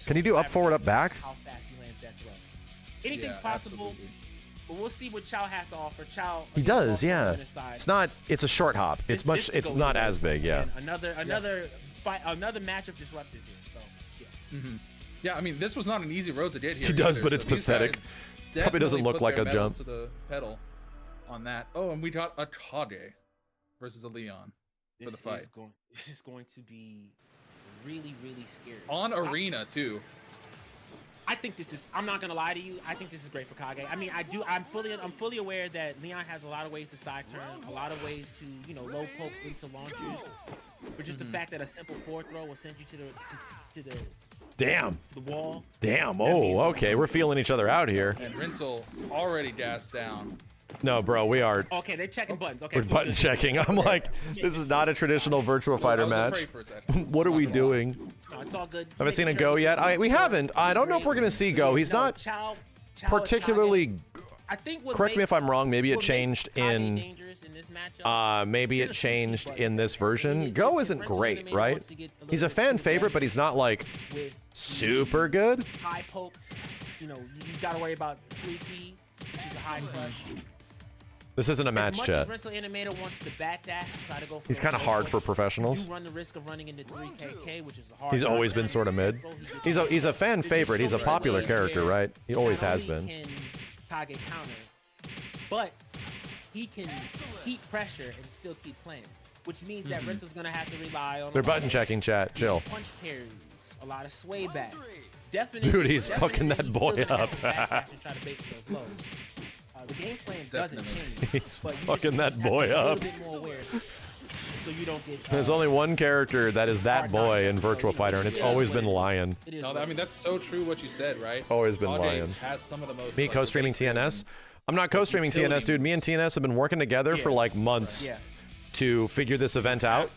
Can he do up, forward, up, back? How fast he lands that throw. Anything's possible, but we'll see what Chow has to offer. Chow. He does, yeah. It's a short hop. It's not as big, yeah. Another match of disruptors here. So, yeah. Yeah, I mean, this was not an easy road to get here. He does, either, but it's pathetic. Probably doesn't look like a jump. To the pedal on that. Oh, and we got a Kage versus a Leon for the fight. This is going to be really, really scary. On Arena too. I think this is. I'm not gonna lie to you. I think this is great for Kage. I mean, I'm fully aware that Leon has a lot of ways to side turn, a lot of ways to low poke into launchers. But just the fact that a simple forward throw will send you to the Damn. The wall. Damn. Oh, okay. We're feeling each other out here. And Rinzel already gassed down. No, bro, we are. Okay, they're checking buttons. Okay. We're button checking. I'm like, this is not a traditional Virtua Fighter match. What are we doing? No, it's all good. Haven't seen a Go yet? We haven't. I don't know if we're gonna see Go. He's not particularly. I think correct me if I'm wrong. Maybe it changed in. Maybe it changed in this version. Go isn't great, right? He's a fan favorite, but he's not like super good. High pokes, you gotta worry about 3P, which is a high crush. This isn't a match, chat. Rental Animator wants to backdash and try to go for he's kind of hard for professionals. You run the risk of running into 3KK, which is a hard. He's always been sort of mid. He's a fan favorite. He's a popular character, right? He always has been. Kage counter, but he can keep pressure and still keep playing, which means that Rental's gonna have to rely on. They're button checking, chat. Chill. Punch parries, a lot of sway backs. Definitely, dude, he's fucking that boy up. The game plan doesn't change. He's fucking that boy up. So you don't get, there's only one character that is that boy in Virtua Fighter, and it's always been Lion. No, I mean, that's so true what you said, right? Always been Lion. Has some of the most, me co-streaming TNS? I'm not co-streaming TNS, dude. Me and TNS have been working together for like months to figure this event out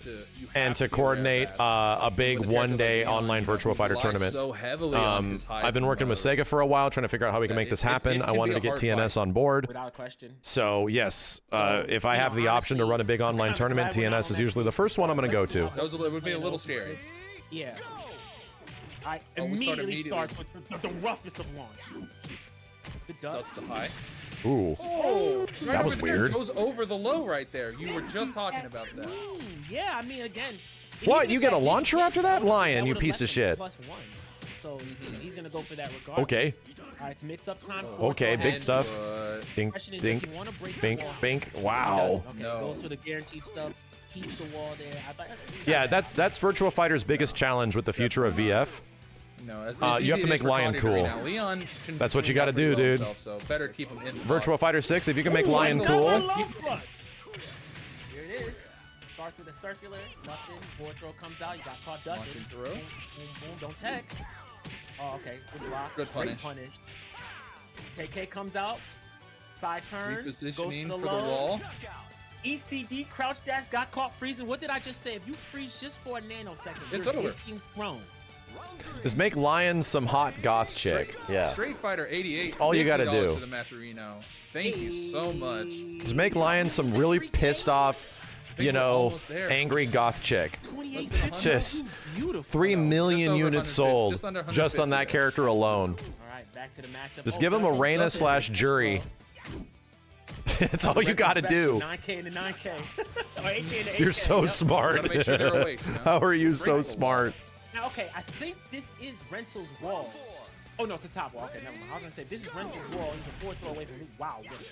and to coordinate a big one-day online Virtua Fighter tournament. I've been working with Sega for a while, trying to figure out how we can make this happen. I wanted to get TNS on board. Without a question. So yes, if I have the option to run a big online tournament, TNS is usually the first one I'm going to go to. It would be a little scary. Yeah. I immediately starts with the roughest of launch. That's the high. Ooh, that was weird. It goes over the low right there. You were just talking about that. Yeah, I mean, again. What? You get a launcher after that? Lion, you piece of shit. So he's gonna go for that regardless. Okay. All right, it's mix-up time. Okay, big stuff. Dink, dink, bink, bink. Wow. Okay, goes for the guaranteed stuff. Keeps the wall there. Yeah, that's Virtua Fighter's biggest challenge with the future of VF. No, you have to make Lion cool. Leon that's what you got to do, dude. Himself, so better keep him in Virtua Fighter 6, if you can make Lion cool. Here it is. Starts with a circular, nothing. Forward throw comes out. You got caught ducking. Boom, boom, boom. Don't tech. Oh, okay. Good block. Good punish. KK comes out. Side turn. Repositioning for the wall. ECD crouch dash got caught freezing. What did I just say? If you freeze just for a nanosecond, it's you're over. Prone. Just make Lion some hot goth chick. Yeah. Street Fighter 88. That's all you gotta do. To the Matcherino. Thank you so much. Just make Lion some really pissed off you know, angry goth chick. It's just 3 million units sold just on that character alone. All right, back to the matchup. Just give him a Reina/Jury. It's all you gotta do. 9K and the 9K. Or 8K and the 8K. You're so smart. Make sure they're awake, you know? How are you so smart? Now, okay, I think this is Rental's wall. Oh, no, it's a top wall. Okay, never mind. I was going to say, this is Rental's wall. He's a 4 throw away from me. Wow, what a start.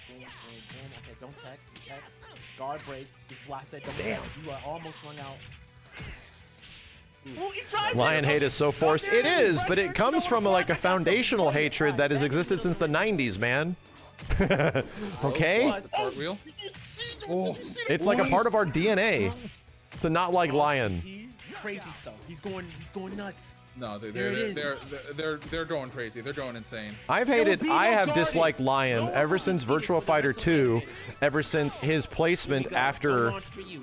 Boom, boom, boom. Okay, don't check. Check. Guard break. This is why I said don't check. You are almost run out. Lion hate is so forced. It is, but it comes from like a foundational hatred that has existed since the 90s, man. Okay? Cartwheel. It's like a part of our DNA to not like Lion. Crazy stuff. He's going nuts. No, they're going crazy. They're going insane. I have disliked Lion ever since Virtua Fighter 2, ever since his placement after,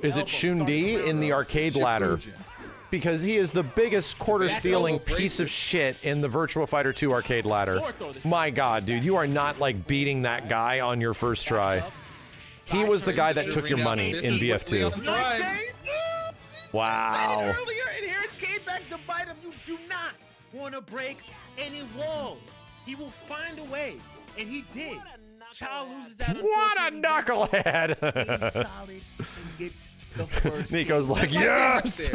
is it Shun-Di in the arcade ladder? Because he is the biggest quarter-stealing piece of shit in the Virtua Fighter 2 arcade ladder. My god, dude, you are not like beating that guy on your first try. He was the guy that took your money in VF2. Wow. Earlier, and here it came back to bite him. You do not want to break any walls. He will find a way, and he did. Child loses that. What a knucklehead! Solid and gets the first. Nico's like, yes,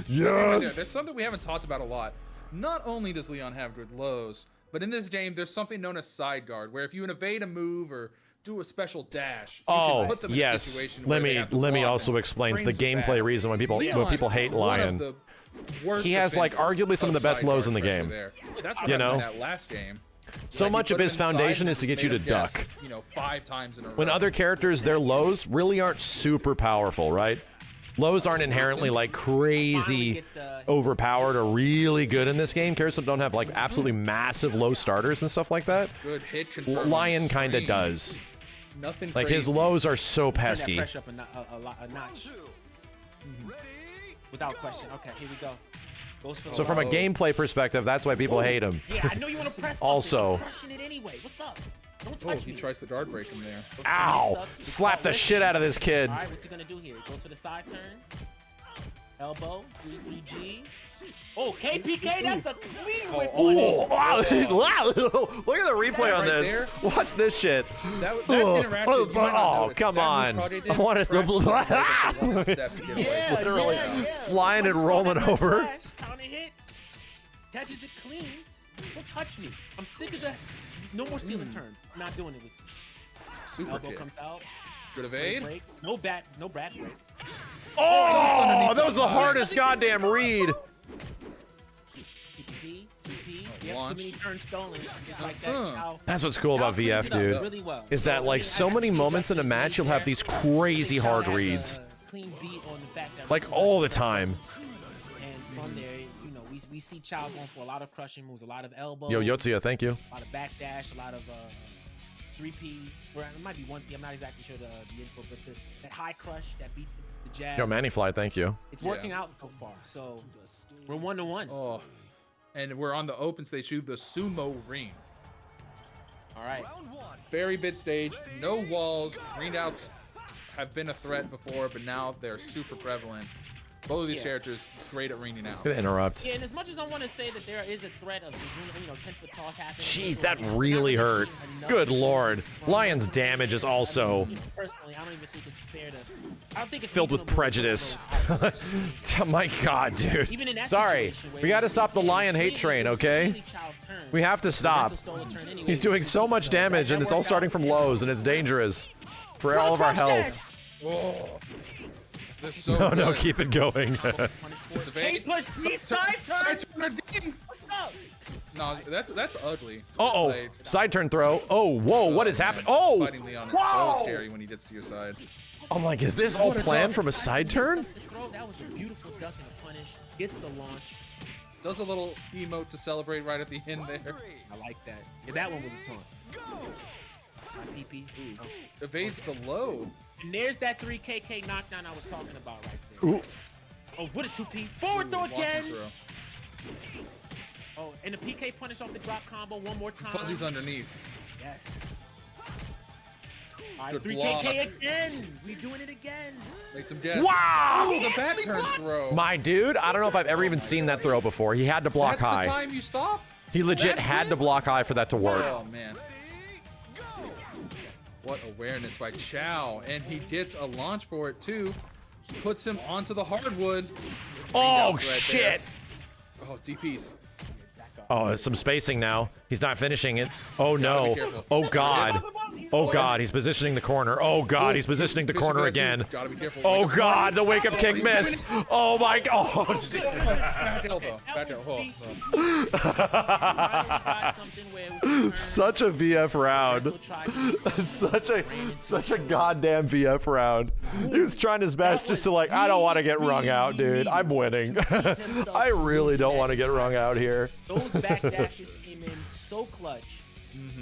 yes. There's something we haven't talked about a lot. Not only does Leon have good lows, but in this game, there's something known as side guard, where if you evade a move or do a special dash, you can put them in a situation where let me also explain the gameplay reason when people hate Lion. He has like arguably some of the best lows in the game. That's what you know, that last game. so much of his foundation is to get you to duck. You know, 5 times in a row. When other characters, their lows really aren't super powerful, right? Lows aren't inherently like crazy overpowered or really good in this game. Characters don't have like absolutely massive low starters and stuff like that. Good hit confirmed. Lion kind of does. Nothing like crazy. His lows are so pesky. Pressure up a notch. Without question. Okay, here we go. So from a gameplay perspective, that's why people hate him. Yeah, I know you want to press. Also. Crushing it anyway. What's up? Don't touch he me. tries to guard break him there. Ow! Slap the shit out of this kid. All right, what's he gonna do here? Goes for the side turn. Elbow. 3G. Oh, KPK. That's a clean whip. Oh, wow. Look at the replay on this. There. Watch this shit. That interaction, you might not notice. Come That on. move I want to literally flying and rolling over. Counter hit. Catches it clean. Don't touch me. I'm sick of that. No more stealing turn. I'm not doing it with you. Super Elbow kick. comes out. Good evade. Break. No back break. Oh, that was the hardest goddamn read. TP. You have too Launch. many turns stolen. Just like that. Chow. That's what's cool about VF, dude. Really well. Is that like so many moments in a match you'll have these crazy hard reads. Clean beat on the fact that Like all the time. And from there, you know, we see Chow going for a lot of crushing moves, a lot of elbows. Yo, Yotsuya, thank you. A lot of backdash, a lot of 3P. Or it might be 1P. I'm not exactly sure the info, but that high crush that beats the jab. Yo, Mannyfly, thank you. It's working out so far. So we're 1-1. Oh, and we're on the open stage, the sumo ring. All right. Very big stage, no walls. Green outs have been a threat before, but now they're super prevalent. Both of these characters great at ringing out. Gonna interrupt. Yeah, and as much as I want to say that there is a threat of 10-foot toss happening. Jeez, that really hurt. Good lord. Lion's damage is also Personally, I don't even think it's fair to. I don't think it's filled with prejudice. Oh my god, dude. Sorry. We gotta stop the Lion hate train, okay? We have to stop. He's doing so much damage and it's all starting from lows and it's dangerous for all of our health. So no, keep it going. Hey, push me side turn. What's up? No, that's ugly. Uh-oh. Like, Side turn throw. Oh, whoa, what is happening? Oh! Fighting Leon is so scary when he gets to your side. I'm like, is this all planned from a side turn? That was a beautiful duck and a punish. Gets the launch. Does a little emote to celebrate right at the end there. I like that. Yeah, that one was a taunt. PP. Evades the low. And there's that 3KK knockdown I was talking about right there. Ooh. Oh, what a 2P. Forward throw again. Throw. Oh, and the PK punish off the drop combo one more time. Fuzzy's underneath. Yes. Good 3KK block. again. We doing it again. Make some guess. Wow! Ooh, the back turn throw. My dude, I don't know if I've ever even seen that throw before. He had to block That's high. the time you stop? He legit That's had good? to block high for that to work. Oh, man. What awareness by Chow. And he gets a launch for it, too. Puts him onto the hardwood. Oh, Right shit. there. Oh, DPs. Oh, there's some spacing now. He's not finishing it. Oh, no. careful. Oh, God. Oh, God. He's positioning the corner. Oh, God. He's positioning the corner again. Gotta be careful. Oh, God. The wake-up kick miss. Oh, my God. Oh, Back elbow. Back elbow. such a VF round. such a goddamn VF round. He was trying his best just to like, I don't want to get wrung out, dude. I'm winning. I really don't want to get wrung out here. Those back dashes came in so clutch.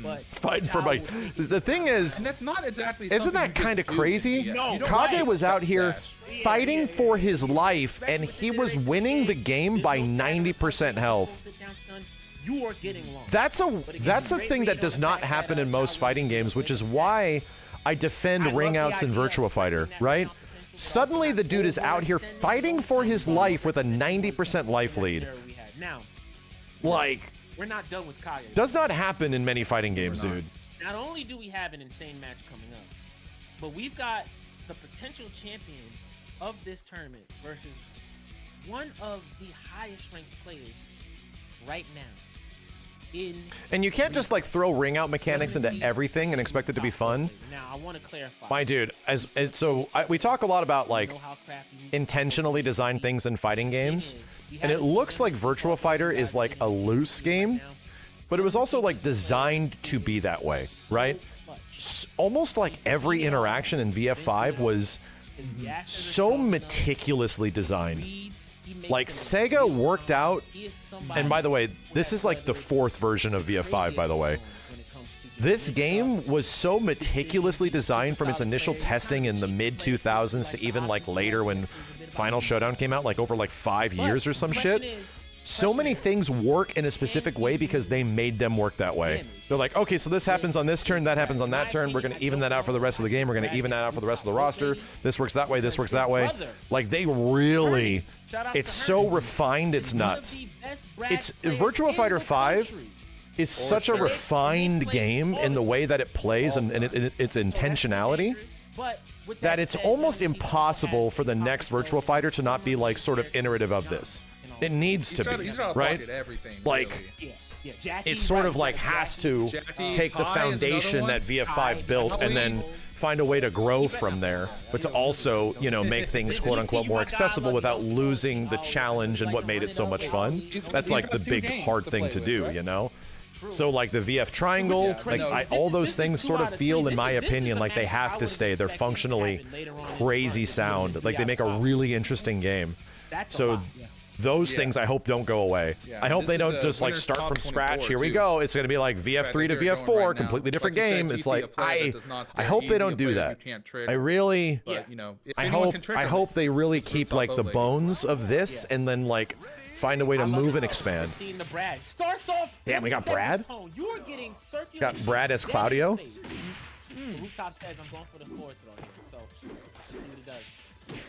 But Fighting for my... The thing is, And that's not exactly isn't something that you just kind of do. crazy? Yeah. You don't Kage like was out here dash. fighting for his life, and he was winning the game by 90% health. You are getting long. That's a thing that does not happen in most fighting games, which is why I defend ring outs in Virtua Fighter, right? Suddenly the dude is out here fighting for his life with a 90% life lead. Now, Like, we're not done with Kage. does not happen in many fighting games, dude. Not only do we have an insane match coming up, but we've got the potential champion of this tournament versus one of the highest ranked players right now. And you can't just like throw ring out mechanics into everything and expect it to be fun. Now, I want to clarify. My dude, we talk a lot about like intentionally designed things in fighting games, and it looks like Virtua Fighter is like a loose game, but it was also like designed to be that way, right? Almost like every interaction in VF5 was so meticulously designed. Like Sega worked out, and by the way, this is like the 4th version of VF5, by the way. This game was so meticulously designed from its initial testing in the mid-2000s to even like later when Final Showdown came out, like over like 5 years or some shit. So many things work in a specific way because they made them work that way. They're like, okay, so this happens on this turn, that happens on that turn. We're going to even that out for the rest of the game. We're going to even that out for the rest of the roster. This works that way. This works that way. Like they really, it's so refined. It's nuts. It's Virtua Fighter 5 is such a refined game in the way that it plays and its intentionality that it's almost impossible for the next Virtua Fighter to not be like sort of iterative of this. It needs to be, right? Like, it sort of like has to take the foundation that VF5 built and then find a way to grow from there, but to also, you know, make things quote unquote more accessible without losing the challenge and what made it so much fun. That's like the big hard thing to do, you know? So like the VF triangle, like all those things sort of feel, in my opinion, like they have to stay. They're functionally crazy sound. Like they make a really interesting game. So those things I hope don't go away. I hope they don't just like start from scratch. Here we go. It's going to be like VF3 to VF4, completely different game. It's like I hope they don't do that. I really, I hope they really keep like the bones of this and then like find a way to move and expand. Damn, we got Brad? Got Brad as Claudio? Rooftop says I'm going for the 4th throw here, so see what he does.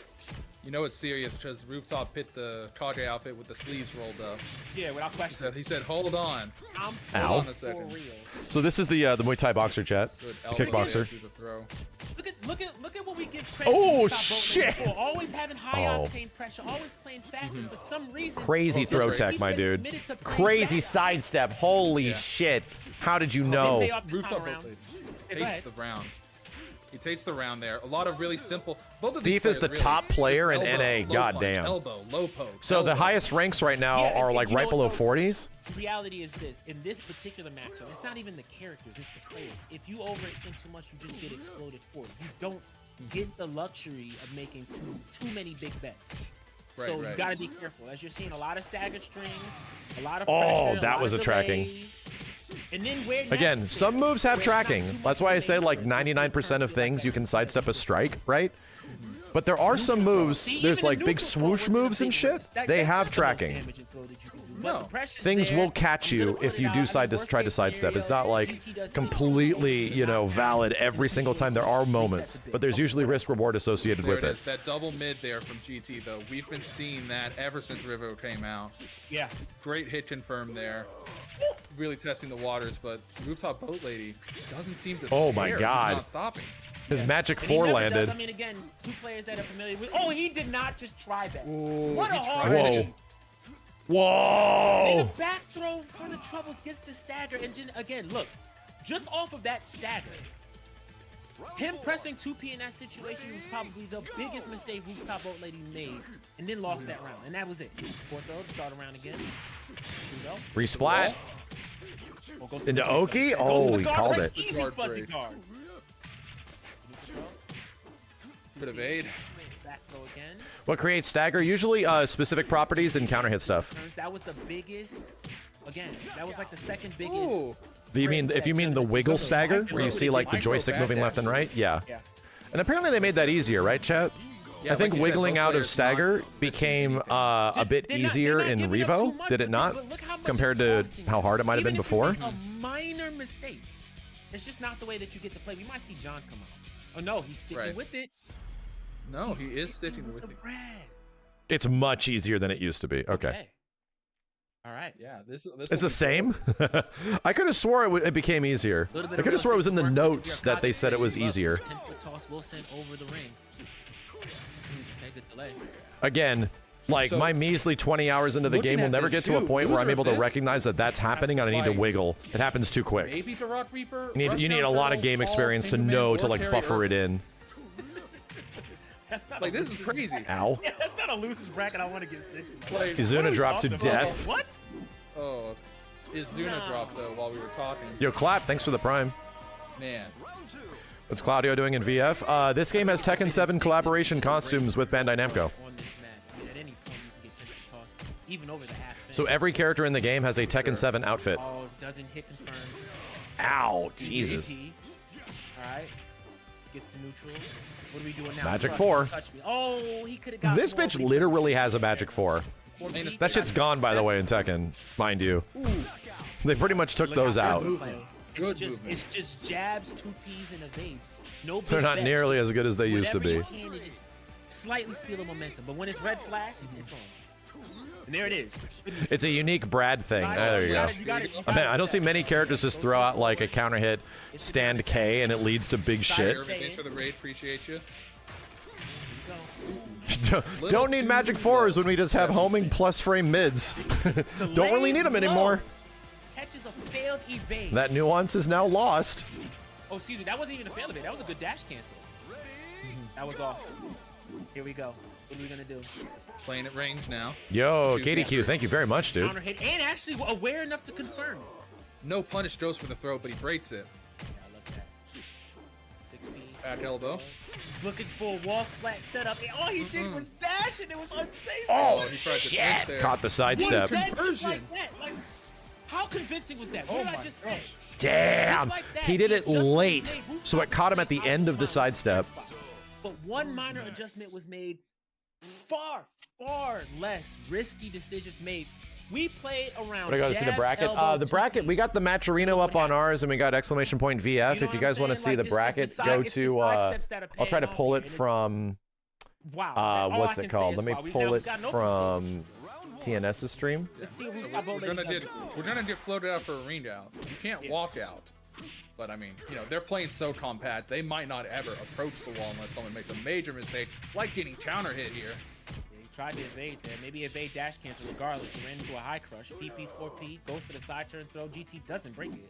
You know it's serious because Rooftop hit the Kage outfit with the sleeves rolled up. Yeah, without question. He said, hold on. Ow. On a second. So this is the Muay Thai boxer, chat. Kickboxer. Look at what we give credit Oh, to shit. For always having high octane pressure, always playing fast, and for some reason. Crazy throw tech, my dude. Crazy sidestep. Holy shit. How did you know? Rooftop takes the round. He takes the round there. A lot of really simple. Both of these Thief is the really, top player in NA. Goddamn. Elbow, low poke. So the highest ranks right now are like right below 40s. The reality is this: in this particular matchup, it's not even the characters; it's the players. If you overextend too much, you just get exploded for it. You don't get the luxury of making too many big bets. So you gotta be careful. As you're seeing a lot of stagger strings, a lot of pressure, that was a tracking. And then where Again, some moves have tracking. That's why I say like 99% of things you can sidestep a strike, right? But there are some moves, there's like big swoosh moves and shit, they have tracking. But the pressure's things there. will catch I'm gonna you put if it you out. do I mean, try worst to case sidestep. It's not scenario, like GT does completely, you know, valid every single time. There are moments, a bit. but there's usually risk reward associated There with it it. is. That double mid there from GT, though. We've been seeing that ever since Rivo came out. Yeah. Great hit confirmed there. Really testing the waters, but Rooftop Boat Lady doesn't seem to Oh care. my He's God. not stopping. His Magic And he 4 never landed. does. I mean, again, 2 players that are familiar with. Oh, he did not just try that. Ooh, What a he hard tried Whoa. it. And Whoa! the back throw for the troubles gets the stagger. And just, again, look, just off of that stagger, him pressing 2P in that situation was probably the biggest mistake Rooftop Boat Lady made, and then lost that round. And that was it. 4th throw to start around again. Here we go. Resplat. Oh, goes Into the- Oki? goes to Oh, the he guard. called That's it. Easy Guard fuzzy break. guard. Bit of aid. Back throw again. What creates stagger? Usually specific properties and counter hit stuff. That was the biggest. Again, that was like the second biggest. Ooh. Do you mean if you mean the wiggle stagger, where you see like the joystick moving left and right? Yeah. Yeah. And apparently they made that easier, right, chat? Yeah, I think like you said, wiggling both out of players stagger not became anything. a bit They're not easier in giving up too Revo, much, did it not? but look how much Compared it's to costing how you. hard it might have been Even if you before? make a minor mistake. It's just not the way that you get to play. We might see John come out. Oh no, he's sticking Right. with it. No, He's he is sticking with the it. bread. It's much easier than it used to be. Okay. All right. Yeah, this It's will the be same? I could have swore it became easier. Little bit I of could have swore it was in the realistic work. notes Your that they said it was cockpit, easier. 10-foot toss will send over the ring. Okay, good delay. Again, like So, my measly 20 hours into the looking game will at never this get to a too, point where I'm loser able to of this recognize that that's happening and I need to fight. wiggle. It happens too quick. Maybe to Rock Reaper. You need a lot of game experience to know to like buffer it in. That's not Like a this is loser's crazy. bracket. Ow. Yeah, that's not a loser's bracket I want to get sick to. Like, Izuna dropped to Talking about- death. What? oh, Izuna No. dropped though while we were talking. Yo, Clap, thanks for the prime. Man, What's Claudio doing in VF? This game has Tekken 7 collaboration costumes with Bandai Namco. On this match, I mean, at any point you can get tempted tossed, even over the half. So finish. every character in the game has a Tekken 7 outfit. Oh, doesn't hit confirm. Ow, Jesus. GT. All right. Gets to neutral. What are we doing now? Magic Crush, 4. Touch me. Oh, he could have got This more, bitch but he- literally has a Magic 4. Beat. That shit's gone, by the way, in Tekken, mind you. They pretty much took Look those how out. good play. Good It's movement. just jabs, 2Ps, and evades. No big They're not bets. nearly as good as they used to Whatever be. you can to just slightly steal the momentum. But when it's red flash, it's on. And there it is. It's a unique Brad thing. There you go. I don't see many characters just throw out like a counter hit, stand K, and it leads to big shit. Irvin, thanks for the raid. Appreciate you. Don't need Magic 4s when we just have homing plus frame mids. Don't really need them anymore. Catches a failed evade. That nuance is now lost. Oh, excuse me. That wasn't even a fail evade. That was a good dash cancel. That was awesome. Here we go. What are we gonna do? Playing at range now. Yo, KDQ, thank you very much, dude. Counter hit and actually aware enough to confirm. No punish goes for the throw, but he breaks it. Yeah, I love that. 6P. Back elbow. He's looking for a wall splat setup. And all he did was dash, and it was unsafe. Oh, he tried to clinch there. Caught the sidestep. Conversion. Like that. Like, how convincing was that? Oh What did I my just say? gosh. Damn. Just like that, He did it just late, made Rooftop so it caught him at the end of the sidestep. But one minor adjustment was made. Far less risky decisions made. We played around. What do I go to see the jab, bracket? elbow, The bracket, 2C. we got the Matcherino up on ours, and we got exclamation point VF. You know If you what guys I'm want to saying? see Like, the just bracket, decide- go it's the to. sidesteps that are I'll try to paying pull off it here, and from. Wow. What's it called? Let me pull it from. from TNS's stream. Let's see what So Rooftop Boat we're Lady gonna does. get floated out for a ring out. You can't walk out. But I mean, you know, they're playing so compact, they might not ever approach the wall unless someone makes a major mistake, like getting counter hit here. Yeah, he tried to evade there. Maybe evade dash cancel regardless. He ran into a high crush. PP 4P goes for the side turn throw. GT doesn't break it.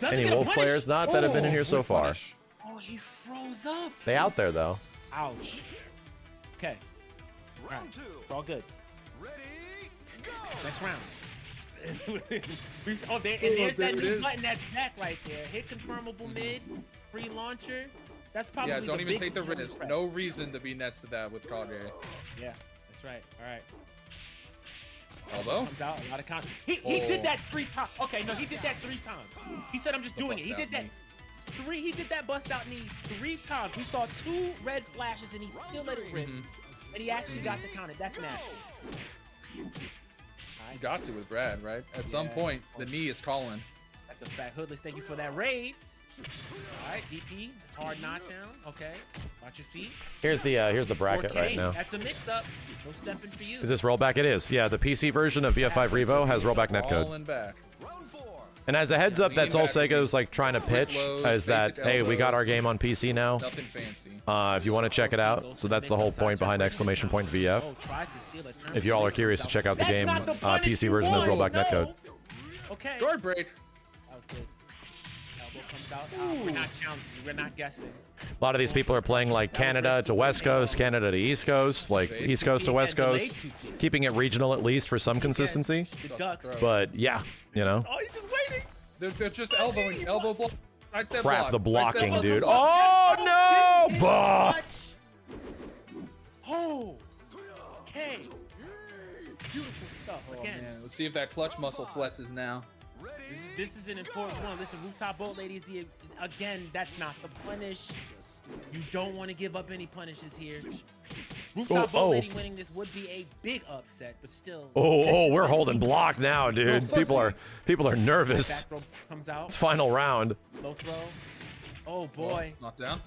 Doesn't Any get a Wolf punish. players not that have been in here so good far? punish. Oh, he froze up. They out there though. Ouch. Okay. All right. It's all good. Next round. Oh, there, and there's there that it new is. button that's back right there. Hit confirmable mid, free launcher. That's probably Yeah, don't the even take the biggest risk. threat. No reason to be nets to that with Cadre. Yeah, that's right. All right. Although, Comes out a lot of content. He did that 3 times. Okay, no, he did that 3 times. He said, "I'm just doing it." He did that. He did that bust out knee 3 times. We saw 2 red flashes, and he still let it rip. And he actually got the counter. That's nasty. All You got to with Brad, right? At some point, the knee is calling. That's a fact. Hoodless, thank you for that raid. All right, DP, hard knockdown. Okay, watch your feet. Here's the bracket 4K, right now. That's a mix-up. No stepping for you. Is this rollback? It is. Yeah, the PC version of VF5 Revo has rollback netcode. Falling back. And as a heads up, that's all Sega's like trying to pitch is that, hey, we got our game on PC now. Nothing fancy. If you want to check it out. So that's the whole point behind exclamation point VF. If you all are curious to check out the game, PC version has rollback netcode. Okay. Guard break. That was good. Elbow comes out. We're not challenging. We're not guessing. A lot of these people are playing like Canada to West Coast, Canada to East Coast, like East Coast to West Coast, keeping it regional at least for some consistency. But yeah, you know. Oh, he's just waiting. They're just elbowing, elbow block. Crap, the blocking, dude. Oh no! Bah! Oh, okay. Beautiful stuff. Again, man, let's see if that clutch muscle flexes now. This is an important one. Listen, rooftop boat ladies. Again, that's not the punish. You don't want to give up any punishes here. Rooftop boat lady winning this would be a big upset, but still. We're holding block now, dude. People are nervous. Back throw comes out. It's final round. Low throw. Oh boy. Knocked down.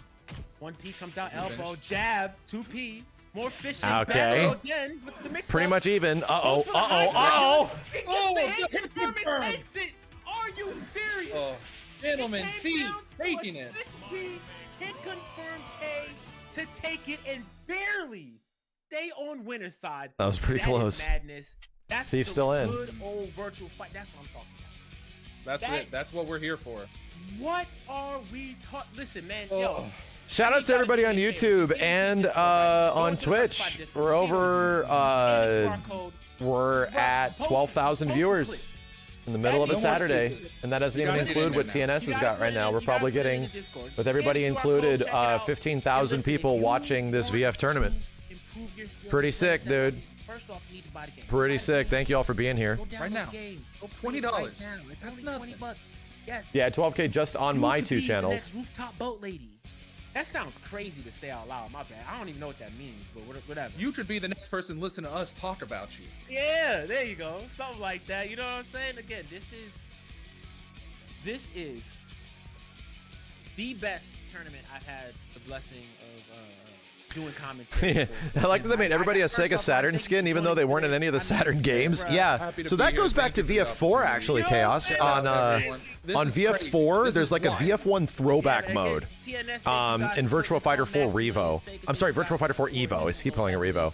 1P comes out. Elbow jab. 2P. More fishing. Okay. Again. What's the mix Pretty much even. Oh, Takes it. Are you serious? Oh, gentlemen, feet taking it. 6P, 10 confirmed K to take it and barely stay on winner's side. That was pretty close. Is madness. That's Thief still in. Good old virtual fight. That's what I'm talking about. That's it. That's what we're here for. What are we talking? Listen, man. Oh. Yo. Shout out to everybody on YouTube and on Twitch. We're over. We're at 12,000 viewers in the middle of a Saturday, and that doesn't even include what TNS has got right now. We're probably getting, with everybody included, 15,000 people watching this VF tournament. Pretty sick, dude. Pretty sick. Thank you all for being here. Right now. $20. That's nothing. Yes. Yeah, 12K just on my two channels. Rooftop boat lady. That sounds crazy to say out loud. My bad. I don't even know what that means, but whatever. You should be the next person listening to us talk about you. Yeah, there you go. Something like that. You know what I'm saying? Again, this is the best tournament I've had the blessing of doing commentary. I like that they made everybody a Sega Saturn skin, even though they weren't in any of the Saturn games. Yeah, so that goes back to VF4 actually, Chaos. On VF4, there's like a VF1 throwback mode in Virtua Fighter 4 Revo. I'm sorry, Virtua Fighter 4 Evo. I keep calling it Revo.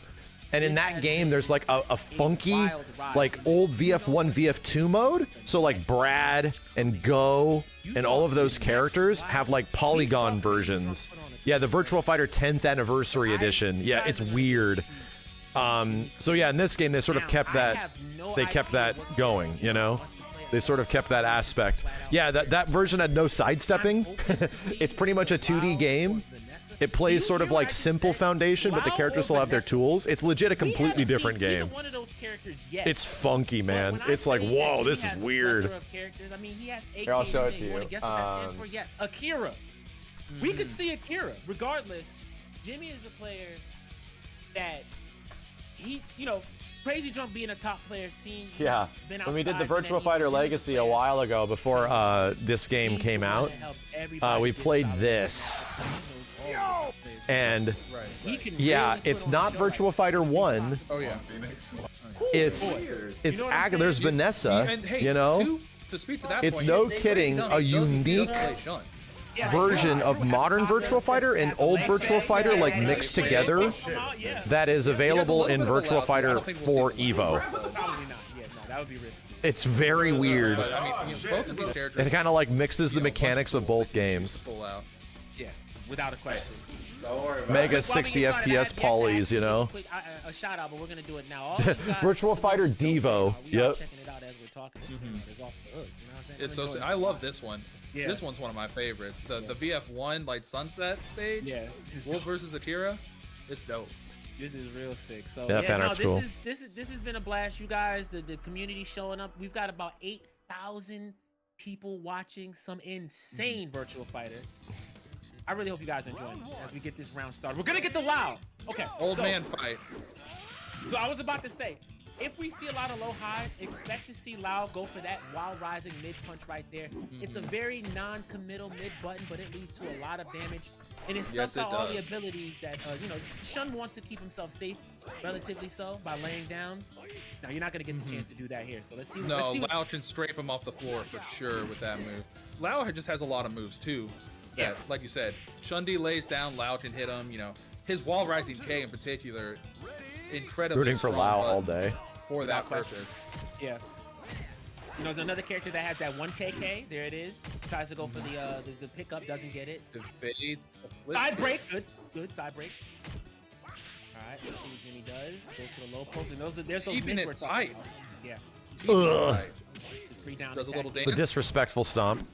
And in that game, there's like a funky, like old VF1, VF2 mode. So like Brad and Go and all of those characters have like polygon versions. Yeah, the Virtua Fighter 10th Anniversary Edition. Yeah, it's weird. So yeah, in this game, they sort of kept that. They kept that going, you know? They sort of kept that aspect. Yeah, that version had no sidestepping. It's pretty much a 2D game. It plays sort of like simple Foundation, but the characters still have their tools. It's legit a completely different game. It's funky, man. It's like, whoa, this is weird. Here, I'll show it to you. Yes, Akira. We could see Akira. Regardless, Jimmy is a player that he, you know, Crazy Jump being a top player, yeah. When we did the Virtua Fighter Legacy a while ago, before this game came out, we played this. And yeah, it's not Virtua Fighter 1. Oh yeah. It's there's Vanessa, you know? It's no kidding a unique version of modern Virtua Fighter and old Virtua Fighter like mixed together that is available in Virtua Fighter 4 Evo. It's very weird. It kind of like mixes the mechanics of both games. Yeah, without a question. Mega 60 FPS polys, you know? A shout out, but we're gonna do it now. Virtua Fighter Devo. Yep. It's so. I love this one. Yeah. This one's one of my favorites. The VF1 like Sunset stage. Yeah. Wolf versus Akira. It's dope. This is real sick. So yeah, fan art's cool. This has been a blast, you guys. The community showing up. We've got about 8,000 people watching some insane Virtua Fighter. I really hope you guys enjoy this as we get this round started. We're gonna get the WoW. Okay. Old man fight. So I was about to say, if we see a lot of low highs, expect to see Lau go for that while rising mid punch right there. It's a very non-committal mid button, but it leads to a lot of damage. And it stuffs out all the abilities that, you know, Shun wants to keep himself safe, relatively so, by laying down. Now, you're not going to get the chance to do that here, so let's see. No, Lau can scrape him off the floor for sure with that move. Lau just has a lot of moves, too. That, like you said, Shundi lays down, Lau can hit him, you know. His wall rising K in particular, incredibly Rooting for Lau all day. For that purpose. Yeah. You know, there's another character that has that 1KK. There it is. Tries to go for the pickup, doesn't get it. Evades. Side break. Good side break. All right, let's see what Jimmy does. Goes for the low post, and there's those keeping it tight. Yeah. Ugh. Free down does a little dance. The disrespectful stomp.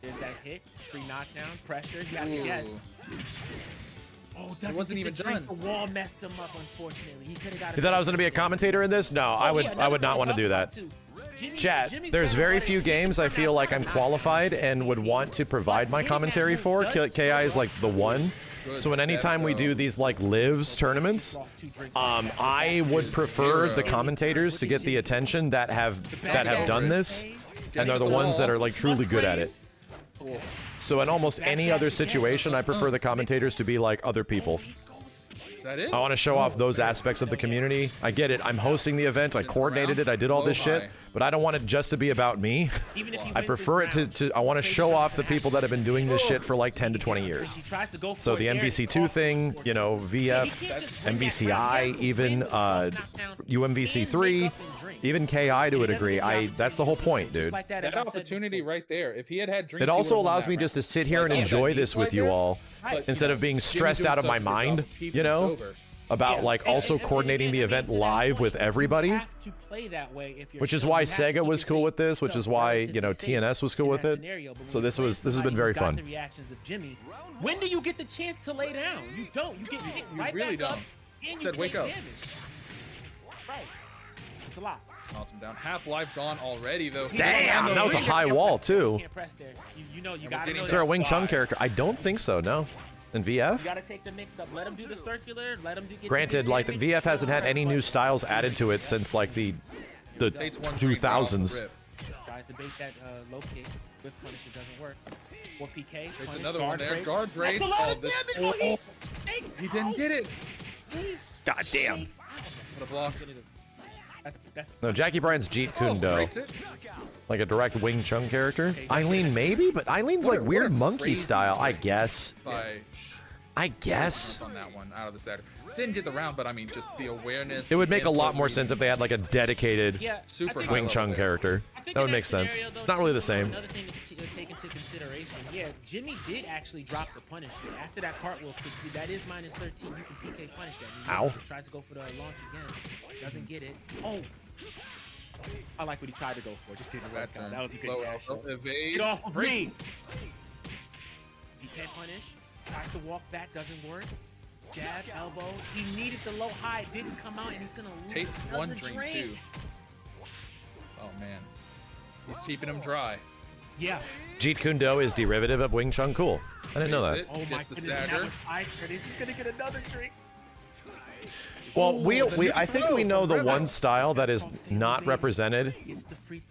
There's that hit. Free knockdown. Pressure. You have to guess. Oh, it wasn't even done. The wall messed him up, unfortunately. He could have got it. You thought I was going to be a commentator in this? No, I would not want to do that. Chat, there's very few games I feel like I'm qualified and would want to provide my commentary for. KI is like the one. So when anytime we do these like lives tournaments, I would prefer the commentators to get the attention that have done this, and they're the ones that are like truly good at it. So in almost any other situation, I prefer the commentators to be like other people. Is that it? I want to show off those aspects of the community. I get it. I'm hosting the event. I coordinated it. I did all this shit. But I don't want it just to be about me. I prefer it to I want to show off the people that have been doing this shit for like 10 to 20 years. So the MVC2 thing, you know, VF, MVCI, even UMVC3, even KI to a degree. That's the whole point, dude. That opportunity right there. If he had dreams, it also allows me just to sit here and enjoy this with you all instead of being stressed out of my mind, you know, about like also coordinating the event live with everybody. Which is why Sega was cool with this, which is why, you know, TNS was cool with it. So this has been very fun. When do you get the chance to lay down? You don't. You get hit right back up and you take damage. Right. It's a lot. Knocks him down. Half-life gone already, though. Damn, that was a high wall, too. You know, you gotta know. Is there a Wing Chun character? I don't think so, no. In VF? You gotta take the mix up. Let him do the circular. Let him do. Granted, like the VF hasn't had any new styles added to it since like the 2000s. Tries to bait that low kick with punish. It doesn't work. Or PK. It's another one there. Guard break. He didn't get it. God damn. What a block. No, Jackie Bryan's Jeet Kune Do. Like a direct Wing Chun character. Eileen maybe, but Eileen's like weird monkey style, I guess. I guess. On that one, out of the starter. Didn't get the round, but I mean, just the awareness. It would make a lot more sense if they had like a dedicated Wing Chun character. That would make sense. Not really the same. Another thing to take into consideration, Jimmy did actually drop the punish here. After that cartwheel kick, that is -13. You can PK punish that. Ow. Tries to go for the launch again. Doesn't get it. Oh. I like what he tried to go for. Just didn't work out. That was a good dash. Get off of me! He can't punish. Tries to walk back. Doesn't work. Jab, elbow. He needed the low high. It didn't come out, and he's going to lose Tate's one drink, too. Oh, man. He's keeping him dry. Yeah. Jeet Kune Do is derivative of Wing Chun. Cool. I didn't know that. Oh, my goodness. He's going to get another drink. Well, I think we know the one style that is not represented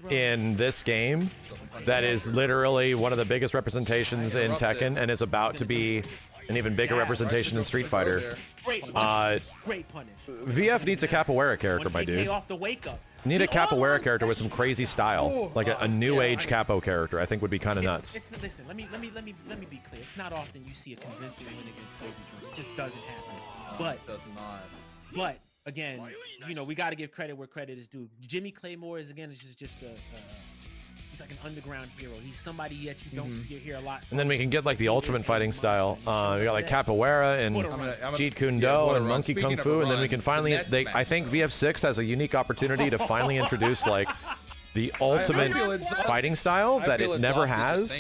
in this game that is literally one of the biggest representations in Tekken and is about to be an even bigger representation in Street Fighter. Great punish. VF needs a capoeira character, my dude. Need a capoeira character with some crazy style, like a new age capo character. I think would be kind of nuts. Listen, let me be clear. It's not often you see a convincing win against Crazy Dream. It just doesn't happen. But it does not. But again, you know, we got to give credit where credit is due. Jimmy Claymore is just he's like an underground hero. He's somebody that you don't see or hear a lot. And then we can get like the ultimate fighting style. We got like capoeira and Jeet Kune Do and Monkey Kung Fu, and then we can finally. I think VF6 has a unique opportunity to finally introduce like the ultimate fighting style that it never has.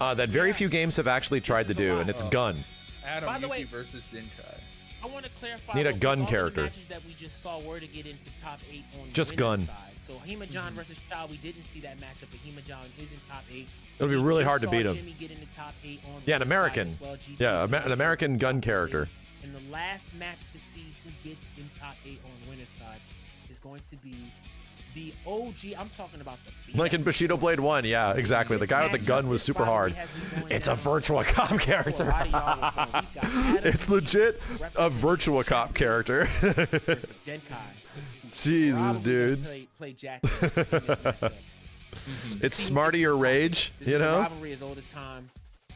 That very few games have actually tried to do, and it's gun. Adam Yuki versus Dinkai. I want to clarify. Need a gun character. Matches that we just saw were to get into top 8 on just gun. Side. So Hima-John versus Chow, we didn't see that matchup, but Hima-John is in top 8. It'll be really hard to beat him. Get into top 8 on an American. Well. An American gun character. And the last match to see who gets in top 8 on winner's side, going to be the OG. I'm talking about the Like in Bushido Blade 1, yeah, exactly. The guy with the gun was super hard. It's a virtual cop character. It's legit a virtual cop character. Jesus, dude. Play Jack. It's Smarty or Rage, you know? Rivalry as old as time.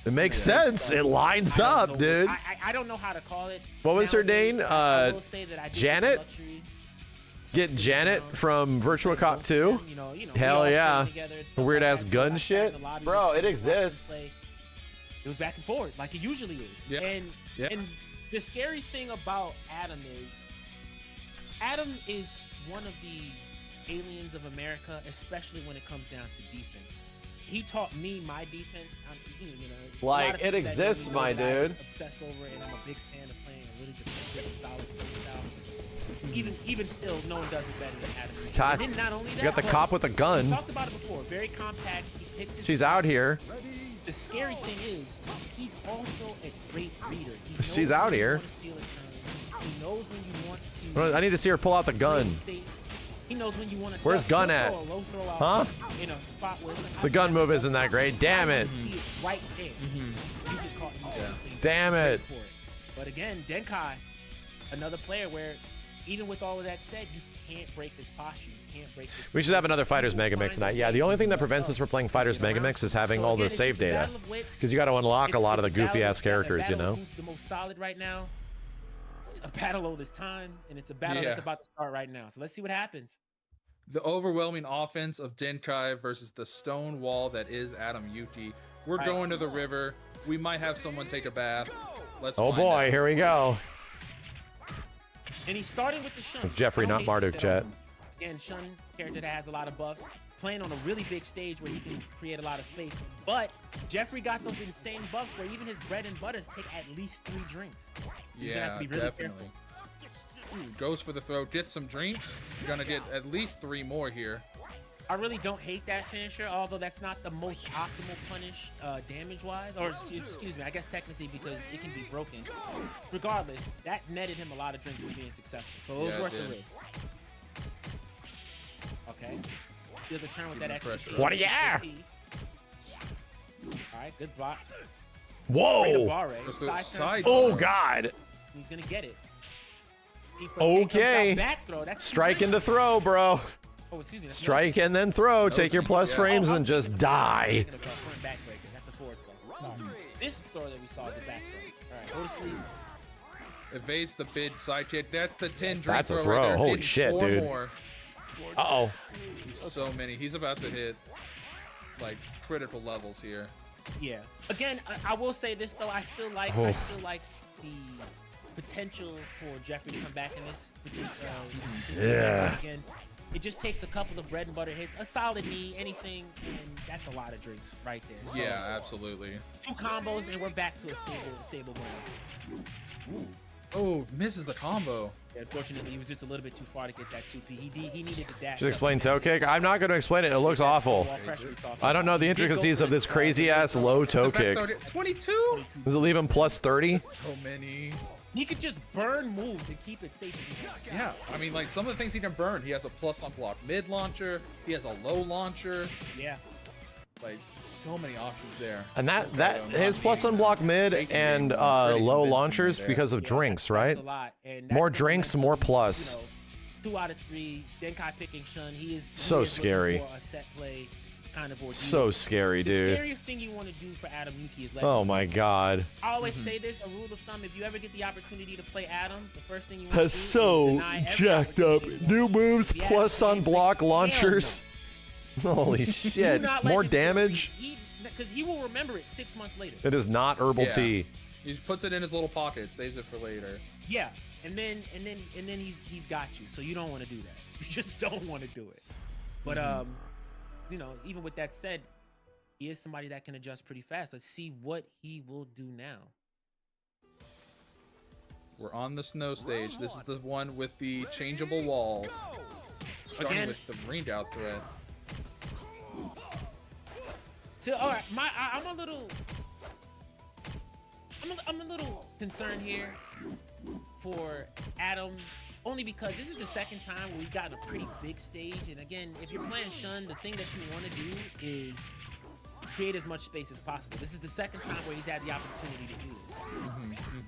It makes sense. It lines up, dude. I don't know how to call it. What was her nowadays. name? I will say that I did Janet? this luxury. Get Janet from Virtual Cop 2? Hell yeah. Weird ass gun shit. Bro, it exists. It was back and forth like it usually is. Yeah. And the scary thing about Adam is one of the aliens of America, especially when it comes down to defense. He taught me my defense. Like, it exists, my dude. Obsess over it, and I'm a big fan of playing a really defensive, solid playstyle. Even still, no one does it better than Adam. God, And then not only that, you got the but cop with a we gun. talked about it before. Very compact. He picks his She's out here. The scary thing is, he's also a great reader. He knows She's out when you here. want to steal a turn. He knows when you want to. I need to see her pull out the gun. play safe. He knows when you want to. Where's duck, gun throw at? a low throw out Huh? In a spot where it's like, The gun move isn't that great. Damn it. See it right there. You get caught. Damn it. For it. But again, Denkai, another player where, even with all of that said, you can't break this posture. You can't break this. We should have another Fighters Mega Mix tonight. Yeah, the only thing that prevents us from playing Fighters Mega Mix is having all the save data. Because you got to unlock a lot of the goofy ass characters, you know? Who's the most solid right now? It's a battle all this time, and it's a battle that's about to start right now. So let's see what happens. The overwhelming offense of Denkai versus the stone wall that is Adam Yuki. We're going to the river. We might have someone take a bath. Let's Oh find boy, out. here we go. And he's starting with the Shun. It's Jeffrey, I don't not hate Marduk, this at chat. all. Again, Shun, character that has a lot of buffs, playing on a really big stage where he can create a lot of space. But Jeffrey got those insane buffs where even his bread and butters take at least 3 drinks. He's gonna have to be really definitely. Goes for the throat, gets some drinks. You're gonna get at least 3 more here. I really don't hate that finisher, although that's not the most optimal punish damage-wise. Or, excuse me, I guess technically because it can be broken. Regardless, that netted him a lot of drinks for being successful. So it was worth the risk. Okay. He does a turn with that extra. What yeah? Alright, good block. Whoa! Side Oh throw. god! He's gonna get it. Okay. Back throw. That's Strike into throw, bro. Oh, excuse me. Strike and then throw. Take your plus frames and just die. That's a forward throw. This throw that we saw is the back throw. Alright, go to sleep. Evades the bid side kick. That's the 10 drink That's a throw. throw. Right there. Holy Getting shit, 4 dude. More. Uh-oh. So many. He's about to hit like critical levels here. Yeah. Again, I will say this though. I still like the potential for Jeffrey to come back in this. Yeah. Again, it just takes a couple of bread and butter hits, a solid knee, anything, and that's a lot of drinks right there. So, Yeah, absolutely. 2 combos and we're back to a stable going. Oh, misses the combo. Yeah, unfortunately, he was just a little bit too far to get that 2P. He needed the dash. Should explain toe kick? I'm not going to explain it. It looks awful. I don't know the intricacies of this crazy ass low toe kick. 22? Does it leave him plus 30? So many. He could just burn moves and keep it safe. Yeah, I mean, like some of the things he can burn. He has a plus on block mid launcher. He has a low launcher. Yeah. Like so many options there. And that his plus on block mid and low launchers because of drinks, right? A lot. And More that's drinks, more plus. 2 out of 3. Denkai picking Shun. He is So looking scary. for a set play kind of ordeal. So scary, The dude. scariest thing you want to do for Adam Yuki is let Oh him my go. god. I always say this, a rule of thumb, if you ever get the opportunity to play Adam, the first thing you want That's to do so is deny every jacked up. opportunity. New moves Yeah, plus on it's block like, launchers. Holy Do shit. not let More him damage. Because he will remember it 6 months later. It is not herbal Yeah. tea. He puts it in his little pocket, saves it for later. Yeah, and then he's got you. So you don't want to do that. You just don't want to do it. But you know, even with that said, he is somebody that can adjust pretty fast. Let's see what he will do now. We're on the snow stage. This is the one with the changeable walls. Starting Again. with the rained out threat. So all right, I'm a little concerned here for Adam Only because this is the second time where we've gotten a pretty big stage. And again, if you're playing Shun, the thing that you want to do is create as much space as possible. This is the second time where he's had the opportunity to do this.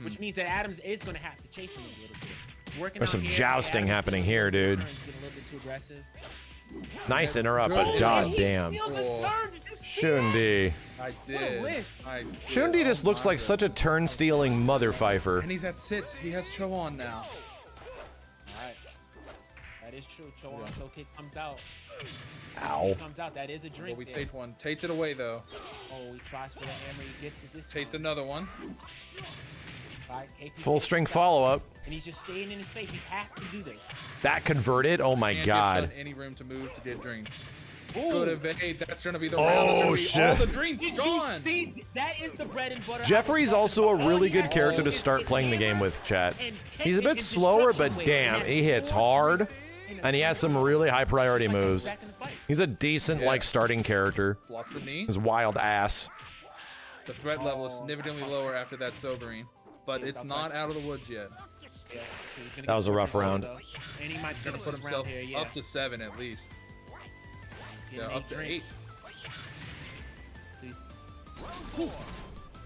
Which means that Adams is going to have to chase him a little bit. Working There's some out here, jousting Adams happening getting here, a little dude. turns, getting a little bit too aggressive. Nice interrupt, but goddamn. Shundi. I did. Shundi just looks like such a turn-stealing mother fifer. And he's at sits. He has Cho on now. Alright. That is true. Cho on so kick comes out. Ow. Comes out. That is a drink. Well, we there. take one. Tate's it away, though. Oh, he tries for the hammer. He gets it this time. Tate's another one. Right, KP Full string gets out, follow-up. And he's just staying in his face. He has to do this. That converted? Oh my Can't give god. Shun any room to move to get drinks. Ooh. Good evade. That's going to be the round. That's gonna be shit. all the drinks Did gone. you see? That is the bread and butter. Jeffrey's also a really good character to start playing the game with, chat. He's a bit slower, but damn, he hits hard. And he has some really high priority moves. He's a decent, like, starting character. Blocks the knee. His wild ass. The threat level is significantly lower after that sobering, but it's not out of the woods yet. Yeah, so he's gonna That get was a rough the round. though. And he might He's going to finish put this himself round here, up to 7 at least. He's Yeah, getting up to drinks. 8. So he's-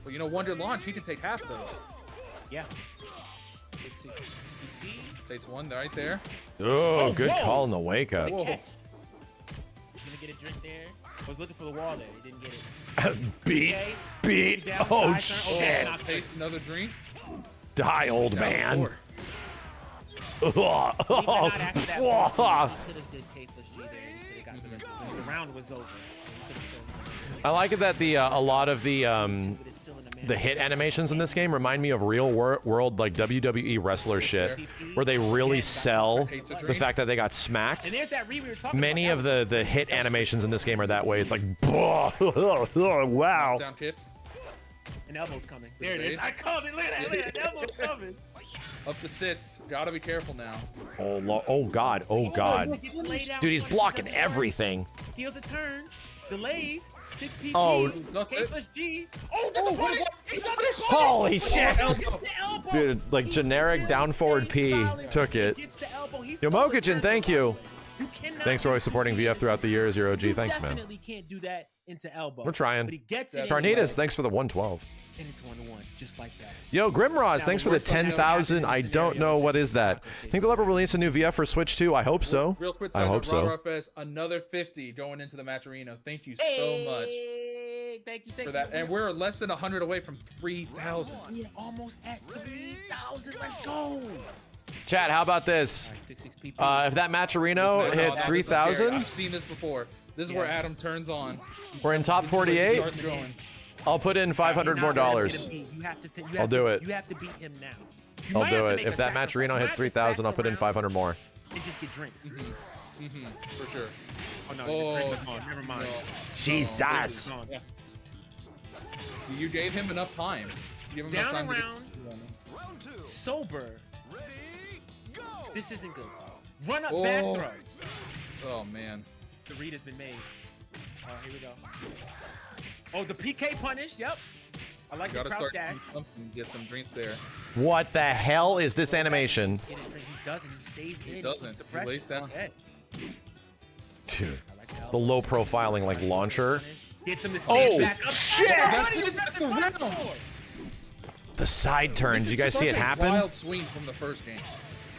Well, you know, Wonder Launch, he can take half those. Yeah. Takes one right there. Oh, good whoa. call in the wake up. Whoa. He's gonna get a drink there. I was looking for the wall there. He didn't get it. Beat. Okay. Beat. Down, Oh, side turn. Oh, shit. that's not Takes another drink. Die, old Down to man. 4. Even not after that, Oh, he could have did K plus G there. He could have got the rest of it. The round was over. So he could have still I like it that the a lot of the but it's still in the the hit animations in this game remind me of real world like WWE wrestler shit, where they really sell the fact that they got smacked. And there's that we were talking Many about. of the hit animations in this game are that way. It's like, wow. Down tips. An elbow's coming. There it is. I called it. Look at that. Look at that. Elbow's coming. Up to sits. Gotta be careful now. Oh god. Oh god. Gets laid out, Dude, he's punches, blocking doesn't work. everything. Steals a turn. Delays. 6 PP. Oh. That's K it. plus G. Oh, get the punish. He got the punish. Holy shit. Gets the elbow. Dude, like generic down forward P took it. Gets the elbow. He's Yo, Mokichin, thank you. You cannot Thanks for always supporting VF throughout the years, Zero G. You Thanks, man. definitely can't do that into elbow. We're trying. But he gets it Carnitas, anyway, thanks for the 112. and it's 1-1, just like that. Yo, Grimroz, thanks for the 10,000. I don't know what is that. Think they'll ever release a new VF for Switch 2? I hope so. Real quick, I hope so. Fest, another 50 going into the Matchino. Thank you so much Thank you for that. And we're less than 100 away from 3,000. We're almost at 3,000. Let's go. Chat, how about this? All right, 6 PP. If that Matcherino hits 3,000, I've seen this before. This is where Adam turns on. we're in top This is where he 48. starts going. I'll put in $500 more dollars. I'll do it. You have to beat him now. You I'll might have do to it. make If a that sacrifice. Matcherino You hits might have to 3,000, I'll put in sack 500 more. around And just get drinks. For sure. Oh no, Oh, the drinks are gone. Never mind. Jesus. Gone. You gave him enough time. You gave him enough Down time around. Sober. This isn't good. Run up back Oh. throw. Oh man. The read has been made. Here we go. Oh, the PK punish. Yep. I like the Gotta crouch start dash. doing something, get some drinks there. What the hell is this animation? Get it, drink. He doesn't. He stays in. He doesn't. keeps the He pressure. lays down. Okay. Dude, I like the low profiling like launcher. Gets him to Oh, stand back up. shit! That's it. That's the round. The side turn. This Did you is guys see such it a happen? Wild swing from the first game.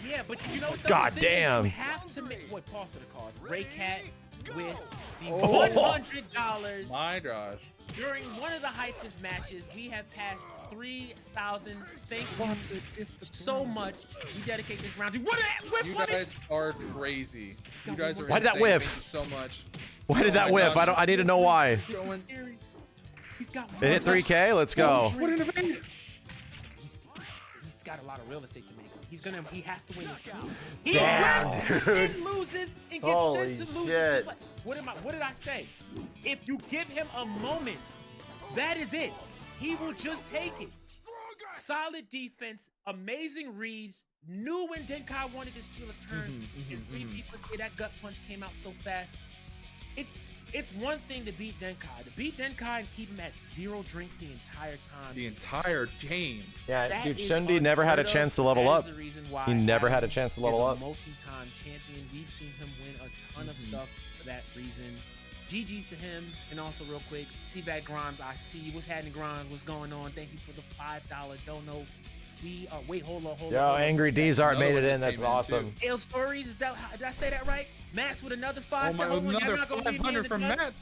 Yeah, but you know what? God the thing is, damn. You have to make what pause for the cause. Ray Cat with the Oh. $100 My gosh. during one of the hypest matches. We have passed 3,000. Thank you so much. We dedicate this round to what? You guys are crazy. You guys are Why did that insane. whiff? Thank you so much. Why did Oh that my whiff? gosh. I need to know why. Going. He's got It hit 3K. Let's go. What an event. He's got a lot of real estate to make. He has to win this game. He Damn, wins dude. and loses and gets Holy sent to lose. shit. Just like, what did I say? If you give him a moment, that is it. He will just take it. Solid defense, amazing reads. Knew when Denkai wanted to steal a turn. And 3 people say that gut punch came out so fast. it's one thing to beat Denkai. To beat Denkai and keep him at 0 drinks the entire time. The entire game. Yeah, That dude, is Shundi never had a unheard chance to of. level That up. is the reason why He never had a Adam chance to is level a up. multi-time champion. We've seen him win a ton of stuff for that reason. GG's to him. And also, real quick, Seabag Grimes, I see you. What's happening, Grimes? What's going on? Thank you for the $5 dono. We wait, hold on. Yo, Angry D's art made it in. That's came in, awesome. Ale Stories, did I say that right? Max with another 5. Oh my, Hold on, y'all another not gonna leave me in 500 the from dust? Matt.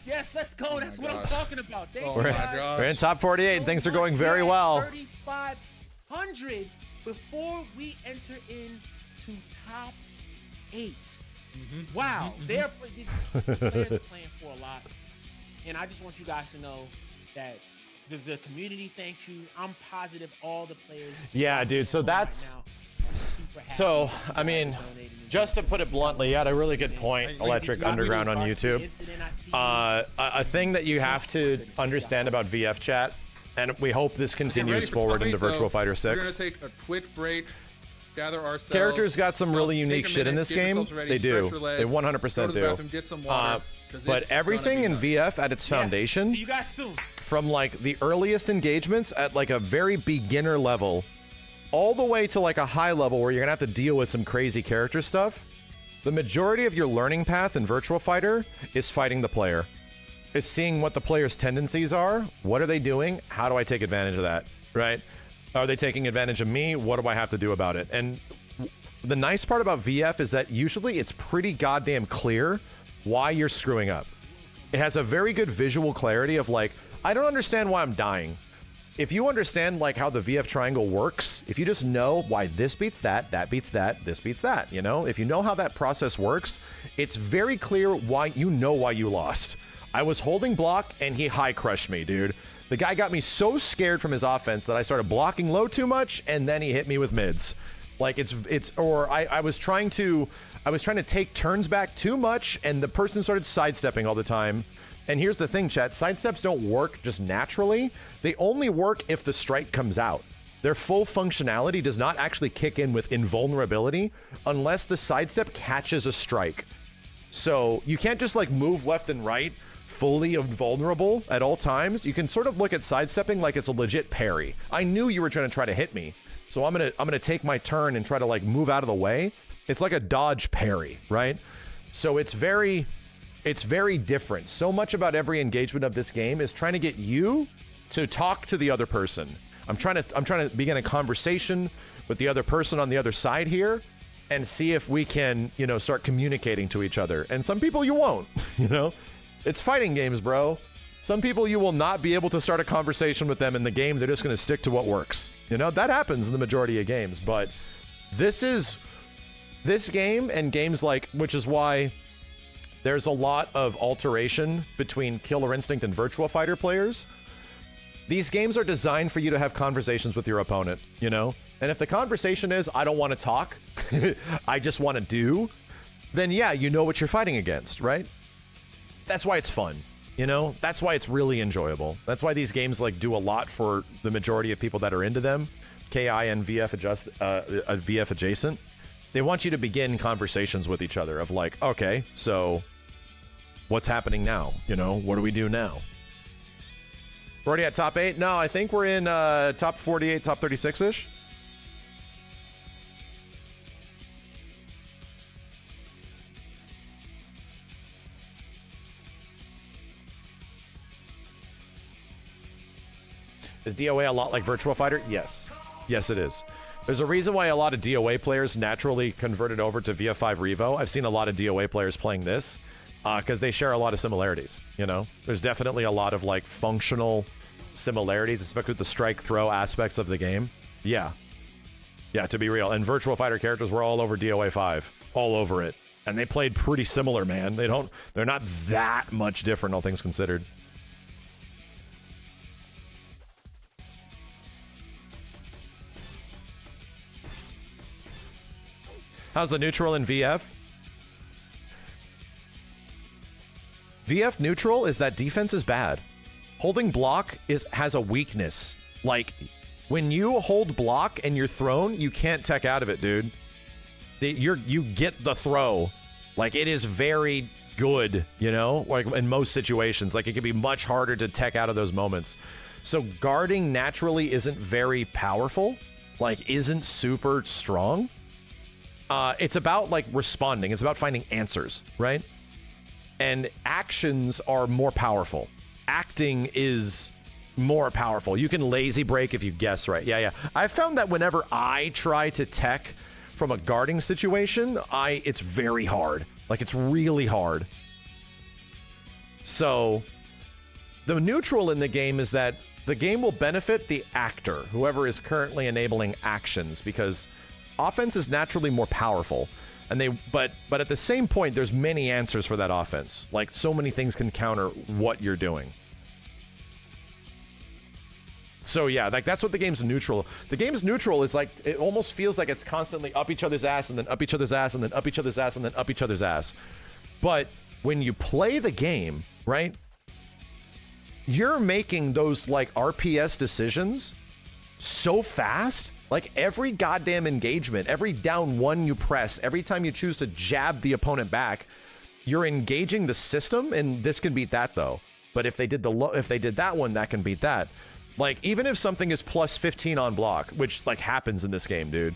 Yes, let's go. That's what I'm gosh. talking about. Thank Oh you We're, my guys. gosh. we're in top 48, and things are going very well. 3,500 before we enter into top 8. Wow, these players are playing for a lot, and I just want you guys to know that the community thanks you. I'm positive all the players. Yeah, dude. So that's. So, I mean, just to put it bluntly, you had a really good point, Electric Underground on YouTube. A thing that you have to understand about VF chat, and we hope this continues forward into Virtual Fighter 6. We're going to take a quick break, gather ourselves. Characters got some really unique shit in this game. They do. They 100% do. Get some water, but everything in VF at its foundation, See you guys soon. from like the earliest engagements at like a very beginner level, all the way to like a high level where you're gonna have to deal with some crazy character stuff, the majority of your learning path in Virtual Fighter is fighting the player. Is seeing what the player's tendencies are. What are they doing? How do I take advantage of that? Right? Are they taking advantage of me? What do I have to do about it? And the nice part about VF is that usually it's pretty goddamn clear why you're screwing up. It has a very good visual clarity of like, I don't understand why I'm dying. If you understand like how the VF triangle works, if you just know why this beats that, that beats that, this beats that, you know, if you know how that process works, it's very clear why you lost. I was holding block and he high crushed me, dude. The guy got me so scared from his offense that I started blocking low too much and then he hit me with mids. Like I was trying to take turns back too much and the person started sidestepping all the time. And here's the thing, chat, sidesteps don't work just naturally. They only work if the strike comes out. Their full functionality does not actually kick in with invulnerability unless the sidestep catches a strike. So you can't just like move left and right fully invulnerable at all times. You can sort of look at sidestepping like it's a legit parry. I knew you were trying to try to hit me, so I'm gonna take my turn and try to like move out of the way. It's like a dodge parry, right? So it's very different. So much about every engagement of this game is trying to get you to talk to the other person. I'm trying to begin a conversation with the other person on the other side here and see if we can, you know, start communicating to each other. And some people you won't, you know? It's fighting games, bro. Some people you will not be able to start a conversation with them in the game. They're just going to stick to what works. You know, that happens in the majority of games, but this game and games like, which is why there's a lot of alteration between Killer Instinct and Virtua Fighter players. These games are designed for you to have conversations with your opponent, you know? And if the conversation is, I don't want to talk, I just want to do, then yeah, you know what you're fighting against, right? That's why it's fun, you know? That's why it's really enjoyable. That's why these games like do a lot for the majority of people that are into them. KI and VF adjacent. They want you to begin conversations with each other of like, okay, so what's happening now? You know, what do we do now? We're already at top 8? No, I think we're in top 48, top 36-ish. Is DOA a lot like Virtua Fighter? Yes. Yes, it is. There's a reason why a lot of DOA players naturally converted over to VF5 Revo. I've seen a lot of DOA players playing this because they share a lot of similarities, you know? There's definitely a lot of, like, functional similarities, especially with the strike throw aspects of the game. Yeah. Yeah, to be real. And Virtua Fighter characters were all over DOA 5. All over it. And they played pretty similar, man. They're not that much different, all things considered. How's the neutral in VF? VF neutral is that defense is bad. Holding block has a weakness. Like, when you hold block and you're thrown, you can't tech out of it, dude. You get the throw. Like, it is very good, you know, like in most situations. Like it can be much harder to tech out of those moments. So guarding naturally isn't very powerful, like isn't super strong. It's about like responding. It's about finding answers, right? And actions are more powerful. Acting is more powerful. You can lazy break if you guess right. Yeah. I found that whenever I try to tech from a guarding situation, it's very hard. Like it's really hard. So the neutral in the game is that the game will benefit the actor, whoever is currently enabling actions, because offense is naturally more powerful. And but at the same point, there's many answers for that offense. Like so many things can counter what you're doing. So yeah, like that's what the game's neutral. The game's neutral is like, it almost feels like it's constantly up each other's ass and then up each other's ass and then up each other's ass and then up each other's ass. But when you play the game, right, you're making those like RPS decisions so fast. Like every goddamn engagement, every down one you press, every time you choose to jab the opponent back, you're engaging the system, and this can beat that though. But if they did that one, that can beat that. Like even if something is plus 15 on block, which like happens in this game, dude.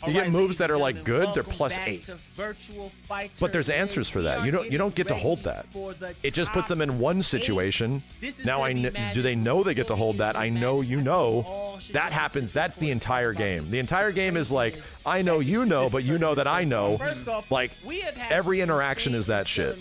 You get moves that are like good, they're plus 8. But there's answers for that. You don't get to hold that. It just puts them in one situation. Now do they know they get to hold that? I know you know. That happens. That's the entire game. The entire game is like, I know you know, but you know that I know. Like every interaction is that shit.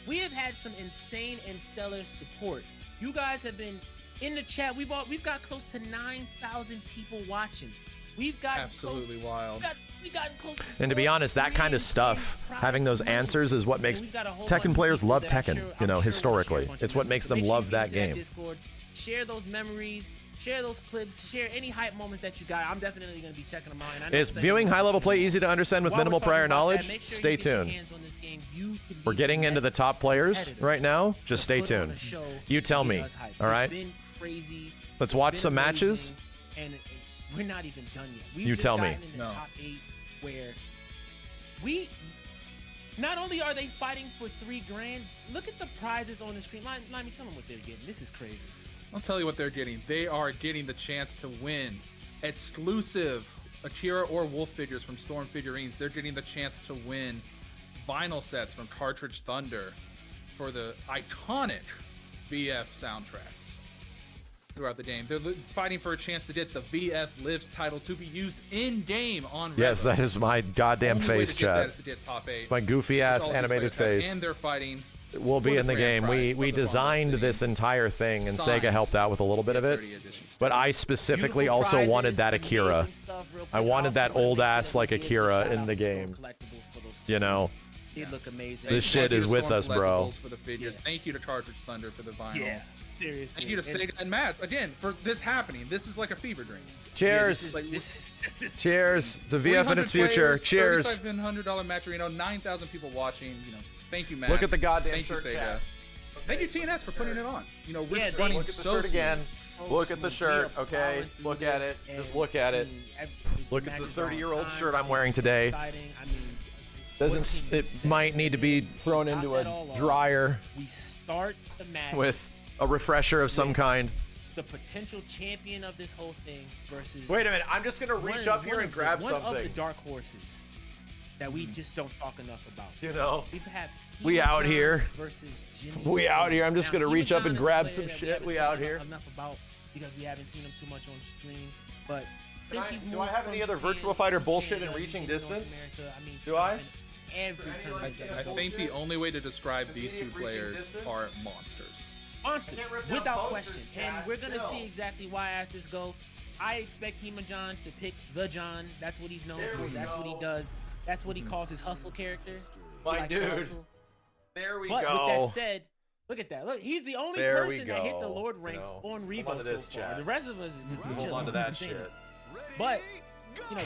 We have had some insane and stellar support. You guys have been in the chat. We've got close to 9,000 people watching. We've got absolutely wild. We got close to and to be honest, that kind of stuff, having those answers is what makes Tekken players love Tekken, you know, historically. It's what makes them love that game. Share those memories, share those clips, share any hype moments that you got. I'm definitely going to be checking them out. Is viewing high-level play easy to understand with minimal prior knowledge? Stay tuned. We're getting into the top players right now. Just stay tuned. You tell me, all right? Let's watch some matches. And we're not even done yet. We've you just tell me. In the top 8 where not only are they fighting for $3 grand, look at the prizes on the screen. Let me tell them what they're getting. This is crazy. I'll tell you what they're getting. They are getting the chance to win exclusive Akira or Wolf figures from Storm Figurines. They're getting the chance to win vinyl sets from Cartridge Thunder for the iconic VF soundtracks throughout the game. They're fighting for a chance to get the VF Lives title to be used in game on Revo. Yes, that is my goddamn face, chat. It's my goofy ass animated face. And they're fighting. We'll be in the game. We designed this entire thing, and Sega helped out with a little bit of it. But I specifically also wanted that Akira. I wanted that old ass like Akira in the game. You know. Look amazing. This shit is with us, bro. For the figures. Thank you to Cartridge Thunder for the vinyls. Yeah, seriously. Thank you to Sega and Matt again for this happening. This is like a fever dream. Cheers. Yeah, this is Cheers to VF in its future. Cheers. $3,700 Matchino, 9,000 people watching. You know, thank you, Matt. Look at the goddamn thank shirt, you, Sega. Chat. Thank you, TNS, for putting it on. You know, we're Yeah, running Look at the so shirt again. So Look at the shirt, smooth. okay? Look at it. Just look at it. Look at the 30-year-old shirt I'm wearing today. It might need to be thrown into a dryer We start the match with a refresher of some kind. the potential champion of this whole thing versus. Wait a minute, I'm just gonna reach up here and grab one something. of the dark horses that we just don't talk enough about. You know, We've had we out here. Versus Jimmy. We out here. I'm just Now, gonna reach Hima up and John is a grab player some that we shit. haven't We out spoken here. enough about because we haven't seen him too much on stream, but. Do Since he's I have moved any from other Japan Virtua Fighter to bullshit Canada, in reaching he's been North distance? America. I mean, Do I? stopping every tournament that I he think goes the only way to describe these two players are monsters. monsters, Can't rip down without posters, question. Chad. And we're gonna No. see exactly why as this go. I expect Hima John to pick the John. That's what he's known There for. we That's what he go. does. That's what he calls his hustle character. He My likes to dude. hustle. There we But go. with that said, look at that. Look, he's the only There we person that hit the go. Lord ranks You know, on hold Revo on to so this, far. Chad. The rest of us is just Hold chilling. on to that Insane. shit. But you know,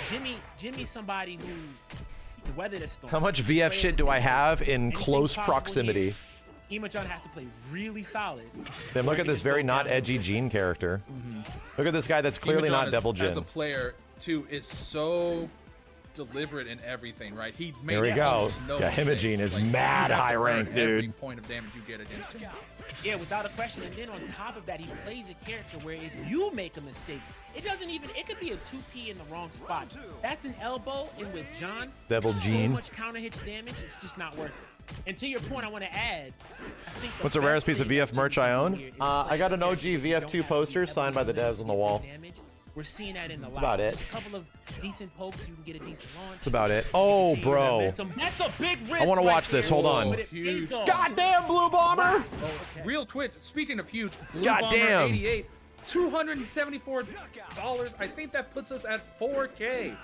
Jimmy's somebody who can weather the storm. How much VF shit do I have in Anything close possible proximity? here. Hima John has to play really solid. Then look at this very not edgy Gene character. Look at this guy that's clearly Hima John not Devil as a Jin. player too is so deliberate in everything, right? He made There we go. almost no Yeah, mistakes. Imogene is Like, you mad have to high earn rank, every dude. point of damage you get against him. Yeah, without a question. And then on top of that, he plays a character where if you make a mistake, it doesn't even, it could be a 2P in the wrong spot. That's an elbow, and with John, Devil so Gene. much counter hits damage, it's just not worth it. And to your point, I want to add, I think What's the rarest piece of VF merch I own? I got an OG VF2 poster signed by the devs on the wall. We're seeing that in the That's about it. A couple of decent pokes, you can get a decent launch. That's about it. Oh, bro. That's a big risk. I want to watch this. Hold on. Huge. Goddamn, Blue Bomber! Oh, real Twitch. Speaking of huge, Blue Goddamn. Bomber 88, $274. I think that puts us at 4K.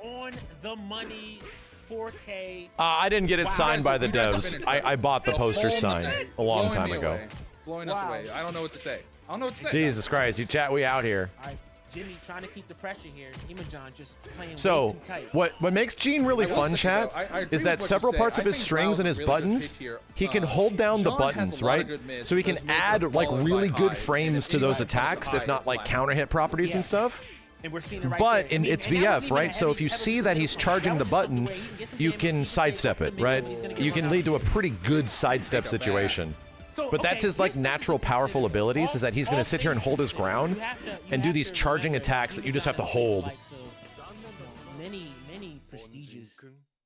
On the money, 4K. I didn't get it signed by the You guys have devs. been in- I bought the poster signed a long Blowing time me ago. away. Blowing us away. I don't know what to say. I don't know what to say. Jesus Christ, you chat we out here. All right, Jimmy trying to keep the pressure here. Imogen just playing way So, too tight. what makes Gene really I will fun, say, chat, though, I agree is with that what you several said. parts of I his think strings Raul's and his a really good buttons, pick here. he can hold down the John has buttons, a lot of right? good mids, So he but can his mids are add like followed really by good highs, frames and to those anybody that comes attacks, to if not highs, like it's counter hit properties and stuff. And we're seeing it right But there. in it's and that was VF, even right? So if you heavy see that he's control. charging That the was just button, way he can get some you damage, can he sidestep say, it, right? he's gonna get You can run lead out. to a pretty good sidestep Take a back. situation. So, But that's okay, his like here's something natural to powerful consider. abilities is that he's going All to sit here and things hold his considered, ground you have to- and do these charging remember, attacks that you just have to Imogen hold. likes, many prestigious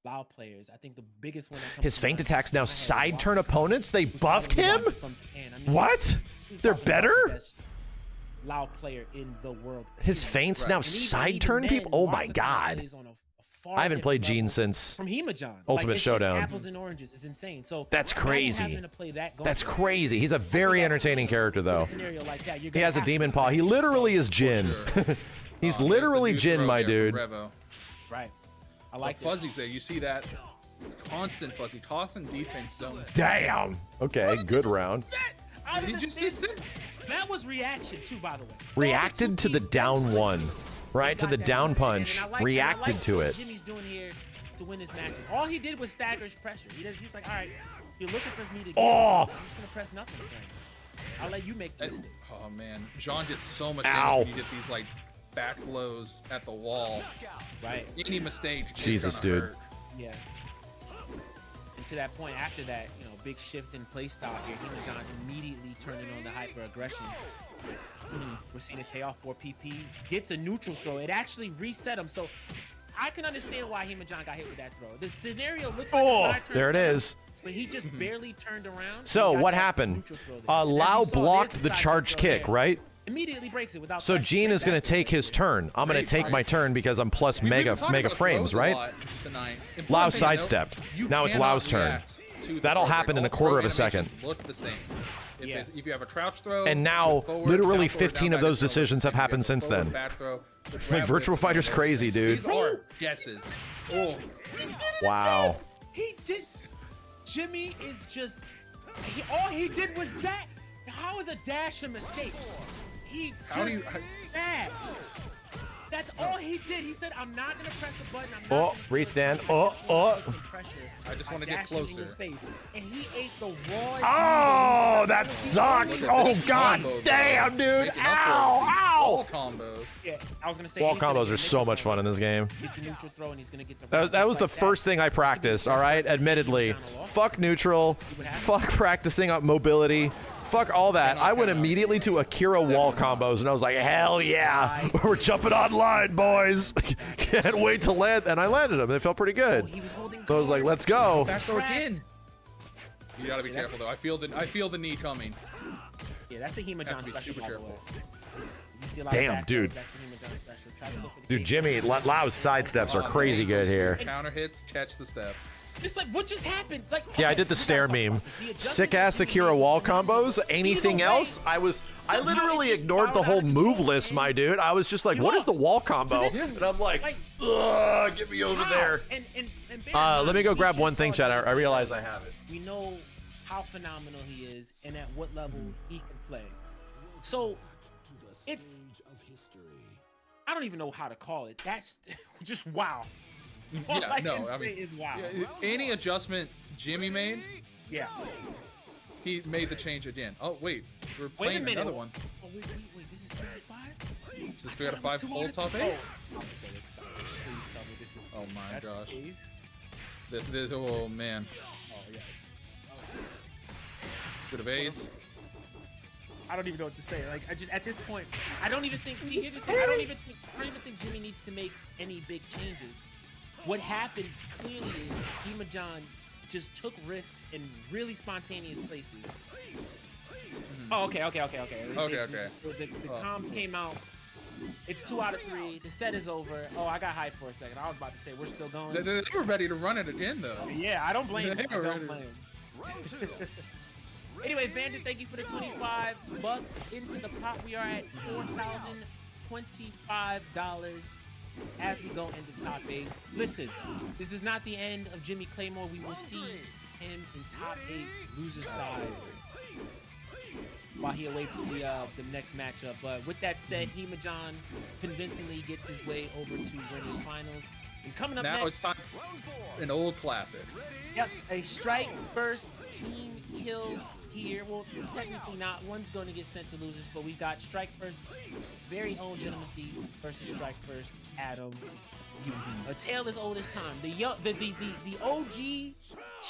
Lao players. I think the biggest one that comes His to feint mind attacks now is side Watson, turn opponents? They who's buffed probably him? from Japan. I mean, What? he's They're probably the better? best Lao player in the world. His period. feints Right. now And even side turn then, people? Oh my Watson god. plays on a far I haven't different played Gene level since from Imogen. Ultimate it's just Showdown. apples and oranges. It's insane. So That's imagine crazy. having to play that That's gauntlet. crazy. He's a very entertaining character In though. a scenario like that, you're He gonna has a have to demon play paw. He that. literally is Jin. Sure. He's Here's the literally new Jin, throw my here dude. from Revo. Right. I The like it. fuzzies there. You see that constant fuzzy tossing defense zone. Damn. Okay, good round. Out of Did the you see stand- That was reaction too, by the way. Reacted to the down one. Right, to the down punch. Reacted to what it. Jimmy's doing here to win this match. All he did was staggers pressure. He's like, all right, you're looking for me to. Oh! I'm just gonna press nothing. Then. I'll let you make the mistake. Oh man, Jean gets so much Ow. damage when you get these like back blows at the wall. Right. Any mistake. is Jesus, gonna dude. hurt. Yeah. And to that point, after that, big shift in play style here. Imogen immediately turning on the hyper aggression. We're seeing it pay off for PP. Gets a neutral throw. It actually reset him. So I can understand why Imogen got hit with that throw. The scenario looks like a side turn There it setup, is. but he just barely turned around. So and got what that happened? neutral throw there. And as Lao you saw, blocked there's the side charge throw kick, there. right? Immediately breaks it without. So pressure. Gene is Breaks going that to take his turn. I'm going to take my turn because I'm plus We've been mega talking about frames, throws a right? lot tonight. Important Lao thing to note, sidestepped. you Now it's cannot Lau's turn. react to the That'll throw. happen in Like, a quarter all of a throw second. animations Look the same. Yeah. If you have a crouch throw, And now, forward, literally down forward, 15 down of those back throw, decisions have if you happened a since forward, then. back throw, the Like, grab Virtual whip, Fighter's crazy, dude. These are guesses. Oh, Wow. He did. Jimmy is just. All he did was that. How is a dash a mistake? He How do just you- dashed. That's all he did. He said, "I'm not gonna press a button. I'm not Oh, gonna do it. restand. I'm Oh, just gonna oh. put some pressure I just by wanna get dashing in closer. your face." And he ate the raw. Oh, that sucks. look at Oh, this god combo, damn, though. dude. Making up for it Ow, with these ow. wall combos. Yeah, I was gonna say. Wall he's gonna combos get are so the much fun in this game. Get the neutral throw, and he's gonna get the. That was the just like first thing I practiced, all right? Admittedly. Fuck neutral. what happens. Fuck practicing up mobility. Fuck all that. I went immediately to Akira wall combos, and I was like, hell yeah. We're jumping online, boys. Can't wait to land. And I landed them. They felt pretty good. He was holding. So I was like, let's go. Back throw again. You gotta be careful though. I feel the knee coming. Yeah, that's a Hema Have John to be special. super by the careful. way. You see a lot of Damn, back dude. throws, that's the Hema John special. Try to look for the Dude, cage. Jimmy, Lau's sidesteps are crazy good here. Counter hits, catch the step. It's like, what just happened? Like, Yeah, I okay, did the we stare gotta talk meme. about this. The adjustment Sick ass that he Akira made wall was tremendous. combos. Anything Either way, else? I somehow literally it just ignored the spiraled whole out of move control, list, and my dude. I was just like, he what is the lost. wall combo? Yeah. And I'm like, Like, ugh, get me over how? there. And bear in mind, Let me go we grab just one thing, saw chat. I that realize I have it. we know how phenomenal he is and at what level he can play. So it's, I don't even know how to call it. That's just wow. All Yeah, I no, can I say mean, is wow. yeah, any adjustment Jimmy made, Yeah. he made the change again. Oh wait, we're Wait a playing minute. another one. Oh, wait, this is 3 out of 5? Is this 3 out of 5 hold top 8? Oh, I'm so excited. Please tell me this is Oh my That's gosh. Ace. This, oh man. Oh, yes. Bit of AIDS. I don't even know what to say. Like, I just at this point, I don't even think. See, here's the thing. I don't even think Jimmy needs to make any big changes. What happened clearly is Hima-John just took risks in really spontaneous places. Oh, okay. Okay. The comms came out. It's 2 out of 3. The set is over. Oh, I got hyped for a second. I was about to say we're still going. They were ready to run it again, though. Yeah, I don't blame them. I were don't ready. blame them. Anyway, Bandit, thank you for the $25 into the pot. We are at $4,025 as we go into top 8. Listen, this is not the end of Jimmy Claymore. We will see him in top 8, loser's side, while he awaits the next matchup. But with that said, Hima-John convincingly gets his way over to winners finals. And coming up Now next, it's time for an old classic. yes, a strike first team kill here. Well, technically not. One's going to get sent to losers, but we got strike first, very own Gentleman Thief versus strike first Adam. A tale as old as time. The OG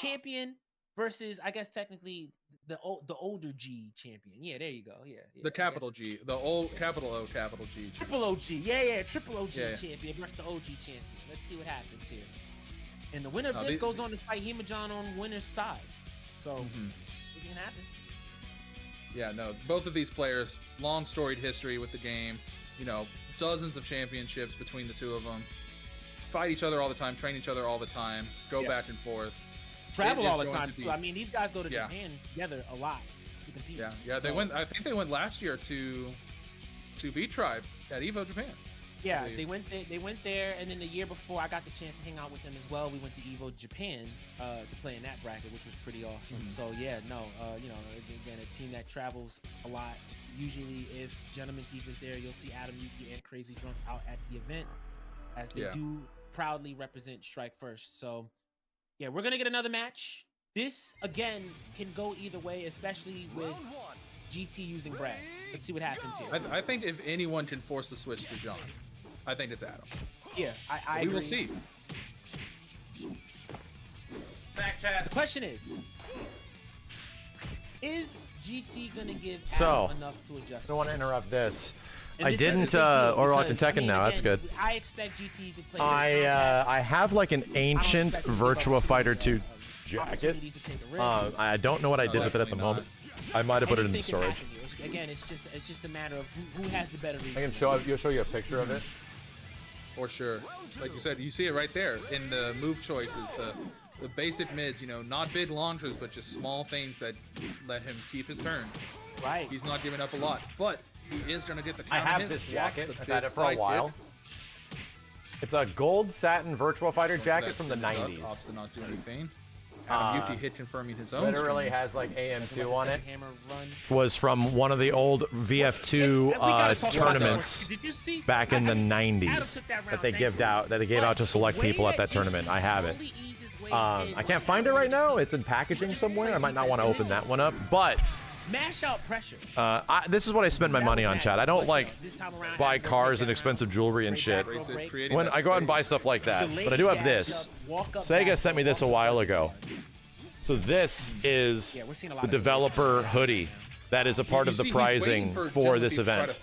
champion versus, I guess technically the older G champion. Yeah, there you go. Yeah. The capital G, the old capital O, capital G. Triple OG. Yeah. Triple OG Yeah. champion versus the OG champion. Let's see what happens here. And the winner of this goes on to fight Hima-John on winner's side. So it can happen. Yeah, no, both of these players, long storied history with the game, you know, dozens of championships between the two of them, fight each other all the time, train each other all the time, go back and forth. Travel It is all the going time to be- too. I mean, these guys go to Japan together a lot to compete. Yeah, they went. I think they went last year to V-Tribe at Evo Japan. Yeah, they went there, and then the year before, I got the chance to hang out with them as well. We went to Evo Japan to play in that bracket, which was pretty awesome. So yeah, no, you know, again, a team that travels a lot. Usually, if Gentleman Thief is there, you'll see Adam, Yuki, and Crazy Drunk out at the event, as they do proudly represent Strike First. So yeah, we're gonna get another match. This again can go either way, especially with GT using Brad. Let's see what happens here. I think if anyone can force the switch to John, I think it's Adam. Yeah, I We agree. will see. The question is GT gonna give So, Adam enough to adjust? I don't want to interrupt this. And I this is a didn't, big deal or watching because, I Tekken mean, now. That's again, good. I expect GT to play. I have like an ancient expect them to give Virtua up Fighter these, 2 jacket. opportunities to take a risk. I don't know what I did with it at the Definitely moment. I might have put it in Anything can storage. happen here. Again, it's just a matter of who has the better reason. I can show you a picture of it. For sure. Like you said, you see it right there in the move choices, the basic mids, you know, not big launchers, but just small things that let him keep his turn. Right. He's not giving up a lot, but he is going to get the I counter have hit, this blocks jacket. the I've big had it for a side while. kick. It's a gold satin Virtua Fighter jacket That's from the duck, 90s. Opts to not do anything. Adam Yuki hit confirming his own. Literally stream. has like AM2 on it. Hammer run. Was from one of the old VF2 We gotta talk about tournaments that. Did you see? back in the Adam 90s took that that round, they thank gave you. out to select But the people way at that GT tournament. I have it. slowly eased his way in I can't find it right now. It's in packaging somewhere. I might not want to open that one up, but mash out pressure. this is what I spend my money on, Chad. I don't like This time around, buy Adam will cars take and that expensive round. jewelry and shit. Break back, Creating When that I go out and space. buy stuff like that, Delay but I do have dash this. up, walk up Sega back, sent me this a walk up while back. ago. So this is Yeah, we're seeing a lot the of developer hoodie that is a part of the prizing for this event.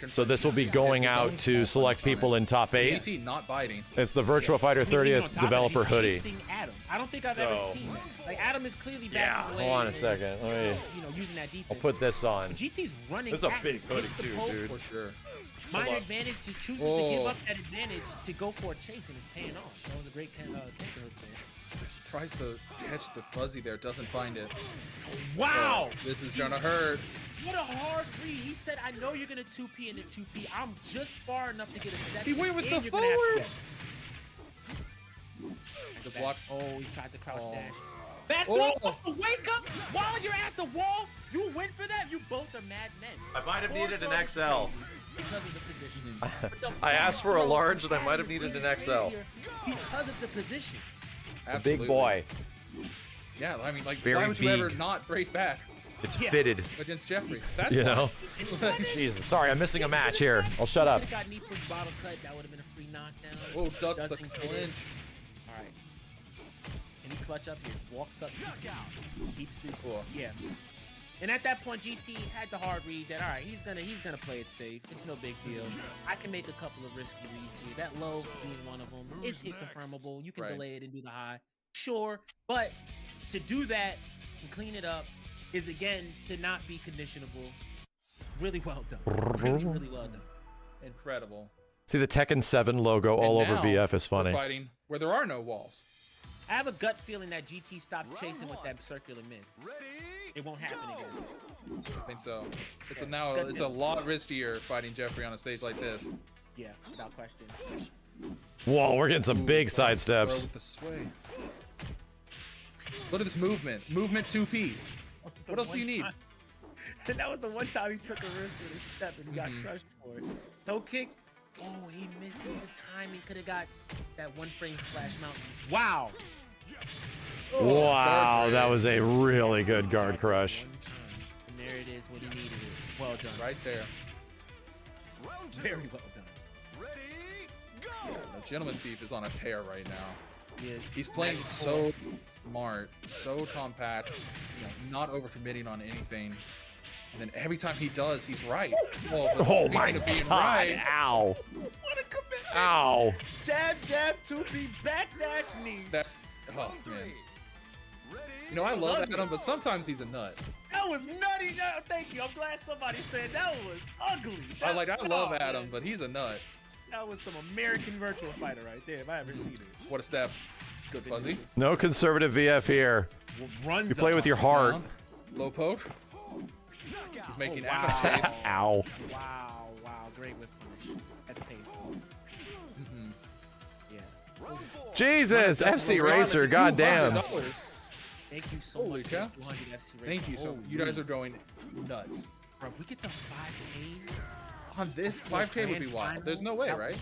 So this will be going out to select people in top 8. GT not biting. It's the Virtua Fighter I mean, even on 30th top of it, developer he's hoodie. chasing Adam. I don't think I've ever So- seen that. Like Adam is clearly back Yeah, in the way hold on a and, second. Let me. you know, using that defense. I'll put this on. GT's running. This is a at big him, hoodie hits the too, poke. dude. For sure. Minor Hold up. advantage just chooses to give up that advantage to go for a chase, and it's paying off. That was a great counter hook there. Tries to catch the fuzzy there, doesn't find it. Wow! This is gonna hurt. What a hard read. He said, I know you're going to 2P into 2P. I'm just far enough to get a step. He went with and the you're gonna have to forward. get- The Back. block. Oh, he tried to crouch Oh. dash. Back Oh. throw off the wake up while you're at the wall. You win for that. You both are mad men. I might have Four needed an throws XL. because of the positioning. But the I asked for a throw large and I is might have needed an XL. crazier because of the position. Absolutely. Big boy. Yeah, I mean, like, Very why would you ever big. not break back It's Yeah. fitted. against Jeffrey? That's You why. know? Jesus. Sorry, I'm missing a match here. I'll shut up. Got Neepa's bottle cut. That would have been a free knockdown. Oh, ducks the Doesn't get it. clinch. All right. Can he clutch up here? Walks up. Keeps the yeah. And at that point, GT had the hard read that all right, he's gonna play it safe. It's no big deal. I can make a couple of risky reads here. That low being one of them. It's hit confirmable. You can delay it and do the high. Sure, but to do that and clean it up is again to not be conditionable. Really well done. Really, really well done. Incredible. See the Tekken 7 logo all over VF is funny. We're fighting where there are no walls. I have a gut feeling that GT stopped chasing with that circular mid. It won't happen again. I think so. It's a lot riskier fighting Jeffrey on a stage like this. Yeah, without question. Whoa, we're getting some big side steps. With the sway. Look at this movement. Movement 2P. What else do you need? And that was the one time he took a risk with his step and he got crushed for it. Toe kick. Oh, he misses the timing. Could have got that one frame splash mountain. Wow. Oh, wow, that was a really good guard crush. And there it is when he needed it. Well done. Right there. Very well done. The Gentleman Thief is on a tear right now. Yes. He's playing so smart, so compact, you know, not overcommitting on anything. And then every time he does, he's right. Oh my God! Right. Ow! What a commitment! Ow! Jab, jab, 2B, backdash, knee. That's man. You know, I love Adam, but sometimes he's a nut. That was nutty. No, thank you. I'm glad somebody said that was ugly. I love Adam, but he's a nut. That was some American virtual fighter right there, if I ever seen it. What a step. Good fuzzy. No conservative VF here. You play with your heart. Low poke. He's making chase. Ow. Wow, great whip punish. That's painful. Yeah. Jesus, FC Racer, goddamn. Thank you so Holy much. cow. FC Thank you so much. You guys are going nuts. Bro, we get the 5K on this. 5K would be wild. There's no way, right?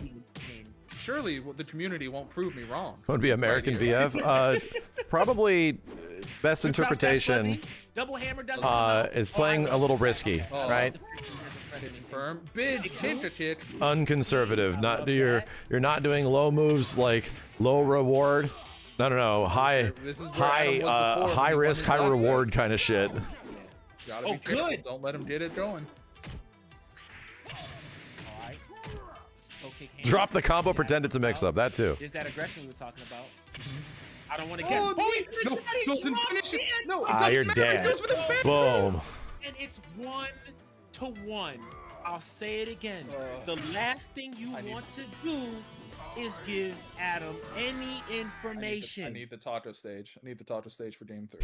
Surely the community won't prove me wrong. Would be American VF. Probably best interpretation is playing a little risky, right? Confirm. Big kick. Unconservative. Not you're not doing low moves like low reward. No. High risk, high reward kind of shit. Gotta be careful. Don't let him get it going. Drop the combo, pretend it's a mix-up. That too. Is that aggression we were talking about? I don't want to get. No, doesn't finish it. No, you're dead. Boom. And it's 1-1. I'll say it again. The last thing you want to do is give Adam any information. I need the Tato stage. I need the Tato stage for game 3.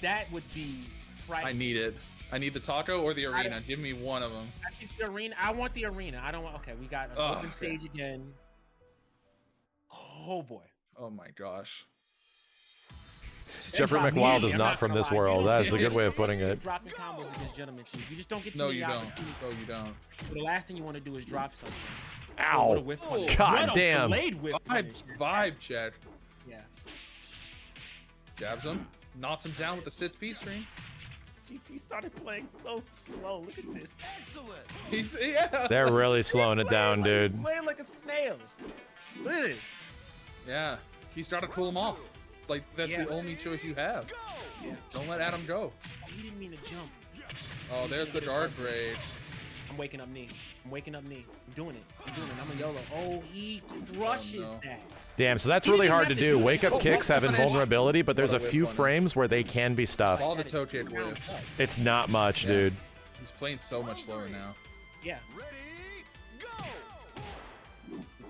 That would be frightening. I need it. I need the taco or the arena. Give me one of them. I think the arena. I want the arena. I don't want. Okay, we got an open stage again. Oh boy. Oh my gosh. Jeffrey McWild is not from this world. That is a good way of putting it. Dropping combos against Gentleman Thief. You just don't get No, you don't. No, you don't. So the last thing you want to do is drop something. Ow! God damn! Vibe check. Yeah. Jabs him. Knocks him down with the 6P string. GT started playing so slow. Look at this. Excellent. They're really slowing it down, dude. He's playing like a snail. Look at this. Yeah. He's trying to cool him off. Like, that's the only choice you have. Yeah. Don't let Adam go. He didn't mean to jump. Oh, there's the guard grade. I'm waking up knee. I'm doing it. I'm a YOLO. Oh, he crushes that. Damn, so that's really hard to do. Wake up kicks have invulnerability, but there's a few frames where they can be stuffed. Saw the toe kick whip. It's not much, dude. He's playing so much slower now. Yeah.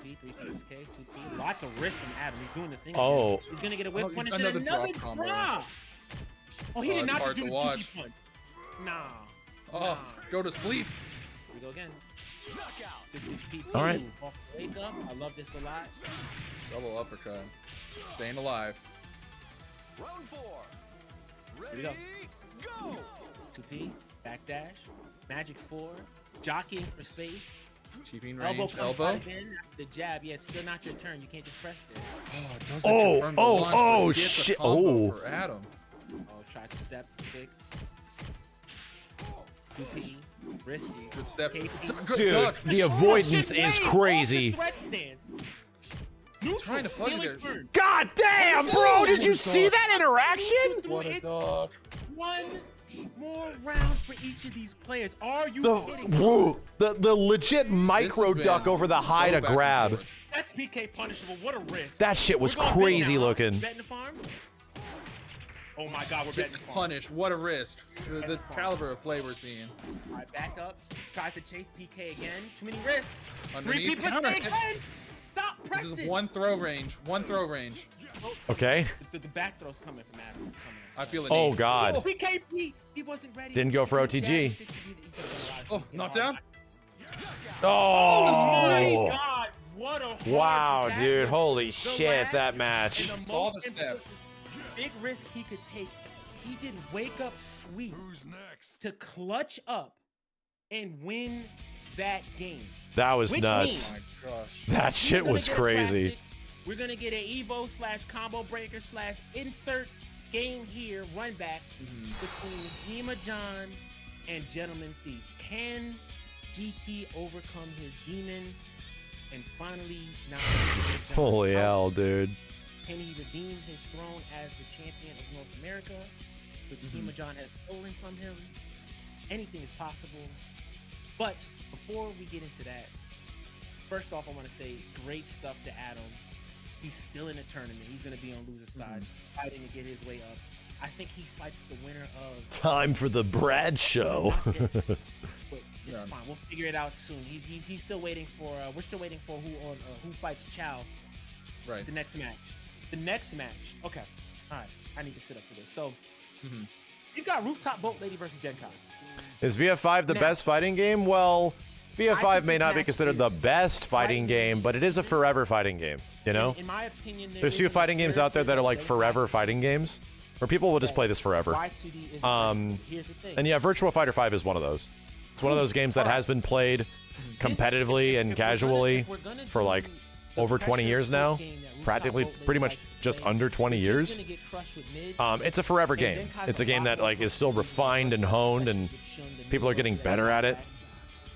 2P, 3K, 2P. Lots of risk from Adam. He's doing the thing. Oh. He's gonna get a whip punish and another another drop combo. drop. Oh, he did not hard do to the watch. 2P punch. Nah. Oh, go to sleep. Here we go again. 6-6P. All right. Wake up. I love this a lot. Double uppercut. Staying alive. Here we go. 2P. Backdash. Magic 4. Jockeying for space. Cheaping Elbow range. comes Elbow. out again after the jab. Yeah, it's still not your turn. You can't just press it. Oh, it doesn't confirm the launch, but it gets a shit. combo for Adam. Oh, try to step 6. 2P. Risky. Good step. Good Dude, duck. the avoidance Shit, is wait, crazy. off the threat stance. Neutral, Trying to fuzzy stealing there. turn. God damn, bro! Did you see that interaction? What a dog. One more round for each of these players. Are you kidding me? Whoa, the legit micro been duck over the high so to back and grab. forth. That's PK punishable. What a risk. That shit was We're going big crazy now. looking. Betting the farm? Oh my God, we're betting the farm. Punish. What a risk. The caliber of play we're seeing. All right, back up. Tries to chase PK again. Too many risks. Underneath, Repeat counter. again. Stop This pressing. is one throw range. One throw range. Okay. The back throw's coming from Adam. I feel it. Oh God. PK, he wasn't ready. Didn't go for OTG. Oh, knocked down. Oh. my God. What a hard Wow, back dude. fist. Holy The shit, last that and match. the Saw most the step. big risk he could take. He did wake up sweet to clutch up and win that game. That was Which nuts. means Oh my gosh. That shit we're gonna was get a crazy. classic. We're gonna get an Evo / combo breaker / insert game here run back between Hema John and Gentleman Thief. Can GT overcome his demon and finally knock Hema John Holy out? hell, dude. Can he redeem his throne as the champion of North America, which Hema John has stolen from him? Anything is possible. But before we get into that, first off, I want to say great stuff to Adam. He's still in the tournament. He's going to be on loser's side, fighting to get his way up. I think he fights the winner of... Time for the Brad show. Not this, but it's fine. We'll figure it out soon. He's still waiting for... we're still waiting for who fights Chow. Right. The next match. The next match. Okay. All right. I need to sit up for this. So, you've got Rooftop Boat Lady versus Denkai. Is VF5 the Now- best fighting game? Well, VF5 think may this not be match considered the is best fighting right- game, but it is a forever fighting game, you know? In my opinion, There's few fighting games out there that are like forever fighting games, where people will just play this forever. Y2D is here's the thing. And yeah, Virtua Fighter 5 is one of those. It's one of those games that has been played competitively and casually for like over 20 years now. Practically, pretty much just under 20 years. It's a forever game. It's a game that like is still refined and honed, and people are getting better at it.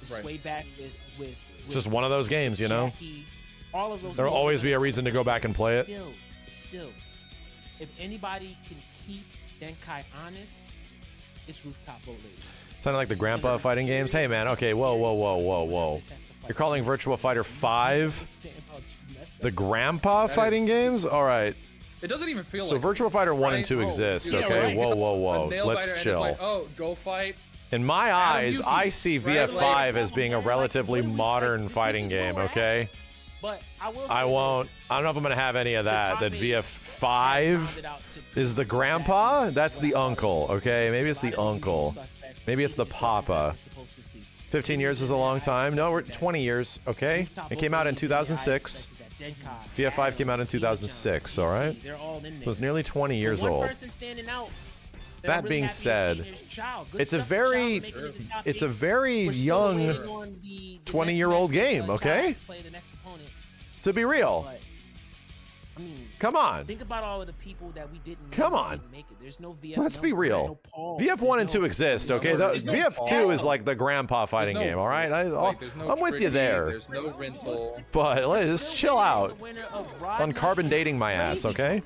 It's just one of those games, you know? There'll always be a reason to go back and play it. Still, if anybody can keep Denkai honest, it's Rooftop Boat Lady. Sounding like the grandpa fighting games. Hey man, okay, whoa. You're calling Virtua Fighter 5 the grandpa fighting games? All right. It doesn't even feel So like Virtua Fighter 1 and 2 exist, yeah, okay? right. Whoa. a nail biter, Let's and chill. it's like, oh, go fight. In my eyes, Yuki, I see right? VF5 as being a relatively modern fighting game, okay? But I will. I won't. I don't know if I'm going to have any of that. That VF5 is the grandpa? That's the uncle, okay? Maybe it's the uncle. Maybe it's the papa. 15 years is a long time. No, we're 20 years, okay? It came out in 2006. VF5 came out in 2006, all right? So it's nearly 20 years old. That being said, it's a very young 20-year-old game, okay? To be real. Come on. Think about all of the people that we didn't. Come on. Make it. There's no VF. Let's be real. VF1 and 2 exist, okay? VF2 is like the grandpa fighting game, all right? I'm with you there. There's no rental. But let's chill out on carbon dating my ass, okay?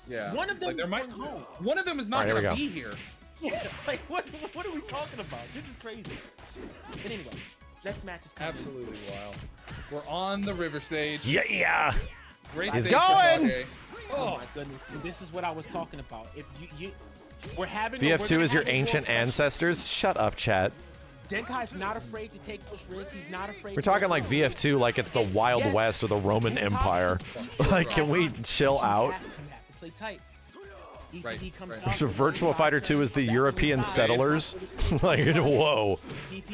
Yeah. One of them Like, there is might, going home. one of them is not All right, here we going go. to be here. Yeah, like what are we talking about? This is crazy. But anyway, next match is coming. Absolutely wild. We're on the river stage. Yeah. Great He's stage for going! Kage. Oh my goodness. And this is what I was talking about. If you we're having VF2 is your ancient ancestors? Shut up, chat. Denkai's not afraid to take those risks. He's not afraid. We're talking like VF2 like it's the Wild Yes. West or the Roman Empire. Like, can we chill out? You have to play tight. Right, ECD comes right. out So with Virtua Fighter 2 is the European settlers? Like, whoa.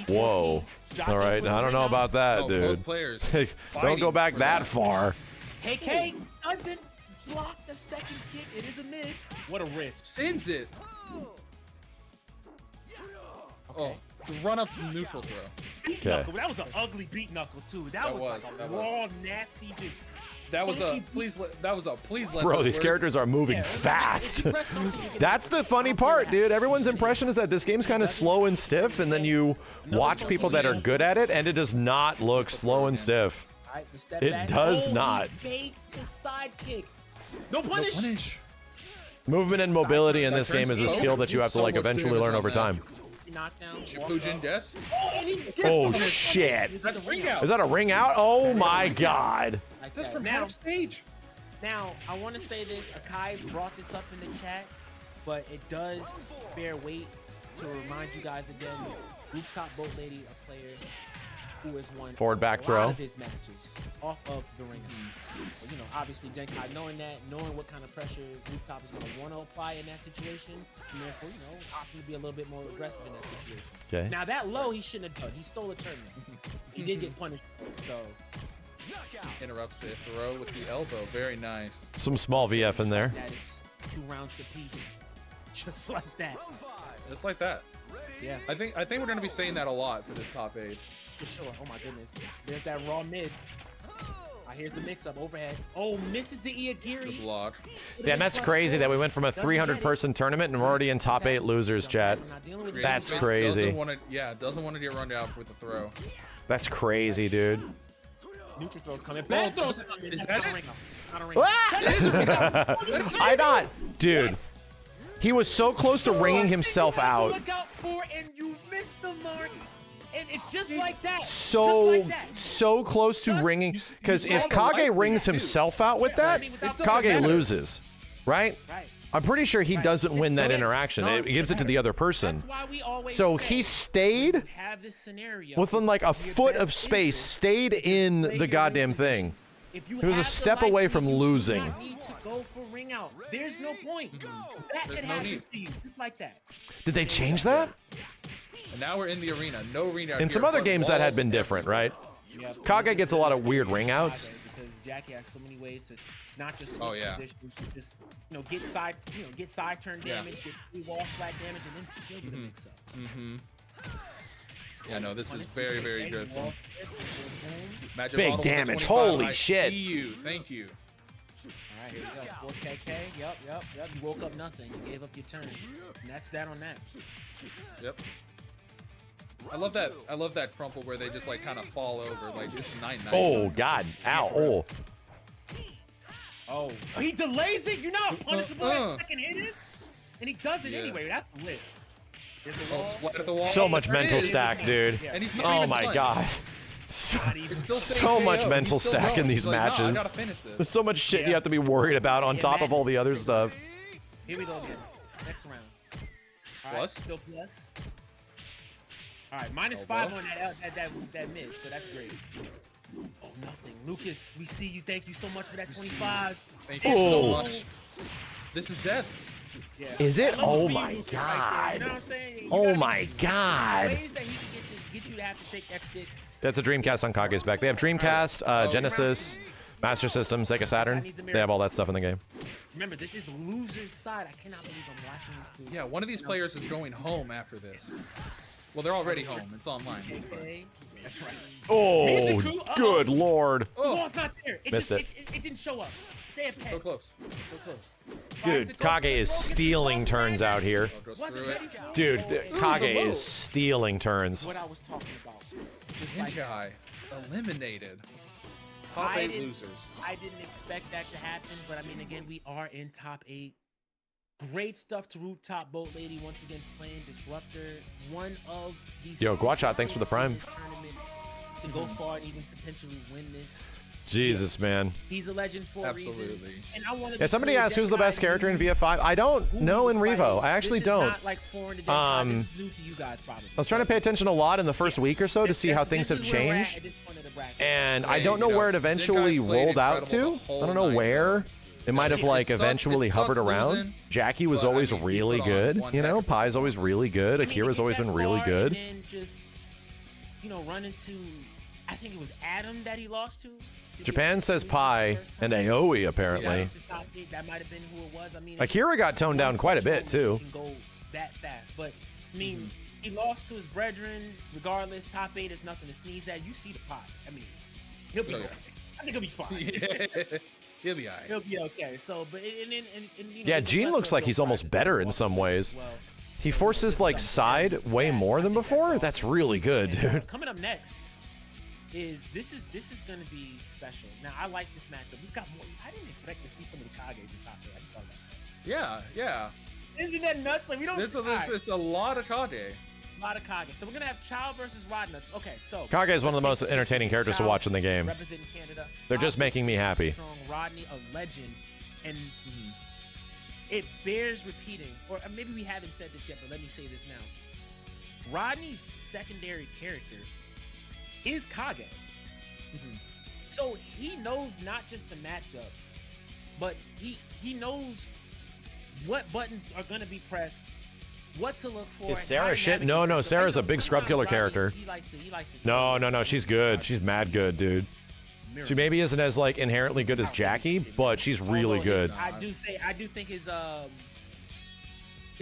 Whoa. All right, I don't know about that, Oh, dude. both players Don't go fighting back for that far. KK doesn't block the second kick. It is a mid. What a risk. Sends it. Oh, the run up neutral throw. Beat Okay. knuckle. That was an ugly beat knuckle too. That was like a that raw, nasty, just That was a please. That was a please. Let Bro, these characters are moving fast. That's the funny part, dude. Everyone's impression is that this game's kind of slow and stiff, and then you watch people that are good at it, and it does not look slow and stiff. It does not. He fakes the sidekick. No punish. Movement and mobility in this game is a skill that you have to like eventually learn over time. Chipujin death. Oh shit! That's ring out. Is that a ring out? Oh my god! That's from half stage. Now, I want to say this. Akai brought this up in the chat, but it does bear weight to remind you guys again. Rooftop Boat Lady, a player who has won Forward back a throw. lot of his matches off of the ring. You know, obviously, Denkai knowing that, knowing what kind of pressure Rooftop is going to want to apply in that situation, and therefore, you know, opting to be a little bit more aggressive in that situation. Okay. Now, that low, he shouldn't have done. He stole a tournament. He did get punished, so... Interrupts the throw with the elbow. Very nice. Some small VF in there. That is 2 rounds apiece. Just like that. Just like that. Yeah. I think we're gonna be saying that a lot for this top 8. For sure. Oh my goodness. There's that raw mid. Here's the mix-up overhead. Oh, misses the The Iagiri. block. Damn, that's crazy that we went from a 300-person tournament and we're already in top 8 losers, chat. That's crazy. Doesn't want to get run out with the throw. That's crazy, dude. Neutral throws coming. Bad throws coming. Is that it? Not a ring out. I not, dude. He was so close to ringing himself out. Look out for, and you missed the mark. And it's just like that. So close to ringing. Because if Kage rings himself out with that, Kage loses, right? Right. I'm pretty sure he doesn't win that interaction. It gives it to the other person. That's why we always So say, he stayed have this scenario within like a foot of space, stayed in the goddamn thing. If you He was a have the step life, away you from do losing. not need to go for ring out. There's no point. That could happen to you, just like that. Did they change that? And now we're in the arena. No ring out. In some other games that had been different, right? Yeah, Kage gets a lot of weird ring outs. because Jackie has so many ways to not just Oh, yeah. positions, but just get side turn damage, get 3 wall splat damage, and then still get a mix up. Yeah, no, this is very, very good. Magic Big Bottle damage. 25. Holy I shit. See you. Thank you. All right, here we go. 4KK. Yep. You woke up nothing. You gave up your turn. And that's that on that. Yep. I love that crumple where they just like kind of fall over, like it's 9-9. Oh god. Ow. Oh, he delays it. You know how punishable that second hit is? And he does it anyway. That's a list. There's a wall. Splat at the wall. So much There it mental is. stack, dude. And he's not Oh even my done. god. It's still So saying much KO. mental He's still stack in going. these He's like, "No, matches. I gotta finish this." There's so much shit you have to be worried about on top of all the other stuff. Here we go again. Next round. All right, Plus? still plus. All right, -5 on that mid, so that's great. Oh, nothing. Lucas, we see you. Thank you so much for that 25. Thank you so much. This is death. Yeah. Is it? I love Oh the my speed right there, god. you know what I'm saying? You Oh gotta my god. ways that he can get you to have to shake that stick. That's a Dreamcast on Kage's back. They have Dreamcast, Genesis, Master System, Sega Saturn. They have all that stuff in the game. Remember, this is loser's side. I cannot believe I'm watching this dude. Yeah, one of these players is going home after this. Well, they're already home. It's online. But... Okay. That's right. Oh, Mizuku, good lord. The wall's not there. Missed it. It didn't show up. So close. So close. Dude, Kage is stealing turns out here. Goes through it. Dude, Kage is stealing turns. What I was talking about. Just This like guy eliminated. Top 8 losers. I didn't expect that to happen, but I mean, again, we are in top 8. Great stuff to Rooftop Boat Lady once again playing Disruptor. One of these. Yo, Guachot, thanks for the prime. To go far and even potentially win this. Jesus, man. He's a legend for a reason. Absolutely. And I wanted Yeah, somebody asked who's the best character in VF5. I don't know in Revo. I actually don't. Not like foreign to Denkai. This is new to you guys probably. I was trying to pay attention a lot in the first week or so to see how things have changed. And I don't know where it eventually rolled out to. I don't know where. It might have like eventually hovered around. Jackie was always really good. You know, Pai's always really good. Akira's always been really good. And just, run into, I think it was Adam that he lost to. Japan says Pai and Aoi apparently. That might have been who it was. I mean, Akira got toned down quite a bit too. Can go that fast, but I mean, he lost to his brethren. Regardless, top 8 is nothing to sneeze at. You see the Pai. I mean, he'll be. I think he'll be fine. Yeah. He'll be alright. He'll be okay. So, but you know, Yeah, there's a Gene looks plethora like of he's build almost fighters better as in well. some ways. Well, He forces like side way more than before. That's really good, dude. Coming up next is this is going to be special. Now I like this matchup. We've got more. I didn't expect to see some of the Kages in top eight. I just thought about that. Yeah. Isn't that nuts? Like we don't. It's a lot of Kage. A lot of Kage. So we're gonna have Chow versus Rodnuts. Okay, so Kage is one of the most entertaining characters to watch in the game. Representing Canada. They're just making me happy. Strong Rodney, a legend, and it bears repeating. Or maybe we haven't said this yet, but let me say this now. Rodney's secondary character is Kage. So he knows not just the matchup, but he knows what buttons are gonna be pressed, what to look for. Is and how Sarah to shit? navigate No, them. So Sarah's a sometimes big scrub killer Rodney, character. He likes to No, she's good. She's mad good, dude. She maybe isn't as like inherently good as Jackie, but she's really good. I do think his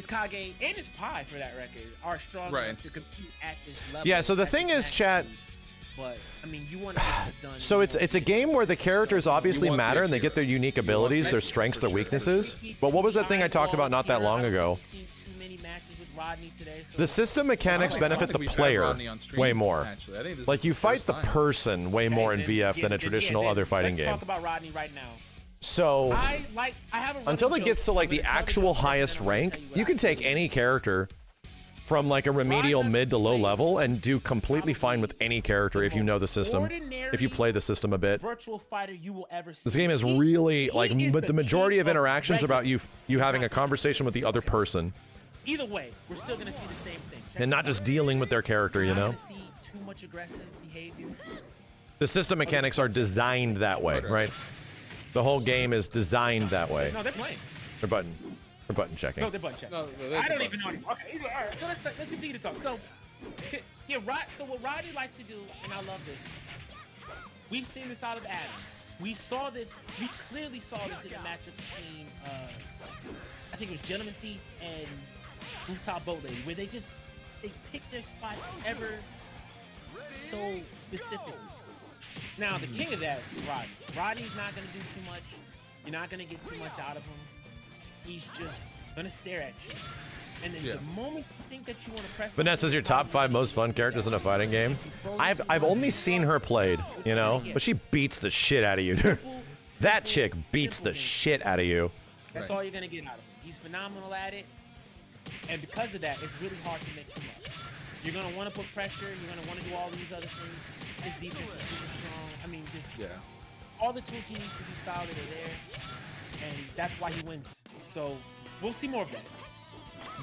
Kage and his Pi for that record are strong enough to compete at this level. Yeah, so the thing is, chat. But I mean, you want to get this done. So it's a game where the characters obviously matter and they get their unique abilities, their strengths, their weaknesses. But what was that thing I talked about not that long ago? The system mechanics benefit the player way more. Like you fight the person way more in VF than a traditional other fighting game. Let's talk about Rodney right now. So I have a until it gets to like the actual highest rank, you can take any character from like a remedial mid to low level and do completely fine with any character if you know the system, if you play the system a bit. Virtual fighter you will ever see. This game is really like, but the majority of interactions are about you having a conversation with the other person. Either way, we're still gonna see the same thing. And not just dealing with their character, you know? See too much aggressive behavior. The system mechanics are designed that way, right? The whole game is designed that way. No, they're playing. They're button checking. No, they're button checking. I don't even know anymore. Okay, all right. So let's continue to talk. So, yeah, so what Rodney likes to do, and I love this. We've seen this out of Adam. We clearly saw this in the matchup between, I think it was Gentleman Thief and Rooftop Boat Lady, where they pick their spots ever so specifically. Now, the king of that is Rodney. Rodney's not going to do too much. You're not going to get too much out of him. He's just going to stare at you. And then the moment you think that you want to press... Vanessa's your top 5 most fun characters in a fighting game. I've only seen her played, you know? But she beats the shit out of you, dude. That chick beats the shit out of you. That's all you're going to get out of him. He's phenomenal at it. And because of that, it's really hard to mix him up. You're going to want to put pressure. You're going to want to do all these other things. His defense is super strong. I mean, just all the tools he needs to be solid are there. And that's why he wins. So we'll see more of that.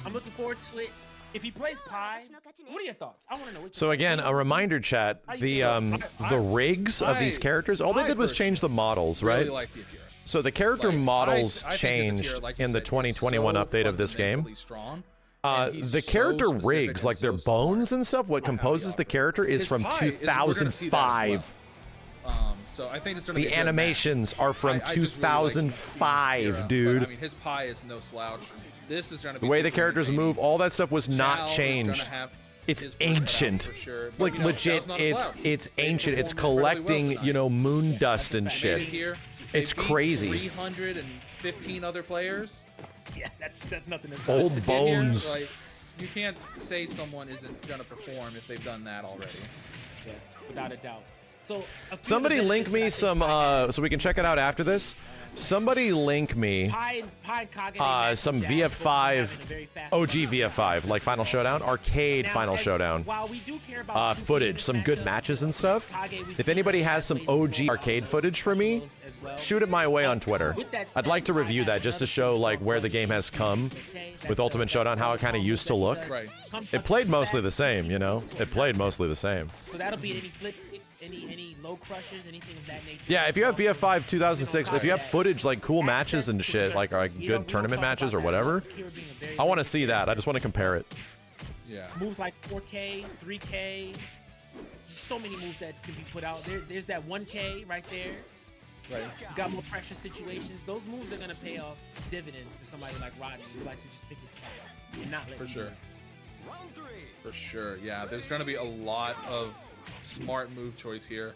I'm looking forward to it. If he plays Pi, what are your thoughts? I want to know. So again, a reminder, chat. The rigs of these characters, all they did was change the models, right? Really like the Akira. So the character models changed in the 2021 update of this game. The character rigs, like their bones and stuff, what composes the character is from 2005. So I think it's gonna be the animations are from 2005, dude. But, I mean, his Pi is no slouch. This is gonna be the way the characters move, all that stuff was not changed. It's ancient. Sure. Like you know, legit, it's ancient. It's collecting, you know, moon dust and shit. It's crazy. 315 other players. Yeah, that's nothing. Old bones. Like, you can't say someone isn't gonna perform if they've done that already. Yeah, without a doubt. So somebody link me some so we can check it out after this. Somebody link me some VF5 OG VF5 like Final Showdown, arcade Final Showdown footage, some good matches and stuff. If anybody has some OG arcade footage for me, shoot it my way on Twitter. I'd like to review that just to show like where the game has come with Ultimate Showdown, how it kind of used to look. It played mostly the same, you know. It played mostly the same. So that'll be any flip kicks, any low crushes, anything of that nature. Yeah, if you have VF5 2006, if you have footage like cool matches and shit, like good tournament matches or whatever, I want to see that. I just want to compare it. Yeah. Moves like 4K, 3K, so many moves that can be put out. There's that 1K right there. Right. You got more pressure situations. Those moves are gonna pay off dividends for somebody like Rodney who likes to just pick his spot and not let for sure. For sure, yeah. There's gonna be a lot of smart move choice here.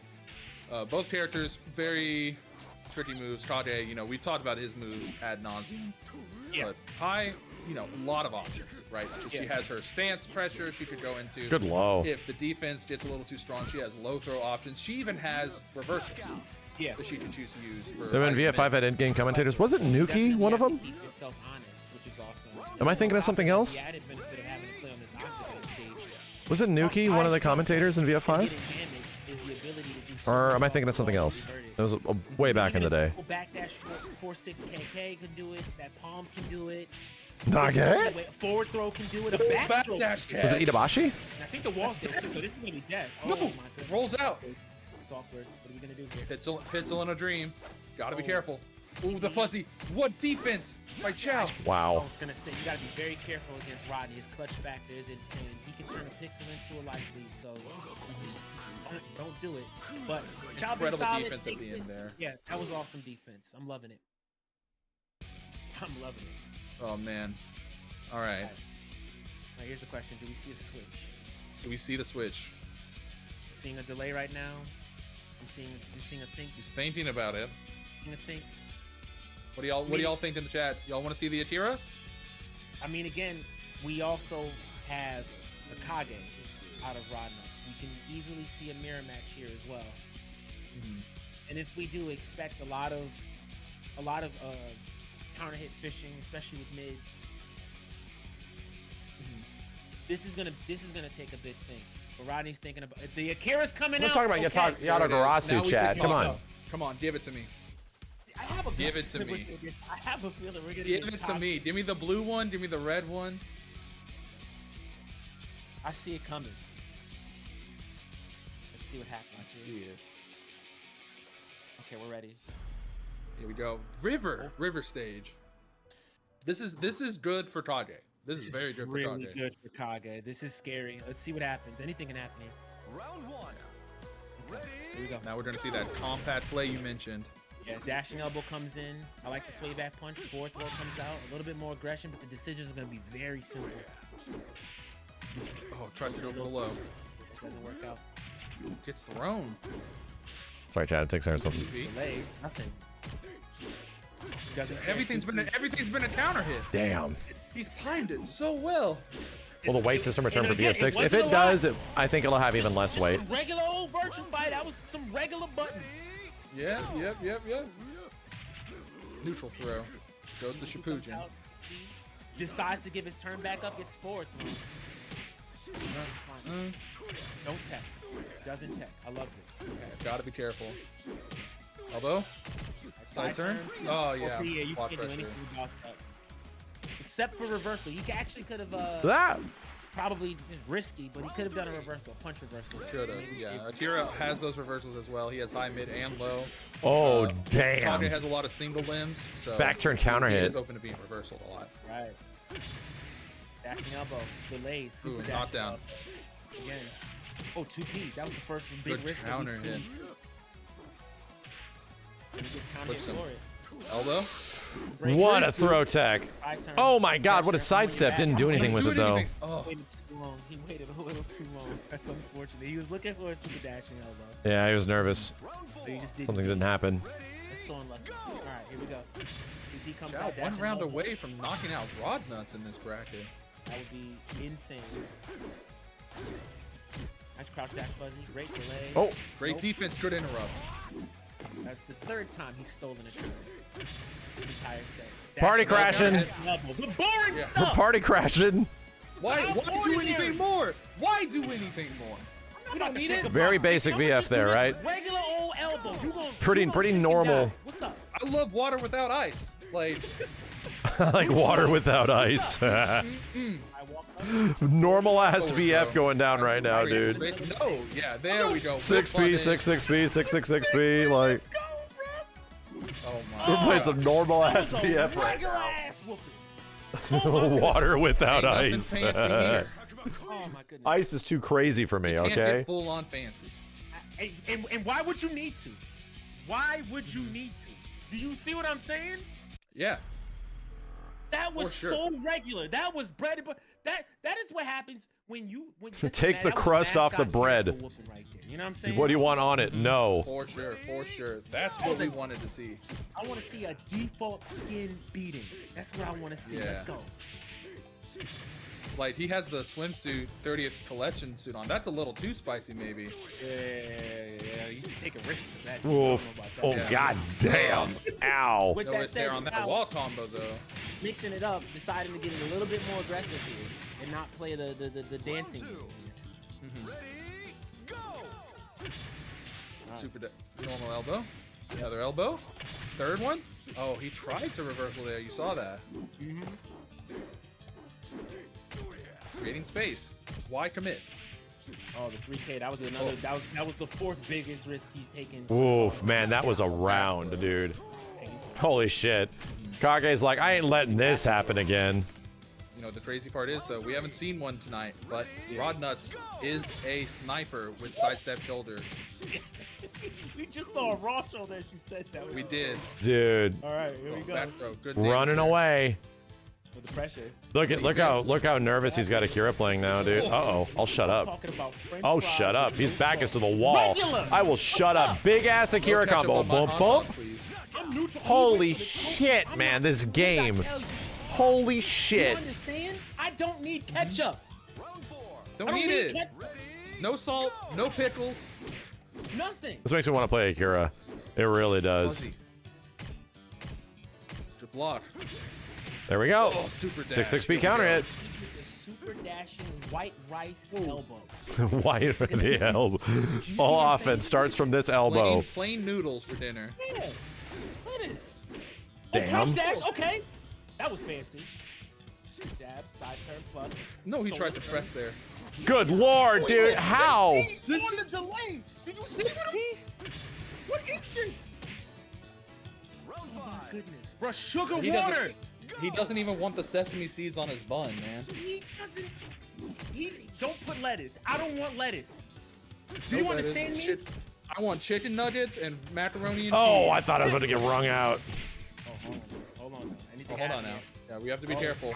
Both characters, very tricky moves. Kage, you know, we've talked about his moves ad nauseum. Yeah. But Pai, you know, a lot of options, right? She has her stance pressure she could go into. Good low. If the defense gets a little too strong, she has low throw options. She even has reversals that she can choose to use. For Then VF5 had endgame commentators. Was it Nuki, one of them? Keep yourself honest, which is awesome. Am I thinking of something else? The added benefit of having to play on this octagon stage. Was it Nuki, one of the commentators in VF5? Getting damage is the ability to do so Or am I much thinking of something more else? inverted. That was way back in the day. Backdash 4-6 KK can do it. That palm can do it. Nage? Forward throw can do it. A back throw. Backdash catch. Was it Itabashi? And I think the wall's still too, so this is gonna be death. Oh No, my goodness. rolls out. It's awkward. What are we gonna do here? Pitzel in a dream. Gotta be careful. Ooh, the fuzzy. What defense by Chow. I Wow. was gonna say you gotta be very careful against Rodney. His clutch factor is insane. He can turn a pixel into a life lead, so just don't do it. But Chow been Incredible solid, defense at takes the it. end there. Yeah, that was awesome defense. I'm loving it. I'm loving it. Oh man. All right. Now here's the question: do we see a switch? Do we see the switch? I'm seeing a delay right now. I'm seeing a think. He's thinking about it. Seeing a think. What do y'all think in the chat? Y'all want to see the Akira? I mean, again, we also have the Kage out of Rodney. We can easily see a mirror match here as well. And if we do, expect a lot of counter hit fishing, especially with mids. This is gonna take a big thing. But Rodney's thinking about the Akira's coming Let's out. talk about okay. Yata Now Garasu, we Chad. can Come talk. on. Come on, give it to me. I have a Give it to feeling me. I have a feeling we're gonna Give get it to top- me. Give me the blue one. Give me the red one. I see it coming. Let's see what happens. I see it. Okay, we're ready. Here we go. River stage. This is good for Kage. This is very good for really Kage. good for Kage. This is scary. Let's see what happens. Anything can happen here. Round one. Okay, here we go. Now we're gonna see that compact play you mentioned. Yeah, dashing elbow comes in. I like the sway back punch. Forward throw comes out. A little bit more aggression, but the decisions are going to be very simple. Oh, tries to go for the low. It doesn't work out. Gets thrown. Sorry, Chad. It takes or something. Delay, nothing. Everything's been a counter hit. Damn. He's timed it so well. Will the weight system return for again, BF6? it If wasn't it a lot. does, I think it'll have even less weight. Some regular old virtual fight. That was some regular buttons. Yeah, yep. Neutral throw. Goes to Shipujin. Decides to give his turn back up, gets forward throw. It's fine. Don't tech. Doesn't tech. I love it. Okay. Gotta be careful. Elbow. Side turn. Oh yeah. You Quad can't do pressure. anything about that. Except for reversal. He actually could have That. probably risky, but he could have done a reversal, a punch reversal. Could have. Yeah. Akira has those reversals as well. He has high, mid, and low. Oh, damn. Kage has a lot of single limbs, so Back turn counter he hit. is open to being reversal a lot. Right. Dashing elbow, delays, super Ooh, dashing knockdown. elbow. Again. Oh, 2P. That was the first big Good risk. counter hit. And he gets counter Flips hit him. for it. Elbow. Great What a move. throw tech. Side turn. Oh my god, what a Pressure. sidestep. Didn't do anything with it though. Oh, Waited too long. He waited a little too long. That's unfortunate. He was looking for a super dashing elbow. Yeah, he was nervous. So he just didn't. Something didn't happen. That's so unlucky. All right, here we go. He comes Chow out one dashing round elbow. away from knocking out Rod Nuts in this bracket. That would be insane. Nice crouch dash fuzzy. Great delay. Oh, Great Nope. defense, good interrupt. That's the third time he's stolen a turn this entire set. Party Dashing crashing. elbow. The boring Yeah. we're stuff. party crashing. Why do ordinary. anything more? Why do anything more? We don't need it. Very basic VF there, right? Regular old elbow. Pretty normal. What's up? I love water without ice. Like, Like water without ice. I walk up. Normal ass Oh, VF bro. going down right now, Mario dude. Space. No, yeah, there we go. 6P, 6P, 666P, like Oh we're my. playing some normal ass VF right Regular now. ass whooping. Water without Ain't nothing ice. fancy here. Oh my goodness. Ice is too crazy for me, Can't okay? get full on fancy. And why would you need to? Why would you need to? Do you see what I'm saying? Yeah. That was sure. so regular. That was bread and butter. That is what happens when you Take the crust off the bread. Right there. You know what I'm saying? What do you want on it? No. For sure. That's what we wanted to see. I want to see a default skin beating. That's what I want to see. Yeah. Let's go. Like, he has the swimsuit 30th collection suit on. That's a little too spicy, maybe. Yeah. You take a risk with that. Oof. Oh, Yeah. god damn. Ow. With No, that it's there said, on that now, wall combo, though. mixing it up, deciding to get a little bit more aggressive here and not play the dancing. Super normal elbow. Another elbow. Third one. Oh, he tried to reversal there. You saw that. Creating space. Why commit? Oh, the 3K. That was another. That was the fourth biggest risk he's taken. Oof, man, that was a round, dude. Holy shit. Kage's like, I ain't letting this happen again. You know, the crazy part is, though, we haven't seen one tonight, but Rodnuts is a sniper with sidestep shoulder. We just saw a raw shoulder as you said that. We did. Dude, All right, here we go. Back throw. Good running damage. away. With the pressure. Look how nervous he's got Akira playing now, dude. Uh-oh. I'll shut up. Talking about French Oh, fries shut up. with His no back sauce. is to the wall. Regular. I will shut up. Big ass Akira Ketchup combo. on my Boom, hot boom. dog, please. I'm neutral. Holy I'm neutral. shit, I'm man, not- this what did I game. tell you? Holy You shit. understand? I don't need ketchup. Don't eat it. No salt, no pickles. Nothing. This makes me want to play Akira. It really does. Fuzzy. Good block. There we go. Oh, super dash. 6-6 counter hit. The super dashing white rice elbow. Why the elbow? All offense starts from this elbow. Plain noodles for dinner. Yeah. Look at this. Damn. Oh, crouch dash. Okay. That was fancy. Jab, side turn plus. No, he tried to press there. Good lord, dude. How? On the delay. Did you see that? What is this? Oh my goodness. Bruh, sugar He water. doesn't- He doesn't even want the sesame seeds on his bun, man. He doesn't. He don't put lettuce. I don't want lettuce. Do you No lettuce, understand me? shit. I want chicken nuggets and macaroni and Oh, cheese. I thought I was about to get wrung out. Oh, hold on. Anything Hold on now. Yeah, we have to be careful.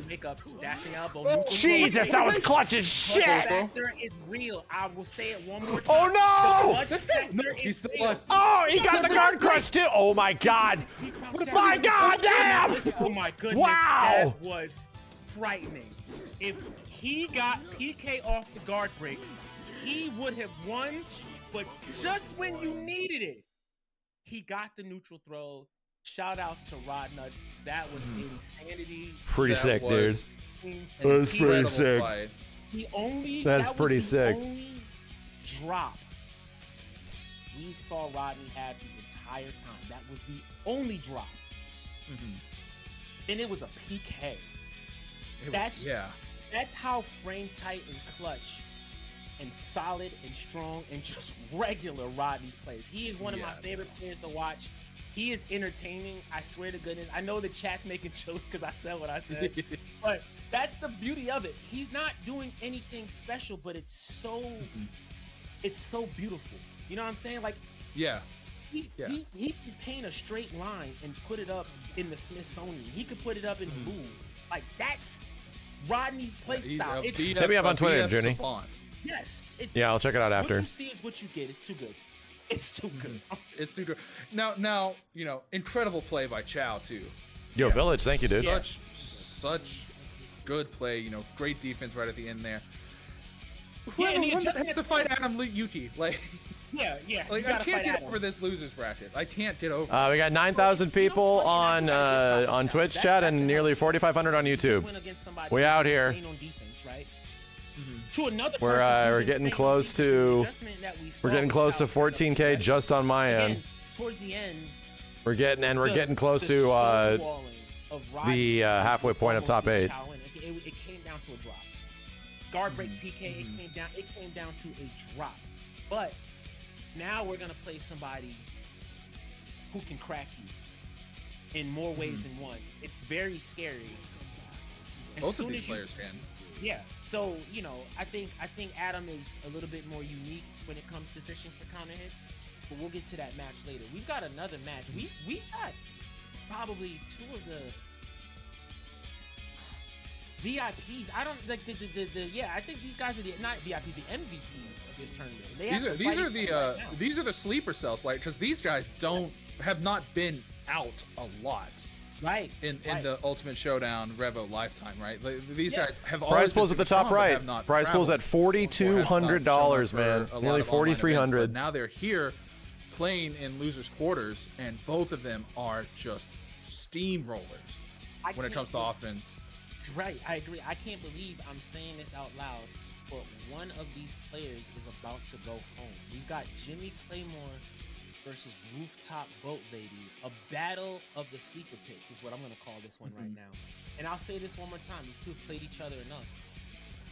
Makeup, dashing elbow. Oh, neutral Jesus, throw. that was clutch as The shit. factor is real. I will say it one more time. Oh, no! The clutch factor He's is still real. alive. Oh, he got the guard crush too. Oh my god. My god damn! Oh my goodness. Wow. That was frightening. If he got PK off the guard break, he would have won. But just when you needed it, he got the neutral throw. Shout outs to Rodnuts. That was insanity. Pretty That sick, dude. was And That's he- pretty incredible sick. fight. The only That's that was pretty the sick. Only drop we saw Rodney have the entire time. That was the only drop, and it was a PK. That's how frame tight and clutch and solid and strong and just regular Rodney plays. He is one of my favorite players to watch. He is entertaining. I swear to goodness. I know the chat's making jokes because I said what I said, but that's the beauty of it. He's not doing anything special, but it's so beautiful. You know what I'm saying? Like Yeah. he can paint a straight line and put it up in the Smithsonian. He could put it up in the Louvre. Like that's Rodney's play style. It's, Hit me up on Twitter, Journey. yes. It's, Yeah, I'll check it out What after. you see is what you get. It's too good. It's too good. It's too good. Now, you know, incredible play by Chow too. Yo, Village, thank you, dude. Such good play. You know, great defense right at the end there. Yeah, and the Whoever adjustment- has to fight Adam Yuki. Like, yeah. like you I gotta can't fight get Adam. over this losers bracket. I can't get over. We got 9,000 people on Twitch chat and nearly 4,500 on YouTube. Win against somebody We who's out here. insane on defense, right? To another We're person who's we're getting insane close on defense, to the adjustment that we saw we're getting with close to Chow 14K just on my Again, end. towards the end, We're getting close the to stonewalling of the Rodney halfway point of almost top beat 8. Chow, and it came down to a drop. Guard break PK, it came down to a drop. But now we're gonna play somebody who can crack you in more ways than one. It's very scary. As Both of soon these as you- players can. Yeah. So, you know, I think Adam is a little bit more unique when it comes to fishing for counter hits. But we'll get to that match later. We've got another match. We've got probably two of the VIPs. I don't like the yeah. I think these guys are not VIPs, the MVPs of this tournament. These are the sleeper cells, like because these guys have not been out a lot. Right. In the Ultimate Showdown Revo lifetime, right? Like, these guys have prize pools at the top right. Prize pools at $4,200, man. Nearly $4,300. Now they're here playing in losers quarters, and both of them are just steamrollers when it comes to offense. Right, I agree. I can't believe I'm saying this out loud, but one of these players is about to go home. We've got Jimmy Claymore versus Rooftop Boat Lady. A battle of the sleeper picks is what I'm going to call this one right now. And I'll say this one more time. These two have played each other enough.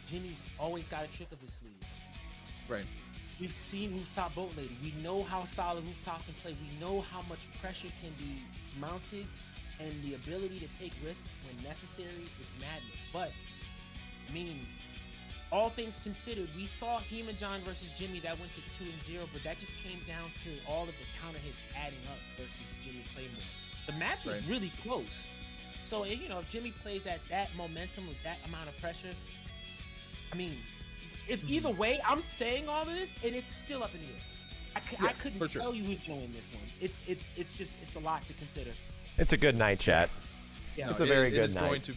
Jimmy's always got a trick up his sleeve. Right. We've seen Rooftop Boat Lady. We know how solid Rooftop can play. We know how much pressure can be mounted, and the ability to take risks when necessary is madness. But, meaning, all things considered, we saw Hema-John versus Jimmy that went to 2-0, but that just came down to all of the counter hits adding up versus Jimmy Claymore. The match was really close. So, you know, if Jimmy plays at that momentum with that amount of pressure, I mean, if either way, I'm saying all of this, and it's still up in the air. I couldn't tell you who's going to win this one. It's a lot to consider. It's a good night, chat. Yeah. It's a very good night.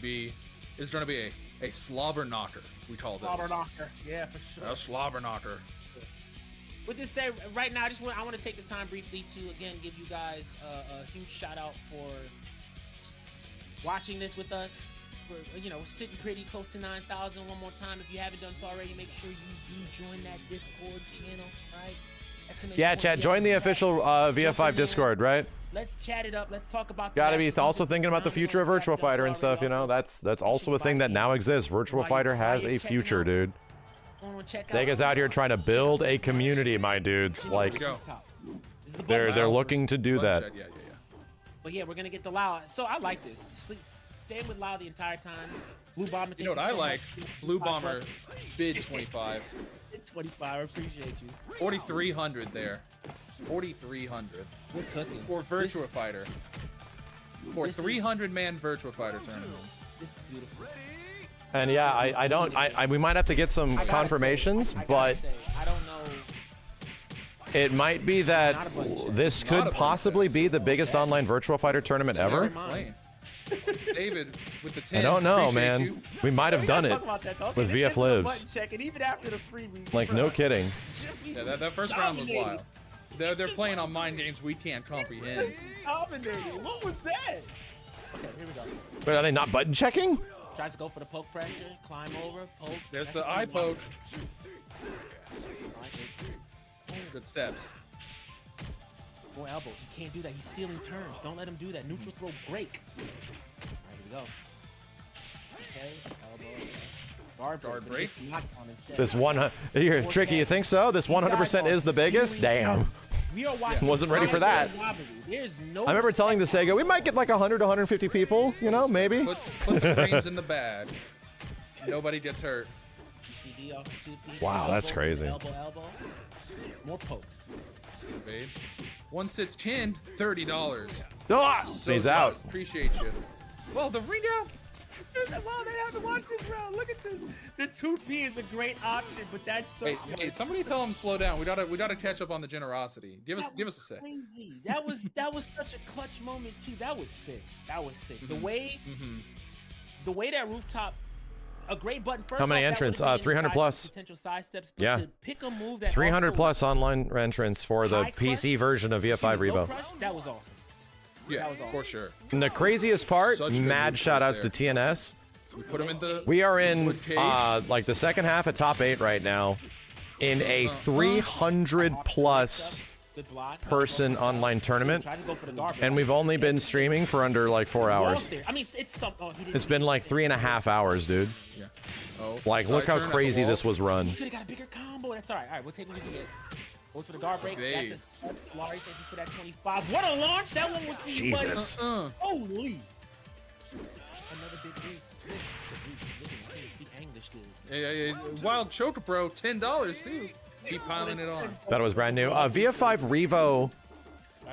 It's going to be a slobber knocker. We call this. Slobber knocker. Yeah, for sure. A slobber knocker. With this said, right now, I want to take the time briefly to again give you guys a huge shout out for watching this with us. For, you know, sitting pretty close to 9,000. One more time, if you haven't done so already, make sure you do join that Discord channel, right? Yeah, chat. Join the official VF5 Discord, right? Let's chat it up. Let's talk about. Gotta be also thinking about the future of Virtual Fighter and stuff. You know, that's also a thing that now exists. Virtual Fighter has a future, dude. Sega's out here trying to build a community, my dudes. Like, they're looking to do that. But yeah, we're gonna get the Lao. So I like this. Staying with Lao the entire time. Blue Bomber. You know what I like? Blue Bomber bid 25. 25. I appreciate you. 4,300 there. 4,300. We're cooking. For Virtua Fighter. For 300-man Virtua Fighter tournament. This is beautiful. And yeah, we might have to get some confirmations, but I don't know. It might be that this could possibly be the biggest online Virtual Fighter tournament ever. David with the 10. I don't know, man. You. We might have done it with VF Lives. Even after the like, no kidding. Yeah, that first round was wild. They're playing on mind games we can't comprehend. Dominated. What was that? Okay, here we go. Wait, are they not button checking? Tries to go for the poke pressure, climb over, poke. There's the eye poke. Good steps. More elbows. He can't do that. He's stealing turns. Don't let him do that. Neutral throw break. All right, here we go. Okay, elbow. Guard break. This one, here, Tricky, you think so? This 100% is the biggest? Damn. We are watching. Wasn't ready for that. There's no. I remember telling the Sega, we might get like 100 to 150 people, you know, maybe. Put the frames in the bag. Nobody gets hurt. Wow, that's crazy. Elbow. More pokes. Babe. 1 sits 10, $30. Ah, so he's out. Appreciate you. Well, the rebound. Wow, they haven't watched this round. Look at this. The 2P is a great option, but that's so. Hey, somebody tell him slow down. We gotta catch up on the generosity. Give us a sec. Crazy. That was such a clutch moment too. That was sick. The way that Rooftop. A great button. First how many entrants? 300 plus. Potential side steps, yeah. To pick a move that 300 plus online entrants for the PC version of VF5 Revo. That was awesome. Yeah, for sure. And the craziest part, mad shoutouts to TNS. We put him in the. We are in like the second half of top 8 right now, in a 300 plus person online tournament, and we've only been streaming for under like 4 hours. I mean, it's been like 3.5 hours, dude. Yeah. Oh, like, look how crazy this was run. You could have got a bigger combo. That's all right. All right, we'll take what we can get. Goes for the guard break. Okay. That's a Larry, thank you for that 25. What a launch! That one was Jesus. Holy. Another big boost. Yeah. Wild Choker Bro, $10 too. Keep piling it on. Thought it was brand new. VF5 Revo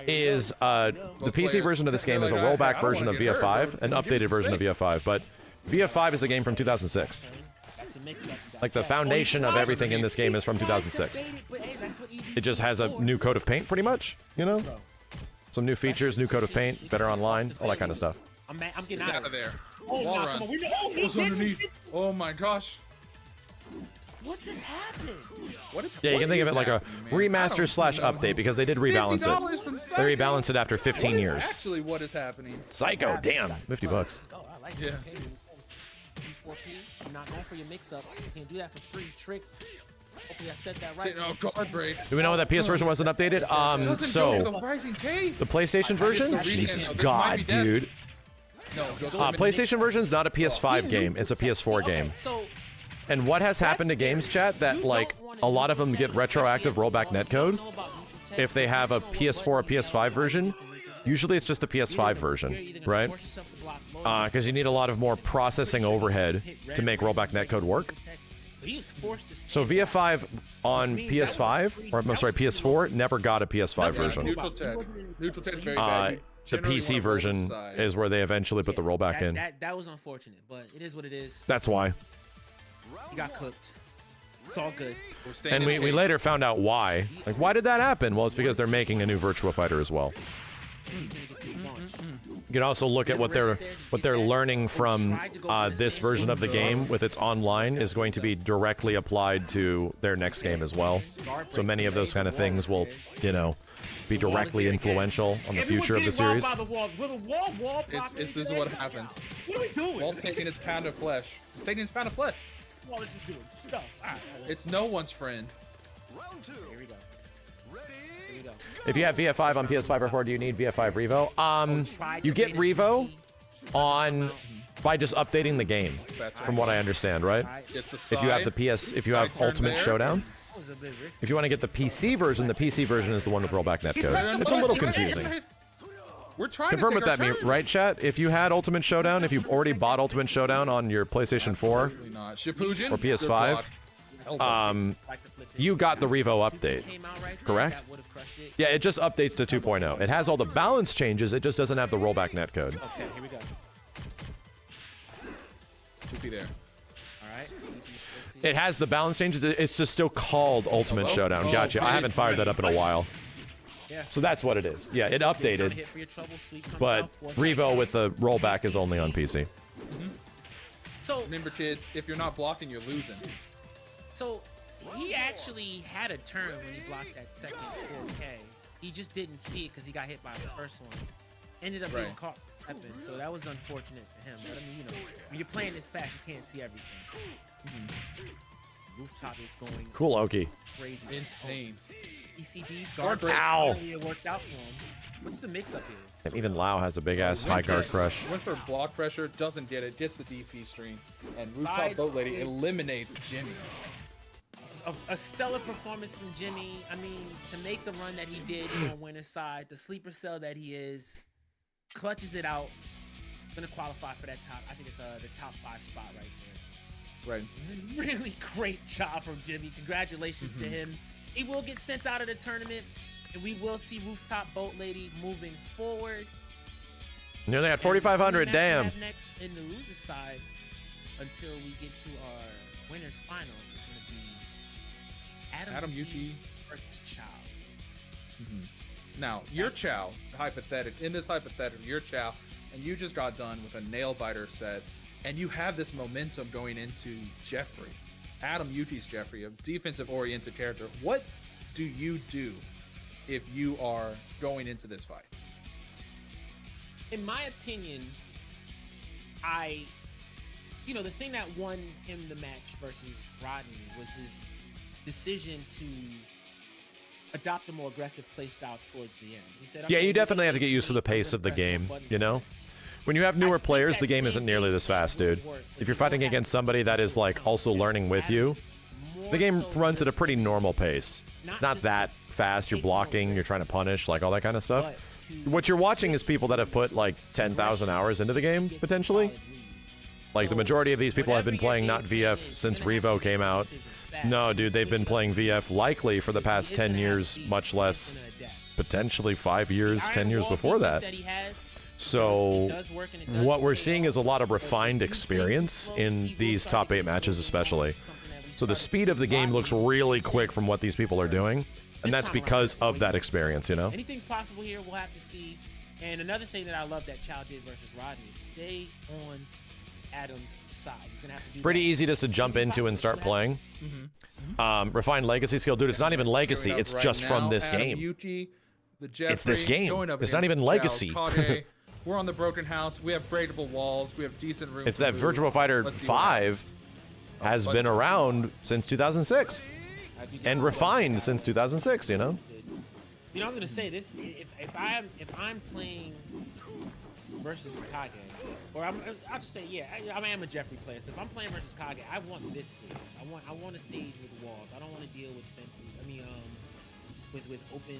is the PC version of this game is a rollback version of VF5, an updated version of VF5. But VF5 is a game from 2006. Like the foundation of everything in this game is from 2006. It just has a new coat of paint, pretty much. You know, some new features, new coat of paint, better online, all that kind of stuff. I'm getting It's out of there. Oh, Wall nah, run. come on. He What's did. underneath? Oh my gosh. What just happened? What is? Yeah, you what can think of is it like a happening, man? I remaster don't slash know. update because they did rebalance $50 it. from They Sega? rebalanced it after 15 What is years. actually what is happening? Psycho, damn, 50 bucks. Oh, I like Yeah. it. Okay. P4P, you're not known for your mix-ups. You can't do that for free. Trick. Hopefully I said that right. Oh, guard break. Do we know that PS version wasn't updated? Doesn't go So with the Rising J. the PlayStation version? the Jesus recent, though. This might be God, dead. dude. No, goes with PlayStation version's not a PS5 game. It's a PS4 game. So And what has happened to games chat that like a lot of them get retroactive rollback netcode if they have a PS4 or PS5 version. Usually it's just the PS5 version, right? Because you need a lot of more processing overhead to make rollback netcode work. So VF5 on PS5, or I'm sorry, PS4, never got a PS5 version. Neutral Ted. Neutral Ted very bad. You The generally PC wanna roll version inside. is where they eventually put the rollback in. That was unfortunate, but it is what it is. That's why. He got cooked. It's all good. We're staying And in we the game. later found out why. Like, why did that happen? Well, it's because they're making a new Virtua Fighter as well. You can also look at what they're learning from this version of the game with its online is going to be directly applied to their next game as well. So many of those kind of things will, you know, be directly influential on the future of the series. It's this is what happens. What are we doing? Wall's taking his pound of flesh. He's taking his pound of flesh. Wall is just doing stuff. All right. It's no one's friend. Here we go. Here we go. If you have VF5 on PS5 or 4, do you need VF5 Revo? You get Revo on by just updating the game, from what I understand, right? It's the side. If you have the PS, if you have Side turn Ultimate there. Showdown, That was a bit risky. if you want to get the PC version is the one with rollback netcode. It's a little confusing. We're trying Confirm to with take that, our turn. right, chat? If you had Ultimate Showdown, if you already bought Ultimate Showdown on your PlayStation 4, Absolutely not. Shippuden or PS5, you got the Revo update. Came out right there, Correct? that would've crushed it. Yeah, it just updates to 2.0. It has all the balance changes, it just doesn't have the rollback netcode. Okay, here we go. Should be there. All right. It has the balance changes, it's just still called Ultimate Showdown. Oh, Gotcha. I great. haven't fired that up in a while. Yeah. So that's what it is. Yeah, it Trying to updated, hit for your trouble, sweet comes but out, fourth Revo with the rollback is only on PC. So Remember, kids, if you're not blocking, you're losing. So he actually had a turn when he blocked that second 4K. He just didn't see it because he got hit by the first one. Ended up being Right. caught stepping, so that was unfortunate for him. But I mean, you know, when you're playing this fast, you can't see everything. Rooftop is going Cool, Oki. crazy. Insane. ECB's Guard guard break. Ow. finally it worked out for him. What's the mix up here? And even Lau has a big ass high guard crush. Went for block pressure, doesn't get it, gets the DP stream, and Rooftop Side Boat Lady kick. eliminates Jimmy. A stellar performance from Jimmy. I mean, to make the run that he did on winner's side, the sleeper cell that he is, clutches it out. Gonna qualify for that top. I think it's the top 5 spot right there. Right. Really great job from Jimmy. Congratulations to him. He will get sent out of the tournament, and we will see Rooftop Boat Lady moving forward. Nearly at 4,500, And the match we damn. have next in the loser side until we get to our winners final is going to be Adam Yuki. versus Chow. Now, your Chow, in this hypothetical, your Chow, and you just got done with a nail biter set, and you have this momentum going into Jeffrey, Adam Yuti's Jeffrey, a defensive oriented character. What do you do if you are going into this fight? In my opinion, the thing that won him the match versus Rodney was his decision to adopt a more aggressive play style towards the end. He said, Yeah, "Okay, you definitely have to get maybe used to the pace of the press game, more buttons." you know? When you have newer players, the game isn't nearly this fast, dude. If you're fighting against somebody that is, like, also learning with you, the game runs at a pretty normal pace. It's not that fast. You're blocking, you're trying to punish, like, all that kind of stuff. What you're watching is people that have put, like, 10,000 hours into the game, potentially. Like, the majority of these people have been playing not VF since Revo came out. No, dude, they've been playing VF likely for the past 10 years, much less potentially 5 years, 10 years before that. So does work, and it does what we're pay seeing off. is a lot of But refined if you experience play too slow, in he will these start top to 8 get matches slow. especially. Something that we So the started speed of the game looks blocking. really quick from what these people are doing, and that's because of that experience, you know? Anything's possible here. We'll have to see. And another thing that I love that Chow did versus Rodney is stay on Adam's side. He's gonna have to do Pretty that. easy just to jump into and start playing. Refined legacy skill, dude. It's not even legacy. It's just from this game. Yuki, the It's this Jeffrey, game. going up It's not against even legacy. Charles Kage. We're on the broken house. We have breakable walls. We have decent room. It's to that move. Virtua Fighter Let's see what 5 has been around since 2006 and refined since 2006, you know? You know, I was gonna say this. If I'm playing versus Kage, or I'll just say, yeah, I am a Jeffrey player. So if I'm playing versus Kage, I want this stage. I want a stage with walls. I don't want to deal with fences. I mean, with open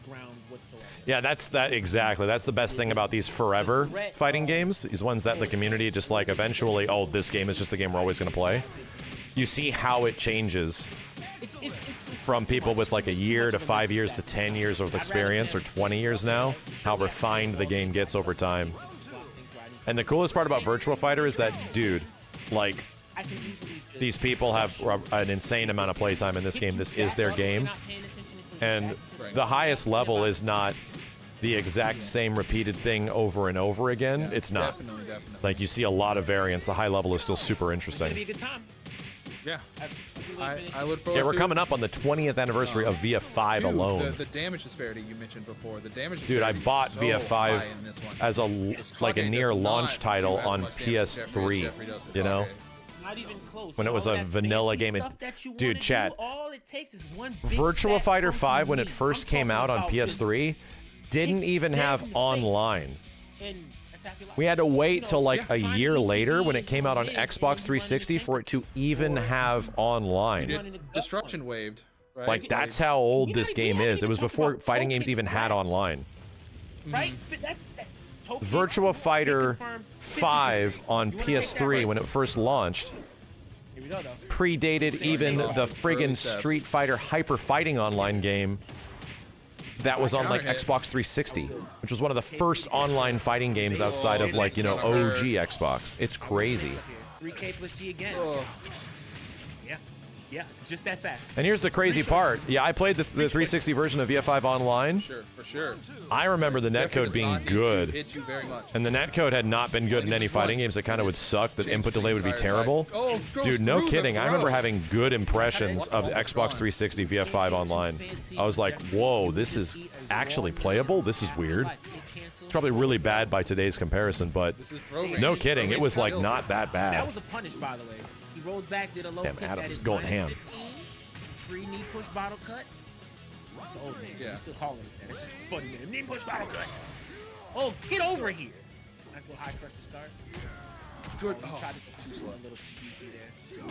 ground whatsoever. Yeah, exactly. That's the best thing about these forever fighting games. These ones that the community just like eventually, oh, this game is just the game we're always going to play. You see how it changes from people with like a year to 5 years to 10 years of experience or 20 years now, how refined the game gets over time. And the coolest part about Virtua Fighter is that, dude, like, these people have an insane amount of playtime in this game. This is their game. And the highest level is not the exact same repeated thing over and over again. Yeah, it's not. Definitely. Like, you see a lot of variance. The high level is still super interesting. It's gonna be a good time. Yeah. I look forward Yeah, we're to coming up on the 20th anniversary of Via 5 Dude, alone. The damage disparity you mentioned before. The damage Dude, I disparity is bought so Via 5 high in this one. as a like a Kage near does launch not title do as on much damage as PS3, Jeffrey does to you know? Kage. Not even close. When it was All a that vanilla fancy game, stuff that you dude, wanna chat. do, all it takes is one big Virtua fat Fighter funky 5, when it leap. first I'm came talking out on about just PS3, didn't hit even dead have in the face online. and attack your life. We had to wait You know, till like a find year PCB, later when it came out on live, Xbox and you 360 run for it to into even or have You online. did Destruction Waved, right? Like, that's how old this game is. It was talking before about fighting games token even had scratch. online. Right? That token, Virtua Fighter confirmed 5 on 50%. You wanna take that PS3 risk? when it first launched Here we go, though. predated even the Early friggin' steps. Street Fighter Hyper Fighting Online game that was on like Counter hit. Xbox 360, which was one of the first online fighting games outside of like, you know, OG Xbox. It's crazy. 3K plus G again. Oh, Yeah, just that fast. And here's the crazy part. Yeah, I played the 360 version of VF5 online. for sure. I remember the Jeffrey netcode does being not need to good. hit you very much. And the netcode had not been good in any fighting games. It kind of would suck. The input delay would be entire terrible. time. Oh, goes Dude, no through the kidding. I remember throw. having good impressions of the Xbox 360 VF5 online. I was like, whoa, this is actually playable? This is weird. It's probably really bad by today's comparison, but This is throw range. no kidding. Throw It was range like skill. not that That bad. was a punish, by the way. He rolled back, did a low Damn, kick Adam's that is going ham. -15. Free knee push bottle cut. That's the old name. Yeah. We still call it that. It's just a funny name. Knee push bottle cut. Oh, get over here. Nice little high pressure start. Good. He Oh, tried to too do slow. a little PG there.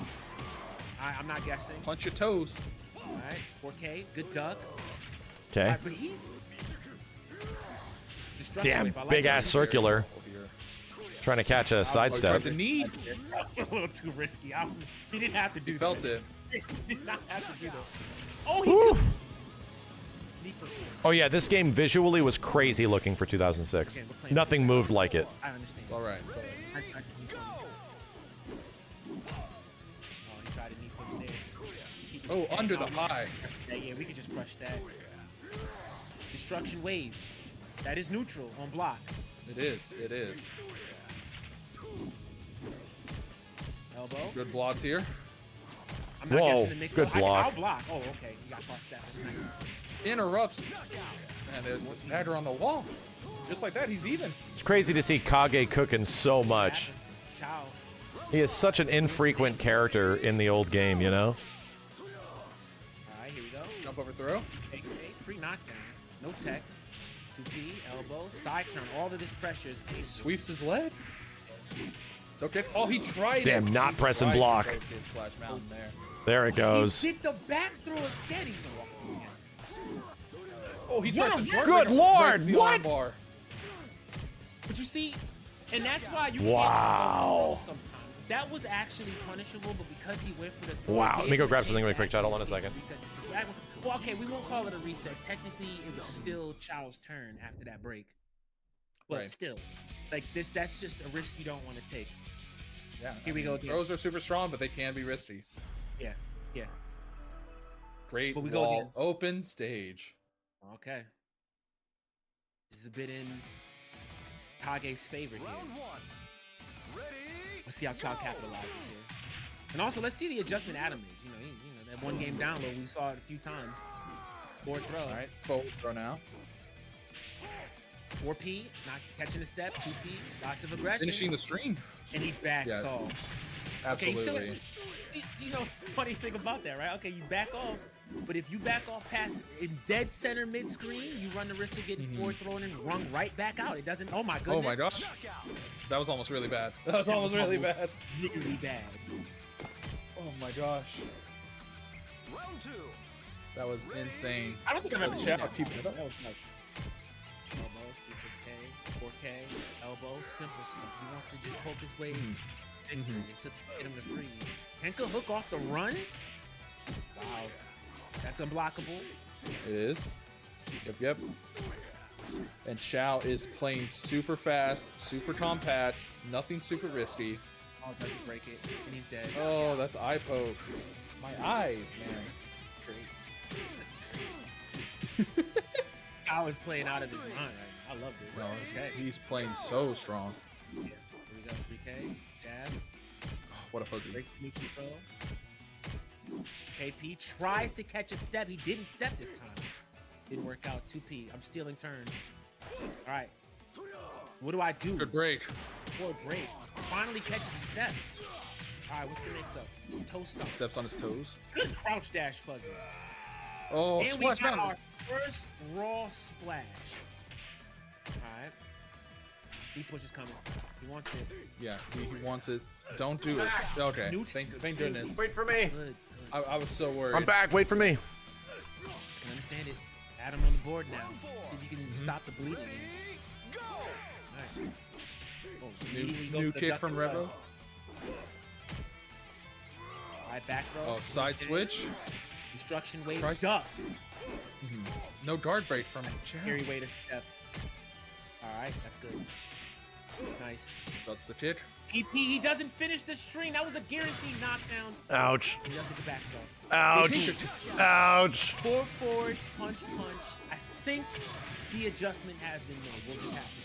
I'm not guessing. Punch your toes. All right, 4K, good duck. All Okay. right, but he's destructive Damn, wave. I like big that. ass circular. Trying to catch a sidestep. The knee. That's a little too risky. He didn't have to do Felt that. it. He did not have to do that. Oh, he Whew. knee push. Oh yeah, this game visually was crazy looking for 2006. Okay, we're playing- Nothing moved like it. I understand. It's all right. It's all right. Oh, he tried to knee push there. Oh, under the high. Yeah, we could just crush that. Destruction wave. That is neutral on block. It is. It is. Elbow. Good blocks here. I'm not Whoa, guessing the mix. good block. I'll block. Oh, okay. You got crossed that. That's nice. Interrupts. And there's the stagger on the wall. Just like that, he's even. It's crazy to see Kage cooking so much. Ciao. He is such an infrequent character in the old game, you know? All right, here we go. Jump over throw. AK, free knockdown. No tech. 2P, elbow, side turn. All of this pressure is painful. Sweeps his leg. It's okay. Oh, he tried Damn, it. not He pressing tried to block. go Kid Splash Mountain there. There it goes. He did the back throw again. He's gonna walk again. Oh, he tried to What? Good lord, breaks the what? armbar. But you see, and that's why you Wow. can't just go sometimes. That was actually punishable, but because he went for the throw, Wow, he let me go had grab to something really quick, actually chat. Hold on a reset second. the situation. Well, okay, we won't call it a reset. Technically, it was still Chow's turn after that break. but Right. still, like this, that's just a risk you don't want to take. Yeah. Here we go again. Throws are super strong, but they can be risky. Yeah, yeah. Great But we go wall, again. open stage. Okay. This is a bit in Kage's favor here. Let's see how Chow capitalizes here. And also, let's see the adjustment Adam is. You know, that one game download, we saw it a few times. Forward throw. All right, forward throw now. 4P, not catching a step. 2P, lots of aggression. Finishing the string. And he backs off. Absolutely. Okay, you know, funny thing about that, right? Okay, you back off, but if you back off past in dead center mid screen, you run the risk of getting forward thrown and run right back out. It doesn't. Oh my goodness. Oh my gosh. That was almost really bad. That was almost really bad. Really bad. Oh my gosh. That was insane. I don't think I've ever seen that. Keep it up. That was like elbow, 3K, 4K, elbow, simple stuff. He wants to just poke his way into get him to freeze. Henka hook off the run? Wow. That's unblockable. It is. Yep. And Chow is playing super fast, super compact, nothing super risky. Oh, doesn't break it, and he's dead. Oh, that's eye poke. My eyes, man. I was playing out of his mind right now. I love this. No, Okay. he's playing so strong. Yeah. Here we go. 3K. Jab. What a fuzzy. Break the control. KP tries to catch a step. He didn't step this time. Didn't work out. 2P. I'm stealing turns. All right. What do I do? Good break. Forward break. Finally catches a step. All right. What's the mix up? It's toe stomp. Steps on his toes. Good crouch dash fuzzy. Oh, And splash we got mountain. our first raw splash. All right. He pushes coming. He wants it. Yeah, he wants it. Don't do it. Okay. Thank goodness. Wait for me. Good. I was so worried. I'm back. Wait for me. I can understand it. Adam on the board now. See if you can stop the bleeding. Nice. Oh, immediately goes New to the kick duck from and Revo. roll. All right, back row. Oh, side switch. Instruction wave. Tries- Duck. No guard break from Carry Chow. way to step. All right, that's good. Nice. That's the kick. He doesn't finish the string. That was a guaranteed knockdown. Ouch. He doesn't get the back throw. Ouch. Ouch. Forward, punch. I think the adjustment has been made. We'll just have to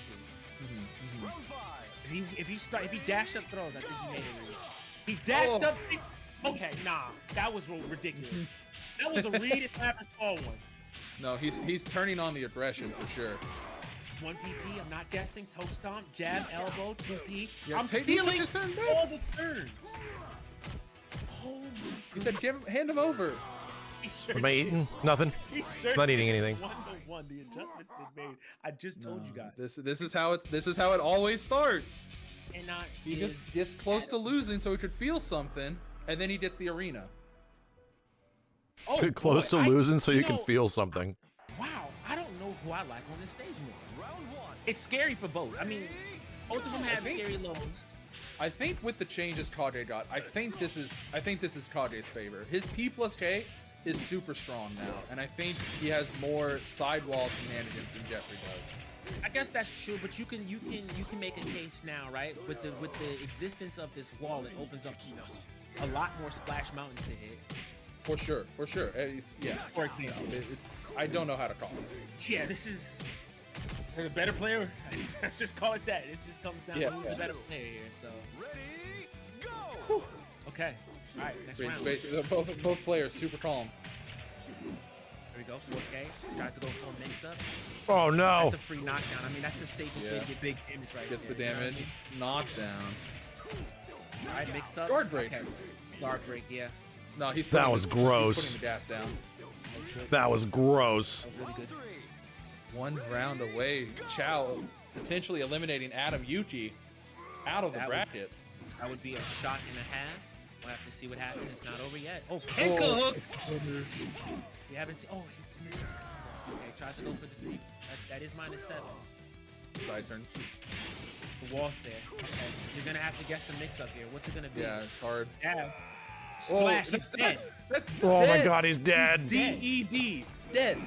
see. If he dashed up throws, I think he made it real. He dashed up. Okay, nah, that was ridiculous. That was a read if I ever saw one. No, he's turning on the aggression for sure. 1 PP, I'm not guessing. Toe stomp, jab, elbow, 2P. Yeah, I'm he took stealing his turn back. all the turns. Oh my He said, hand him over. God. Am I eating? Nothing. Not eating anything. 1-1. The adjustment's been made. I just told you guys. This is how it always starts. And not He just gets close to losing so he could feel something, and then he gets the arena. oh, Close boy, to losing so you can know, feel something. Wow, I don't know who I like on this stage more. It's scary for both. I mean, both of them have scary lows. I think with the changes Kage got, I think this is Kage's favor. His P plus K is super strong now, and I think he has more sidewall shenanigans than Jeffrey does. I guess that's true, but you can make a case now, right? With the existence of this wall, it opens up a lot more splash mountains to hit. For sure. It's For example, I don't know how to call it. yeah, this is a better player. Let's just call it that. This just comes down to who's the better player here. So, Whew. Okay, all right, next Great round. space. Both players super calm. Here we go. 4K tries to go full mix up. Oh no. That's a free knockdown. I mean, that's the safest way to get big damage right Gets there. the damage. Knockdown. All right, mix up. Guard break. Okay. Guard break, yeah. No, he's That putting was the- gross. He's putting the gas down. That was gross. That was really good. One round away. Chow potentially eliminating Adam Yuki out of the bracket. That would be a shot and a half. We'll have to see what happens. It's not over yet. Oh, Kenka hook! We haven't seen. Oh, he missed. Okay, tries to go for the 3. That is -7. Side turn. The wall's there. Okay, you're gonna have to guess a mix up here. What's it gonna be? Yeah, it's hard. Yeah. Oh, Splash. He's dead. That's Oh my dead. god, he's dead. DED. Dead.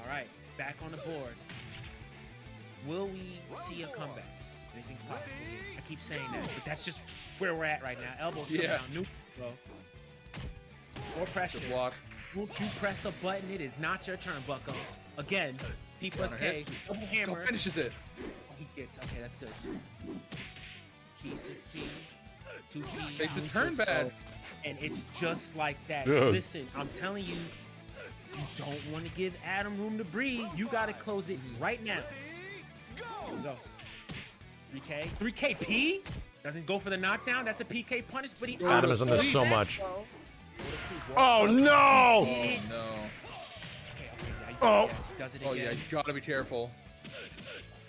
All right, back on the board. will we see a comeback? Anything's possible. I keep saying that, but that's just where we're at right now. Elbows coming down, new bro. More pressure. Good block. Won't you press a button? It is not your turn, Bucko. Again, P plus K, double hammer. Go finishes it. Oh, he gets. Okay, that's good. P6P, 2P. Takes his turn bad. And it's just like that. Good. Listen, I'm telling you, you don't want to give Adam room to breathe. You got to close it right now. Go. 3K. 3K P? Doesn't go for the knockdown. That's a PK punish, but he Adam is under so much. Oh, no! Oh, no. Okay, Oh. yes, he does it Oh, again. yeah, you gotta be careful.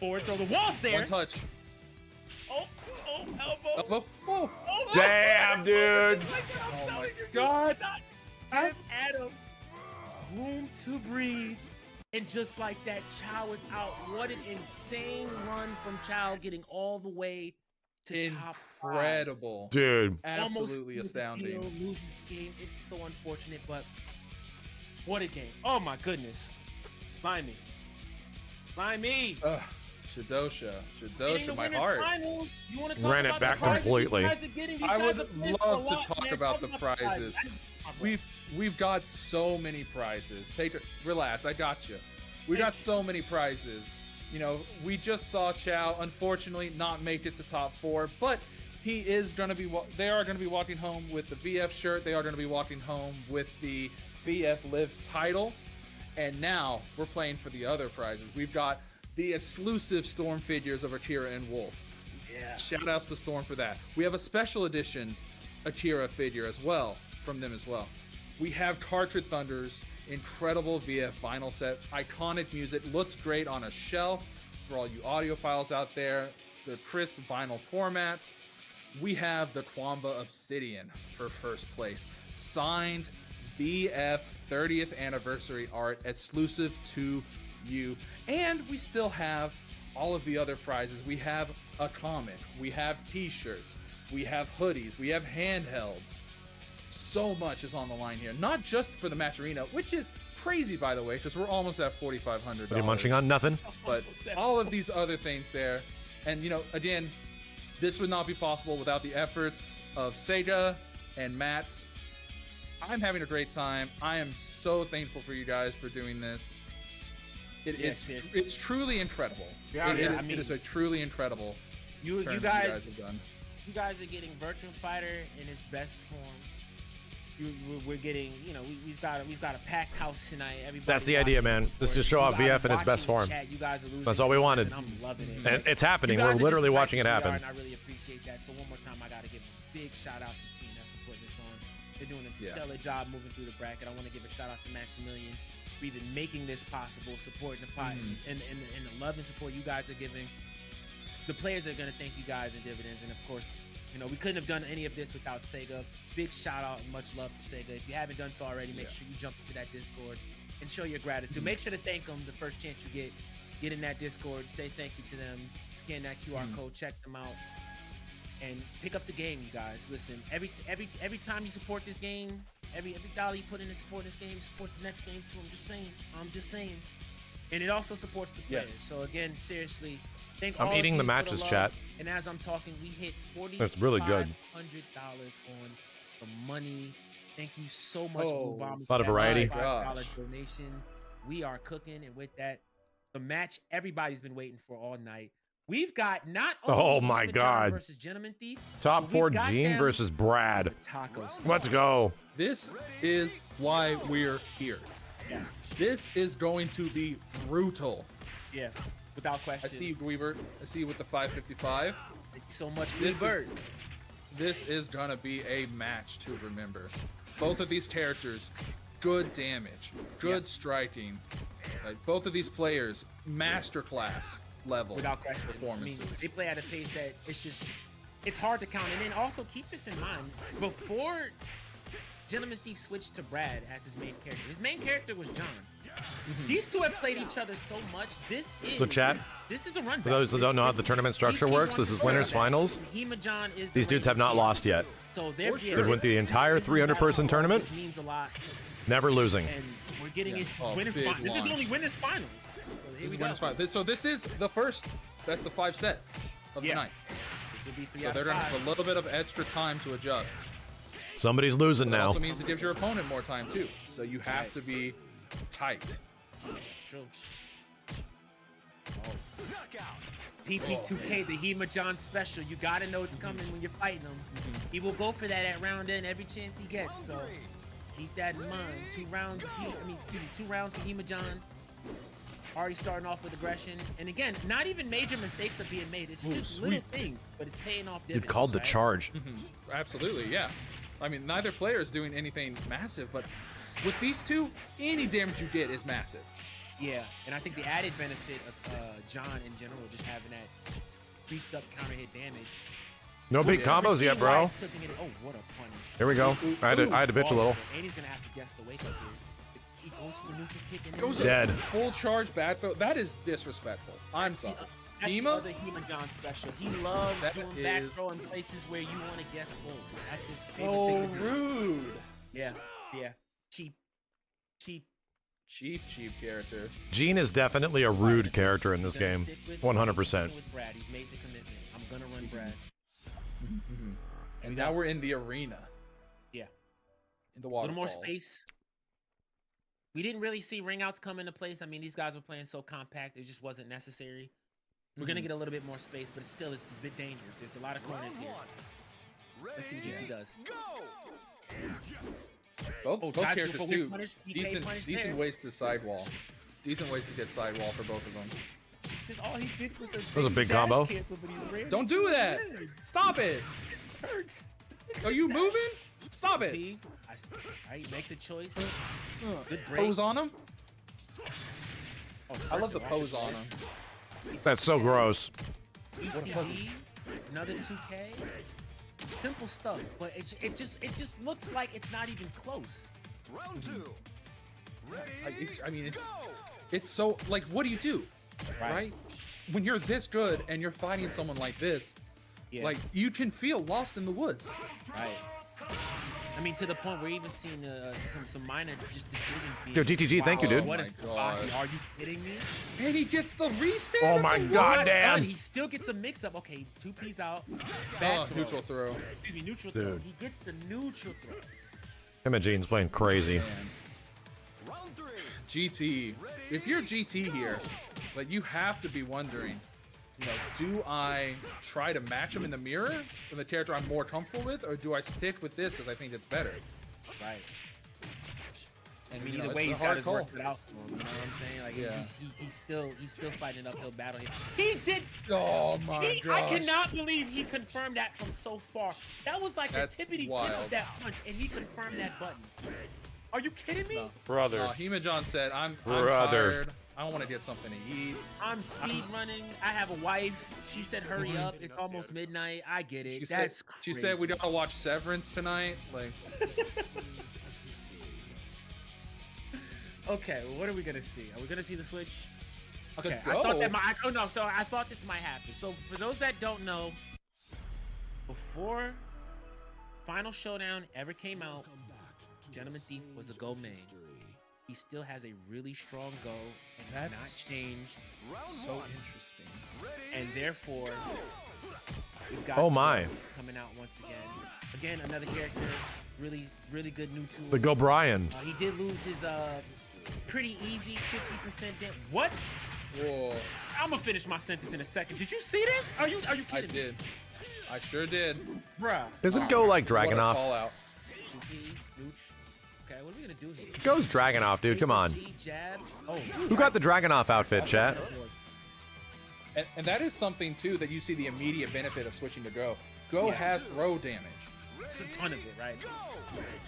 Forward throw. The wall's there. One touch. Oh, elbow. Elbow. Oh. Damn, dude. Oh, my God. Give Adam room to breathe. And just like that, Chow is out. What an insane run from Chow, getting all the way to top 5. Incredible. Dude. Absolutely Almost astounding. loses game. It's so unfortunate, but what a game. Oh my goodness. Find me. Shadosha. Getting the My winners heart. finals. You want to talk Ran it about back the prizes completely. you guys are getting? These I guys would have been love a to lot, talk man. about Talk the prizes. We've got so many prizes. Relax, I got you. We got so many prizes. You know, we just saw Chow unfortunately not make it to top 4, but he is going to be. They are going to be walking home with the VF shirt. They are going to be walking home with the VF Lives title. And now we're playing for the other prizes. We've got the exclusive Storm figures of Akira and Wolf. Yeah. Shout outs to Storm for that. We have a special edition Akira figure as well from them as well. We have Cartridge Thunder's incredible VF vinyl set. Iconic music. Looks great on a shelf for all you audiophiles out there. The crisp vinyl format. We have the Kwamba Obsidian for first place. Signed VF 30th anniversary art exclusive to you. And we still have all of the other prizes. We have a comic. We have t-shirts. We have hoodies. We have handhelds. So much is on the line here. Not just for the match arena, which is crazy, by the way, because we're almost at $4,500. Are you munching on nothing? But all of these other things there. And, you know, again, this would not be possible without the efforts of Sega and Matt's. I'm having a great time. I am so thankful for you guys for doing this. It's truly incredible. It is a truly incredible. You turn guys have done. You guys are getting Virtual Fighter in its best form. We're getting, you know, we've got a packed house tonight. Everybody. That's the idea, man. Let's just show off VF in its best form. You guys are losing. That's all we wanted. And I'm loving it. And it's happening. We're literally watching it happen. And I really appreciate that. So one more time, I got to give a big shout out to the team that's putting this on. They're doing a stellar job moving through the bracket. I want to give a shout out to Maximilian for even making this possible, supporting the pot, and the love and support you guys are giving. The players are going to thank you guys in dividends, and of course, you know, we couldn't have done any of this without Sega. Big shout out and much love to Sega. If you haven't done so already, make sure you jump into that Discord and show your gratitude. Make sure to thank them the first chance you get in that Discord. Say thank you to them. Scan that QR code. Check them out. And pick up the game, you guys. Listen, every time you support this game, every dollar you put in to support this game supports the next game too. I'm just saying. And it also supports the players. So again, seriously, thank all I'm eating of the you matches, for the chat. love. And as I'm talking, we hit That's really good. $4,500 on the money. Thank you so much, Blue Bomb. A lot of variety. $5 donation. We are cooking, and with that, the match everybody's been waiting for all night. We've got not only Oh my John God. versus Gentleman Thief, Top but 4 we've got Gene them versus Brad. the taco stand. Let's go. This is why we're here. Yes. This is going to be brutal. Yeah, without question. I see you, Dweeber. I see you with the 555. Thank you so much, Bird. This is gonna be a match to remember. Both of these characters, good damage, good striking. Like both of these players, masterclass level Without question. performances. I mean, they play at a pace that it's hard to count. And then also keep this in mind, before Gentleman Thief switched to Brad as his main character. His main character was John. These two have played each other so much. This is a run. For those that don't know how the tournament structure works, this is winners finals. These dudes have not lost yet. So They've went the entire 300-person tournament, means a lot. never losing. And we're getting winners finals. This is only winners finals. So This is winners 5. So this is the first best of 5 set of the night. This will be 3 So out they're of gonna 5. have a little bit of extra time to adjust. Somebody's losing That now. also means it gives your opponent more time too. So you have to be tight. That's true. Oh. PP2K, the Hema-John special. You gotta know it's coming when you're fighting him. He will go for that at round end every chance he gets. So keep that in mind. 2 rounds. Two rounds for Hema-John. Already starting off with aggression. And again, not even major mistakes are being made. It's just little things, but it's paying off. Dude, called the charge. Absolutely, yeah. I mean, neither player is doing anything massive, but with these two, any damage you get is massive. Yeah, and I think the added benefit of John in general, just having that beefed up counter hit damage. No big combos yet, bro. Oh, what a punish. Here we go. I had to bitch a little. And he's gonna have to guess the wake up here. He goes for neutral kick and Goes then dead. Full charge bad throw. That is disrespectful. I'm sorry. that's Hema? the other Hema-John special. He loves That doing back is- throw in places where you want to guess full. That's his favorite So thing to do. rude. Yeah, yeah. Cheap. Cheap character. Gene is definitely a rude character in this game. 100%. With Brad. He's made the commitment. I'm gonna run Brad. And now we're in the arena. Yeah. In the A waterfall. little more space. We didn't really see ring outs come into place. I mean, these guys were playing so compact, it just wasn't necessary. We're gonna get a little bit more space, but it's a bit dangerous. There's a lot of corners here. Let's see what GT does. Both tries to go characters for too. weak punish, PK punish Decent there. ways to sidewall. Decent ways to get sidewall for both of them. Just all he did was That was a big combo. Don't do that! Stop it! Hurts. Are you moving? Stop it! See? He makes a choice. Good break. Pose on him? Oh, I love the circle. pose on him. That's so gross. ECD, another 2K. Simple stuff, but it just looks like it's not even close. Round 2. I mean, it's so, like, what do you do? Right? When you're this good and you're fighting someone like this, Yeah. like, you can feel lost in the woods. Right. I mean, to the point where we're even seeing some minor just decisions being. Yo, GTG, thank you, dude. What my is God. Are you kidding me? And he gets the restand. Oh of my the God, wood. damn. He still gets a mix-up. Okay, 2P's out. Oh, Back throw. neutral throw. Excuse me, neutral throw. Dude. He gets the neutral throw. Him and Gene's playing crazy. Man. Round 3. GT, if you're GT here, like, you have to be wondering, you know, do I try to match him in the mirror with the character I'm more comfortable with, or do I stick with this because I think it's better? Right. And I mean, you know, either way, it's he's a got hard his call. work cut out for him. You know what I'm saying? Like, Yeah. he's still fighting an uphill battle. He did. Oh my I gosh. cannot believe he confirmed that from so far. That was like That's the tippity tip wild. of that punch, and he confirmed that button. Are you kidding me? No. Brother. Hema-John said, I'm Brother. tired. I want to get something to eat. I'm speed running. I have a wife. She said, "Hurry up! It's almost midnight." I get it. That's She said we crazy. gotta watch Severance tonight. Like, Okay, well, what are we gonna see? Are we gonna see the switch? Okay, I go. thought that might. Oh no, so I thought this might happen. So for those that don't know, before Final Showdown ever came out, Gentleman Thief was a go main. He still has a really strong go and has not That's changed, so interesting. and therefore we've got Oh my. coming out once again. Again, another character, really good new tool. The Go Brian. He did lose his pretty easy 50% damage. What? Whoa, I'm gonna finish my sentence in a second. Did you see this? Are you kidding I me? did. I sure did. Bruh. Doesn't Go like What a Dragunov? call out. Okay, what are we gonna do here? Go's Dragunov, dude. Come on. Jab. Oh, Who got the Dragunov outfit, chat? And that is something too that you see the immediate benefit of switching to Go. Go Yeah. has throw damage. It's a ton of it, right?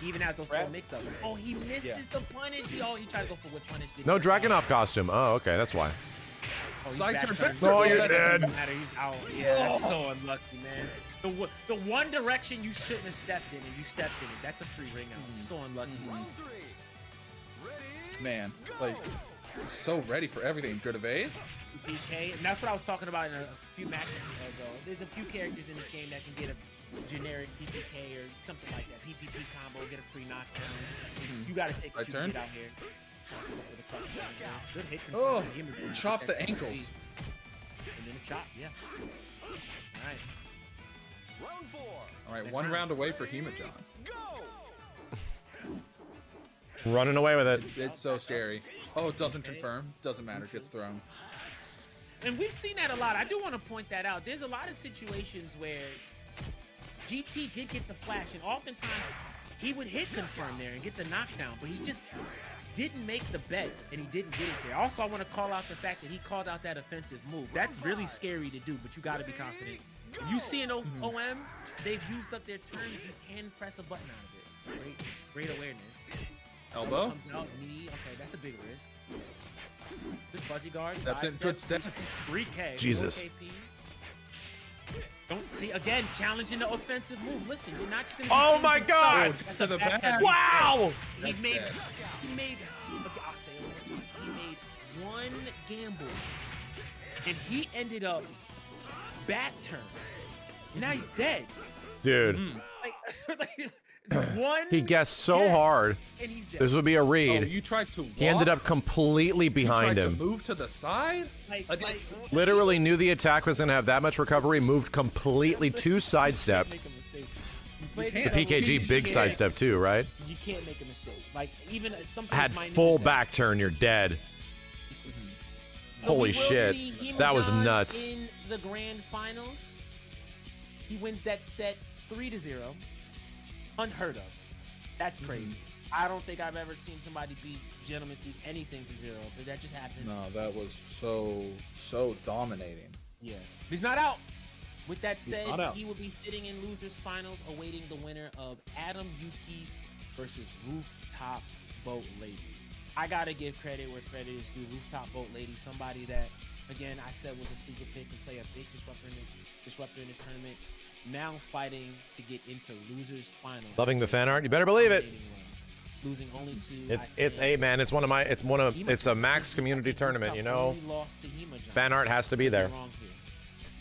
He even has those Brad? full mix-ups. Oh, he misses Yeah. the punish. He tried to go for whip punish. No Dragunov costume. Oh, okay, that's why. He's Side back turn, turn. back turn. Oh, Yeah, you're that dead. Doesn't matter. He's out. Yeah, that's so unlucky, man. The one direction you shouldn't have stepped in, and you stepped in it. That's a free ring out. So unlucky. Round 3. Man, like, so ready for everything. Good evade. PK, and that's what I was talking about in a few matches ago. There's a few characters in this game that can get a generic PPK or something like that. PPP combo, get a free knockdown. You got to take what Right you turn? can get out here. Good hit Oh, confirm. chop the ankles. And then a chop, yeah. All right. Round 4. All right, one round away for Hemajon. Go. Running away with it. It's so scary. Oh, it doesn't confirm. Doesn't matter. Gets thrown. And we've seen that a lot. I do want to point that out. There's a lot of situations where GT did get the flash, and oftentimes he would hit confirm there and get the knockdown, but he just didn't make the bet, and he didn't get it there. Also, I want to call out the fact that he called out that offensive move. That's really scary to do, but you got to be confident. If you see an OM, they've used up their turn. You can press a button out of it. Great awareness. Elbow. Comes out, knee. Okay, that's a big risk. Good fuzzy guard. Steps in. Good step. 3K. Jesus. Don't see again challenging the offensive move. Listen, you're not just gonna. Oh my God! That's to the that's back. Wow! He made. dead. He made. Okay, I'll say it one more time. He made one gamble, and he ended up back turn. Now he's dead. Dude, Like one. he guessed so guess, hard. And he's dead. This would be a Oh, read. you tried to walk? He ended up completely You behind tried him. to move to the side? Like, Literally knew the attack was going to have that much recovery, moved completely to sidestep. Make a mistake. The PKG big sidestep too, right? You can't make a mistake. Like even sometimes Had my full knees back turn, you're dead. So Holy we will shit. see That was Hemajon nuts. In the grand finals, he wins that set 3-0. Unheard of. That's crazy. I don't think I've ever seen somebody beat Gentleman Thief anything to 0, but that just happened. No, that was so dominating. Yeah. He's not out. With that He's said, not out. he will be sitting in losers finals awaiting the winner of Adam Yuki versus Rooftop Boat Lady. I gotta give credit where credit is due. Rooftop Boat Lady, somebody that, again, I said was a sleeper pick and play a big disruptor in this tournament. Now fighting to get into losers finals. Loving the fan art. You better believe it. Losing only to It's a man. It's a max community tournament. You know, lost to Hemajon. fan art has to be there. Wrong here.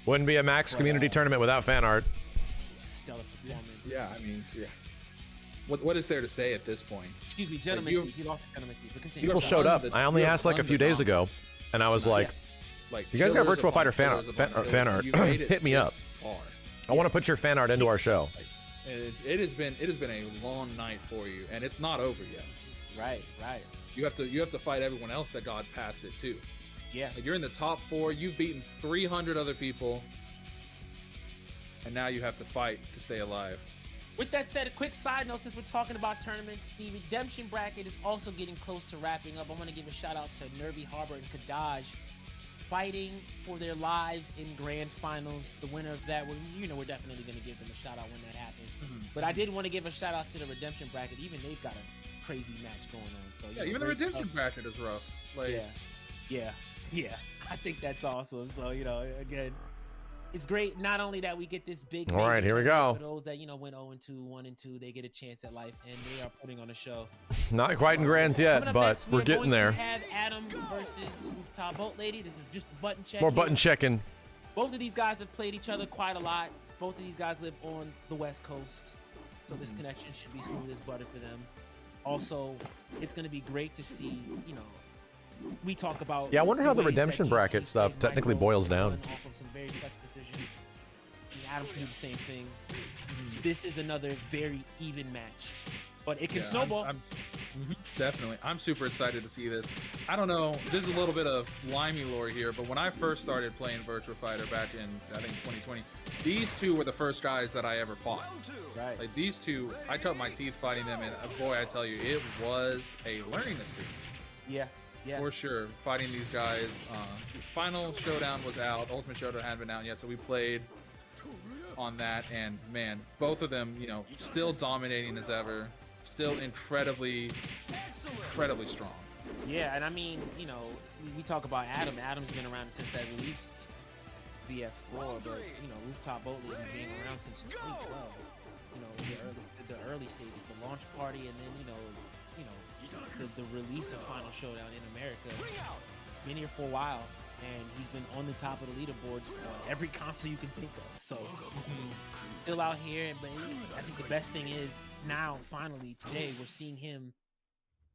Wouldn't be a max community tournament without fan art. Stellar performance. Yeah, I mean, yeah. What is there to say at this point? Excuse me, Gentleman Thief. He lost to Gentleman Thief. But continue. People showed up. I only asked like a few days ago, and I was like, "You guys got Virtual Fighter fan art? Hit me up. I want to put your fan art into our show." It has been a long night for you, and it's not over yet. Right. You have to fight everyone else that got past it too. Yeah. Like you're in the top 4. You've beaten 300 other people, and now you have to fight to stay alive. With that said, a quick side note, since we're talking about tournaments, the redemption bracket is also getting close to wrapping up. I want to give a shout out to Nervy Harbor and Kadaj fighting for their lives in grand finals. The winner of that, we're definitely going to give them a shout out when that happens. But I did want to give a shout out to the redemption bracket. Even they've got a crazy match going on. So Yeah, even the redemption bracket is rough. Like, yeah. I think that's awesome. So again, it's great. Not only that we get this big. All right, here we go. For those that went 0-2, 1-2, they get a chance at life, and they are putting on a show. Not quite in grands yet, but we're getting there. We have Adam versus Rooftop Boat Lady. This is just a button check. More button checking. Both of these guys have played each other quite a lot. Both of these guys live on the West Coast, so this connection should be smooth as butter for them. Also, it's going to be great to see, we talk about. Yeah, I wonder how the ways that redemption GT bracket stuff played technically Michael boils down. off of some very tough decisions. Adam can do the same thing. This is another very even match, but it can snowball. Definitely. I'm super excited to see this. I don't know. There's a little bit of limey lore here, but when I first started playing Virtua Fighter back in, I think, 2020, these two were the first guys that I ever fought. Right. Like these two, I cut my teeth fighting them, and boy, I tell you, it was a learning experience. Yeah. For sure. Fighting these guys. Final Showdown was out. Ultimate Showdown hadn't been out yet, so we played on that, and man, both of them, still dominating as ever. Still incredibly strong. Yeah, and I mean, we talk about Adam. Adam's been around since that released VF4, but Rooftop Boat League being around since 2012. The early stages, the launch party, and then the release of Final Showdown in America. It's been here for a while, and he's been on the top of the leaderboards on every console you can think of. So he's still out here, but I think the best thing is now, finally, today, we're seeing him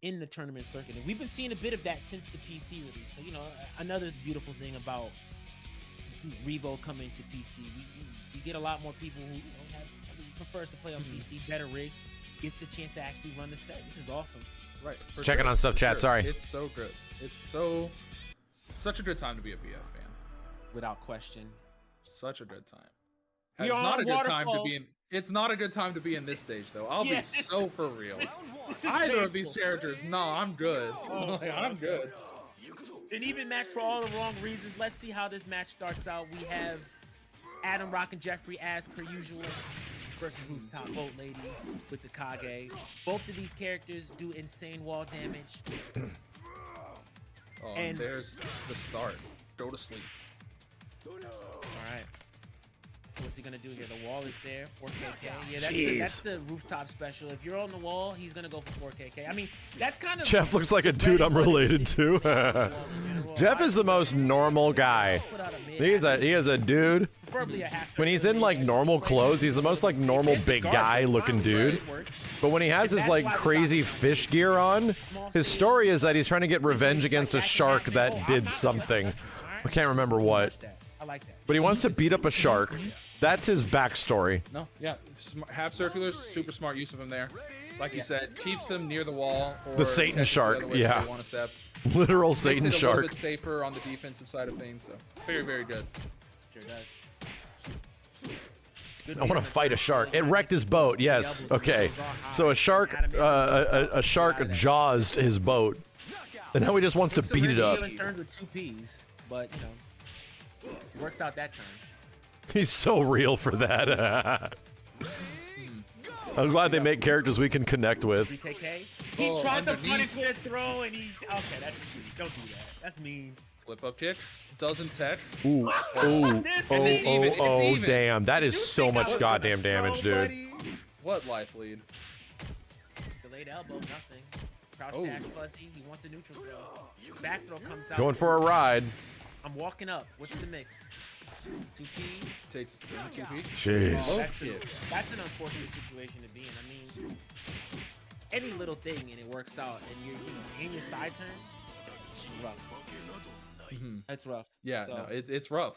in the tournament circuit. And we've been seeing a bit of that since the PC release. So, you know, another beautiful thing about Revo coming to PC, we get a lot more people who prefers to play on PC, better rig, gets the chance to actually run the set. This is awesome. Right. Checking on stuff, chat. Sorry. It's so good. It's such a good time to be a BF fan. Without question. Such a good time. It's not a good time to be in. It's not a good time to be in this stage, though. I'll be so for real. Either of these characters, no, I'm good. I'm good. And even Mac, for all the wrong reasons, let's see how this match starts out. We have Adam, Rock, and Jeffrey as per usual versus Rooftop Boat Lady with the Kage. Both of these characters do insane wall damage. Oh, and there's the start. Go to sleep. All right. What's he gonna do here? The wall is there, 4KK. Yeah, that's the rooftop special. If you're on the wall, he's gonna go for 4KK. I mean, that's kind of. Jeff looks like a dude I'm related to. Jeff is the most normal guy. He is a dude. When he's in like normal clothes, he's the most like normal big guy looking dude. But when he has his like crazy fish gear on, his story is that he's trying to get revenge against a shark that did something. I can't remember what. I like that. But he wants to beat up a shark. That's his backstory. No, yeah, half circulars, super smart use of them there. Like you said, keeps them near the wall. Or the Satan shark, yeah. Want to step. Literal Satan Makes it a shark. little bit safer on the defensive side of things, so very, very good. Sure does. I want to fight a shark. It wrecked his boat. Yes. Okay. So a shark jawsed his boat, and now he just wants to beat it up. Turned with 2 Ps, but you know, it works out that turn. He's so real for that. I'm glad they make characters we can connect with. 3KK. He tried to punish with a throw, and he. Okay, that's cheating. Don't do that. That's mean. Flip up kick doesn't tech. Ooh, oh, damn. That is so much goddamn damage, dude. What life lead? Delayed elbow, nothing. Crouch dash fuzzy. He wants a neutral throw. Back throw comes out. Going for a ride. I'm walking up. What's the mix? 2P. Takes his turn. 2P. Jeez. That's an unfortunate situation to be in. I mean, any little thing and it works out, and you know, in your side turn, it's rough. That's rough. Yeah, so, no, it's rough.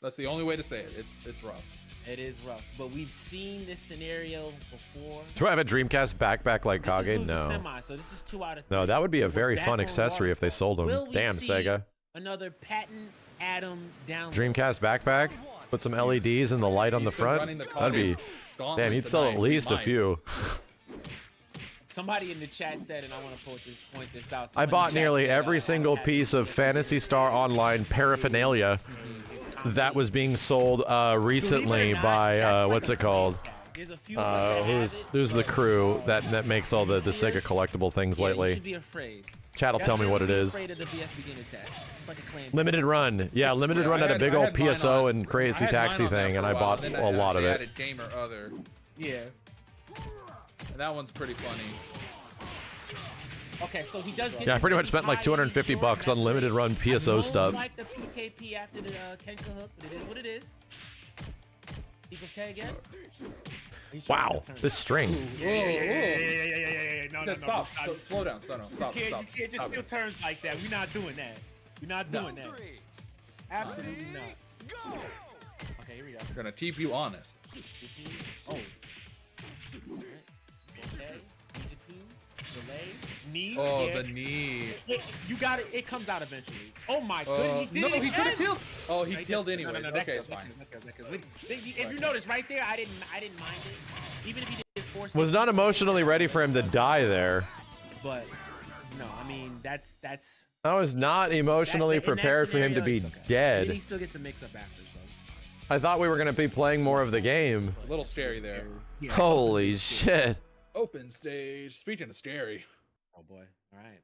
That's the only way to say it. It's rough. It is rough, but we've seen this scenario before. Do I have a Dreamcast backpack like Kage? No. So this is 2 out of 3. No, that would be a very fun accessory if they sold them. Damn, Sega. Another patent Adam down. Dreamcast backpack. Put some LEDs in the light on the front. That'd be. Damn, you'd sell at least a few. Somebody in the chat said, and I want to point this out. I bought nearly every single piece of Phantasy Star Online paraphernalia that was being sold recently by what's it called? Who's the crew that makes all the Sega collectible things lately? You should be afraid. Chat will tell me what it is. Afraid of the BF beginner tag. It's like a claim. Limited run. Yeah, limited run had a big old PSO and Crazy Taxi thing, and I bought a lot of it. Added game or other. Yeah. And that one's pretty funny. Okay, so he does get. Yeah, I pretty much spent like $250 on limited run PSO stuff. Like the PKP after the Kenka hook, but it is what it is. Equals K again. Wow, this string. Yeah. No. Stop. Slow down. Stop. You can't just steal turns like that. We're not doing that. We're not doing that. Absolutely not. Okay, here we go. We're gonna keep you honest. Oh. Okay. Delay. Knee. Oh, the knee. You got it. It comes out eventually. Oh my goodness. He did it. He could have killed. Oh, he no, killed anyway. No, okay, it's fine. If you notice right there, I didn't mind it. Even if he did force. Was not emotionally ready for him to die there. But no, I mean that's. I was not emotionally prepared for him to be dead. He still gets a mix up after. So. I thought we were gonna be playing more of the game. A little scary there. Yeah, holy shit. Open stage. Speaking of scary. Oh boy. All right.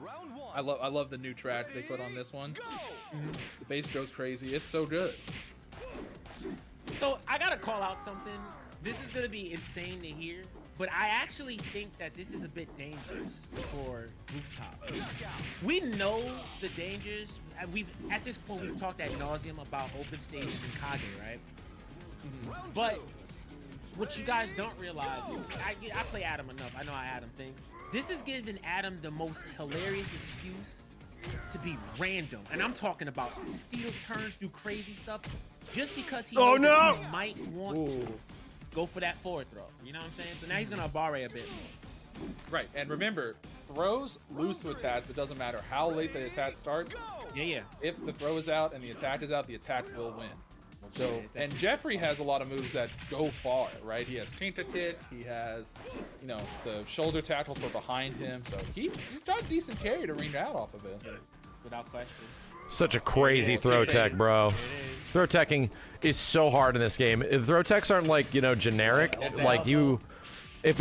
Round 1. I love the new track they put on this one. The bass goes crazy. It's so good. So I gotta call out something. This is gonna be insane to hear, but I actually think that this is a bit dangerous for Rooftop. We know the dangers, and at this point we've talked ad nauseum about open stages and Kage, right? But what you guys don't realize is I play Adam enough. I know how Adam thinks. This is giving Adam the most hilarious excuse to be random, and I'm talking about steal turns, do crazy stuff, just because he knows that he might want to go for that forward throw. You know what I'm saying? So now he's gonna barre a bit more. Right, and remember, throws lose to attacks. It doesn't matter how late the attack starts. Yeah. If the throw is out and the attack is out, the attack will win. So, and Jeffrey has a lot of moves that go far, right? He has Tainted Hit, he has, you know, the shoulder tackle for behind him. So he's got decent carry to ring out off of it. Yeah, without question. Such a crazy throw tech, bro. Throw teching is so hard in this game. Throw techs aren't like, you know, generic. Like you, if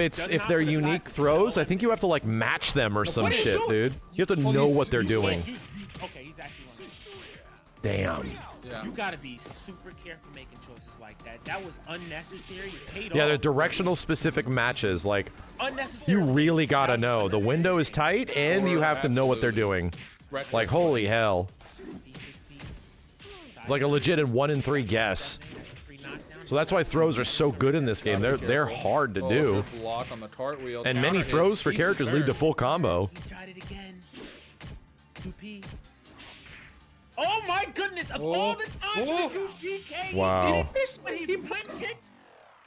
they're unique throws, I think you have to like match them or some shit, dude. You have to know what they're doing. Okay, he's actually running. Damn. Yeah. You gotta be super careful making choices like that. That was unnecessary. It paid Yeah, off. the directional specific matches, like, Unnecessary. you really gotta know. The window is tight, and you have to know what they're doing. Like, holy hell. It's like a legit 1 in 3 guess. So that's why throws are so good in this game. They're hard to do. Block on the cartwheel. And many throws for characters lead to full combo. He tried it again. 2P. Oh my goodness! Of all the times to do GK, Wow. he fish when he flip kicked.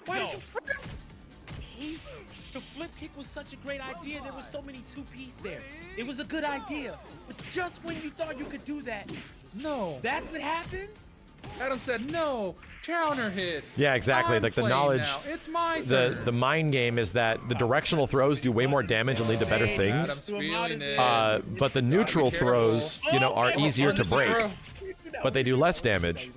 Why did you press? The flip kick was such a great idea. There were so many 2Ps there. It was a good idea. But just when you thought you could do that, no. That's what happened? Adam said no. Counter hit. Yeah, exactly. Like the knowledge, now. It's my turn. the mind game is that the directional throws do way more damage and lead to better things. Adam's feeling it. But the neutral throws, you know, are easier to break, but they do less damage.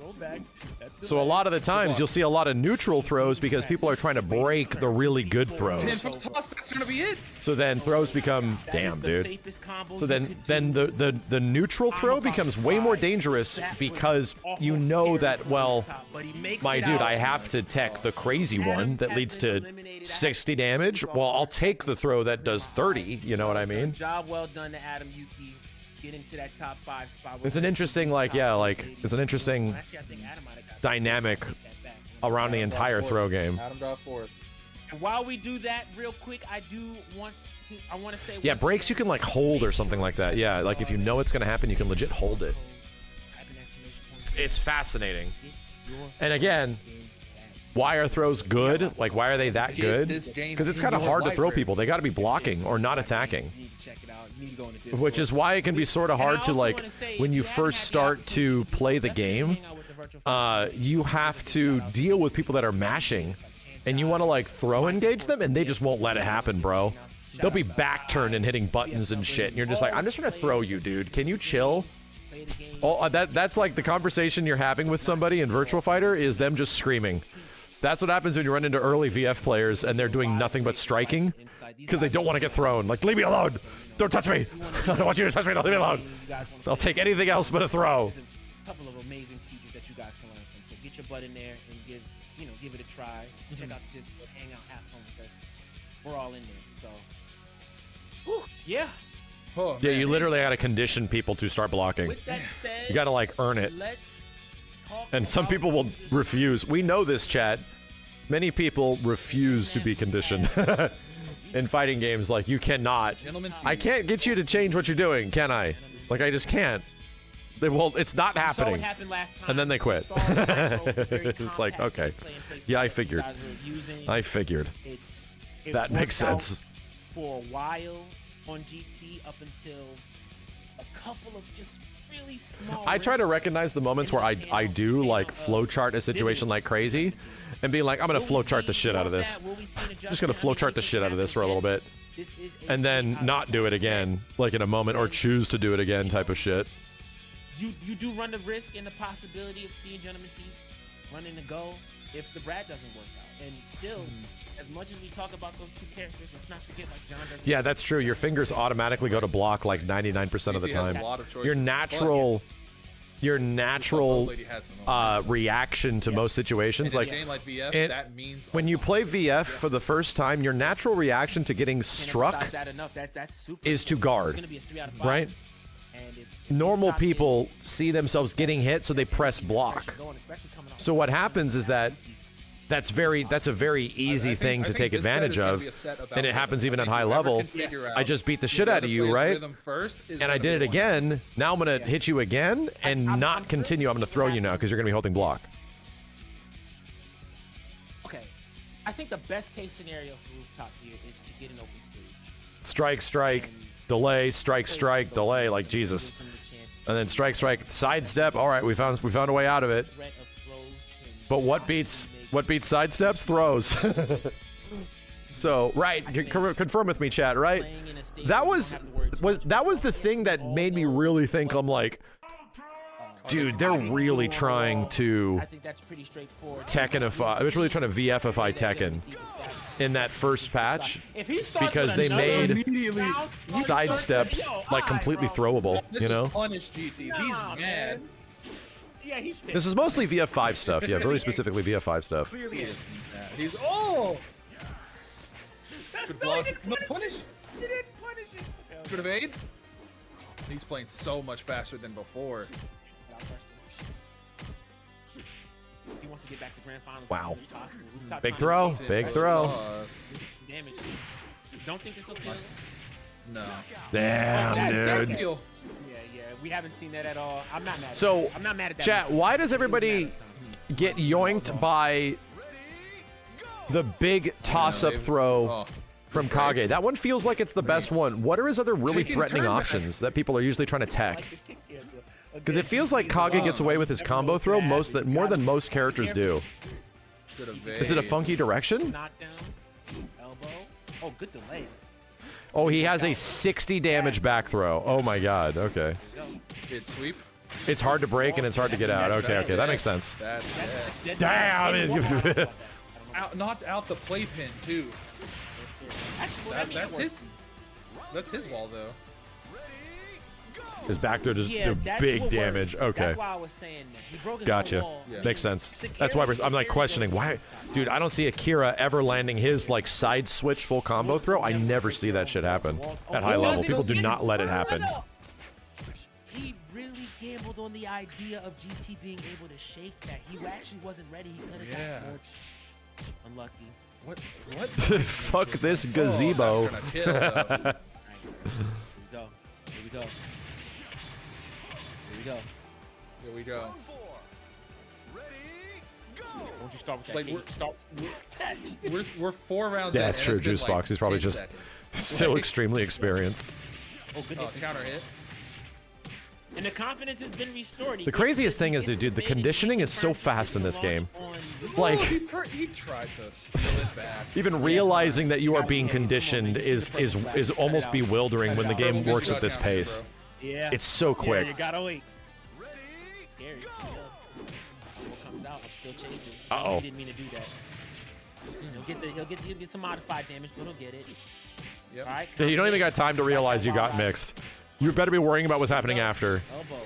So a lot of the times you'll see a lot of neutral throws because people are trying to break the really good throws. 10-foot toss, that's gonna be it. So then throws become, damn, dude. So then the neutral throw becomes way more dangerous because you know that, well, my dude, I have to tech the crazy one that leads to 60 damage. Well, I'll take the throw that does 30. You know what I mean? Job well done to Adam Yuki. Get into that top 5 spot. It's an interesting, like, yeah, like, it's an interesting dynamic around the entire throw game. Adam got 4th. And while we do that, real quick, I want to say. Yeah, breaks you can like hold or something like that. Yeah, like if you know it's gonna happen, you can legit hold it. It's fascinating. And again, why are throws good? Like, why are they that good? Because it's kind of hard to throw people. They got to be blocking or not attacking. Which is why it can be sort of hard to, like, when you first start to play the game, you have to deal with people that are mashing, and you want to, like, throw engage them, and they just won't let it happen, bro. They'll be back turned and hitting buttons and shit, and you're just like, I'm just trying to throw you, dude. Can you chill? Oh, that's like the conversation you're having with somebody in Virtua Fighter is them just screaming. That's what happens when you run into early VF players and they're doing nothing but striking because they don't want to get thrown. Like, leave me alone. Don't touch me. I don't want you to touch me. Don't leave me alone. I'll take anything else but a throw. A couple of amazing teachers that you guys can learn from. So get your butt in there and give it a try. Check out the Discord, hang out, have fun with us. We're all in there. So, whew, yeah. Oh, yeah, you literally got to condition people to start blocking. With that said, you got to, like, earn it. And some people will refuse. We know this, chat. Many people refuse to be conditioned in fighting games. Like, you cannot. I can't get you to change what you're doing, can I? Like, I just can't. It's not happening. And then they quit. It's like, okay. Yeah, I figured. That makes sense. For a while on GT up until a couple of just really small. I try to recognize the moments where I do like flowchart a situation like crazy and be like, I'm going to flowchart the shit out of this. I'm just going to flowchart the shit out of this for a little bit. And then not do it again, like in a moment, or choose to do it again type of shit. You do run the risk and the possibility of seeing Gentleman Thief running the go if the Brad doesn't work out. And still, as much as we talk about those two characters, let's not forget, like, John doesn't. Yeah, that's true. Your fingers automatically go to block like 99% of the time. Your natural reaction to most situations, like when you play VF for the first time, your natural reaction to getting struck is to guard, right? Normal people see themselves getting hit, so they press block. So what happens is that that's a very easy thing to take advantage of, and it happens even at high level. I just beat the shit out of you, right? And I did it again. Now I'm gonna hit you again and not continue. I'm gonna throw you now because you're gonna be holding block. Okay, I think the best case scenario for rooftop here is to get an open stage. Strike, strike, delay, strike, strike, delay, like Jesus. And then strike, strike, sidestep. All right, we found a way out of it. But what beats sidesteps? Throws. So right, confirm with me, chat. Right, that was the thing that made me really think. I'm like, dude, they're really trying to Tekkenify. They're really trying to VFify Tekken in that first patch because they made sidesteps like completely throwable. You know. Punish GT. He's mad. Yeah, this is mostly VF5 stuff. Yeah, really specifically VF5 stuff. He's good block. No punish. He didn't punish it. Good evade. He's playing so much faster than before. He wants to get back to grand finals. Wow. Big throw. Big throw. Damage. Don't think this will kill. No. Damn, dude. Yeah, we haven't seen that at all. I'm not mad. So, I'm not mad at that. Chat, why does everybody get yoinked by the big toss-up throw from Kage? That one feels like it's the best one. What are his other really threatening options that people are usually trying to tech? Because it feels like Kage gets away with his combo throw more than most characters do. Is it a funky direction? Knockdown, elbow. Oh, good delay. Oh, he has a 60 damage back throw. Oh my god, okay. It's sweep. It's hard to break and it's hard to get out. Okay, okay, that makes sense. Damn! Knocked out the playpin too. That's his wall though. His back throw does do big damage. Okay. That's why I was saying that. He broke his Gotcha. wall. Yeah. Makes sense. That's why I'm like questioning why, dude. I don't see Akira ever landing his like side switch full combo throw. I never see that shit happen at high level. People do not let it happen. He really gambled on the idea of GT being able to shake that. He actually wasn't ready. He could have got more. Unlucky. What? Fuck this gazebo. Right, here we go. Here we go. Here we go. Won't you start with that? We're 4 rounds. Yeah, that's true. Juice Box. He's probably just so extremely experienced. Oh, good hit. Counter hit. And the confidence has been restored. The craziest thing is, dude, the conditioning is so fast in this game. Like, he tried to steal it back. even realizing that you are being conditioned is almost bewildering when the game works at this pace. Yeah. It's so quick. Yeah, you gotta wait. Scary. What comes out? I'm still chasing. Uh-oh. He didn't mean to do that. He'll get some modified damage, but he'll get it. Yep. All right. Yeah, you don't even got time to realize you got mixed. You better be worrying about what's happening after. Elbow.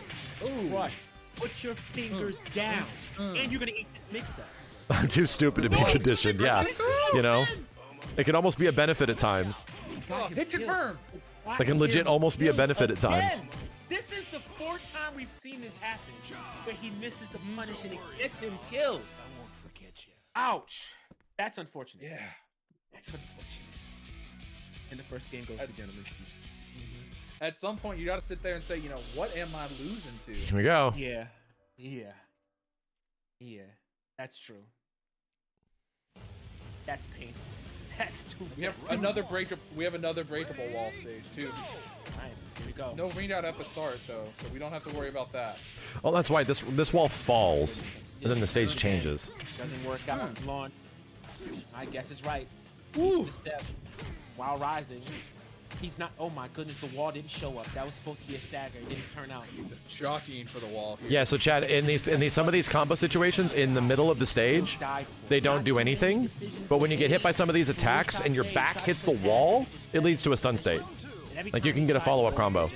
Crush. Put your fingers down. And you're gonna eat this mix-up. I'm too stupid to be conditioned. Yeah, you know, it can almost be a benefit at times. Hit confirm. It can legit almost be a benefit at times. This is the 4th time we've seen this happen, where he misses the punish and it gets him killed. I won't forget you. Ouch. That's unfortunate. Yeah. That's unfortunate. And the first game goes to gentlemen. At some point, you got to sit there and say, you know, what am I losing to? Here we go. Yeah. That's true. That's painful. That's too. We have another breakable wall stage too. Alright, here we go. No readout at the start though, so we don't have to worry about that. Oh, that's why this wall falls, and then the stage changes. Doesn't work out launch. I guess it's right. Reach the step while rising. He's not. Oh my goodness, the wall didn't show up. That was supposed to be a stagger. It didn't turn out. Jockeying for the wall here. Yeah, so Chad, in some of these combo situations in the middle of the stage, they don't do anything. But when you get hit by some of these attacks and your back hits the wall, it leads to a stun state. Like you can get a follow-up combo.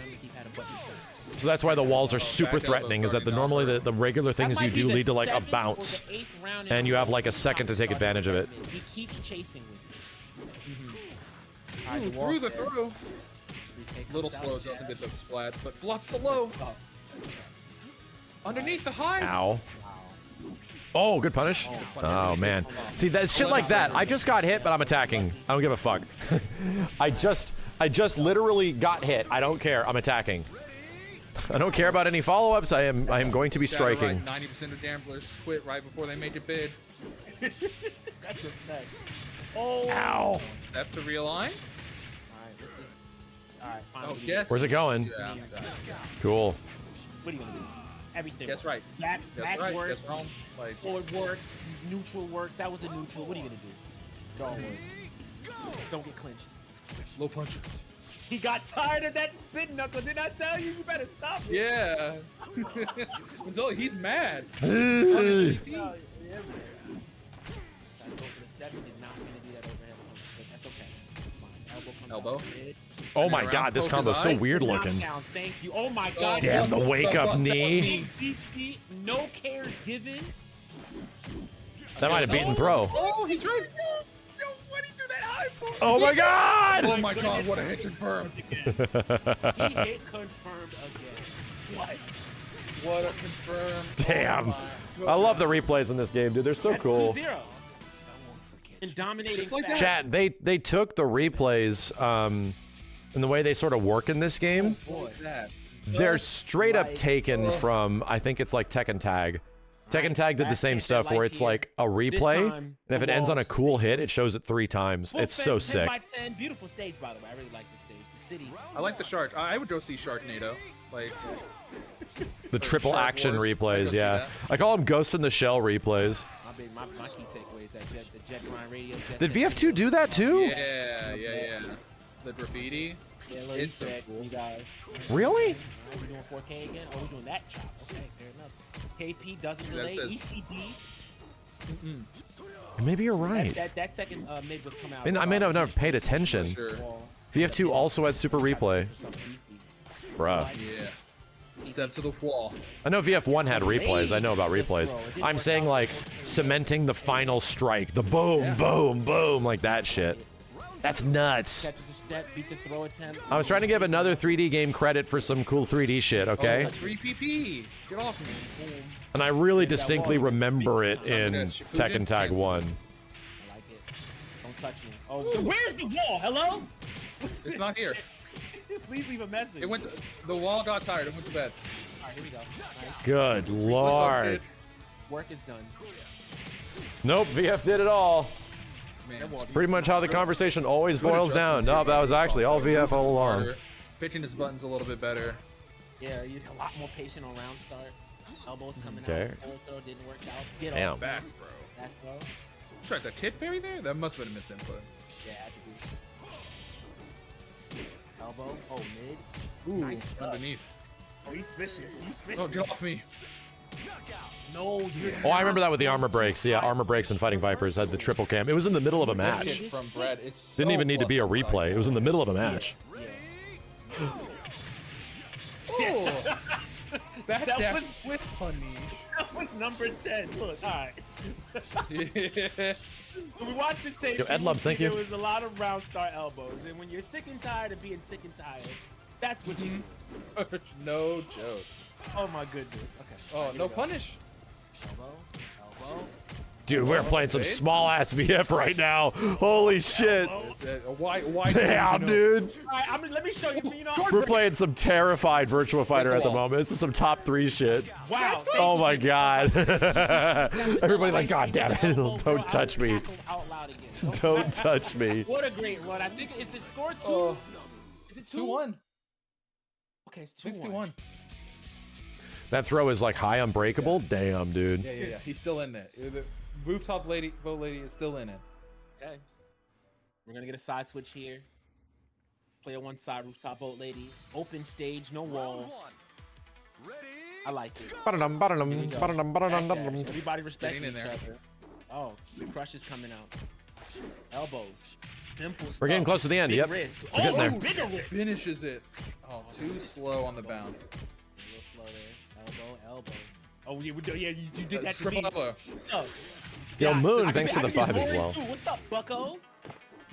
So that's why the walls are super threatening, is that normally the regular things you do lead to like a bounce, and you have like a second to take advantage of it. He keeps chasing with Through the throw. Little slow, doesn't get the splat, but blocks the low. Underneath the high. Ow. Oh, good punish. Oh man. See, that shit like that. I just got hit, but I'm attacking. I don't give a fuck. I just literally got hit. I don't care. I'm attacking. I don't care about any follow-ups. I am going to be striking. 90% of gamblers quit right before they make it bid. That's a fact. Oh. Ow. Step to realign. Alright, Oh, guess. Where's it going? Yeah. Cool. What are you gonna do? Everything. Guess works. right. Back Guess right. works. Guess wrong. Like, Forward works. Neutral works. That was a neutral. What are you gonna do? It all works. Don't get clinched. low punch. He got tired of that spin knuckle. Did I tell you? You better stop it. Yeah. He's mad. Yeah, man. That did not mean to do that overhead punch, but that's okay. It's fine. Elbow comes Elbow. out mid. Oh my god, this combo's so weird looking. Knockdown, thank you. Oh my god. Damn, the wake up knee. Deep feet, no cares given. That might have beaten throw. Oh, he's right. Yo, what did he do that high for? Oh my god! Oh my god, what a hit confirmed. He hit confirmed again. What? What a confirmed. Damn. Oh I love the replays in this game, dude. They're so That's cool. 2-0. And dominating Just like fast. Chat, they took the replays and the way they sort of work in this game. boy. That. They're straight up taken from, I think it's like Tekken Tag. Tekken Tag did the same stuff where it's like a replay, and if it ends on a cool hit, it shows it 3 times. It's so sick. 10x10, beautiful stage, by the way. I really like this stage. The city. I like the shark. I would go see Sharknado. Like The triple Shark action Wars. replays, I go yeah. see I call them Ghost in the Shell replays. My key takeaway is that the jet grind radio. Did VF2 do that too? yeah. The graffiti. Yeah, look, It's so said, cool. you guys. Really? Are we doing 4K again? Oh, we're doing that chop. Okay, fair enough. KP doesn't delay. says- ECD. Maybe you're right. That second mid was coming out. I mean, I may have never paid attention. Sure. VF2 also had super replay. Bruh. Yeah. Step to the wall. I know VF1 had replays. I know about replays. I'm saying like cementing the final strike. The boom, boom, boom, like that shit. That's nuts. Catches a step, beats a throw attempt. I was trying to give another 3D game credit for some cool 3D shit, okay? Oh, 3PP. Get off me. And I really distinctly remember it in Tekken Tag 1. I like it. Don't touch me. Oh, so where's the wall? Hello? It's not here. Please leave a message. It went. The wall got tired. It went to bed. All right, here we go. Nice. Good lord. Work is done. Nope, VF did it all. Man, Pretty much how the conversation always boils down. No, that was actually all VF all along. Pitching his buttons a little bit better. Yeah, you're a lot more patient on round start. Elbows coming Okay. out. Forward throw didn't work out. Get Damn. off. Backs, bro. Back throw. You tried that kid parry there? That must have been a misinput. Yeah, had to be. Elbow. Oh, mid. Ooh, Nice stuff. underneath. Oh, he's fishing. He's fishing. Oh, get off me. No, you're Oh, I remember that with the armor breaks. Yeah, armor breaks and Fighting Vipers had the triple cam. It was in the middle of a match. From Brad, it's Didn't so even need to be a close on replay. It was in the middle of a match. Yeah. Oh, that dash was- with honey. That was number 10. Look, all right. Yeah. When we watched the tape, Yo, Ed you Lubs, see thank you. There was a lot of round start elbows, and when you're sick and tired of being sick and tired, that's what you do. No joke. Oh my goodness. Okay. Oh, Here no we go. punish. Elbow. Dude, we're playing some okay. small ass VF right now. Holy shit. Why? Damn, dude. All right, let me show you. You know, We're playing some terrified Virtua Fighter at the moment. This is some top 3 shit. wow. Oh my god. Everybody like, god damn it. Don't touch me. Out loud again. Don't touch me. What a great run. I think, is it score 2? Oh. Is it 2? 2-1. Okay, it's 61. 2-1. That throw is like high unbreakable. Damn, dude. Yeah. He's still in there. The rooftop lady, boat lady is still in it. Okay. We're gonna get a side switch here. Player one side, rooftop boat lady. Open stage, no walls. I like it. Ba-da-dum, ba-da-dum, Here we go. ba-da-dum, ba-da-dum, Back dash. ba-da-dum. Everybody respecting Getting in each there. other. Oh, the crush is coming out. Elbows. Simple stuff. We're getting close to the end. Big Yep. risk. We're getting there. Bigger risk. Finishes it. Oh, too slow on the bound. A little slow there. Elbow. Oh, you did that to Triple me. elbow. What's up? Yo, Yeah, Moon, I thanks can for be- the I can 5 be as boring well. too. What's up, bucko?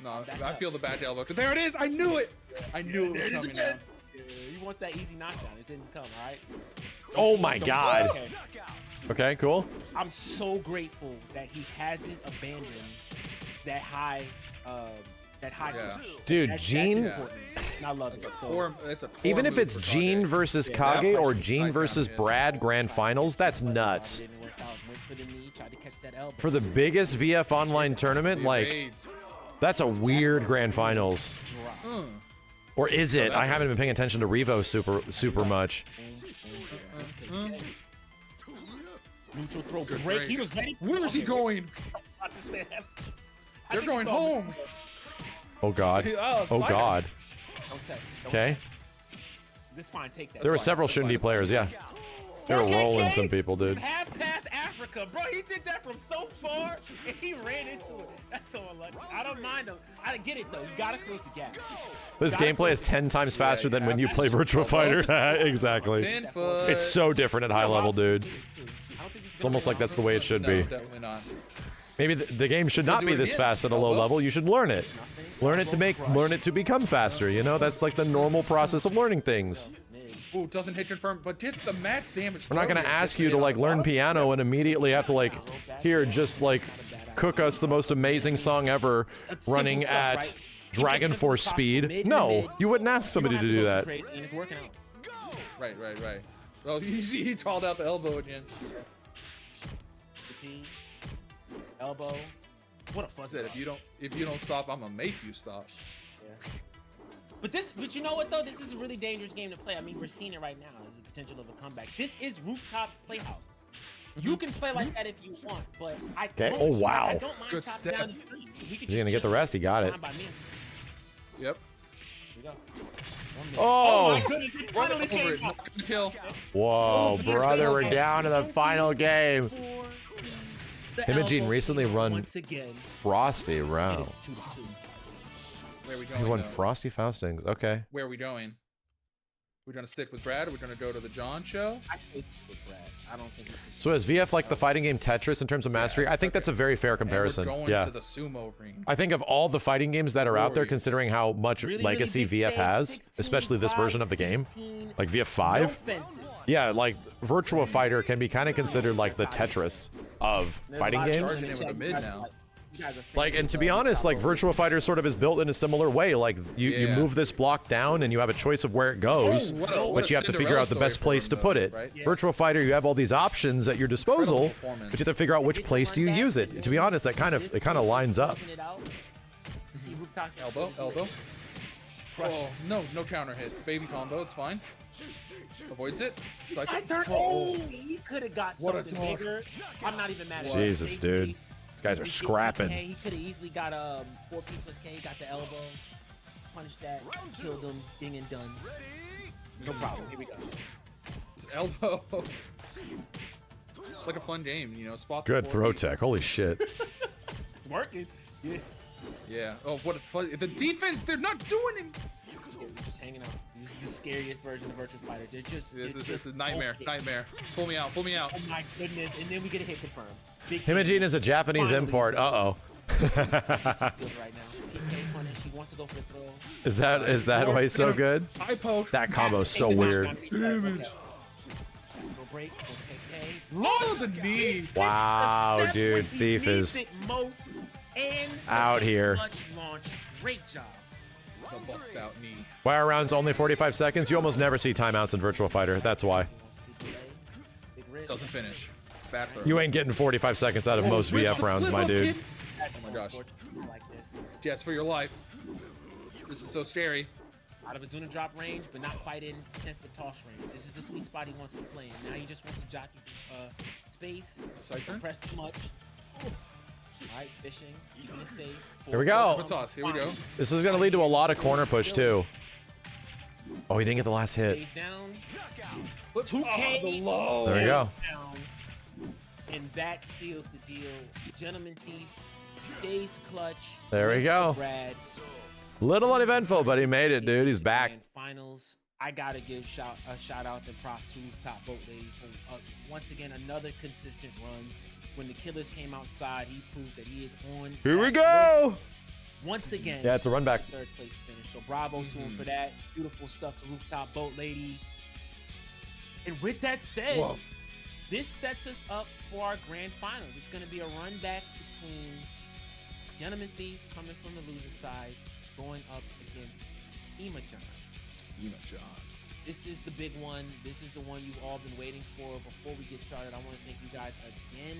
No, I feel the back elbow. There it is. I knew it. I knew it was coming down. He wants that easy knockdown. It didn't come, all right? Oh my god. Okay. Okay, cool. I'm so grateful that he hasn't abandoned that high Yeah. Dude, That's Gene. important. And I love it. It's a poor Even if move it's for Gene Kage. versus that Kage fight or is Gene upside versus down, Brad grand finals, that's nuts. Didn't work out. Went for the knee, tried to catch that elbow. For the biggest VF online tournament, The like, evades. that's a weird grand finals. Drop. Or is it? I haven't been paying attention to Revo super much. Neutral throw Good break. break. He was ready. Where is he going? They're going home. Oh God. Oh, Oh Spider. God. Don't take. Okay. This fine. Take that. There were several Shindy players, yeah. They were rolling some people, dude. Half past Africa, bro. He did that from so far, and he ran into it. That's so unlucky. I don't mind him. I get it though. You gotta close the gap. This gameplay is 10 times faster than when you play Virtua Fighter. Exactly. 10 foot. It's so different at high level, dude. It's almost like that's the way it should No, be. definitely not. Maybe the game should not do be it this again. fast at a low level. You should learn it. Learn it to become faster. You know, that's like the normal process of learning things. Ooh, doesn't hit confirm, but gets the max damage. We're not gonna ask you to like learn piano and immediately have to like, here, just like cook us the most amazing song ever running at Dragon Force speed. No, you wouldn't ask somebody to do that. Right. Well, he called out the elbow again. Elbow. What a fuzz. Said if you don't stop, I'm gonna make you stop. Yeah. But you know what though? This is a really dangerous game to play. I mean, we're seeing it right now. There's the potential of a comeback. This is Rooftops Playhouse. You can play like that if you want, but I don't. Oh, wow. I don't mind Good top step. down the street. We could Is he gonna just get the chill. rest? He got it. Fine by me. Yep. Here we go. Oh! my goodness, it finally Over came it. out. Not gonna kill. Whoa, there's the brother, we're elbow. down to the final game. The Him and Gene elbow recently run once again. Frosty And round. it's 2-2. Where are we He going? won though? Frosty Faustings. Okay. Where are we going? We're gonna stick with Brad. Or we're gonna go to the John show. I say with Brad. I don't think it's So is VF like the fighting game Tetris in terms of mastery? I think that's a very fair comparison. And we're going Yeah. to the sumo ring. I think of all the fighting games that are out there, Warriors. considering how much really, legacy really big VF stage, has, 16, especially this 5, version of the game, 16, like VF no 5. fences. Yeah, like Virtua Fighter can be kind of considered like the Tetris of There's a fighting lot of games. charging With in the chat. mid You guys now. are you guys are Like, fans and to of, be honest, like Virtua Fighter sort of is built in a similar way. Like you Yeah. move this block down and you have a choice of where it goes, what but a you have to figure Cinderella out the best story place for to him, put though, it. right? Yes. Virtua Fighter, you have all these options at your disposal, Incredible but you have to figure out which place do you use it. To be honest, that kind of lines up. Elbow. Oh, no counter hit. Baby combo, it's fine. Avoids it. Side turn. Oh, he could have got What a something dog. bigger. I'm not even mad at Jesus, him. dude. These guys are He scrapping. He could have easily got 4P plus K. Got the elbow. Punished that. Killed him. Ding and done. No problem. Here we go. Elbow. It's like a fun game, you know. Spot. the Good 4P. throw tech. Holy shit. It's working. Yeah. Yeah. Oh, what a fun. The defense, they're not doing it. They're just hanging out. This is the scariest version of Virtua Fighter. They're just. This it's is just a nightmare. okay. Nightmare. Pull me out. Oh my goodness! And then we get a hit confirmed. Big Himagine is a Japanese Finally. import. Uh-oh. feels right now. PK punish. He wants to go for the throw. Is that why he's so good? Eye poke. That combo's so weird. Damage. Go break. Go KK. Oh, the knee. Wow, Step dude, when he Thief needs is it most, and out here. clutch launch. Great job. The bust out knee. Wire rounds only 45 seconds. You almost never see timeouts in Virtua Fighter. That's why. Big wrist. Doesn't finish. Bad throw. You ain't getting 45 seconds out of most Wrist VF the rounds, flip my up, dude. kid. Oh my gosh. Like this. Jets for your life. This is so scary. Out of a Zuna drop range, but not quite in 10-foot toss range. This is the sweet spot he wants to play in. Now he just wants to jockey space. Side turn. Press too much. Alright, fishing. Keeping it safe. Here we go. Foot toss. Here we go. This is going to lead to a lot of corner push, too. Oh, he didn't get the last hit. Stays down. Flip. 2K. Oh, the low. There we go. Down. And that seals the deal. Gentleman Thief stays clutch. There we go. Brad. Little uneventful, but he made it, dude. He's back. And finals. I gotta give shout outs and props to Top Boat Lady for once again another consistent run. When the Killers came outside, he proved that he is on. Here we that go. list. Once again. Yeah, it's a run back. Third place finish. So bravo to him for that. Beautiful stuff to Rooftop Boat Lady. And with that said, Whoa. this sets us up for our grand finals. It's going to be a run back between Gentleman Thief coming from the loser side, going up against Ima-chan. This is the big one. This is the one you've all been waiting for. Before we get started, I want to thank you guys again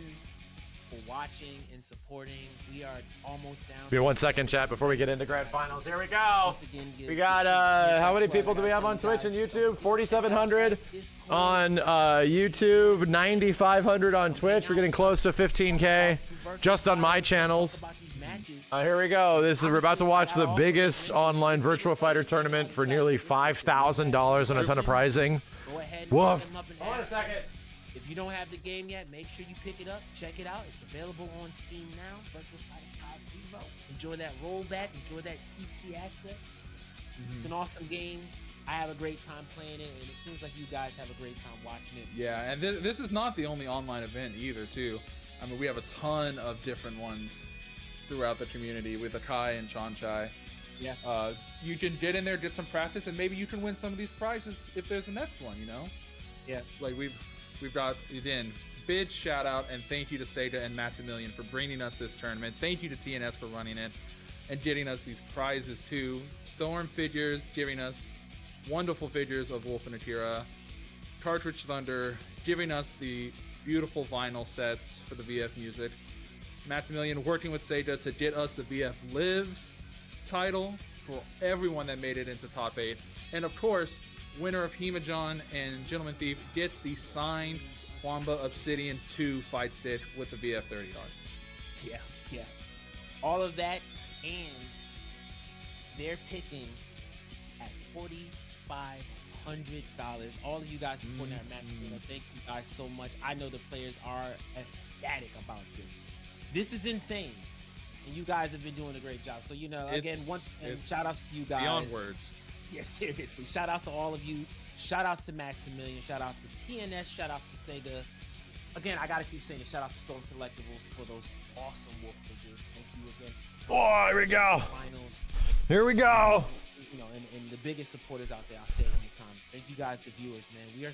for watching and supporting. We are almost down. Be 1 second, chat, before we get into grand finals. Here we go. Again, We got, how many people do we have on Twitch and YouTube? 4,700 on YouTube, 9,500 on Twitch. We're getting close to 15K just on my channels. Here we go. We're about to watch the biggest online Virtua Fighter tournament for nearly $5,000 and a ton of prizing. Go ahead. Woof. Hold on a second. If you don't have the game yet, make sure you pick it up, check it out. It's available on Steam now. Virtua Fighter 5 Evo. Enjoy that rollback. Enjoy that PC access. It's an awesome game. I have a great time playing it, and it seems like you guys have a great time watching it. Yeah, and this is not the only online event either, too. I mean, we have a ton of different ones throughout the community with Akai and Chanchai. Yeah. You can get in there, get some practice, and maybe you can win some of these prizes if there's the next one, you know? Yeah. Like we've got it in. Big shout out and thank you to Sega and Maximilian for bringing us this tournament. Thank you to TNS for running it and getting us these prizes too. Storm figures, giving us wonderful figures of Wolf and Akira. Cartridge Thunder, giving us the beautiful vinyl sets for the VF music. Maximilian working with Sega to get us the VF Lives title for everyone that made it into top 8. And of course, winner of Hima-John and Gentleman Thief gets the signed Wamba Obsidian 2 fight stick with the VF30 art. Yeah. All of that, and they're picking at $4,500. All of you guys supporting our match, thank you guys so much. I know the players are ecstatic about this. This is insane, and you guys have been doing a great job. So, again, shout outs to you guys. Beyond words. Yeah, seriously. Shout outs to all of you. Shout outs to Maximilian. Shout out to TNS. Shout out to Sega. Again, I gotta keep saying it. Shout out to Storm Collectibles for those awesome wolf figures. Thank you again. Oh, here we go. Finals. Here we go. And the biggest supporters out there. I'll say it one more time. Thank you guys, the viewers, man. We're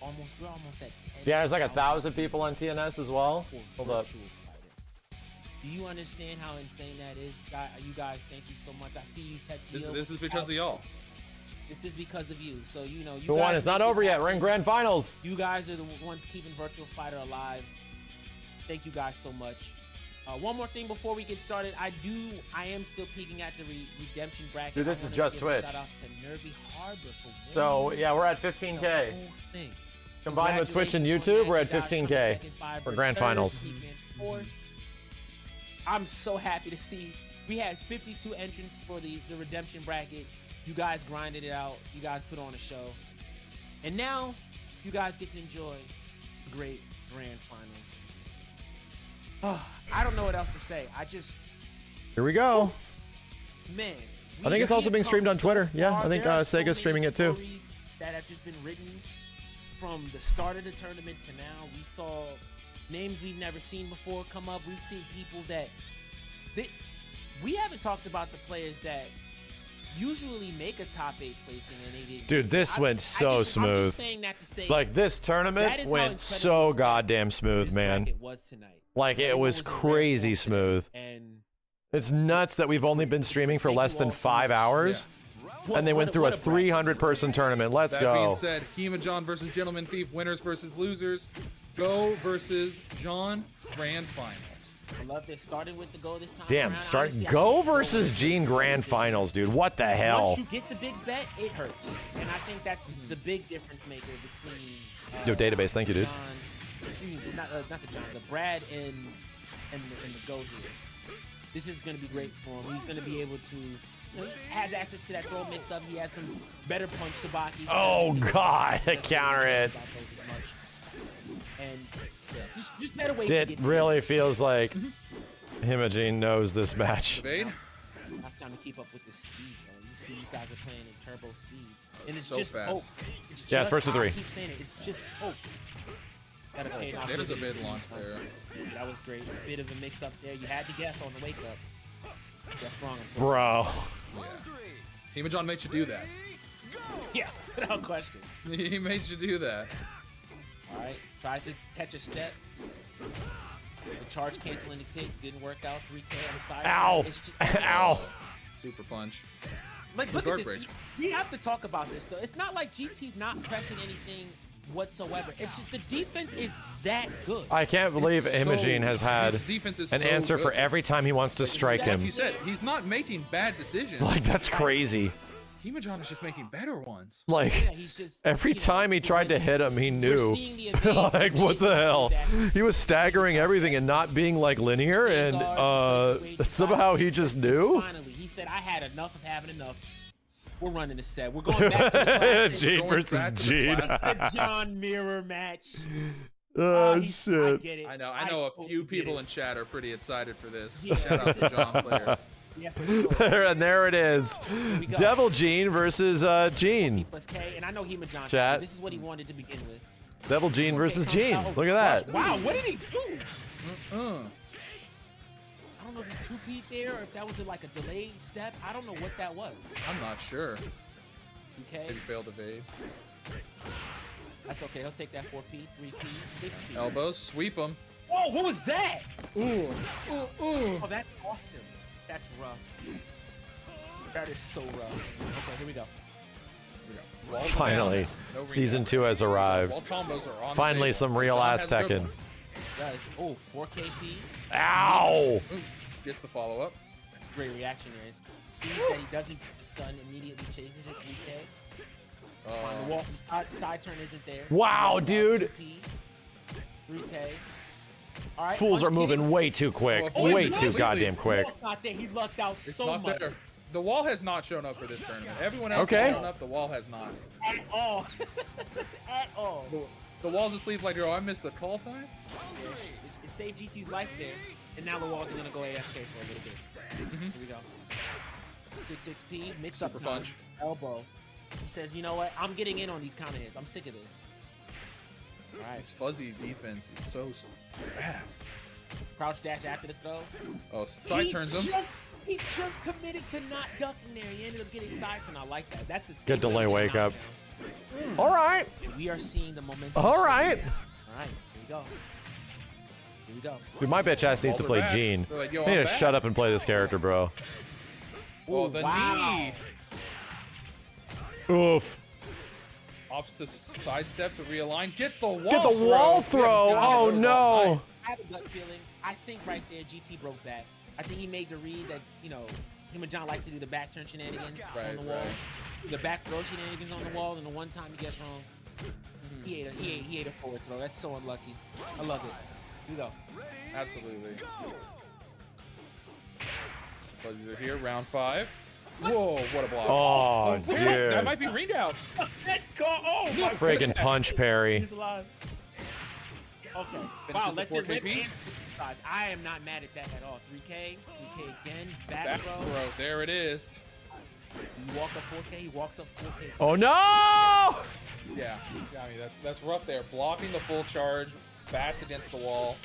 almost at 10. Yeah, there's like 1,000 people on TNS as well. Hold up. Do you understand how insane that is? You guys, thank you so much. I see you, Tetsuo. This is because of y'all. This is because of you. So, you Who won? It's not over yet. We're in grand finals. You guys are the ones keeping Virtua Fighter alive. Thank you guys so much. One more thing before we get started. I am still peeking at the redemption bracket. Dude, this is just Twitch. Shout out to Nervy Harbor for winning. So, yeah, we're at 15K. Combined with Twitch and YouTube, we're at 15K for grand finals. I'm so happy to see we had 52 entrants for the redemption bracket. You guys grinded it out. You guys put on a show. And now you guys get to enjoy the great grand finals. I don't know what else to say. Here we go. Man. I think it's also being streamed on Twitter. Yeah, I think Sega's streaming it too. That have just been written from the start of the tournament to now. We saw names we've never seen before come up. We've seen people that we haven't talked about the players that usually make a top 8 placing and they didn't. Dude, this went so smooth. I'm just saying that to say, like this tournament went so goddamn smooth, man. It was tonight. Like it was crazy smooth. And it's nuts that we've only been streaming for less than 5 hours. And they went through a 300-person tournament. Let's go. That being said, Hima-John versus Gentleman Thief, winners versus losers. Go versus John, grand finals. I love they started with the Go this time. Damn, Go versus Gene grand finals, dude. What the hell? Once you get the big bet, it hurts. And I think that's the big difference maker between Yo, database, thank you, dude. Not the John, the Brad and the Go here. This is going to be great for him. He's going to be able to, he has access to that throw mix-up. He has some better punch Sabaki. Oh, God, counter it. And just better ways to get really feels like Hima-Gene knows this match. That's time to keep up with the speed, bro. You see these guys are playing in turbo speed. And it's so just fast. Yeah, it's first to 3. I keep saying it. It's just hopes. There's a bid launch there. That was great. A bit of a mix-up there. You had to guess on the wake-up. Guess wrong. Bro. Yeah. Hima-John made you do that. Yeah, without question. He made you do that. All right, tries to catch a step. The charge canceling the kick didn't work out. 3K on the side. Ow! Ow! Super punch. Like, look at this. We have to talk about this though. It's not like GT's not pressing anything whatsoever. It's just the defense is that good. I can't believe Imogene has had an answer for every time he wants to strike him. Like you said, he's not making bad decisions. Like, that's crazy. Himajin is just making better ones. Like, Yeah, he's just, every time he tried to hit him, he knew. seeing the evade, Like, what the hell? He was staggering everything and not being, like, linear, and somehow he just knew? Finally, he said, I had enough of having enough. We're running the set. We're going back to the classic. Gene versus Gene. The John Mirror match. Oh, I shit. get it. I know a few people in in chat are pretty excited for this. Yeah. Shout out to John players. Yeah, for sure. And there it is. we go. Devil Gene versus Gene. Plus K, and I know Himajin. Chat. This is what he wanted to begin with. Devil Gene versus Comes Gene. out. Look at that. Wow, what did he do? I Uh-uh. don't know if he 2P'd there or if that was like a delayed step. I don't know what that was. I'm not sure. Okay, Maybe failed evade. that's okay. He'll take that 4P, 3P, 6P. Elbows, sweep him. Whoa, what was that? Ooh, ooh. Oh, that cost him. That's rough. That is so rough. Okay, here we go. Wall Finally, down. No season rebound. 2 has arrived. Wall combos are on the Finally, table. some real John ass has a good Tekken. one. That is, oh, 4KP. Ow! Ooh, gets the follow up. Great reaction there. Sees that he doesn't get the stun, immediately chases it. 3K. On the wall from side turn isn't there. Wow, dude. 3K. All right, Fools are punch moving kick. way too quick. Oh, Way it's too completely- goddamn quick. Wall's not there. He lucked out It's so not much. there. The wall has not shown up for this tournament. Everyone else Okay. has shown up. The wall has not. At all. At all. The wall's asleep like, oh, I missed the call time. Yeah, it saved GT's life there, and now the walls are gonna go AFK for a little bit. Here we go. 6-6P, mix up Super time, punch. elbow. He says, you know what? I'm getting in on these counter hits. I'm sick of this. All right, His fuzzy defense is so fast. crouch dash after the throw. Oh, side turns him. He just committed to not ducking there. He ended up getting side turn. I like that. That's a Good delay single wake up. knockdown. All right. And we are seeing the momentum. All right. All right, here we go. Here we go. Dude, my bitch ass needs to play Gene. They're like, yo, I need I'm to back. shut up and play this character, bro. Oh, the wow. knee. Oof. Opts to sidestep to realign. Gets the wall Get the wall throw. Yeah, Oh, those all no. I have a gut feeling. I think right there, GT broke back. I think he made the read that, you know, him and John like to do the back turn shenanigans on the wall. The back throw shenanigans on the wall, and the one time he gets wrong, he ate a forward throw. That's so unlucky. I love it. Here we go. Absolutely. Fuzzies are here, round 5. Whoa, what a block. Oh, wait, dude. that might be ring out. Oh, my Friggin' punch parry. He's alive. Okay. Finishes Wow, the let's 4KP. rip and sides. I am not mad at that at all. 3K, 3K again, back Back throw. throw, there it is. You walk up 4K, he walks up 4K. Oh, no. Yeah, I mean, that's rough there. Blocking the full charge, bats against the wall.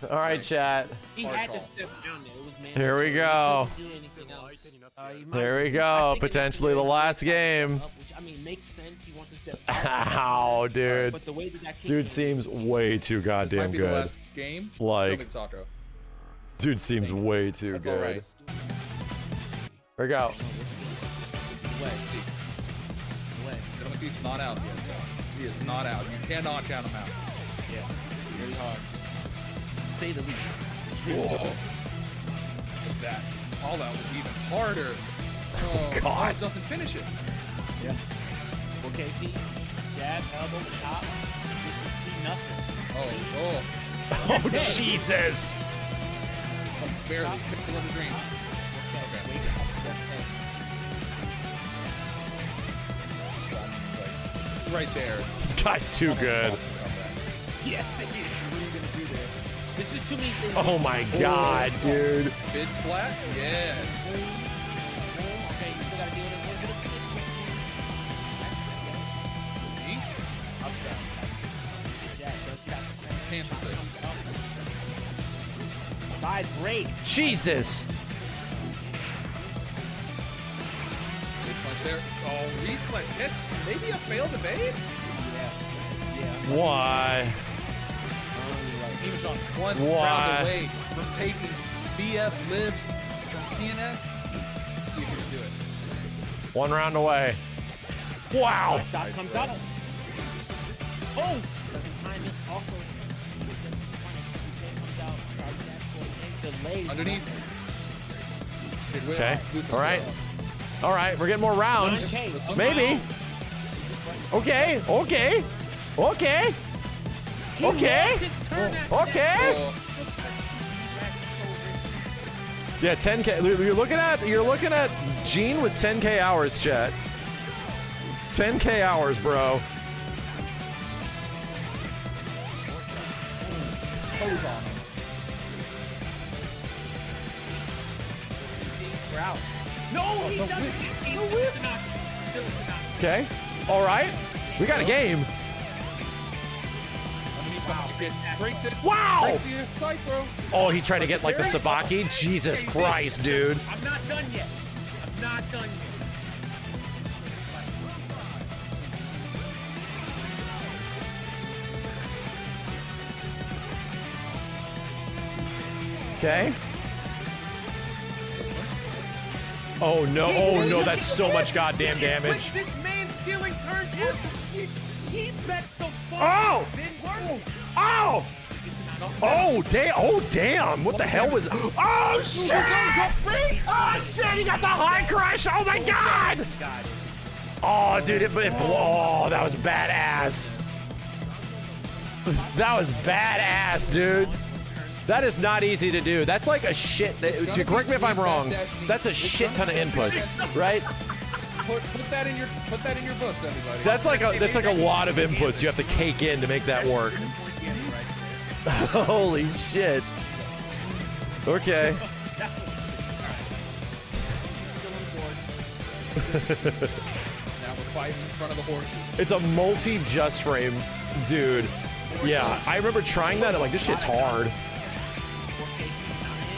All right, chat. He Hard had call. to step down there. It was man. Here we go. He couldn't do anything else. He might- There we I go. think it Potentially the necessarily last step game. up, which, I mean, makes sense. He wants to step Ow, dude. But the way that kick Dude came- seems way too Might goddamn be the good. last game. Like- Show me Taco. Dude seems way too That's all good. right. Here we go. Way. Way. Gentleman Pete's not out yet. He is not out. You cannot count him out. Yeah. Very hard. To say the least. Whoa. Look at that. All out was even harder. Oh, God. Oh, doesn't finish it. Yeah. 4KP, jab, elbow, top. Nothing. Oh, Oh, Jesus. oh. Barely. Pixel of the dream. Okay. Wake up. Like, right there. This guy's too good. Yes, it is. What are you gonna do there? There's just too many things. Oh my God, dude. Mid splat? Yes. Okay, you still gotta deal with it. What Knee? Up down. Yeah, does that. Cancels it. Side break. Jesus. Big punch there. Oh, resplat hit. Maybe a failed evade? Yeah. Why? One round away from taking BF Lives from TNS. See if he can do it. One round away. Wow. Shot comes out. Oh! Doesn't time it. Also, underneath. Okay. All right. All right. We're getting more rounds. Maybe. Okay. Okay. Okay. Okay. Okay. Yeah, 10K. You're looking at Gene with 10K hours, chat. 10K hours, bro. Hose on him. We're out. No, he doesn't. Okay. All right. We got a game. Wow. Oh, he tried to get like the Sabaki. Jesus Christ, dude. I'm not done yet. I'm not done yet. Okay. Oh no, oh no, that's so much goddamn damage. This man stealing turns after he bets so far. Oh! Oh! Oh damn! Oh damn! What the hell was? Oh shit! Oh shit! He got the high crush! Oh my god! Oh dude, oh that was badass. That was badass, dude. That is not easy to do. That's like a shit. Correct me if I'm wrong. That's a shit ton of inputs, right? Put that in your books, everybody. That's like a lot of inputs you have to cake in to make that work. Holy shit. Okay. Now we're fighting in front of the horses. It's a multi-just frame, dude. Yeah, I remember trying that. I'm like, this shit's hard.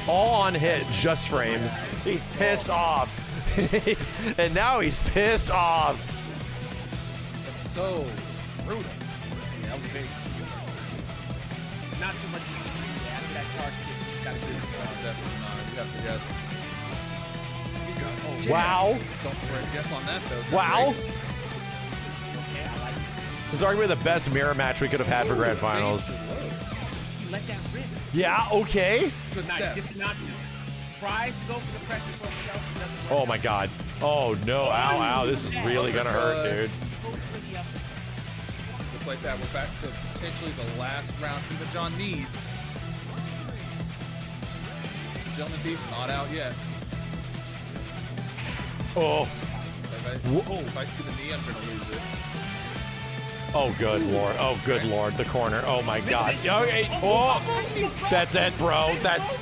All on hit, just frames. He's pissed off. And now he's pissed off. That's so brutal. Yeah, that was big. Not too much after that charge kick. He's got to do it. Definitely not. You have to guess. Oh, yes. Wow. Don't guess on that, though. Wow. Okay, I like it. This is arguably the best mirror match we could have had for grand finals. He let that rip. Yeah, okay. Good step. This is not tries to go for the pressure for himself. Oh my god. Oh no, ow, ow. This is really gonna hurt, dude. Just like that, we're back to potentially the last round that John needs. Gentleman Thief not out yet. Oh. If I see the knee, I'm gonna lose it. Oh, good lord. Oh, good lord. The corner. Oh my god. Okay. Oh, that's it, bro. That's.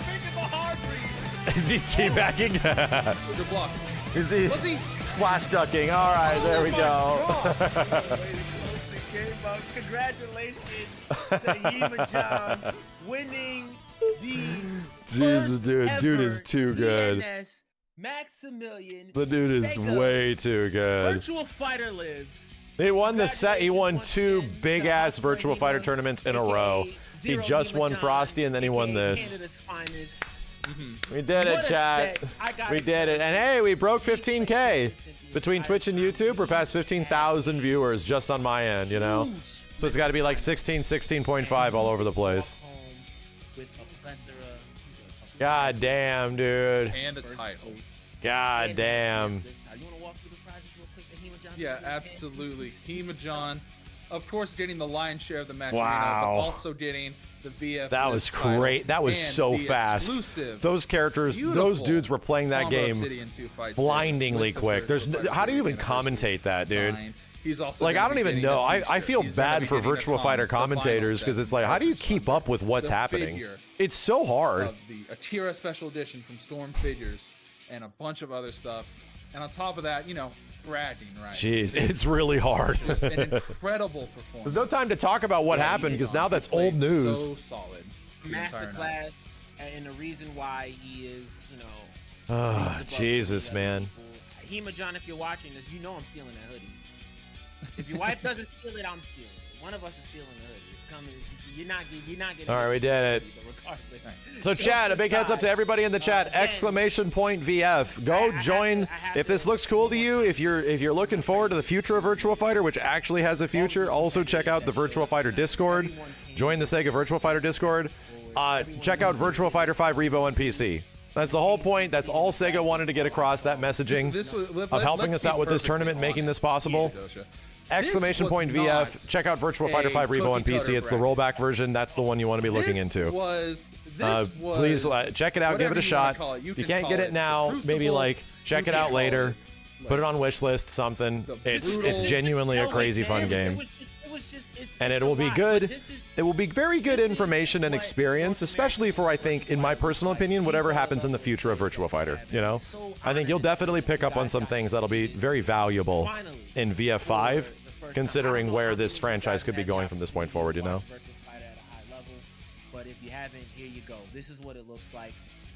Is he teabagging? Good block. He's flash ducking. All right, there we go. Congratulations to Hema-John winning the Jesus, dude. Dude is too good. TNS Maximilian. The dude is Sega way too good. Virtual Fighter lives. He won the set. He won 2 big-ass Virtual Fighter tournaments in a row. He just won Frosty, and then he won this. We did it, chat. We did it. And hey, we broke 15K. Between Twitch and YouTube, we're past 15,000 viewers just on my end, you know? So it's got to be like 16, 16.5 all over the place. God damn, dude. And a title. God damn. Yeah, absolutely. Hema-John, of course, getting the lion's share of the match, Wow. but also getting the VF. That was great. That was so fast. Those characters, those dudes were playing that game blindingly quick. How do you even commentate that, dude? He's also like, I don't even know. I feel bad for Virtual Fighter commentators because it's like, how do you keep up with what's happening? It's so hard. Of the Akira Special Edition from Storm Figures and a bunch of other stuff. And on top of that, you know, bragging rights. Jeez, it's really hard. Just an incredible performance. There's no time to talk about what happened because now that's old news. So solid. Masterclass, and the reason why he is, you know. Oh, Jesus, man. Hema-John, if you're watching this, you know I'm stealing that hoodie. If your wife doesn't steal it, I'm stealing it. One of us is stealing the hoodie. It's coming. You're not getting. All right, we did it. So chat, a big heads up to everybody in the chat. Exclamation point VF. Go join. If this looks cool to you, if you're looking forward to the future of Virtua Fighter, which actually has a future, also check out the Virtua Fighter Discord. Join the Sega Virtua Fighter Discord. Check out Virtua Fighter 5 Revo on PC. That's the whole point. That's all Sega wanted to get across, that messaging of helping us out with this tournament, making this possible. Exclamation point VF. Check out Virtua Fighter 5 Revo on PC. It's the rollback version. That's the one you want to be looking into. Please check it out. Give it a shot. If you can't get it now, maybe like check it out later. Put it on wish list. Something. It's genuinely a crazy fun game. And it will be good. It will be very good information and experience, especially for, I think, in my personal opinion, whatever happens in the future of Virtua Fighter. You know, I think you'll definitely pick up on some things that'll be very valuable in VF5, considering where this franchise could be going from this point forward. You know. But if you haven't, here you go. This is what it looks like.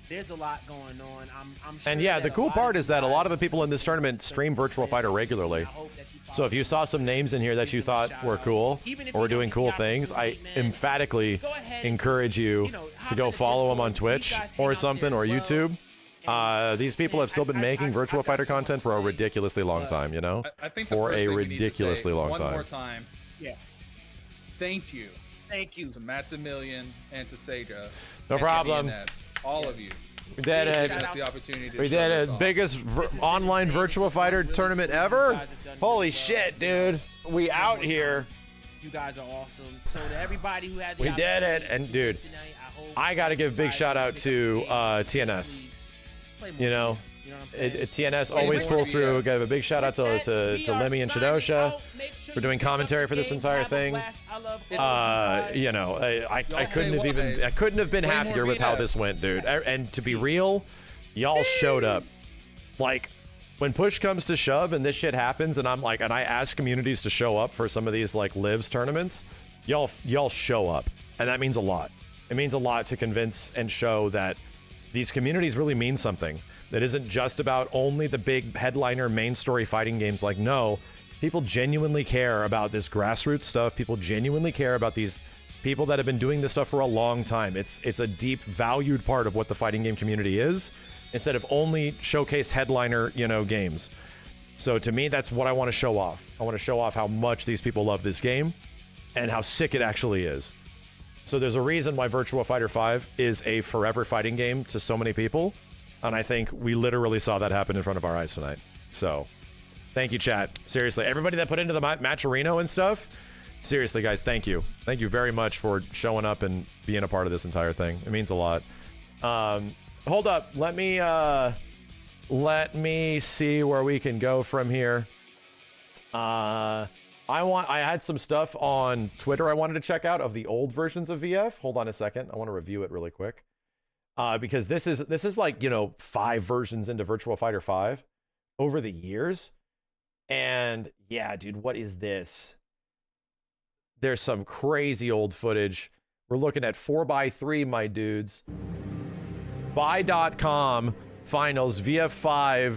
There's a lot going on. I'm sure and yeah, the cool part is that a lot of the people in this tournament stream Virtua Fighter regularly. So if you saw some names in here that you thought were cool or were doing cool things, I emphatically encourage you to go follow them on Twitch or something, or YouTube. These people have still been making Virtua Fighter content for a ridiculously long time, you know? For a ridiculously long time. One more time. Yeah. Thank you. Thank you to Maximilian and to Sega. No problem. All of you. We did it. We did it. Biggest online Virtua Fighter tournament ever. Holy shit, dude. We out here. You guys are awesome. So to everybody who had the we did it. And dude, I got to give a big shout out to TNS. You know, TNS always pull through. Got a big shout out to Lemmy and Shadosha for doing commentary for this entire thing. You know, I couldn't have been happier with how this went, dude. And to be real, y'all showed up. Like, when push comes to shove and this shit happens, and I ask communities to show up for some of these like lives tournaments, y'all show up, and that means a lot. It means a lot to convince and show that these communities really mean something. That isn't just about only the big headliner main story fighting games. Like, no, people genuinely care about this grassroots stuff. People genuinely care about these people that have been doing this stuff for a long time. It's a deep valued part of what the fighting game community is, instead of only showcase headliner, you know, games. So to me, that's what I want to show off. I want to show off how much these people love this game and how sick it actually is. So there's a reason why Virtua Fighter 5 is a forever fighting game to so many people. And I think we literally saw that happen in front of our eyes tonight. So thank you, chat. Seriously, everybody that put into the Matchino and stuff, seriously, guys, thank you. Thank you very much for showing up and being a part of this entire thing. It means a lot. Hold up. Let me see where we can go from here. I had some stuff on Twitter I wanted to check out of the old versions of VF. Hold on a second. I want to review it really quick. Because this is like, you know, 5 versions into Virtua Fighter 5 over the years. And yeah, dude, what is this? There's some crazy old footage. We're looking at 4x3, my dudes. Buy.com finals VF5,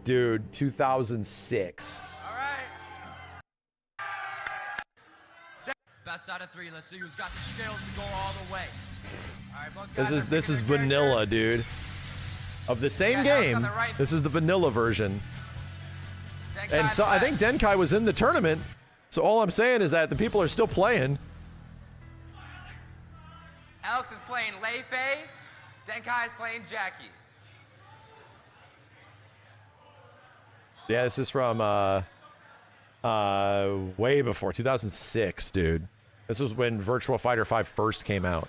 dude, 2006. All right. Best out of 3. Let's see who's got the skills to go all the way. This is vanilla, dude. Of the same game. This is the vanilla version. And so I think Denkai was in the tournament. So all I'm saying is that the people are still playing. Alex is playing Lei Fei. Denkai is playing Jackie. Yeah, this is from way before 2006, dude. This was when Virtua Fighter 5 first came out.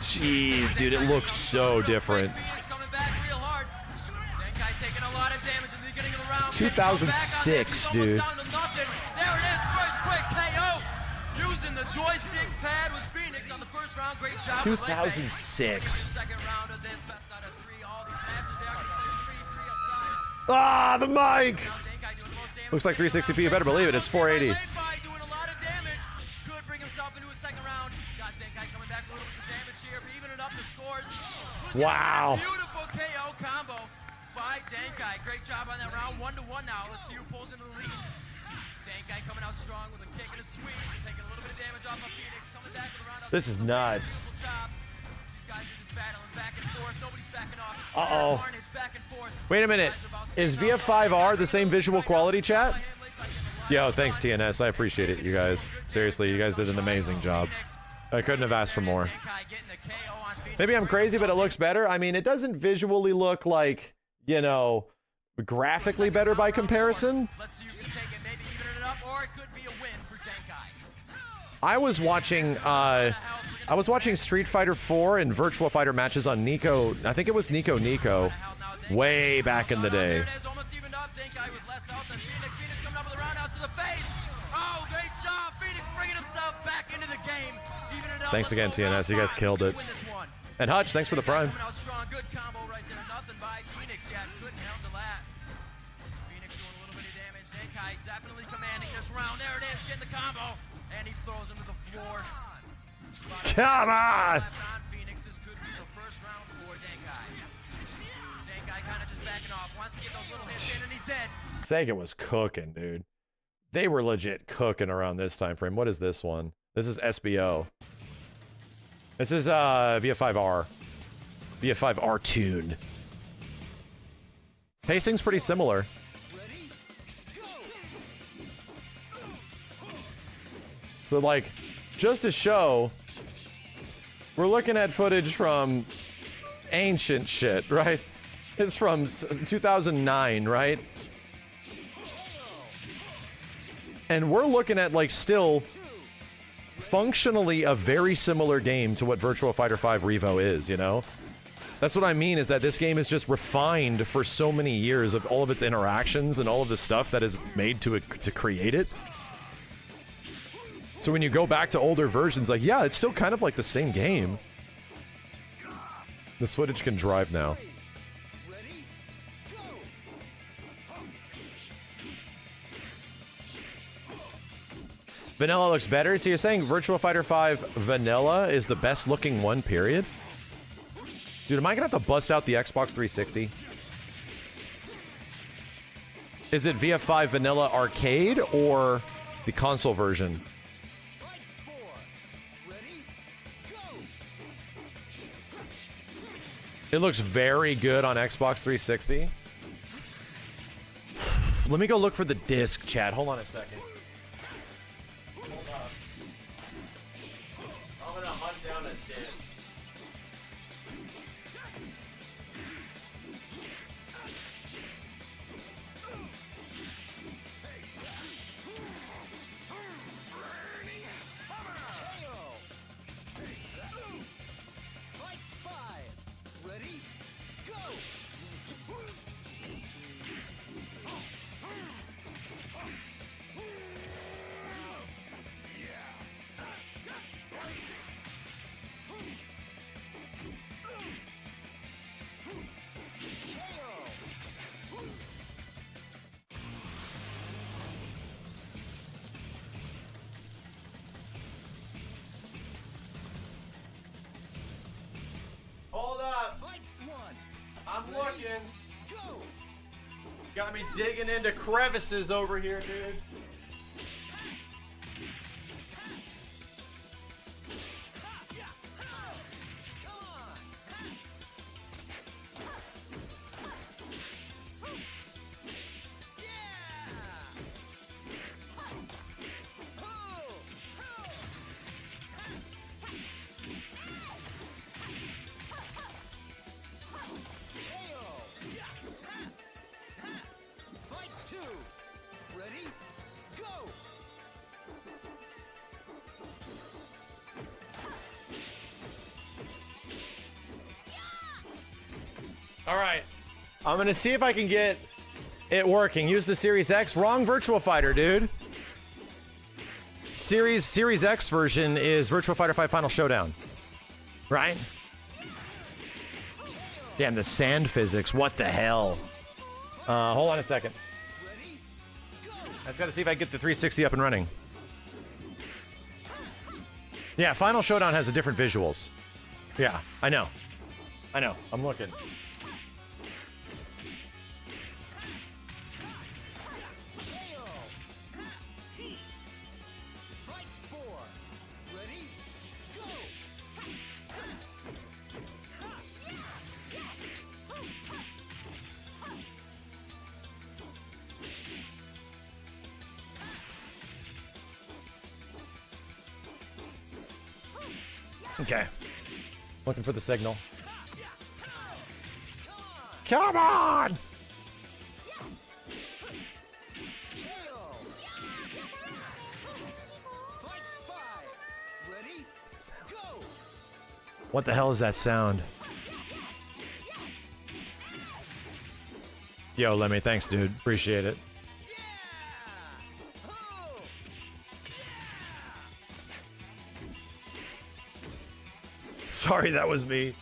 Jeez, dude, it looks so different. It's 2006, dude. There it is, first quick KO. Using the joystick pad was Phoenix on the first round. Great job. 2006. Second round of this best out of 3. All these matches they are completed 3-3 aside. Ah, the mic. Looks like 360p. You better believe it. It's 480. Wow. Beautiful KO combo. by Denkai. Great job on that round. 1-1 now. Let's see who pulls into the lead. Denkai coming out strong with a kick and a sweep. Taking a little bit of damage off of Phoenix. Coming back with a round. This is nuts. These guys are just battling back and forth. Nobody's backing off. It's Uh-oh. carnage back and forth. Wait a minute. Is VF5R the same visual quality, chat? Yo, thanks, TNS. I appreciate it, you guys. Seriously, you guys did an amazing job. I couldn't have asked for more. Maybe I'm crazy, but it looks better. I mean, it doesn't visually look like, you know, graphically better by comparison. I was watching Street Fighter 4 and Virtua Fighter matches on Nico. I think it was Nico way back in the day. Thanks again, TNS. You guys killed it. And Hutch, thanks for the prime. Good combo right there. Nothing by Phoenix yet. Couldn't handle that. Phoenix doing a little bit of damage. Denkai definitely commanding this round. There it is, getting the combo. And he throws him to the floor. Come on! Phoenix, this could be the first round for Denkai. Denkai kind of just backing off. Wants to get those little hits in, and he's dead. Sega was cooking, dude. They were legit cooking around this time frame. What is this one? This is SBO. This is VF5R. VF5R tune. Pacing's pretty similar. So like, just to show, we're looking at footage from ancient shit, right? It's from 2009, right? And we're looking at like still functionally a very similar game to what Virtua Fighter 5 Revo is, you know? That's what I mean, is that this game is just refined for so many years of all of its interactions and all of the stuff that is made to create it. So when you go back to older versions, like, yeah, it's still kind of like the same game. This footage can drive now. Vanilla looks better. So you're saying Virtua Fighter 5 Vanilla is the best looking one, period? Dude, am I gonna have to bust out the Xbox 360? Is it VF5 Vanilla Arcade or the console version? It looks very good on Xbox 360. Let me go look for the disc, chat. Hold on a second. I'm gonna hunt down a disc. Hold up. I'm looking. Got me digging into crevices over here, dude. All right, I'm gonna see if I can get it working. Use the Series X. Wrong Virtua Fighter, dude. Series X version is Virtua Fighter 5 Final Showdown, right? Damn, the sand physics. What the hell? Hold on a second. I've got to see if I can get the 360 up and running. Yeah, Final Showdown has a different visuals. Yeah, I know. I'm looking. Okay. Looking for the signal. Come on! What the hell is that sound? Yo, Lemmy, thanks, dude. Appreciate it. Sorry, that was me.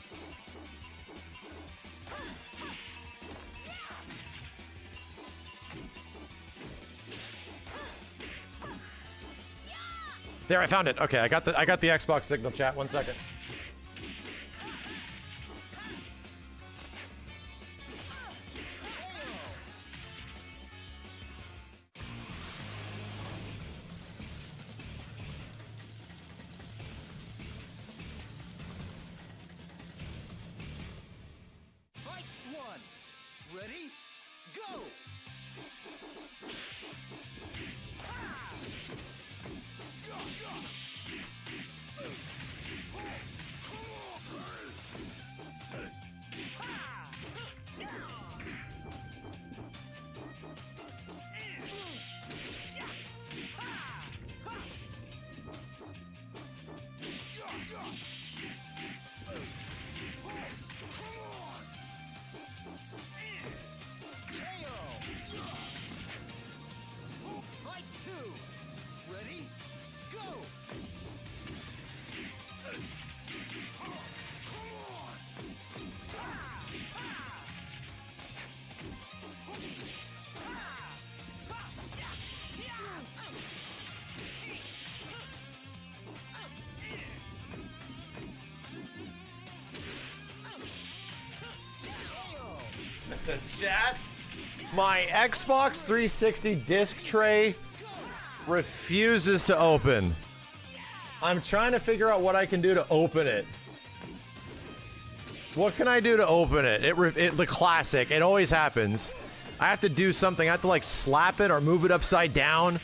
There, I found it. Okay, I got the Xbox signal, chat. 1 second. The chat. My Xbox 360 disc tray refuses to open. I'm trying to figure out what I can do to open it. What can I do to open it? The classic. It always happens. I have to do something. I have to like slap it or move it upside down.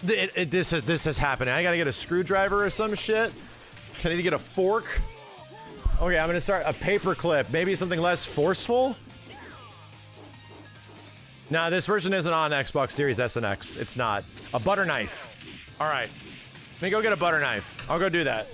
This is happening. I gotta get a screwdriver or some shit. I need to get a fork. Okay, I'm gonna start a paper clip. Maybe something less forceful. Nah, this version isn't on Xbox Series S and X. It's not. A butter knife. All right. Let me go get a butter knife. I'll go do that.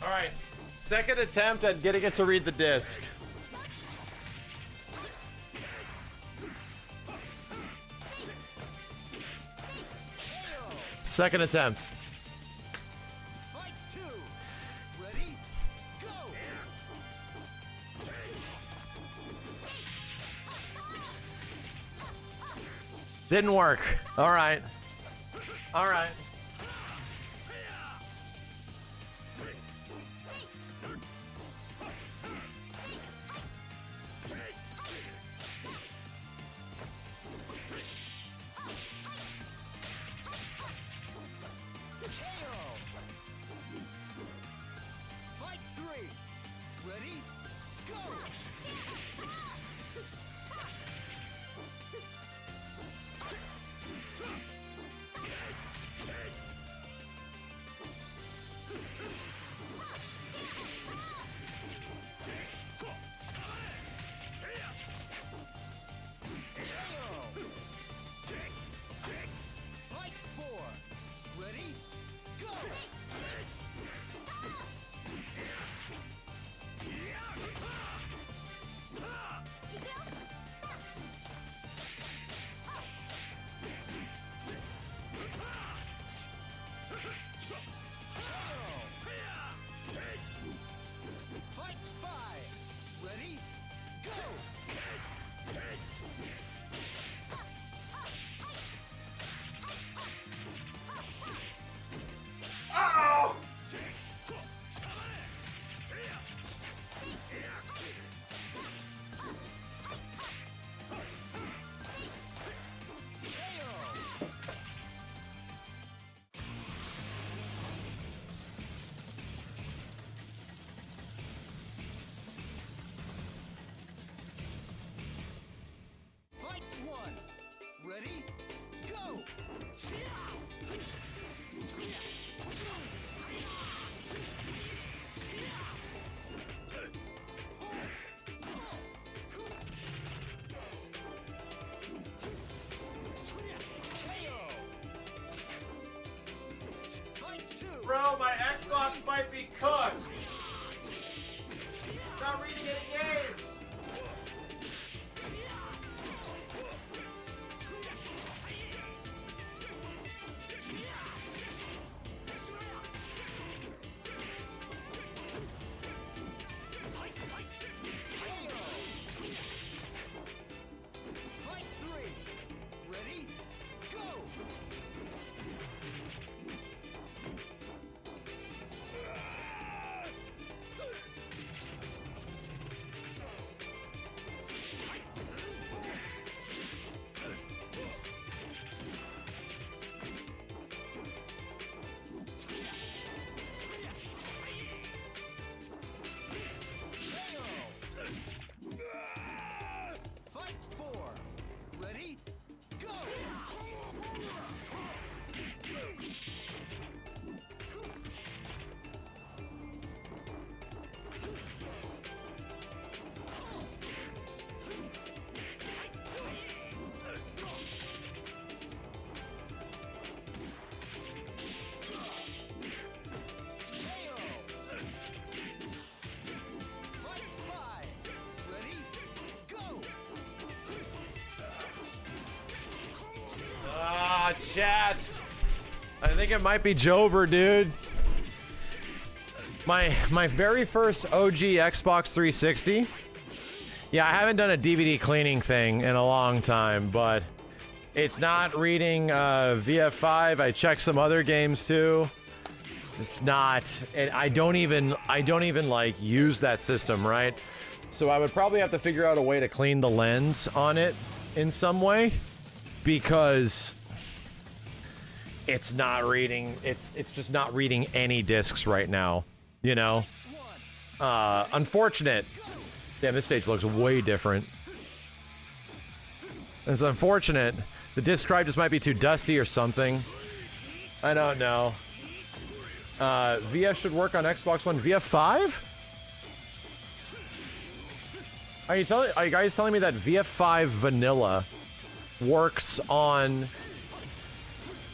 All right, second attempt at getting it to read the disc. Second attempt. Didn't work. All right. All right. Bro, my Xbox might be cooked. It's not reading any game. Chat. I think it might be Jover, dude. My very first OG Xbox 360. Yeah, I haven't done a DVD cleaning thing in a long time, but it's not reading VF5. I checked some other games too. It's not. And I don't even like use that system, right? So I would probably have to figure out a way to clean the lens on it in some way, because it's not reading, it's just not reading any discs right now, you know? Unfortunate. Damn, this stage looks way different. It's unfortunate. The disc drive just might be too dusty or something. I don't know. VF should work on Xbox One. VF5? Are you guys telling me that VF5 Vanilla works on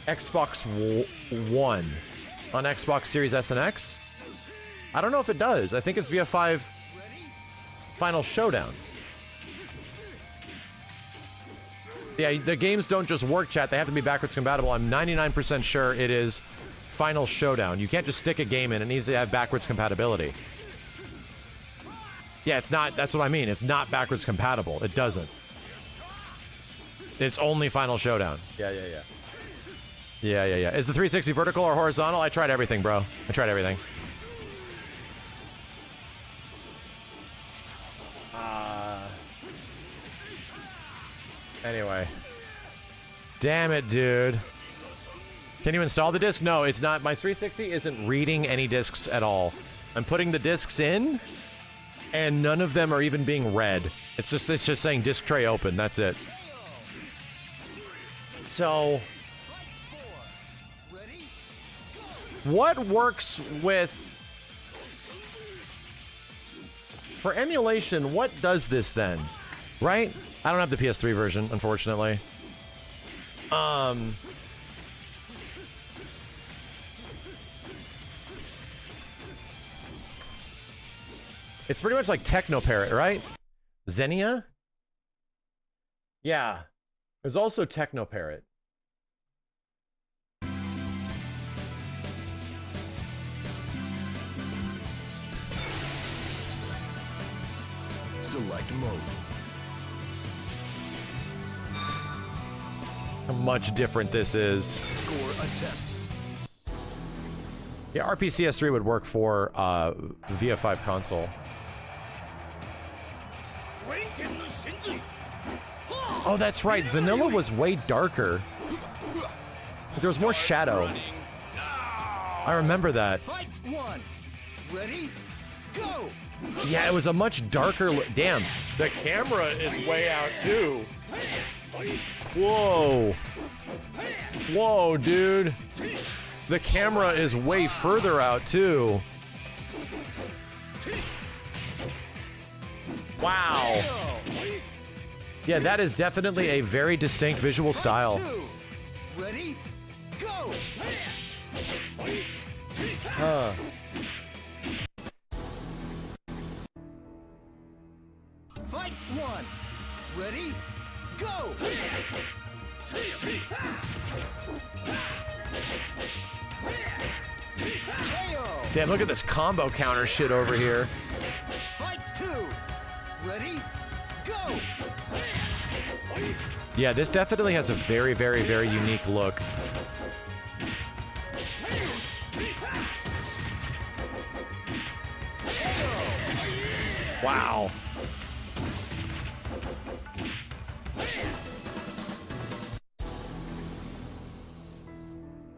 Xbox One, on Xbox Series S and X? I don't know if it does. I think it's VF5 Final Showdown. Yeah, the games don't just work, chat. They have to be backwards compatible. I'm 99% sure it is Final Showdown. You can't just stick a game in. It needs to have backwards compatibility. Yeah, it's not. That's what I mean. It's not backwards compatible. It doesn't. It's only Final Showdown. Yeah. Is the 360 vertical or horizontal? I tried everything, bro. I tried everything. Anyway. Damn it, dude. Can you install the disc? No, it's not. My 360 isn't reading any discs at all. I'm putting the discs in, and none of them are even being read. It's just saying disc tray open. That's it. So, what works with... For emulation, what does this then? Right? I don't have the PS3 version, unfortunately. It's pretty much like Techno Parrot, right? Xenia? Yeah. There's also Techno Parrot. Select mode. How much different this is. Score attempt. Yeah, RPCS3 would work for VF5 console. Oh, that's right. Vanilla was way darker. There was more shadow. I remember that. Fight one. Ready? Go. Yeah, it was a much darker... Damn, the camera is way out, too. Whoa. Whoa, dude. The camera is way further out, too. Wow. Yeah, that is definitely a very distinct visual style. Ready? Go. Huh. Fight one. Ready? Go. Damn, look at this combo counter shit over here. Fight two. Ready? Go. Yeah, this definitely has a very, very, very unique look. Wow.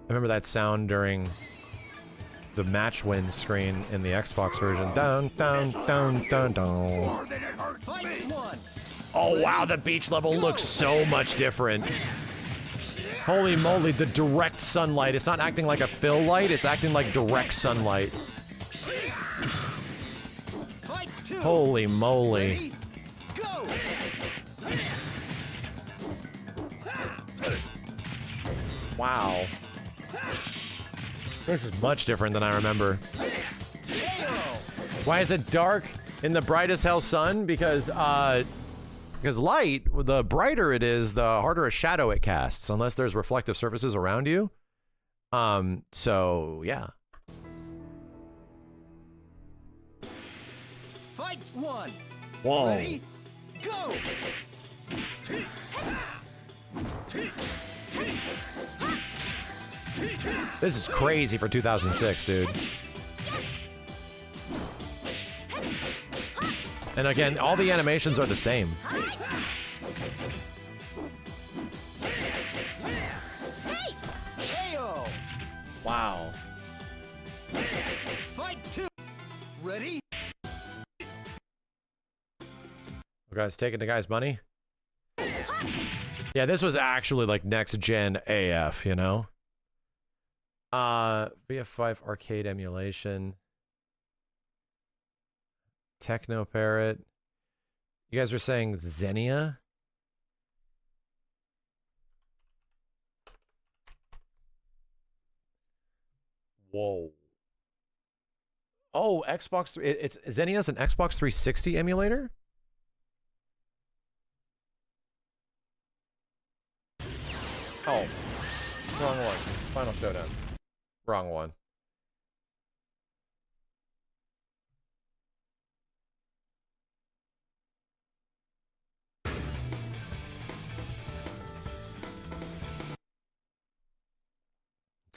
I remember that sound during the match win screen in the Xbox version. Dun, dun, dun, dun, dun. Oh, wow, the beach level looks so much different. Holy moly, the direct sunlight. It's not acting like a fill light, it's acting like direct sunlight. Holy moly. Wow. This is much different than I remember. Why is it dark in the bright as hell sun? Because light, the brighter it is, the harder a shadow it casts, unless there's reflective surfaces around you. So yeah. Fight one. Whoa. Ready? Go. This is crazy for 2006, dude. And again, all the animations are the same. Wow. Fight two. Ready? You guys taking the guy's money? Yeah, this was actually like next gen AF, you know? VF5 arcade emulation. Techno Parrot. You guys were saying Xenia? Whoa. Oh, Xbox. It's Xenia's an Xbox 360 emulator? Oh, wrong one. Final Showdown. Wrong one.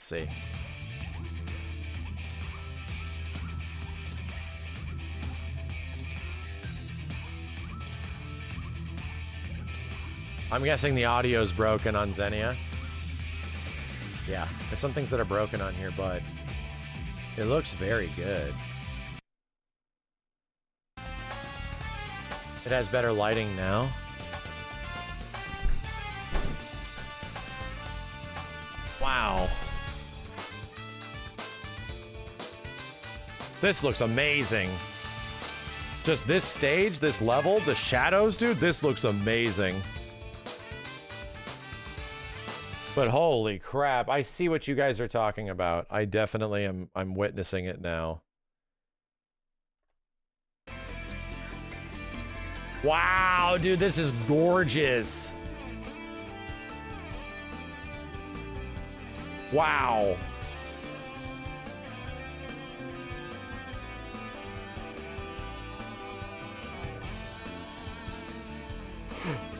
see. I'm guessing the audio's broken on Xenia. Yeah, there's some things that are broken on here, but it looks very good. It has better lighting now. Wow. This looks amazing. Just this stage, this level, the shadows, dude, this looks amazing. But holy crap, I see what you guys are talking about. I definitely am, I'm witnessing it now. Wow, dude, this is gorgeous. Wow.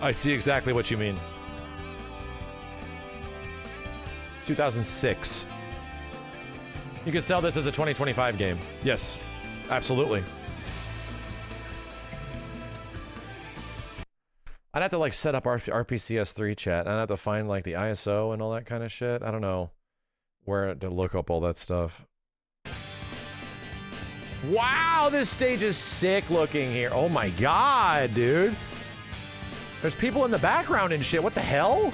I see exactly what you mean. 2006. You could sell this as a 2025 game. Yes, absolutely. I'd have to like set up RPCS3 chat. I'd have to find like the ISO and all that kind of shit. I don't know where to look up all that stuff. Wow, this stage is sick looking here. Oh my god, dude. There's people in the background and shit. What the hell?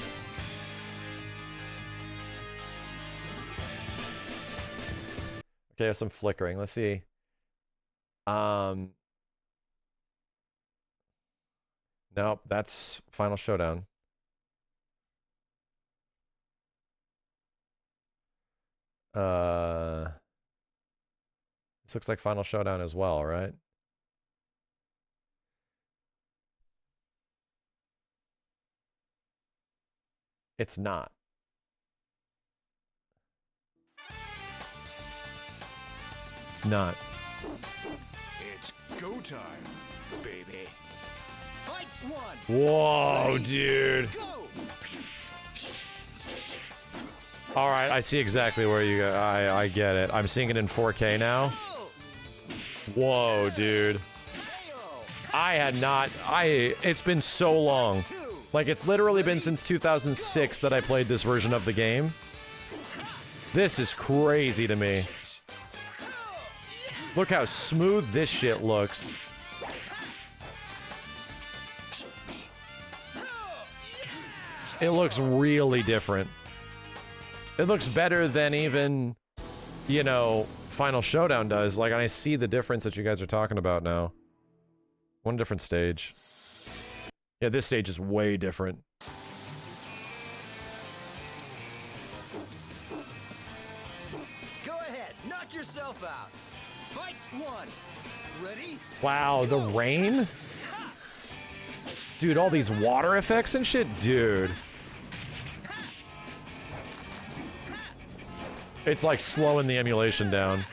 Okay, there's some flickering. Let's see. Nope, that's Final Showdown. This looks like Final Showdown as well, right? It's not. It's not. It's go time, baby. Fight one. Whoa, dude. Go. All right, I see exactly where you go. I get it. I'm seeing it in 4K now. Whoa, dude. I had not. It's been so long. Like, it's literally been since 2006 that I played this version of the game. This is crazy to me. Look how smooth this shit looks. It looks really different. It looks better than even, you know, Final Showdown does. Like, I see the difference that you guys are talking about now. One different stage. Yeah, this stage is way different. Go ahead, knock yourself out. Fight one. Ready? Wow, the rain? Dude, all these water effects and shit? Dude. It's like slowing the emulation down.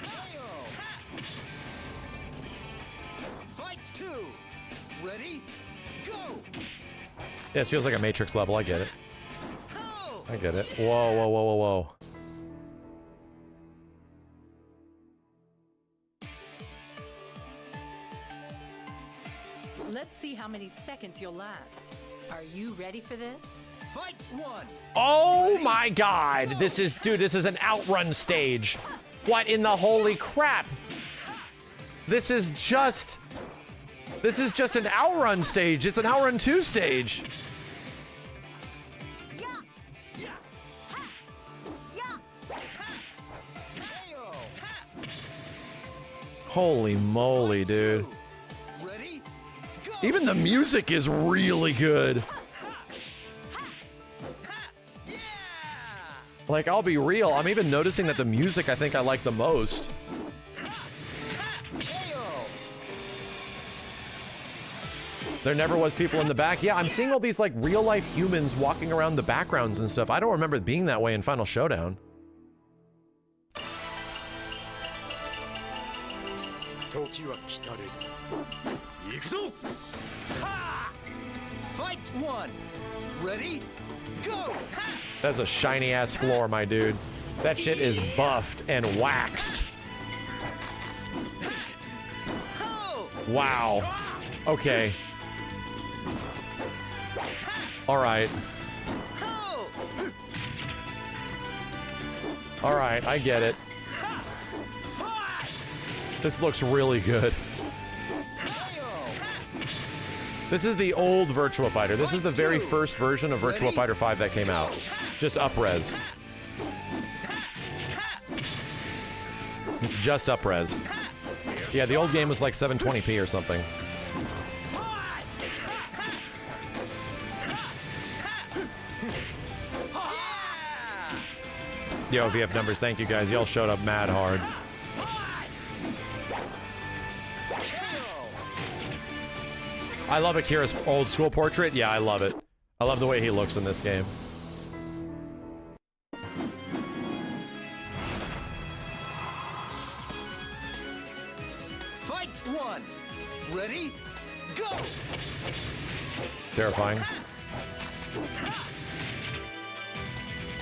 Fight two. Ready? Go. Yeah, this feels like a Matrix level. I get it. I get it. Whoa, whoa, whoa, whoa, whoa. Let's see how many seconds you'll last. Are you ready for this? Fight one. Oh my god. This is, dude, this is an outrun stage. What in the holy crap? This is just an outrun stage. It's an outrun 2 stage. Holy moly, dude. Even the music is really good. Like, I'll be real, I'm even noticing that the music I think I like the most. There never was people in the back. Yeah, I'm seeing all these, like, real-life humans walking around the backgrounds and stuff. I don't remember it being that way in Final Showdown. Fight one. Ready? Go. That's a shiny-ass floor, my dude. That shit is buffed and waxed. Wow. Okay. All right. All right, I get it. This looks really good. This is the old Virtua Fighter. This is the very first version of Virtua Fighter 5 that came out. Just up-resed. It's just up-resed. Yeah, the old game was like 720p or something. Yo, VF numbers, thank you guys. Y'all showed up mad hard. I love Akira's old school portrait. Yeah, I love it. I love the way he looks in this game. Fight one. Ready? Go. Terrifying.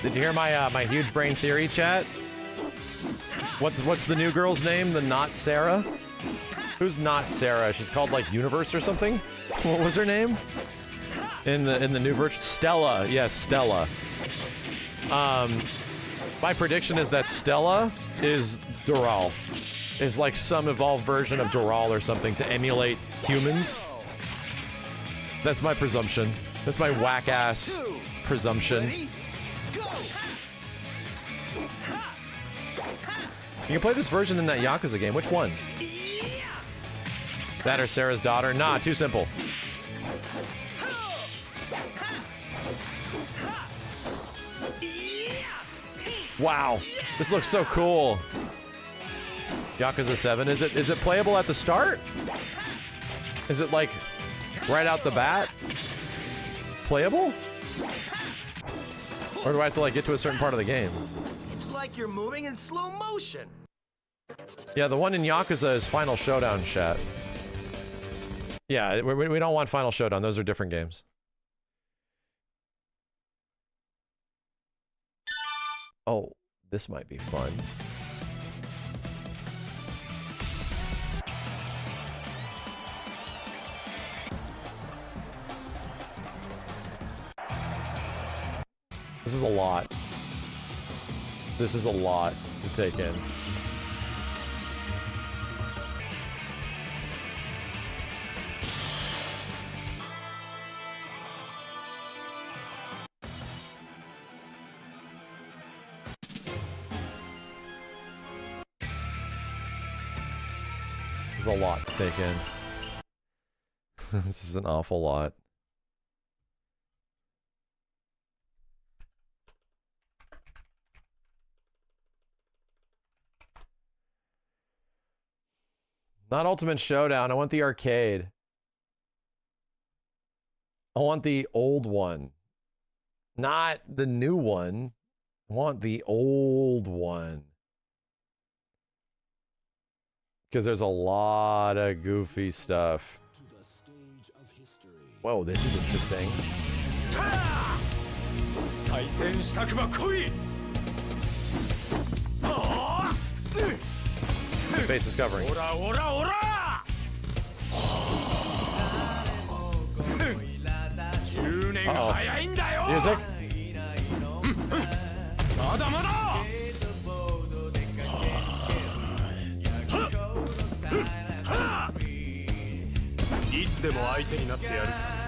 Did you hear my my huge brain theory chat? What's the new girl's name? The not Sarah? Who's not Sarah? She's called like Universe or something? What was her name? In the new version? Stella. Yes, Stella. My prediction is that Stella is Doral. Is like some evolved version of Doral or something to emulate humans. That's my presumption. That's my whack-ass presumption. You can play this version in that Yakuza game. Which one? That or Sarah's daughter? Nah, too simple. Wow, this looks so cool. Yakuza 7. Is it playable at the start? Is it like right out the bat? Playable? Or do I have to like get to a certain part of the game? It's like you're moving in slow motion. Yeah, the one in Yakuza is Final Showdown, chat. Yeah, we don't want Final Showdown. Those are different games. Oh, this might be fun. This is a lot. This is a lot to take in. This is a lot to take in. This is an awful lot. Not Ultimate Showdown. I want the arcade. I want the old one. Not the new one. I want the old one. Because there's a lot of goofy stuff. Whoa, this is interesting. Face discovering. Uh-oh. Music?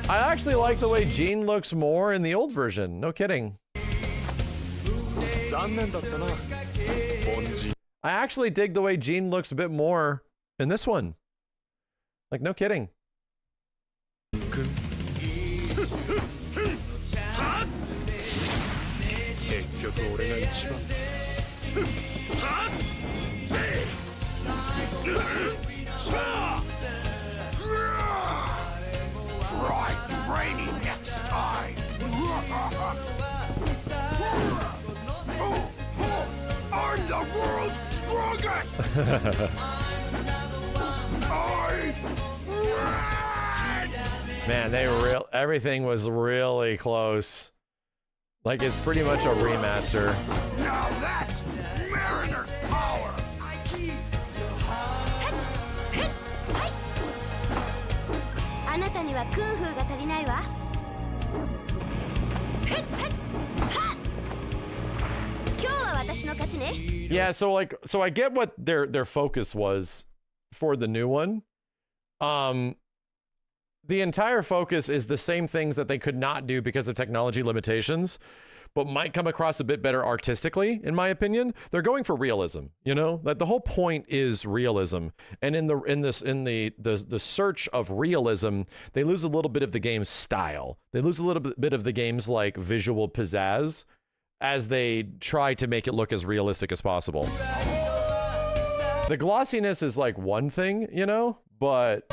I actually like the way Jean looks more in the old version. No kidding. I actually dig the way Jean looks a bit more in this one. Like, no kidding. Try training next time. I'm the world's strongest. Man, everything was really close. Like, it's pretty much a remaster. Now that's Mariner's power! Yeah, so I get what their focus was for the new one. The entire focus is the same things that they could not do because of technology limitations, but might come across a bit better artistically, in my opinion. They're going for realism, you know? Like, the whole point is realism. And in the search of realism, they lose a little bit of the game's style. They lose a little bit of the game's like visual pizzazz as they try to make it look as realistic as possible. The glossiness is like one thing, you know, but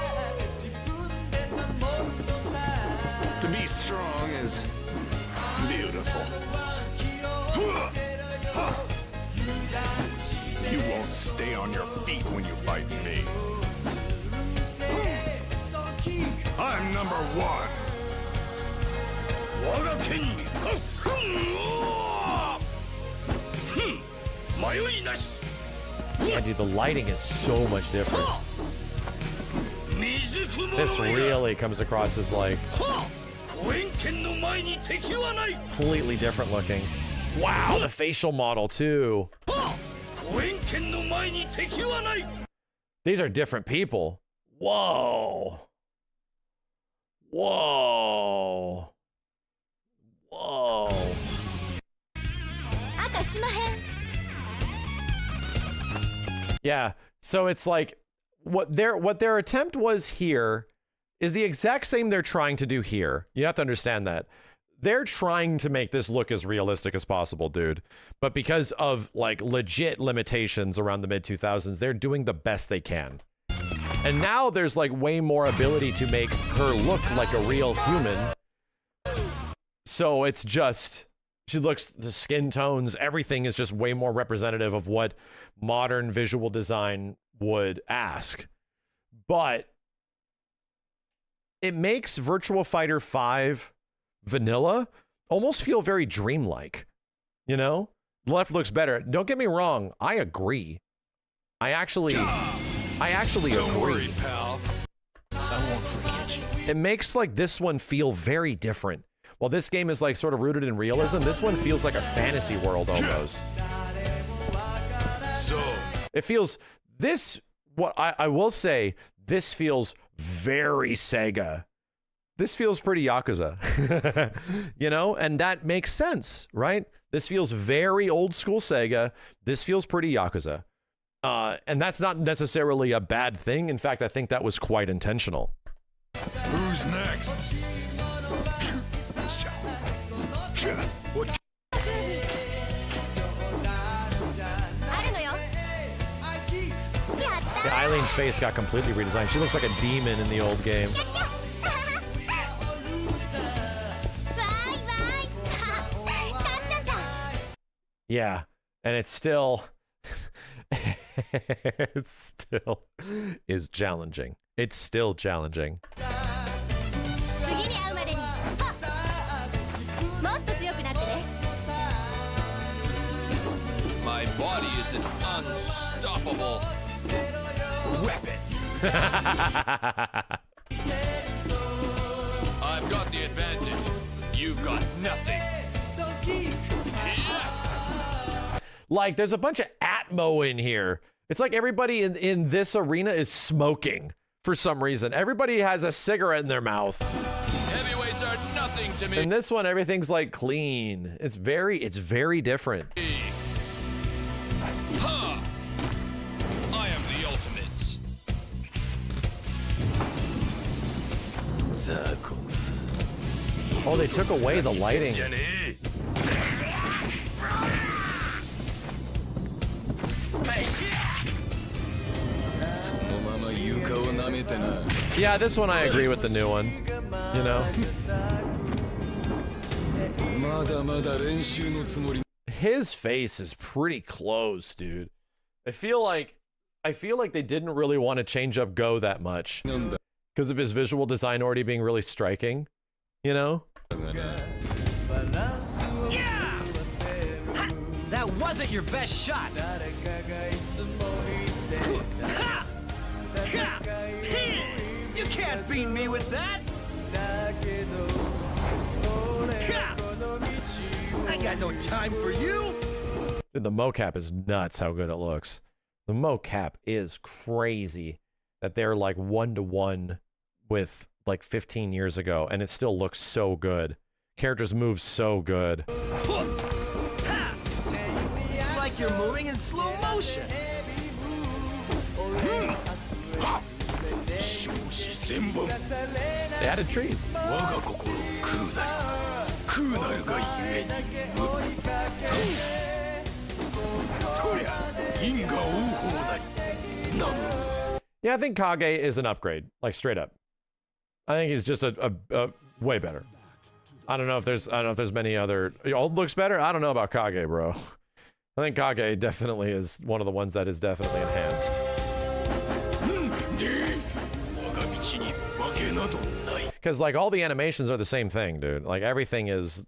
To be strong is beautiful. You won't stay on your feet when you fight me. I'm number one. yeah, dude, the lighting is so much different. This really comes across as like completely different looking. Wow, the facial model too. These are different people. Whoa. Whoa. Whoa. Yeah, so it's like what their attempt was here is the exact same they're trying to do here. You have to understand that. They're trying to make this look as realistic as possible, dude. But because of like legit limitations around the mid-2000s, they're doing the best they can. And now there's like way more ability to make her look like a real human. So it's just, she looks, the skin tones, everything is just way more representative of what modern visual design would ask. But it makes Virtua Fighter 5 vanilla almost feel very dreamlike, you know? Left looks better. Don't get me wrong, I agree. I actually Don't worry, agree. pal. I won't forget you. It makes like this one feel very different. While this game is like sort of rooted in realism, this one feels like a fantasy world almost. So, It feels, this, what I will say, this feels very Sega. This feels pretty Yakuza, you know, and that makes sense, right? This feels very old school Sega. This feels pretty Yakuza. And that's not necessarily a bad thing. In fact, I think that was quite intentional. who's next? What? Yeah, Eileen's face got completely redesigned. She looks like a demon in the old game. Yeah, and it's still, it still is challenging. It's still challenging. My body is an unstoppable weapon. I've got the advantage. You've got nothing. Yes! Like, there's a bunch of Atmo in here. It's like everybody in this arena is smoking for some reason. Everybody has a cigarette in their mouth. Heavyweights are nothing to me. In this one, everything's like clean. It's very different. Ha! I am the ultimate. Oh, they took away the lighting. Yeah, this one I agree with the new one. You know? His face is pretty close, dude. I feel like they didn't really want to change up Go that much because of his visual design already being really striking, you know? Yeah! That wasn't your best shot. You can't beat me with that. I got no time for you. Dude, the mocap is nuts how good it looks. The mocap is crazy that they're like 1-to-1 with like 15 years ago, and it still looks so good. Characters move so good. It's like you're moving in slow motion. They added trees. Yeah, I think Kage is an upgrade, like straight up. I think he's just a way better. I don't know if there's many other. Old looks better. I don't know about Kage, bro. I think Kage definitely is one of the ones that is definitely enhanced. Because like all the animations are the same thing, dude. Like everything is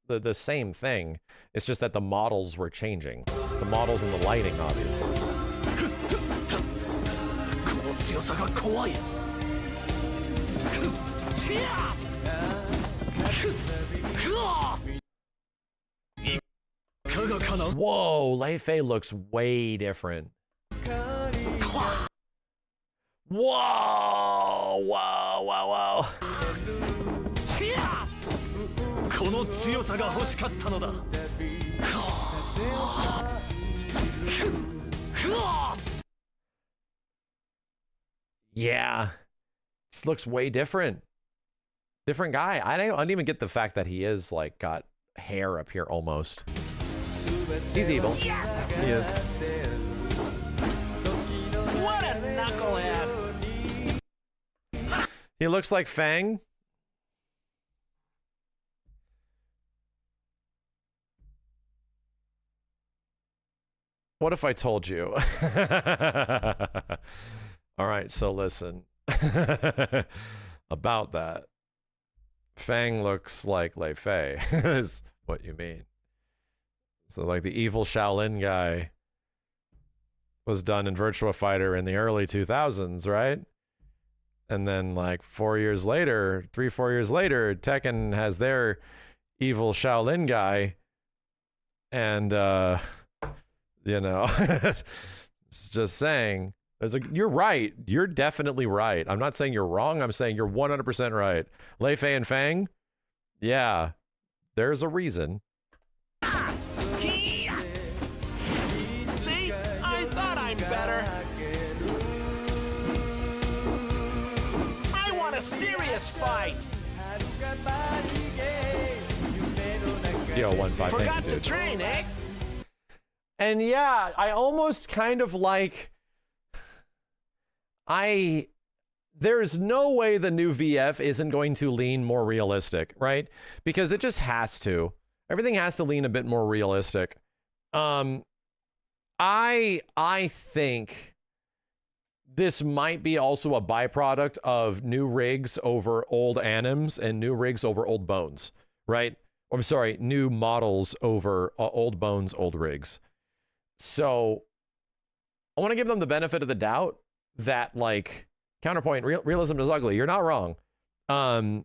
the same thing. It's just that the models were changing. The models and the lighting, obviously. Whoa, Lei Fei looks way different. Whoa, whoa, whoa, whoa. Yeah, just looks way different. Different guy. I don't even get the fact that he is like got hair up here almost. He's evil. Yes! He is. What a knucklehead! He looks like Fang. What if I told you? All right, so listen. About that. Fang looks like Lei Fei, is what you mean. So like the evil Shaolin guy was done in Virtua Fighter in the early 2000s, right? And then like 4 years later, 3-4 years later, Tekken has their evil Shaolin guy. And, you know, it's just saying, you're right. You're definitely right. I'm not saying you're wrong. I'm saying you're 100% right. Lei Fei and Fang, yeah, there's a reason. See? I thought I'm better. I want a serious fight. Yo, 1-5. Forgot to train, eh? And yeah, I almost kind of like... There's no way the new VF isn't going to lean more realistic, right? Because it just has to. Everything has to lean a bit more realistic. I think this might be also a byproduct of new rigs over old anims and new rigs over old bones, right? I'm sorry, new models over old bones, old rigs. So I want to give them the benefit of the doubt that, like, counterpoint, realism is ugly. You're not wrong. They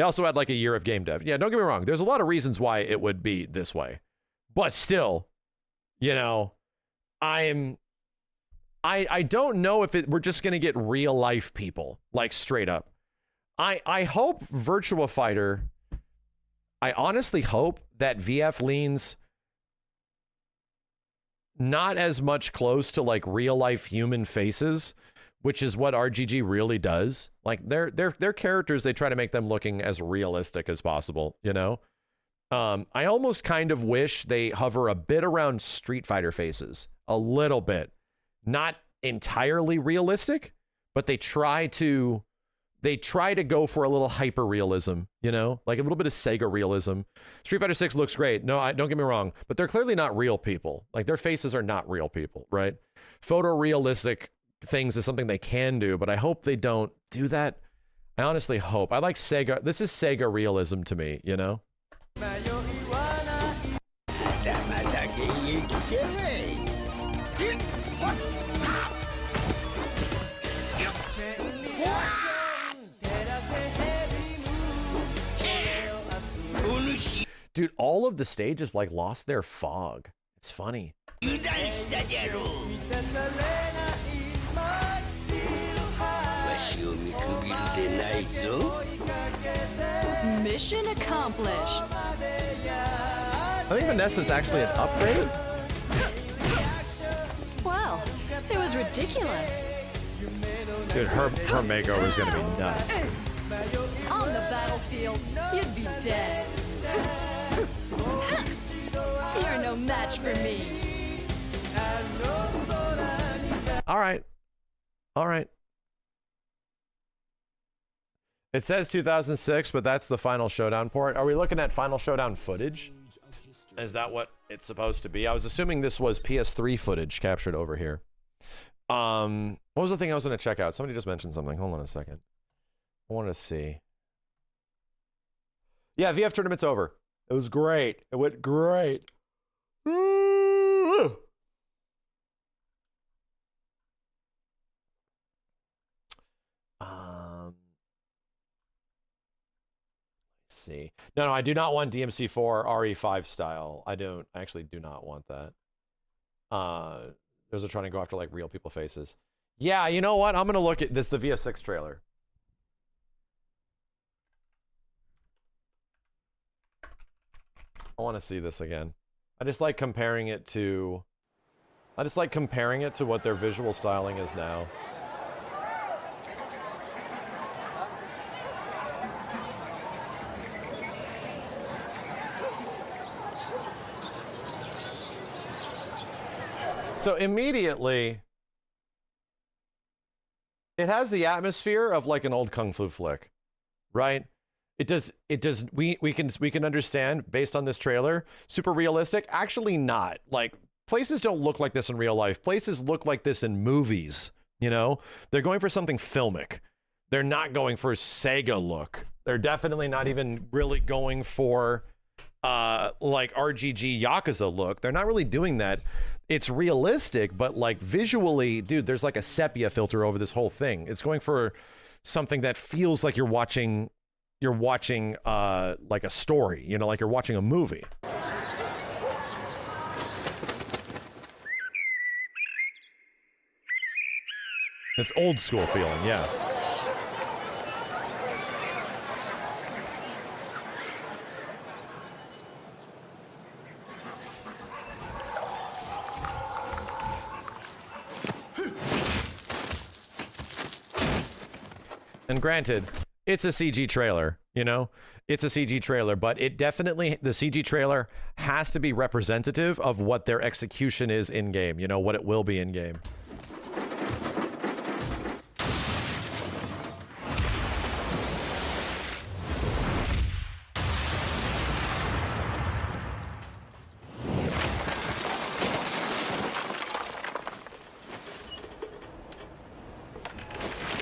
also had like a year of game dev. Yeah, don't get me wrong. There's a lot of reasons why it would be this way. But still, you know, I don't know if we're just going to get real life people, like straight up. I hope Virtua Fighter, I honestly hope that VF leans not as much close to like real life human faces, which is what RGG really does. Like their characters, they try to make them looking as realistic as possible, you know? I almost kind of wish they hover a bit around Street Fighter faces, a little bit. Not entirely realistic, but they try to go for a little hyper realism, you know, like a little bit of Sega realism. Street Fighter 6 looks great. No, don't get me wrong, but they're clearly not real people. Like their faces are not real people, right? Photorealistic things is something they can do, but I hope they don't do that. I honestly hope. I like Sega. This is Sega realism to me, you know? Dude, all of the stages like lost their fog. It's funny. Mission accomplished. I think Vanessa's actually an upgrade. Well, it was ridiculous. Dude, her makeover is gonna be nuts. On the battlefield, you'd be dead. You're no match for me. All right. All right. It says 2006, but that's the Final Showdown port. Are we looking at Final Showdown footage? Is that what it's supposed to be? I was assuming this was PS3 footage captured over here. What was the thing I was going to check out? Somebody just mentioned something. Hold on a second. I want to see. Yeah, VF tournament's over. It was great. It went great. Woo! Let's see. No, I do not want DMC4 RE5 style. I actually do not want that. Those are trying to go after like real people faces. Yeah, you know what? I'm gonna look at this, the VF6 trailer. I want to see this again. I just like comparing it to what their visual styling is now. So immediately, it has the atmosphere of like an old kung fu flick, right? It does. We can understand based on this trailer, super realistic. Actually, not. Like places don't look like this in real life. Places look like this in movies. You know, they're going for something filmic. They're not going for Sega look. They're definitely not even really going for like RGG Yakuza look. They're not really doing that. It's realistic, but like visually, dude, there's like a sepia filter over this whole thing. It's going for something that feels like you're watching like a story, you know, like you're watching a movie. This old school feeling, yeah. And granted, it's a CG trailer, you know? It's a CG trailer, but it definitely, the CG trailer has to be representative of what their execution is in-game, you know, what it will be in-game.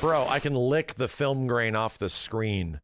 Bro, I can lick the film grain off the screen.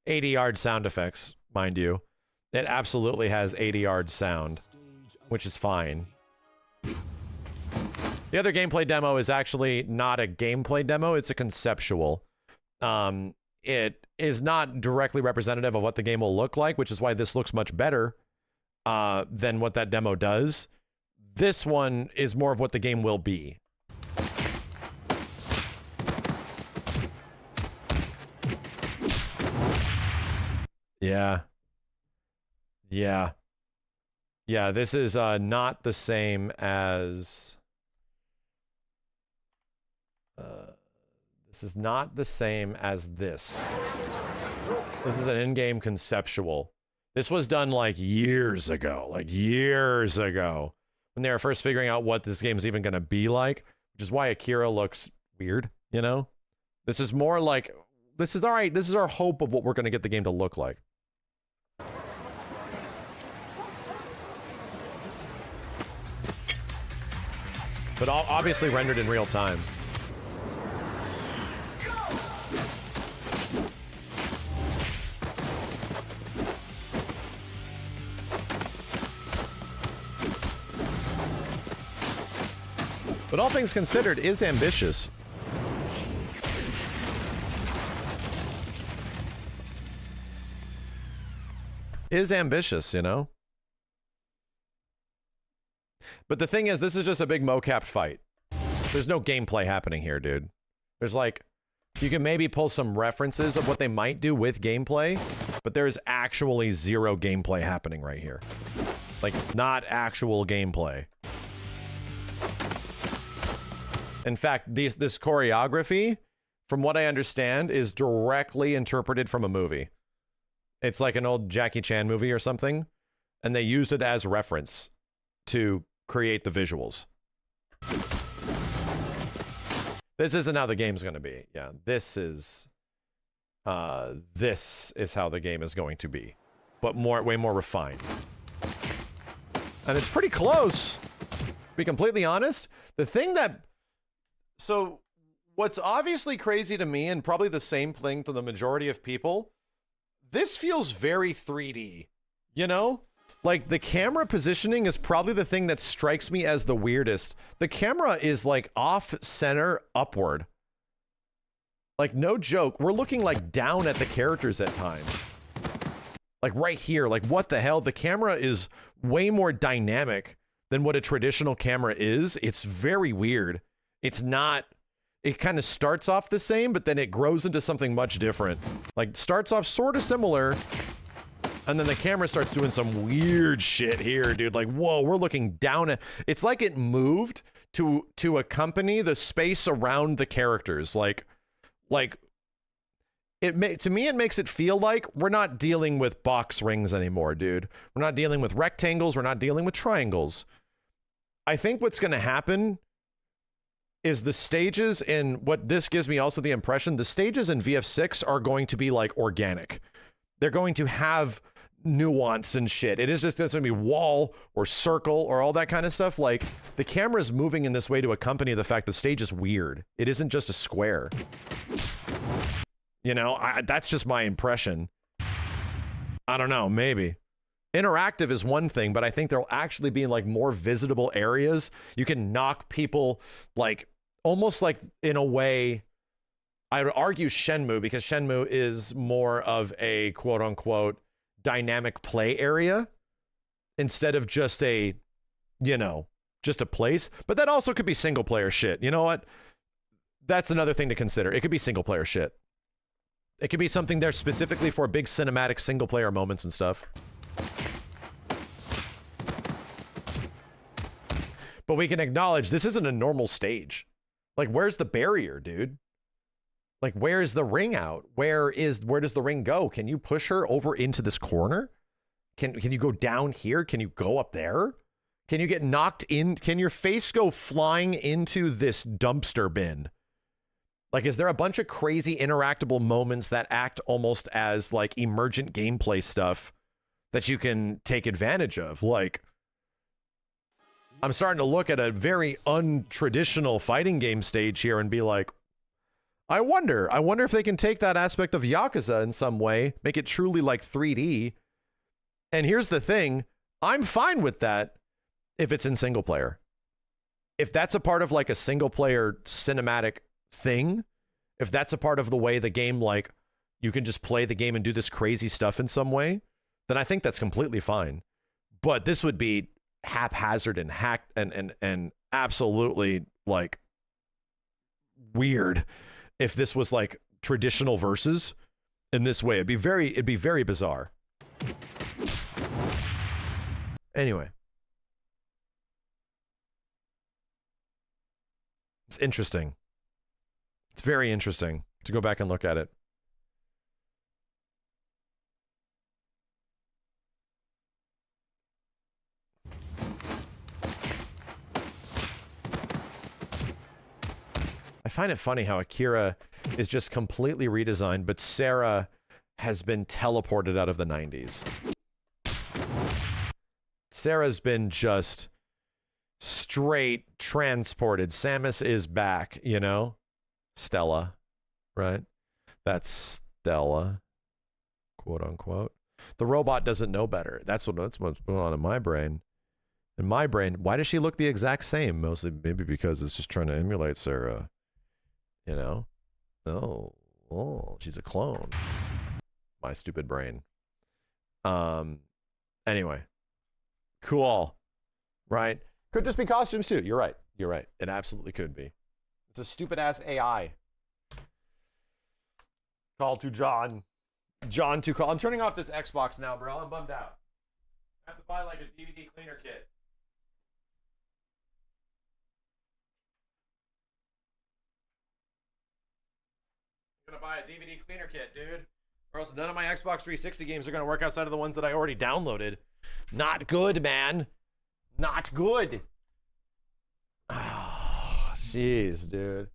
$80-yard sound effects, mind you. It absolutely has 80-yard sound, which is fine. The other gameplay demo is actually not a gameplay demo, it's a conceptual. It is not directly representative of what the game will look like, which is why this looks much better than what that demo does. This one is more of what the game will be. Yeah. Yeah. Yeah, this is not the same as... this is not the same as this. This is an in-game conceptual. This was done like years ago, when they were first figuring out what this game is even going to be like, which is why Akira looks weird, you know? This is more like, this is all right, this is our hope of what we're going to get the game to look like. But obviously rendered in real time. But all things considered, is ambitious. Is ambitious, you know? But the thing is, this is just a big mocap fight. There's no gameplay happening here, dude. There's like, you can maybe pull some references of what they might do with gameplay, but there's actually zero gameplay happening right here. Like, not actual gameplay. In fact, this choreography, from what I understand, is directly interpreted from a movie. It's like an old Jackie Chan movie or something, and they used it as reference to create the visuals. This isn't how the game's going to be. Yeah, this is how the game is going to be, but way more refined. And it's pretty close, to be completely honest. The thing that... So, what's obviously crazy to me, and probably the same thing to the majority of people, this feels very 3D, you know? Like, the camera positioning is probably the thing that strikes me as the weirdest. The camera is, like, off-center upward. Like, no joke. We're looking, like, down at the characters at times. Like, right here. Like, what the hell? The camera is way more dynamic than what a traditional camera is. It's very weird. It's not... It kind of starts off the same, but then it grows into something much different. Like, starts off sort of similar, and then the camera starts doing some weird shit here, dude. Like, whoa, we're looking down at... It's like it moved to accompany the space around the characters. Like, to me, it makes it feel like we're not dealing with box rings anymore, dude. We're not dealing with rectangles. We're not dealing with triangles. I think what's going to happen is the stages in what this gives me also the impression, the stages in VF6 are going to be like organic. They're going to have nuance and shit. It is just going to be wall or circle or all that kind of stuff. Like, the camera is moving in this way to accompany the fact the stage is weird. It isn't just a square. You know, that's just my impression. I don't know, maybe. Interactive is one thing, but I think there'll actually be like more visitable areas. You can knock people, like, almost like in a way, I would argue Shenmue, because Shenmue is more of a quote unquote dynamic play area instead of just a, you know, just a place. But that also could be single player shit. You know what? That's another thing to consider. It could be single player shit. It could be something there specifically for big cinematic single player moments and stuff. But we can acknowledge this isn't a normal stage. Like, where's the barrier, dude? Like, where's the ring out? Where does the ring go? Can you push her over into this corner? Can you go down here? Can you go up there? Can you get knocked in? Can your face go flying into this dumpster bin? Like, is there a bunch of crazy interactable moments that act almost as like emergent gameplay stuff that you can take advantage of? Like, I'm starting to look at a very untraditional fighting game stage here and be like, I wonder if they can take that aspect of Yakuza in some way, make it truly like 3D. And here's the thing, I'm fine with that if it's in single player. If that's a part of like a single player cinematic thing, if that's a part of the way the game, like, you can just play the game and do this crazy stuff in some way, then I think that's completely fine. But this would be haphazard and hacked and absolutely like weird if this was like traditional verses in this way. It'd be very bizarre. Anyway, it's interesting. It's very interesting to go back and look at it. find it funny how Akira is just completely redesigned, but Sarah has been teleported out of the 90s. Sarah's been just straight transported. Samus is back, you know? Stella, right? That's Stella, quote unquote. The robot doesn't know better. That's what's going on in my brain. In my brain, why does she look the exact same? Mostly maybe because it's just trying to emulate Sarah. You know? Oh, she's a clone. My stupid brain. Anyway. Cool. Right? Could just be costumes too. You're right. You're right. It absolutely could be. It's a stupid ass AI. Call to John. John to call. I'm turning off this Xbox now, bro. I'm bummed out. I have to buy like a DVD cleaner kit. I'm gonna buy a DVD cleaner kit, dude. Or else none of my Xbox 360 games are gonna work outside of the ones that I already downloaded. Not good, man. Not good. Oh, jeez, dude.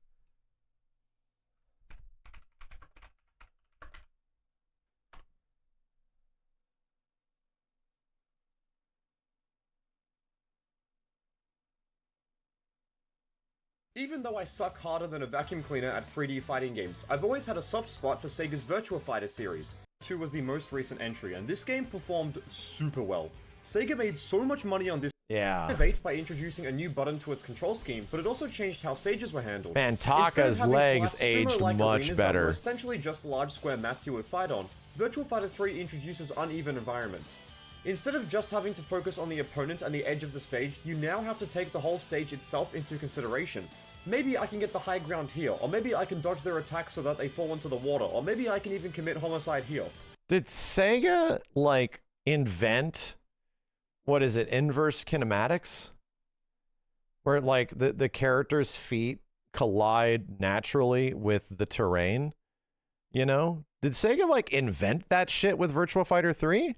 Even though I suck harder than a vacuum cleaner at 3D fighting games, I've always had a soft spot for Sega's Virtua Fighter series. 2 was the most recent entry, and this game performed super well. Sega made so much money on this. Yeah. Innovate by introducing a new button to its control scheme, but it also changed how stages were handled. Man, Taka's legs aged much better. Essentially just large square mats you would fight on. Virtua Fighter 3 introduces uneven environments. Instead of just having to focus on the opponent and the edge of the stage, you now have to take the whole stage itself into consideration. Maybe I can get the high ground here, or maybe I can dodge their attacks so that they fall into the water, or maybe I can even commit homicide here. Did Sega, like, invent, what is it, inverse kinematics? Where, like, the character's feet collide naturally with the terrain? You know? Did Sega, like, invent that shit with Virtua Fighter 3?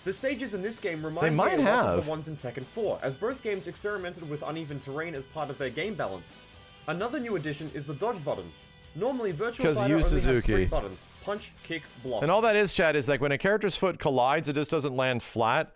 The stages in this game remind me a lot of the ones in Tekken 4, as both games experimented with uneven terrain as part of their game balance. Another new addition is the dodge button. Normally, Virtua Fighter only has 3 buttons: punch, kick, block. And all that is, Chad, is like when a character's foot collides, it just doesn't land flat.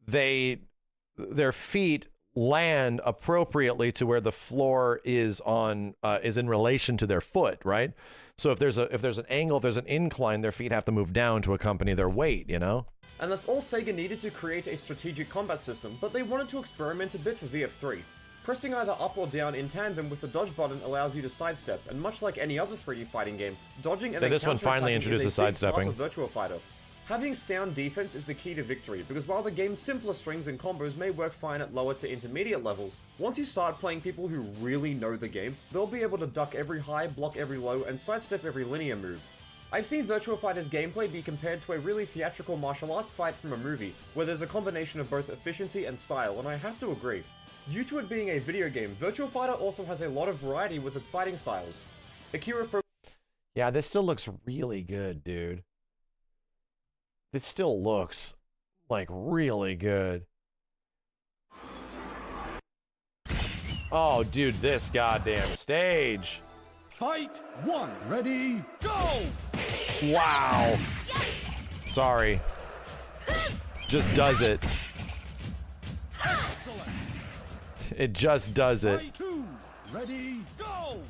Their feet land appropriately to where the floor is in relation to their foot, right? So if there's an angle, if there's an incline, their feet have to move down to accompany their weight, you know? And that's all Sega needed to create a strategic combat system, but they wanted to experiment a bit for VF3. Pressing either up or down in tandem with the dodge button allows you to sidestep, and much like any other 3D fighting game, dodging and this one finally introduces sidestepping. Virtua Fighter. Having sound defense is the key to victory, because while the game's simpler strings and combos may work fine at lower to intermediate levels, once you start playing people who really know the game, they'll be able to duck every high, block every low, and sidestep every linear move. I've seen Virtua Fighter's gameplay be compared to a really theatrical martial arts fight from a movie, where there's a combination of both efficiency and style, and I have to agree. Due to it being a video game, Virtua Fighter also has a lot of variety with its fighting styles. Akira Yeah, this still looks really good, dude. This still looks, like, really good. Oh, dude, this goddamn stage. Fight 1. Ready, go! Wow. Sorry. Just does it. Excellent. It just does it. Fight 2. Ready, go!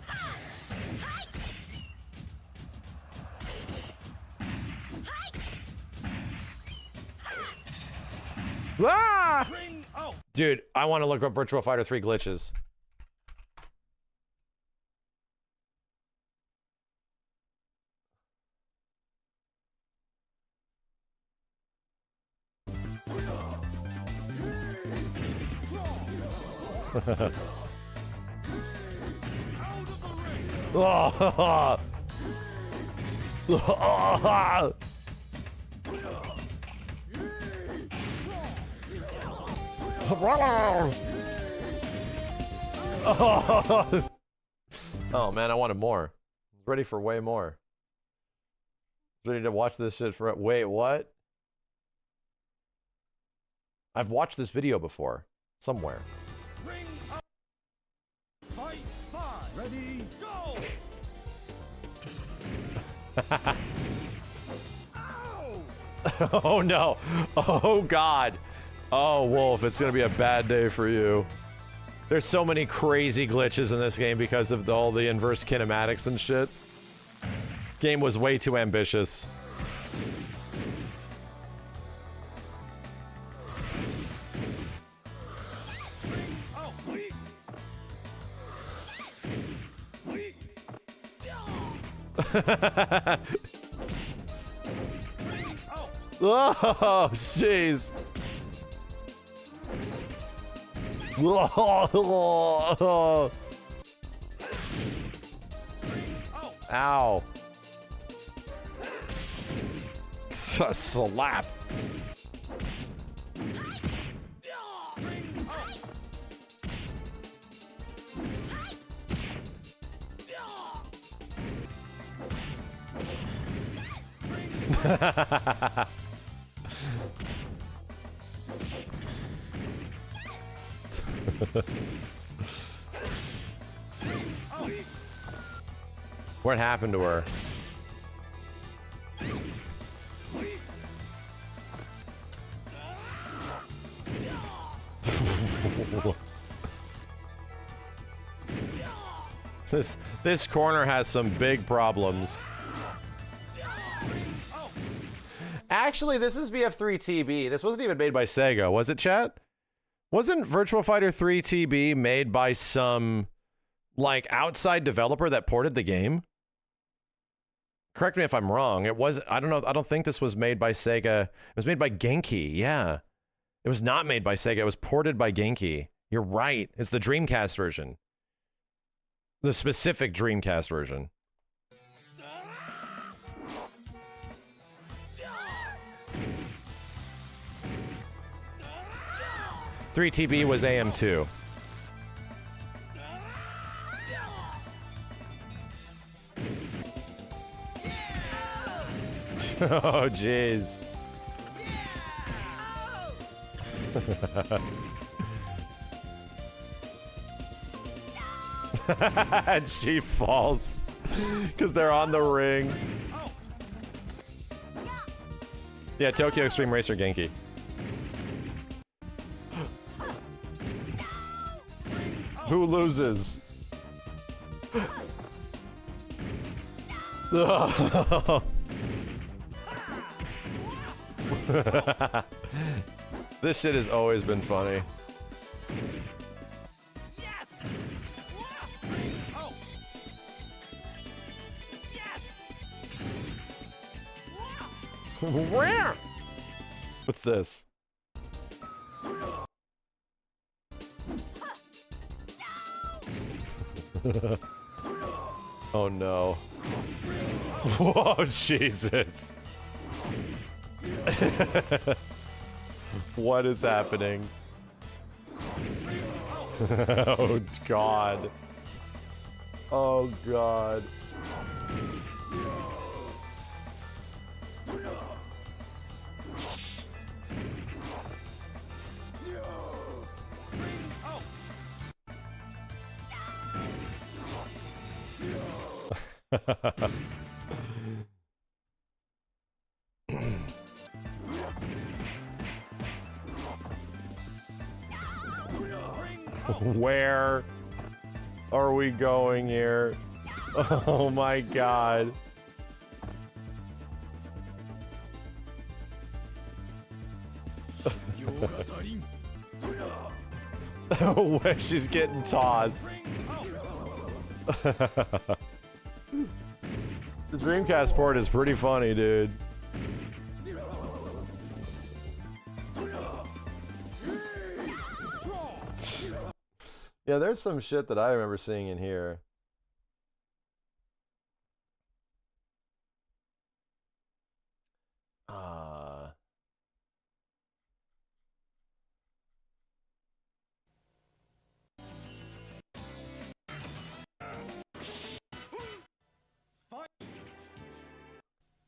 Ah! Dude, I want to look up Virtua Fighter 3 glitches. Oh man, I wanted more. Ready for way more. Ready to watch this shit for. Wait, what? I've watched this video before somewhere. Fight 5. Ready, go! Oh no. Oh god. Oh, Wolf, it's gonna be a bad day for you. There's so many crazy glitches in this game because of all the inverse kinematics and shit. Game was way too ambitious. Oh, jeez. Ow. It's a slap. What happened to her? This corner has some big problems. Actually, this is VF3TB. This wasn't even made by Sega, was it, chat? Wasn't Virtua Fighter 3 TB made by some, like, outside developer that ported the game? Correct me if I'm wrong. It was, I don't know, I don't think this was made by Sega. It was made by Genki, yeah. It was not made by Sega, it was ported by Genki. You're right, it's the Dreamcast version. The specific Dreamcast version. .3TB was AM2. Oh, jeez. And she falls because they're on the ring. Yeah, Tokyo Extreme Racer Genki. Who loses? This shit has always been funny. Where? What's this? Oh no. Whoa, Jesus. What is happening? Oh god. Oh god. Where are we going here? Oh my god. Where she's getting tossed. The Dreamcast port is pretty funny, dude. Yeah, there's some shit that I remember seeing in here.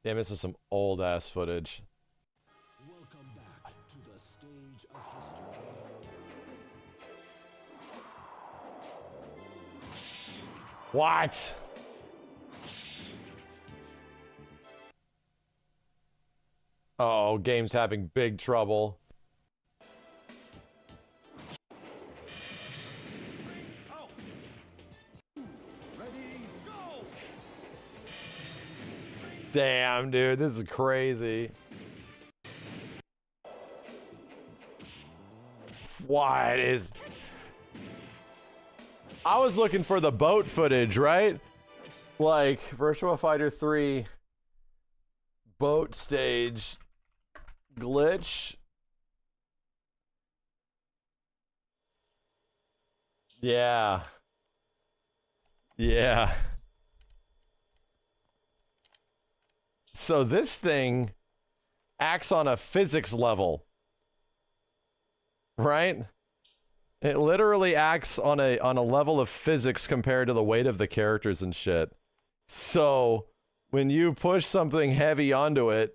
Damn, this is some old ass footage. Welcome back to the stage of history. What? Oh, game's having big trouble. Damn, dude, this is crazy. What is... I was looking for the boat footage, right? Like, Virtua Fighter 3 boat stage glitch. Yeah. Yeah. So this thing acts on a physics level, right? It literally acts on a level of physics compared to the weight of the characters and shit. So when you push something heavy onto it,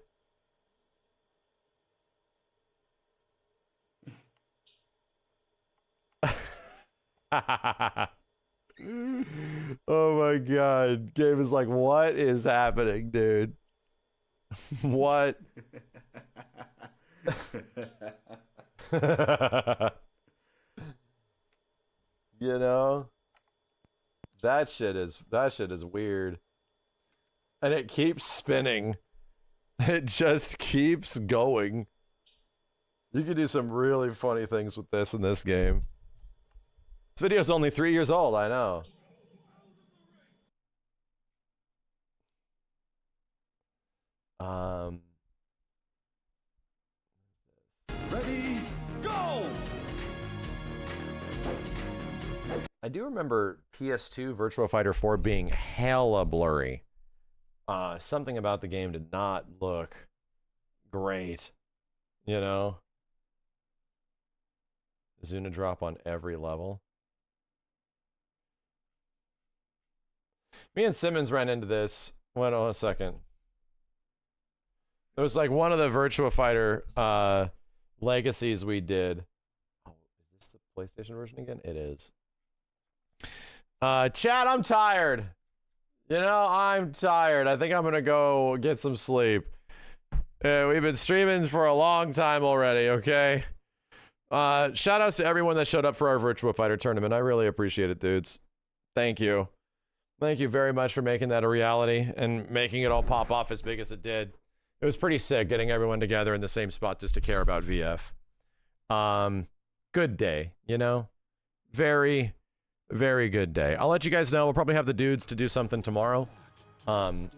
oh my god, Gabe is like, what is happening, dude? What? You know, that shit is weird, and it keeps spinning. It just keeps going. You can do some really funny things with this in this game. This video's only 3 years old, I know. Ready, go! I do remember PS2 Virtua Fighter 4 being hella blurry. Something about the game did not look great, you know? Zuna drop on every level. Me and Simmons ran into this. Wait on a second. It was like one of the Virtua Fighter legacies we did. Oh, is this the PlayStation version again? It is. Chat, I'm tired. You know, I'm tired. I think I'm gonna go get some sleep. We've been streaming for a long time already, okay? Shout outs to everyone that showed up for our Virtua Fighter tournament. I really appreciate it, dudes. Thank you. Thank you very much for making that a reality and making it all pop off as big as it did. It was pretty sick getting everyone together in the same spot just to care about VF. Good day, you know? Very, very good day. I'll let you guys know. We'll probably have the dudes to do something tomorrow.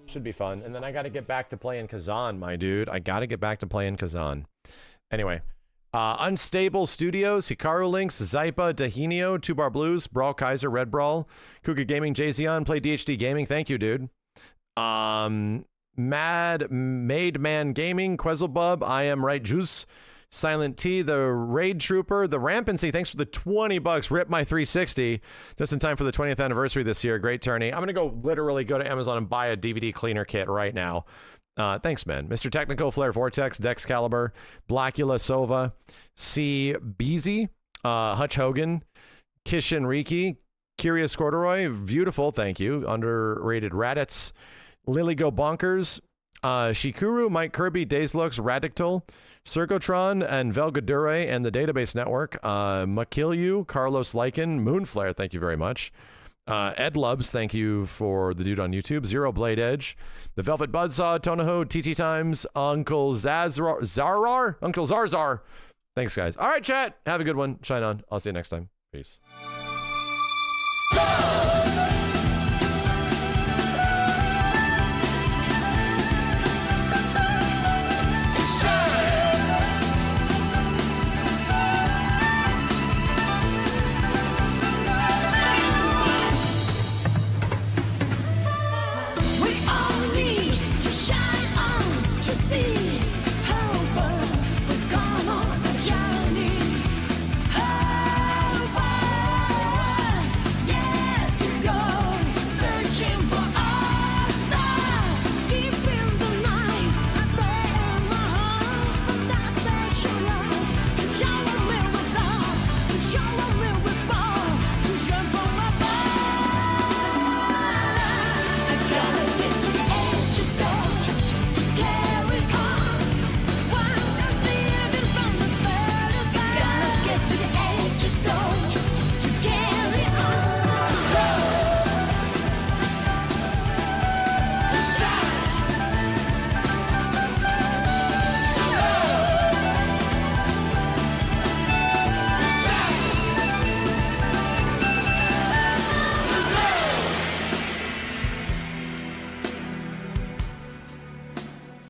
Should be fun. And then I got to get back to playing Kazan, my dude. I got to get back to playing Kazan. Anyway. Unstable Studios, Hikaru Links, Zypa, Dahinio, Two Bar Blues, Brawl Kaiser, Red Brawl, Kuga Gaming, Jayzion, Play DHD Gaming. Thank you, dude. Mad Made Man Gaming, Quezzlebub, I Am Right Juice, Silent T, the Raid Trooper, the Rampancy. Thanks for the $20. Rip my 360 just in time for the 20th anniversary this year. Great tourney. I'm gonna literally go to Amazon and buy a DVD cleaner kit right now. Thanks, man. Mr. Technical, Flare Vortex, Dex Caliber, Blackula Sova, C. Beezy, Hutch Hogan, Kishin Riki, Curious Corduroy, Beautiful, thank you. Underrated Raditz, Lily Go Bonkers, Shikuru, Mike Kirby, Days Looks, Radictal, Sergotron, and Velgadure, and the Database Network, Makilyu, Carlos Lycan, Moonflare, thank you very much. Ed Lubs, thank you for the dude on YouTube. Zero Blade Edge, The Velvet Buzzsaw, Tonaho, TT Times, Uncle Zarar, Uncle Zarzar. Thanks, guys. All right, chat. Have a good one. Shine on. I'll see you next time. Peace.